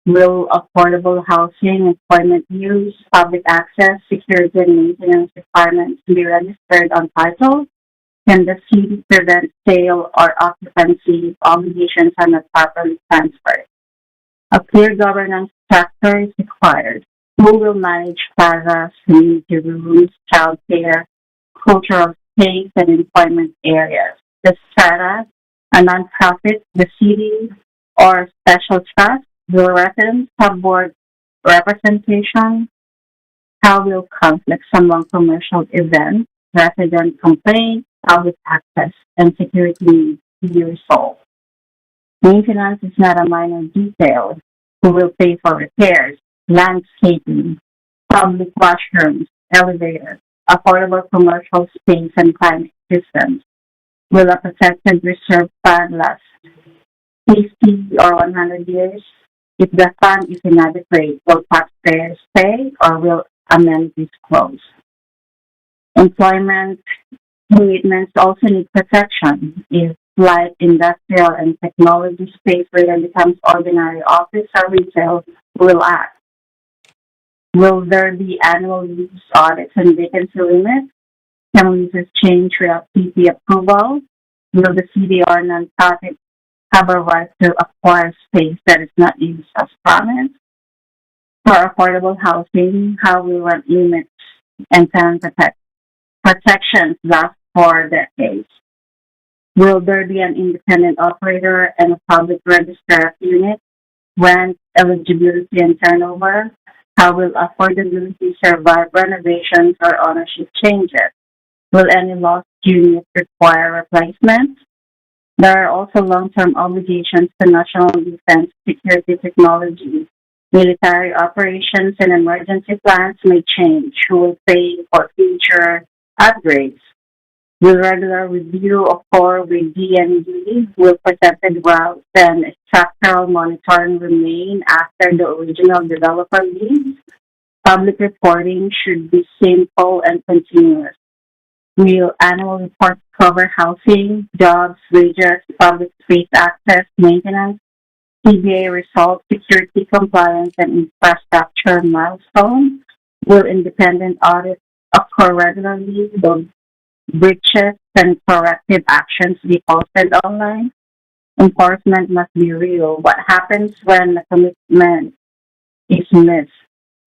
Will affordable housing, employment use, public access, security, and maintenance requirements be registered on title? Can the city prevent sale or occupancy if obligations are not properly transferred? A clear governance structure is required. Who will manage plazas, community rooms, child care, cultural space, and employment areas? The strata, a nonprofit, the city, or special trust? Will residents have board representation? How will conflicts among commercial events, resident complaints, public access, and security needs be resolved? Maintenance is not a minor detail. Who will pay for repairs, landscaping, public washrooms, elevators, affordable commercial space, and climate systems? Will a protected reserve fund last 50 or 100 years? If the fund is inadequate, will taxpayers pay or will amenities close? Employment commitments also need protection. If light industrial and technology space really becomes ordinary office or retail, will act. Will there be annual lease audits and vacancy limits? Can leases change without CP approval? Will the city or nonprofit have a right to acquire space that is not used as promised? For affordable housing, how will rent limits and tenant protections last for decades? Will there be an independent operator and a public register of units? Rent eligibility and turnover? How will affordability survive renovations or ownership changes? Will any lost units require replacement? There are also long-term obligations to national defense, security technology. Military operations and emergency plans may change. Who will pay for future upgrades? Will regular review occur with DND? Will protected routes and structural monitoring remain after the original developer leaves? Public reporting should be simple and continuous. Will annual reports cover housing, jobs, wages, public space access, maintenance, CBA results, security compliance, and infrastructure milestones? Will independent audits occur regularly? Will breaches and corrective actions be posted online? Enforcement must be real. What happens when the commitment is missed?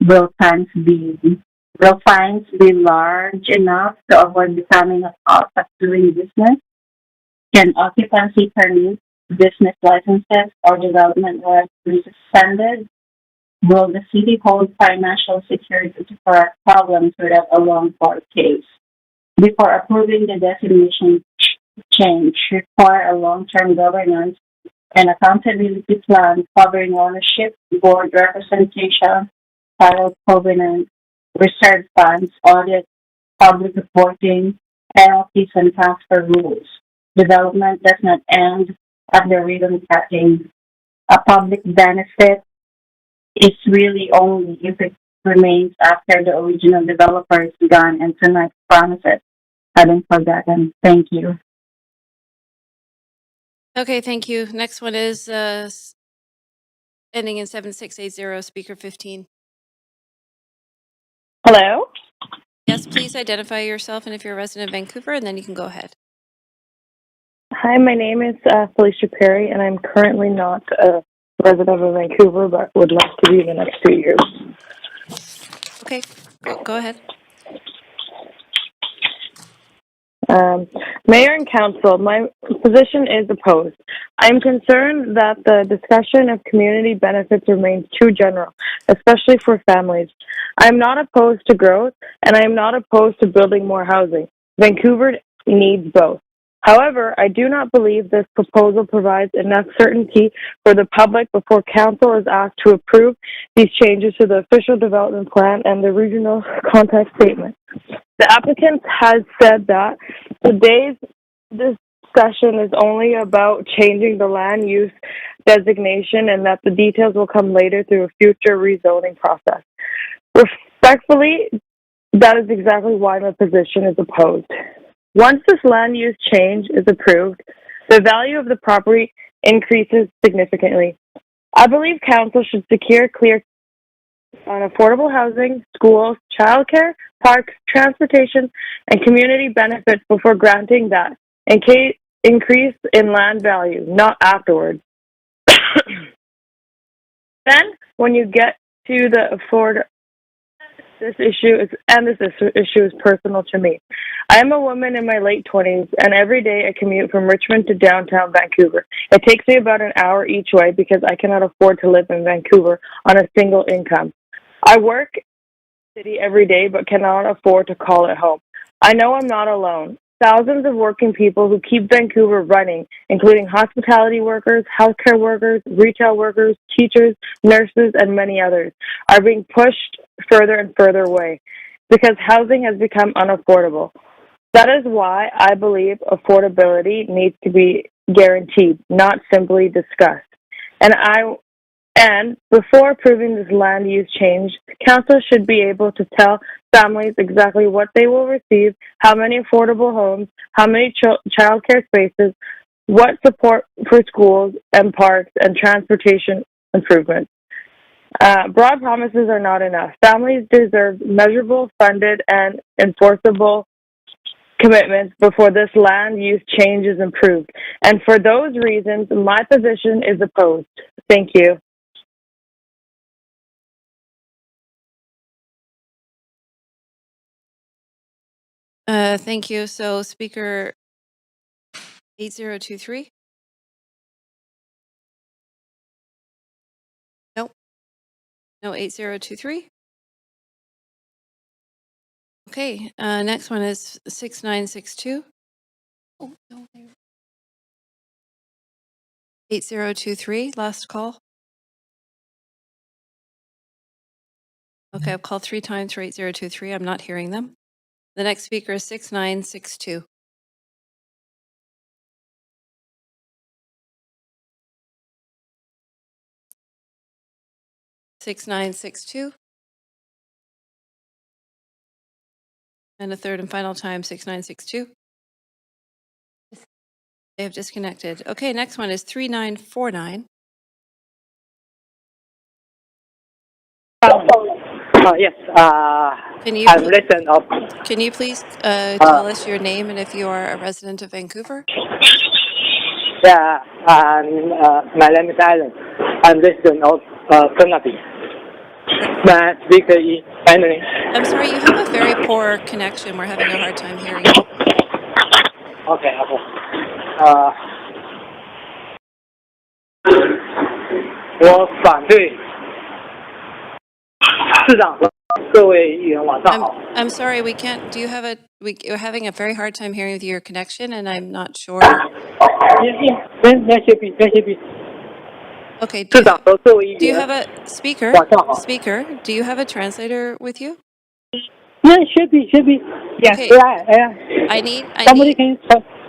Will fines be large enough to avoid becoming a cost of doing business? Can occupancy permits, business licenses, or development rights be suspended? Will the city hold financial security to correct problems without a long court case? Before approving the designation change, require a long-term governance and accountability plan covering ownership, board representation, title covenant, reserve funds, audit, public reporting, penalties, and transfer rules. Development does not end at the ribbon cutting. A public benefit is really only if it remains after the original developer is gone and tonight's promises have been forgotten. Thank you. Okay, thank you. Next one is ending in 7680, speaker 15. Hello? Yes, please identify yourself and if you're a resident of Vancouver, and then you can go ahead. Hi, my name is Felicia Perry, and I'm currently not a resident of Vancouver, but would like to be in the next 2 years. Okay, go ahead. Mayor and Council, my position is opposed. I'm concerned that the discussion of community benefits remains too general, especially for families. I'm not opposed to growth, and I am not opposed to building more housing. Vancouver needs both. However, I do not believe this proposal provides enough certainty for the public before Council is asked to approve these changes to the official development plan and the regional context statement. The applicant has said that today's discussion is only about changing the land use designation and that the details will come later through a future rezoning process. Respectfully, that is exactly why my position is opposed. Once this land use change is approved, the value of the property increases significantly. I believe Council should secure clear on affordable housing, schools, childcare, parks, transportation, and community benefits before granting that increase in land value, not afterwards. Then, when you get to the this issue is personal to me. I am a woman in my late 20s, and every day I commute from Richmond to downtown Vancouver. It takes me about an hour each way because I cannot afford to live in Vancouver on a single income. I work in the city every day but cannot afford to call it home. I know I'm not alone. Thousands of working people who keep Vancouver running, including hospitality workers, healthcare workers, retail workers, teachers, nurses, and many others, are being pushed further and further away because housing has become unaffordable. That is why I believe affordability needs to be guaranteed, not simply discussed. And before approving this land use change, Council should be able to tell families exactly what they will receive, how many affordable homes, how many childcare spaces, what support for schools and parks and transportation improvements. Broad promises are not enough. Families deserve measurable, funded, and enforceable commitments before this land use change is improved. And for those reasons, my position is opposed. Thank you. Thank you. So speaker 8023? Nope. No 8023? Okay, next one is 6962. Oh, no. 8023, last call. Okay, I've called 3 times for 8023. I'm not hearing them. The next speaker is 6962. And a third and final time, 6962. They have disconnected. Okay, next one is 3949. Yes. Can you I'm resident of. Can you please tell us your name and if you are a resident of Vancouver? Yeah. My name is Alan. I'm resident of Burnaby. May I speak in Mandarin? I'm sorry, you have a very poor connection. We're having a hard time hearing you. Okay. Okay. 我反对市长和各位议员晚上好。I'm sorry, we can't. Do you have a? We're having a very hard time hearing with your connection, and I'm not sure. Okay. Do you have a speaker? Speaker, do you have a translator with you? Yeah, should be. Yes. Okay.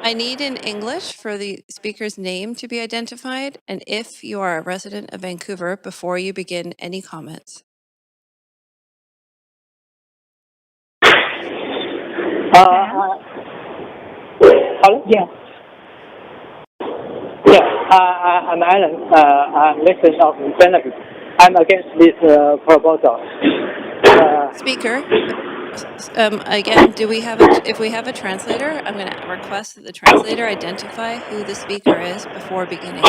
I need in English for the speaker's name to be identified, and if you are a resident of Vancouver, before you begin any comments. Hello? Yeah. Yeah, I'm Alan. I'm resident of Burnaby. I'm against this proposal. Speaker, again, do we have if we have a translator, I'm going to request that the translator identify who the speaker is before beginning.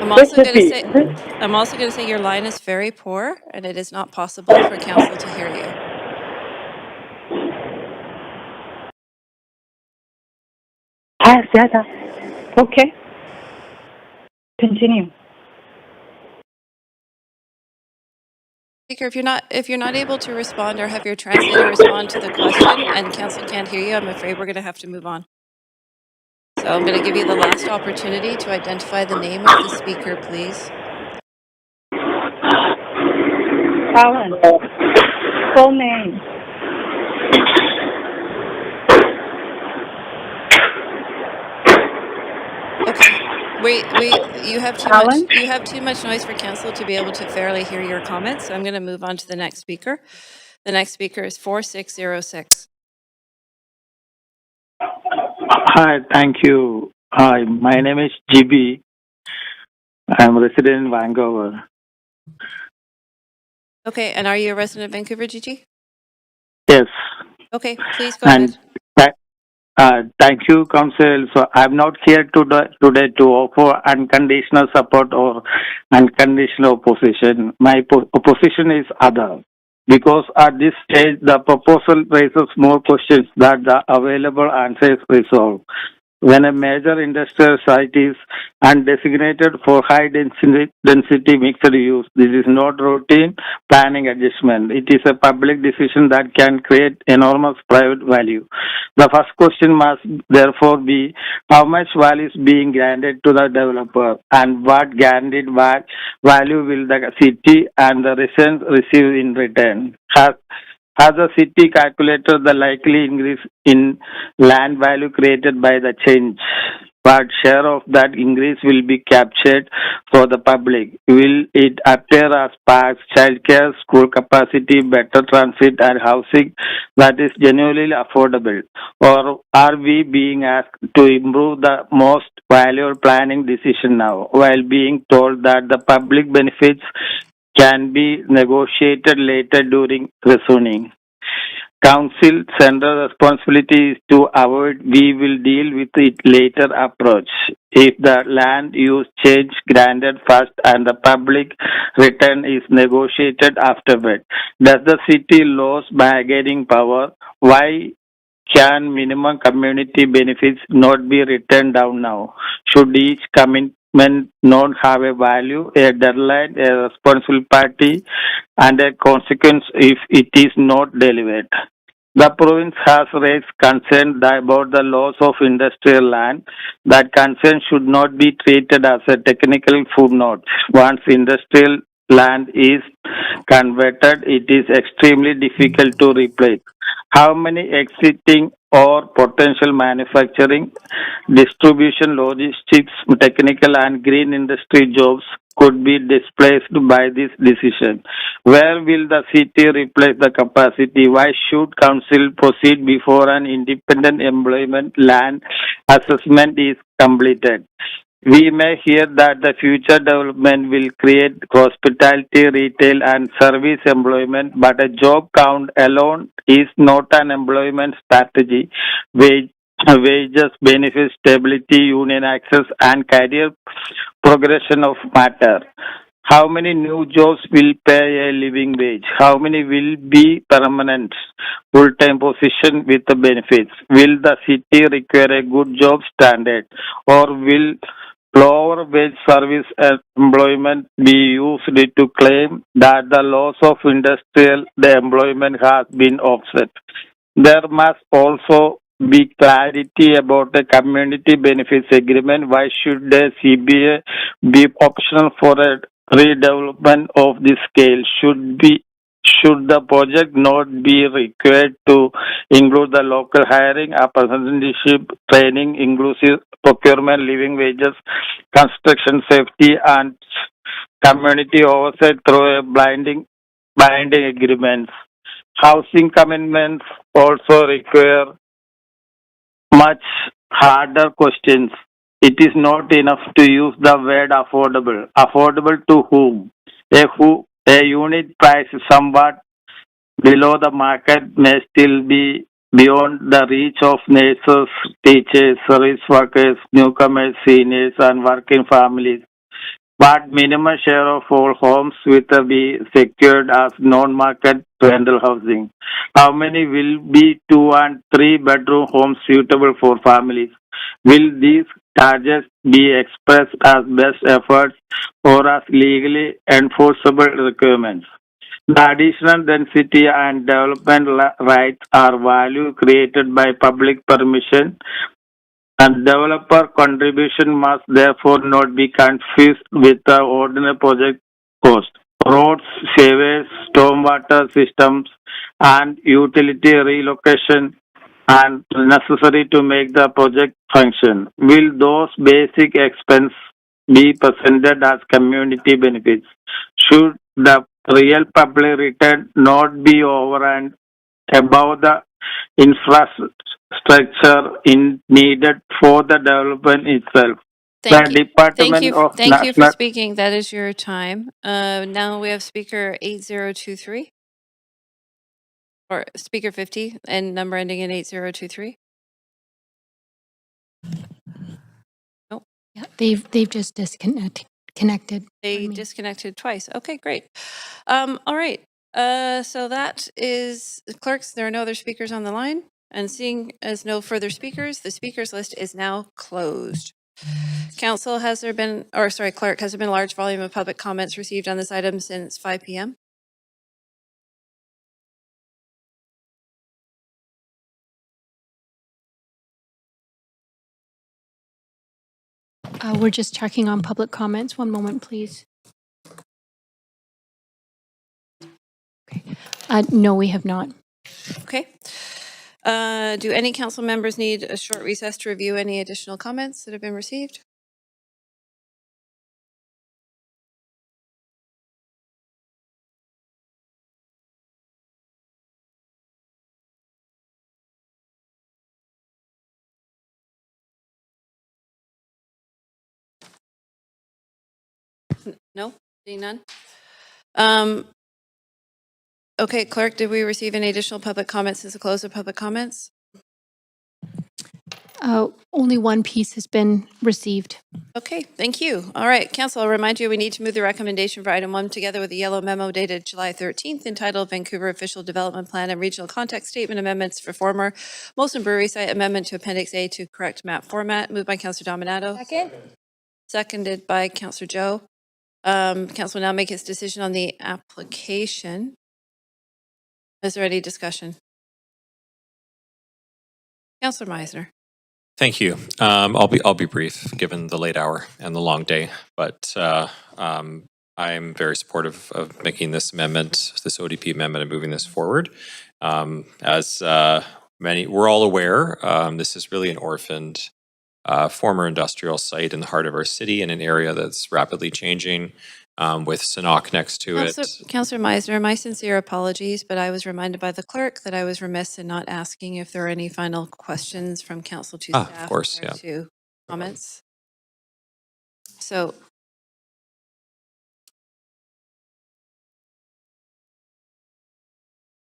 I'm also going to say your line is very poor, and it is not possible for council to hear you. Okay. Continue. Speaker, if you're not able to respond or have your translator respond to the question and council can't hear you, I'm afraid we're going to have to move on. So I'm going to give you the last opportunity to identify the name of the speaker, please. Alan. Full name. Okay. You have too much noise for council to be able to fairly hear your comments. So I'm going to move on to the next speaker. The next speaker is 4606. Hi, thank you. Hi, my name is GB. I'm a resident in Vancouver. Okay, and are you a resident of Vancouver, Gigi? Yes. Okay, please go ahead. Thank you, Council. So I'm not here today to offer unconditional support or unconditional opposition. My opposition is other. Because at this stage, the proposal raises more questions than the available answers resolve. When a major industrial site is undesignated for high density mixed use, this is not routine planning adjustment. It is a public decision that can create enormous private value. The first question must therefore be how much value is being granted to the developer and what guaranteed value will the city and the residents receive in return. Has the city calculated the likely increase in land value created by the change? What share of that increase will be captured for the public? Will it appear as parks, childcare, school capacity, better transit and housing that is genuinely affordable? Or are we being asked to improve the most valuable planning decision now while being told that the public benefits can be negotiated later during rezoning? Council central responsibility is to avoid "we will deal with it later" approach. If the land use change granted first and the public return is negotiated afterward, does the city lose bargaining power? Why can minimum community benefits not be written down now? Should each commitment not have a value, a deadline, a responsible party, and a consequence if it is not delivered? The province has raised concern about the loss of industrial land. That concern should not be treated as a technical footnote. Once industrial land is converted, it is extremely difficult to replace. How many existing or potential manufacturing, distribution, logistics, technical, and green industry jobs could be displaced by this decision? Where will the city replace the capacity? Why should council proceed before an independent employment land assessment is completed? We may hear that the future development will create hospitality, retail, and service employment, but a job count alone is not an employment strategy. Wages, benefits, stability, union access, and career progression of matter. How many new jobs will pay a living wage? How many will be permanent, full-time position with the benefits? Will the city require a good job standard, or will lower wage service employment be used to claim that the loss of industrial the employment has been offset? There must also be clarity about the community benefits agreement. Why should the CBA be optional for a redevelopment of this scale? Should the project not be required to include the local hiring, apprenticeship, training, inclusive procurement, living wages, construction safety, and community oversight through a binding agreements? Housing commitments also require much harder questions. It is not enough to use the word affordable. Affordable to whom? A unit price somewhat below the market may still be beyond the reach of nurses, teachers, service workers, newcomers, seniors, and working families. But minimum share of all homes will be secured as non-market rental housing. How many will be 2 and 3 bedroom homes suitable for families? Will these charges be expressed as best efforts or as legally enforceable requirements? The additional density and development rights are value created by public permission, and developer contribution must therefore not be confused with the ordinary project cost. Roads, sewers, stormwater systems, and utility relocation are necessary to make the project function. Will those basic expenses be presented as community benefits? Should the real public return not be over and above the infrastructure needed for the development itself? Thank The you. Department of Thank you for National speaking. That is your time. Now we have speaker 8023 or speaker 50 and number ending in 8023. Nope. Yeah, they've just connected. They disconnected twice. Okay, great. All right. So that is clerks. There are no other speakers on the line. And seeing as no further speakers, the speakers list is now closed. Council, has there been, or sorry, clerk, has there been a large volume of public comments received on this item since 5 p.m.? We're just checking on public comments. One moment, please. Okay. No, we have not. Okay. Do any council members need a short recess to review any additional comments that have been received? No, seeing none. Okay, Clerk, did we receive any additional public comments since the close of public comments? Only one piece has been received. Okay, thank you. All right, Council, I'll remind you, we need to move the recommendation for item 1 together with the yellow memo dated July 13th entitled Vancouver Official Development Plan and Regional Context Statement Amendments for former Molson Brewery Site Amendment to Appendix A to correct map format. Moved by Councillor Dominato. Second? Seconded by Councillor Joe. Council will now make its decision on the application. Is there any discussion? Councillor Meisner. Thank you. I'll be brief, given the late hour and the long day, but I'm very supportive of making this amendment, this ODP amendment, and moving this forward. As we're all aware, this is really an orphaned former industrial site in the heart of our city in an area that's rapidly changing, with Sanok next to it. Councillor Meisner, my sincere apologies, but I was reminded by the clerk that I was remiss in not asking if there are any final questions from council to staff. Of course, prior yeah. to comments. So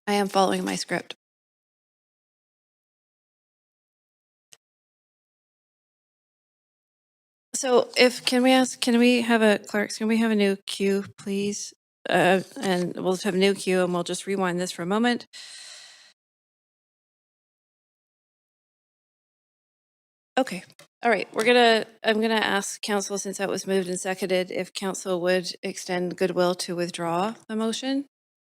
I am following my script. So can we have a new queue, please? And we'll just have a new queue and we'll just rewind this for a moment. Okay, all right, I'm gonna ask council, since that was moved and seconded, if council would extend goodwill to withdraw the motion.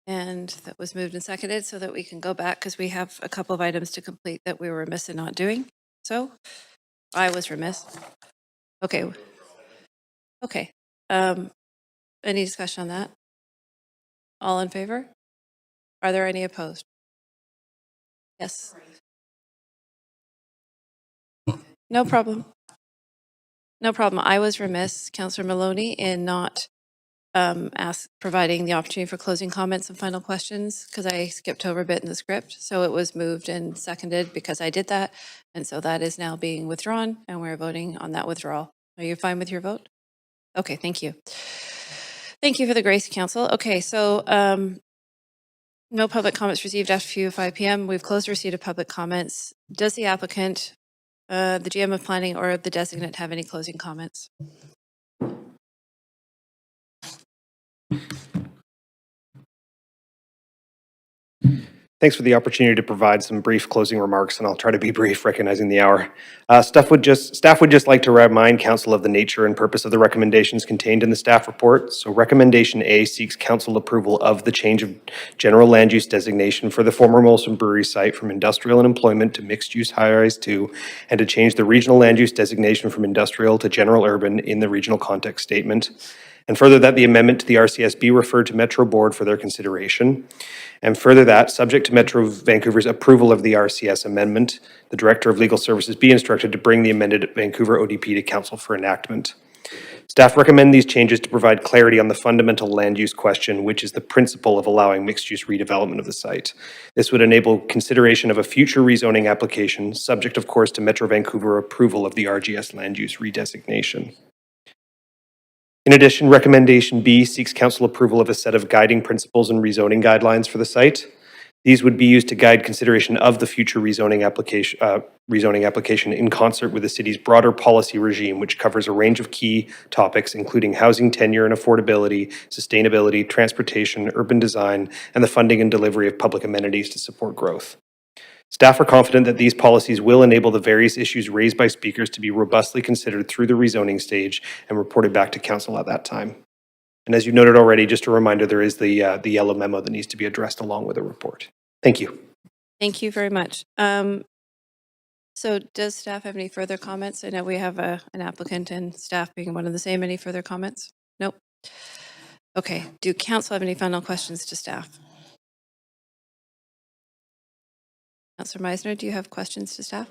And that was moved and seconded so that we can go back because we have a couple of items to complete that we were remiss in not doing. So I was remiss. Okay. Okay. Any discussion on that? All in favor? Are there any opposed? Yes. No problem. No problem. I was remiss, Councillor Maloney, in not providing the opportunity for closing comments and final questions because I skipped over a bit in the script. So it was moved and seconded because I did that. And so that is now being withdrawn and we're voting on that withdrawal. Are you fine with your vote? Okay, thank you. Thank you for the grace, Council. Okay, so no public comments received after 5 p.m. We've closed receipt of public comments. Does the applicant, the GM of planning or the designate have any closing comments? Thanks for the opportunity to provide some brief closing remarks, and I'll try to be brief, recognizing the hour. Staff would just like to remind Council of the nature and purpose of the recommendations contained in the staff report. So Recommendation A seeks Council approval of the change of general land use designation for the former Molson Brewery site from industrial and employment to mixed-use high-rise 2, and to change the regional land use designation from industrial to general urban in the regional context statement. And further, that the amendment to the RCS be referred to Metro Board for their consideration. And further, that subject to Metro Vancouver's approval of the RCS amendment, the Director of Legal Services be instructed to bring the amended Vancouver ODP to Council for enactment. Staff recommend these changes to provide clarity on the fundamental land use question, which is the principle of allowing mixed-use redevelopment of the site. This would enable consideration of a future rezoning application, subject, of course, to Metro Vancouver approval of the RGS land use redesignation. In addition, Recommendation B seeks Council approval of a set of guiding principles and rezoning guidelines for the site. These would be used to guide consideration of the future rezoning application in concert with the city's broader policy regime, which covers a range of key topics, including housing tenure and affordability, sustainability, transportation, urban design, and the funding and delivery of public amenities to support growth. Staff are confident that these policies will enable the various issues raised by speakers to be robustly considered through the rezoning stage and reported back to Council at that time. And as you noted already, just a reminder, there is the yellow memo that needs to be addressed along with the report. Thank you. Thank you very much. So does staff have any further comments? I know we have an applicant and staff being one of the same. Any further comments? Nope. Okay. Do Council have any final questions to staff? Councillor Meisner, do you have questions to staff?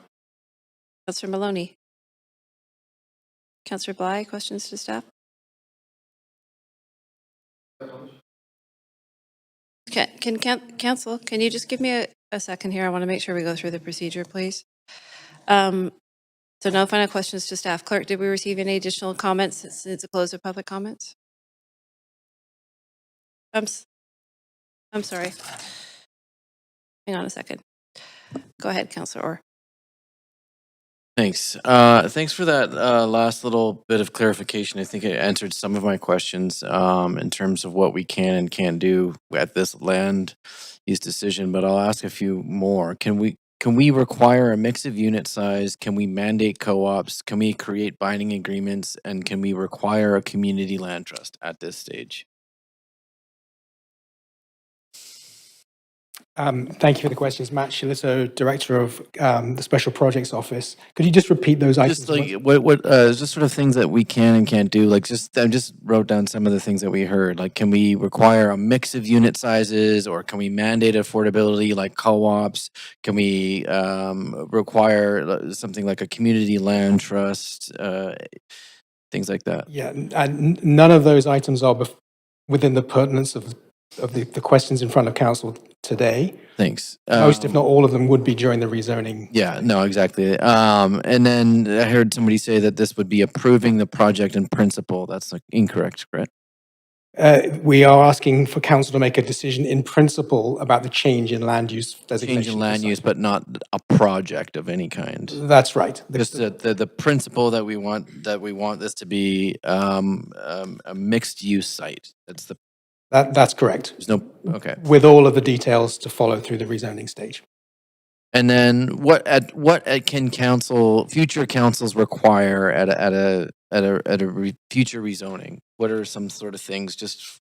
Councillor Maloney? Councillor Bly, questions to staff? Council, can you just give me a second here? I want to make sure we go through the procedure, please. So no final questions to staff. Clerk, did we receive any additional comments since the close of public comments? I'm sorry. Hang on a second. Go ahead, Councillor Orr. Thanks. Thanks for that last little bit of clarification. I think it answered some of my questions in terms of what we can and can't do at this land use decision, but I'll ask a few more. Can we require a mix of unit size? Can we mandate co-ops? Can we create binding agreements? And can we require a community land trust at this stage? Thank you for the questions. Matt Shillito, Director of the Special Projects Office. Could you just repeat those items? Just like what just sort of things that we can and can't do. Like I just wrote down some of the things that we heard. Like, can we require a mix of unit sizes, or can we mandate affordability like co-ops? Can we require something like a community land trust? Things like that. Yeah, none of those items are within the pertinence of the questions in front of council today. Thanks. Most, if not all of them, would be during the rezoning. Yeah, no, exactly. And then I heard somebody say that this would be approving the project in principle. That's like incorrect, correct? We are asking for council to make a decision in principle about the change in land use designation. Change in land use, but not a project of any kind. That's right. Just the principle that we want this to be a mixed use site. That's correct. There's no, okay. With all of the details to follow through the rezoning stage. And then what can future councils require at a future rezoning? What are some sort of things just?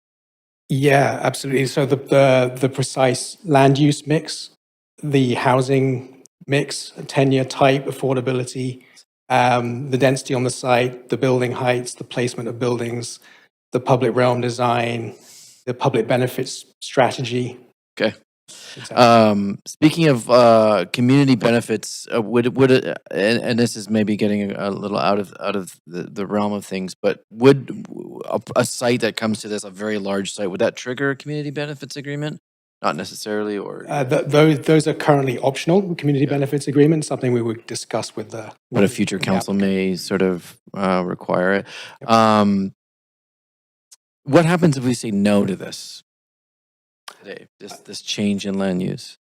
Yeah, absolutely. So the precise land use mix, the housing mix, tenure type, affordability, the density on the site, the building heights, the placement of buildings, the public realm design, the public benefits strategy. Okay. Speaking of community benefits, would it, and this is maybe getting a little out of the realm of things, but would a site that comes to this, a very large site, would that trigger a community benefits agreement? Not necessarily, or those are currently optional. Community benefits agreements, something we would discuss with the. But a future council may sort of require it. What happens if we say no to this today? This change in land use.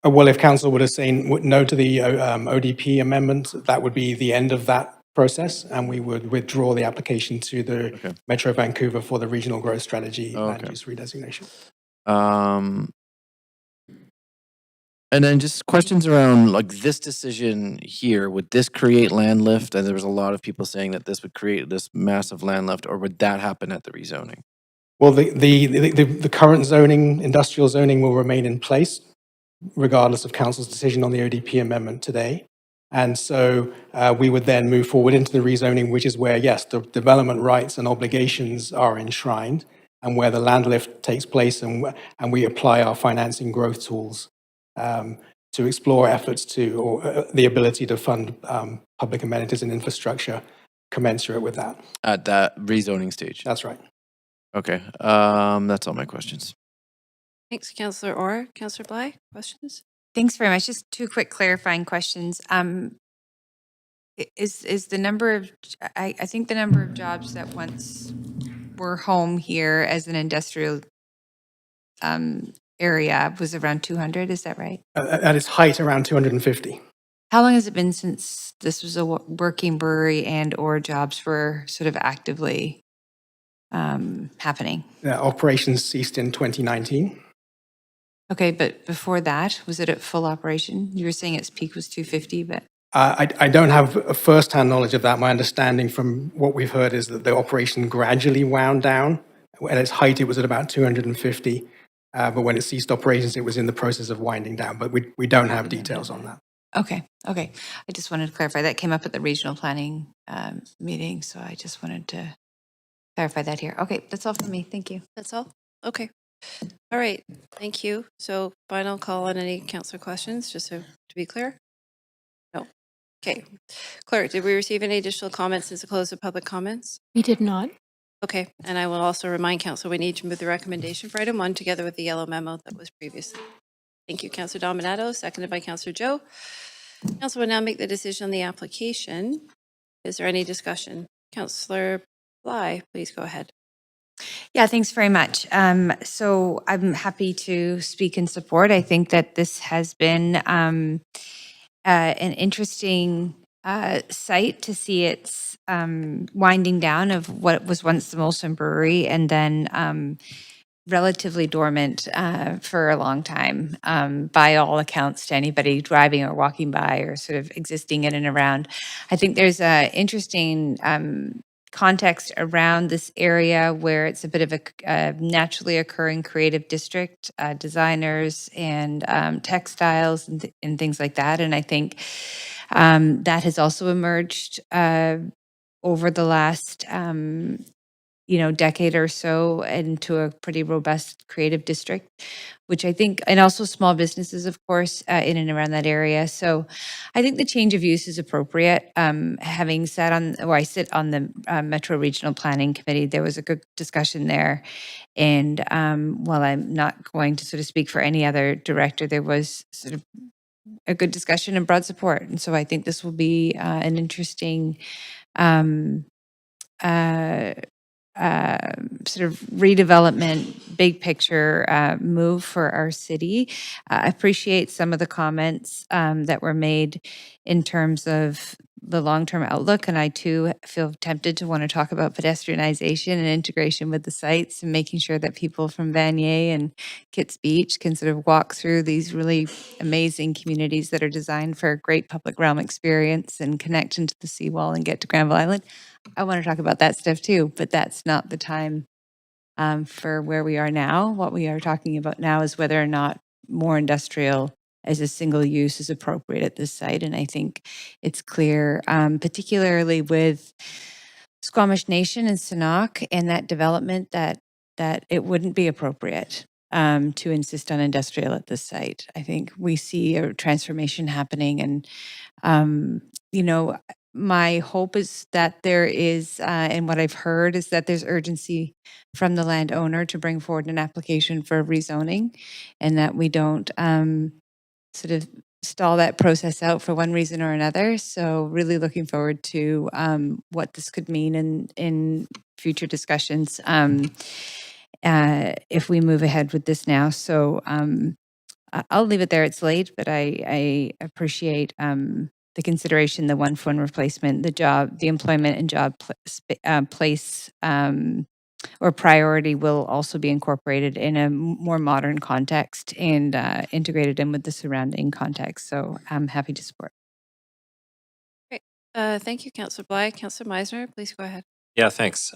Well, if council were to say no to the ODP amendment, that would be the end of that process, and we would withdraw the application to the Metro Vancouver for the regional growth strategy land use redesignation. And then just questions around like this decision here, would this create land lift? And there was a lot of people saying that this would create this massive land lift, or would that happen at the rezoning? Well, the current zoning, industrial zoning, will remain in place regardless of council's decision on the ODP amendment today. And so we would then move forward into the rezoning, which is where, yes, the development rights and obligations are enshrined, and where the land lift takes place, and we apply our financing growth tools to explore efforts or the ability to fund public amenities and infrastructure commensurate with that. At that rezoning stage? That's right. Okay, that's all my questions. Thanks, Councillor Orr. Councillor Bly, questions? Thanks very much. Just two quick clarifying questions. Is the number of, I think the number of jobs that once were home here as an industrial area was around 200, is that right? At its height, around 250. How long has it been since this was a working brewery and or jobs were sort of actively happening? Operations ceased in 2019. Okay, but before that, was it at full operation? You were saying its peak was 250, but... I don't have a first-hand knowledge of that. My understanding from what we've heard is that the operation gradually wound down. At its height, it was at about 250. But when it ceased operations, it was in the process of winding down. But we don't have details on that. Okay. I just wanted to clarify. That came up at the regional planning meeting, so I just wanted to clarify that here. Okay, that's all for me. Thank you. That's all? Okay. All right. Thank you. So final call on any councillor questions, just so to be clear? No. Okay. Clerk, did we receive any additional comments since the close of public comments? We did not. Okay. And I will also remind council we need to move the recommendation for item 1 together with the yellow memo that was previously. Thank you, Councillor Dominato, seconded by Councillor Joe. Council will now make the decision on the application. Is there any discussion? Councillor Bly, please go ahead. Yeah, thanks very much. So I'm happy to speak in support. I think that this has been an interesting site to see its winding down of what was once the Molson Brewery, and then relatively dormant for a long time, by all accounts, to anybody driving or walking by or sort of existing in and around. I think there's a interesting context around this area where it's a bit of a naturally occurring creative district, designers and textiles and things like that. And I think that has also emerged over the last decade or so into a pretty robust creative district, which I think, and also small businesses, of course, in and around that area. So I think the change of use is appropriate. Having sat on, or I sit on the Metro Regional Planning Committee, there was a good discussion there. And while I'm not going to sort of speak for any other director, there was sort of a good discussion and broad support. And so I think this will be an interesting sort of redevelopment, big picture move for our city. I appreciate some of the comments that were made in terms of the long-term outlook, and I too feel tempted to want to talk about pedestrianization and integration with the sites and making sure that people from Vanier and Kitts Beach can sort of walk through these really amazing communities that are designed for a great public realm experience and connect into the seawall and get to Granville Island. I want to talk about that stuff too, but that's not the time for where we are now. What we are talking about now is whether or not more industrial as a single use is appropriate at this site. And I think it's clear, particularly with Squamish Nation and Sanok and that development, that it wouldn't be appropriate to insist on industrial at this site. I think we see a transformation happening, and my hope is that there is, and what I've heard is that there's urgency from the landowner to bring forward an application for rezoning, and that we don't sort of stall that process out for one reason or another. So really looking forward to what this could mean in future discussions if we move ahead with this now. So I'll leave it there. It's late, but I appreciate the consideration, the one phone replacement, the employment and job place or priority will also be incorporated in a more modern context and integrated in with the surrounding context. So I'm happy to support. Great. Thank you, Councillor Bly. Councillor Meisner, please go ahead. Yeah, thanks.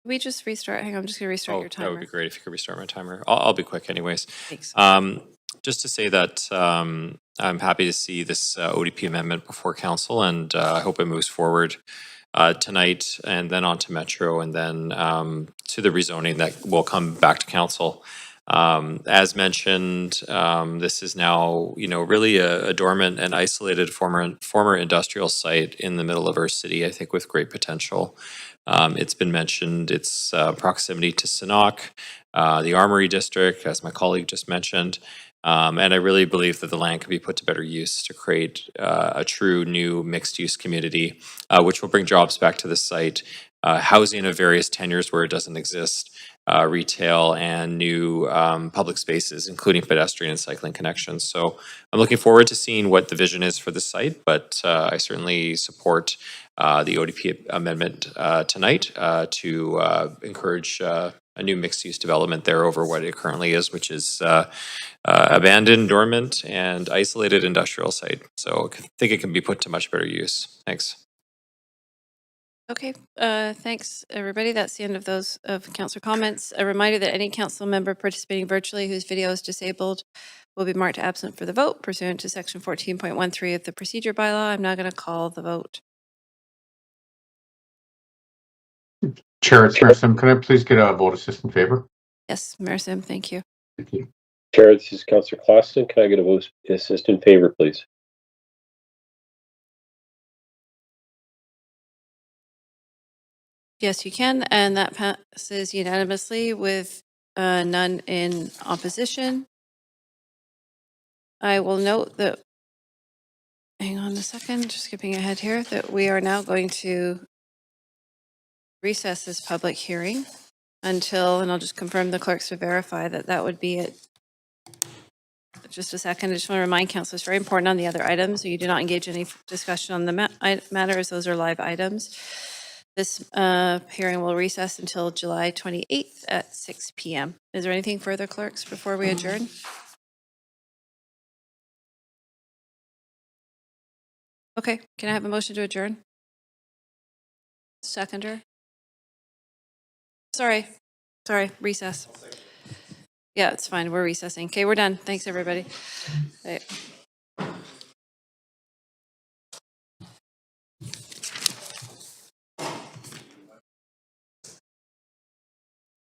We just restart. Hang on, I'm just going to restart your timer. That would be great if you could restart my timer. I'll be quick anyways. Thanks. Just to say that I'm happy to see this ODP amendment before council, and I hope it moves forward tonight and then on to Metro and then to the rezoning that will come back to council. As mentioned, this is now, really a dormant and isolated former industrial site in the middle of our city, I think with great potential. It's been mentioned, its proximity to Sanok, the Armory District, as my colleague just mentioned. And I really believe that the land can be put to better use to create a true new mixed-use community, which will bring jobs back to the site, housing of various tenures where it doesn't exist, retail, and new public spaces, including pedestrian and cycling connections. So I'm looking forward to seeing what the vision is for the site, but I certainly support the ODP amendment tonight to encourage a new mixed-use development there over what it currently is, which is abandoned, dormant, and isolated industrial site. So I think it can be put to much better use. Thanks. Okay, thanks, everybody. That's the end of councillor comments. A reminder that any council member participating virtually whose video is disabled will be marked absent for the vote pursuant to section 14.13 of the procedure bylaw. I'm now going to call the vote. Chair, it's Mayor Sim. Can I please get a vote assist in favor? Yes, Mayor Sim, thank you. Thank you. Chair, this is Councillor Clausen. Can I get a vote assist in favor, please? Yes, you can, and that passes unanimously with none in opposition. I will note that, hang on a second, just skipping ahead here, that we are now going to recess this public hearing until, and I'll just confirm the clerks to verify that that would be it. Just a second, I just want to remind council, it's very important on the other items, so you do not engage in any discussion on the matters, those are live items. This hearing will recess until July 28th at 6 p.m. Is there anything further, clerks, before we adjourn? Okay, can I have a motion to adjourn? Seconder? Sorry, recess. Yeah, it's fine, we're recessing. Okay, we're done. Thanks, everybody. Right.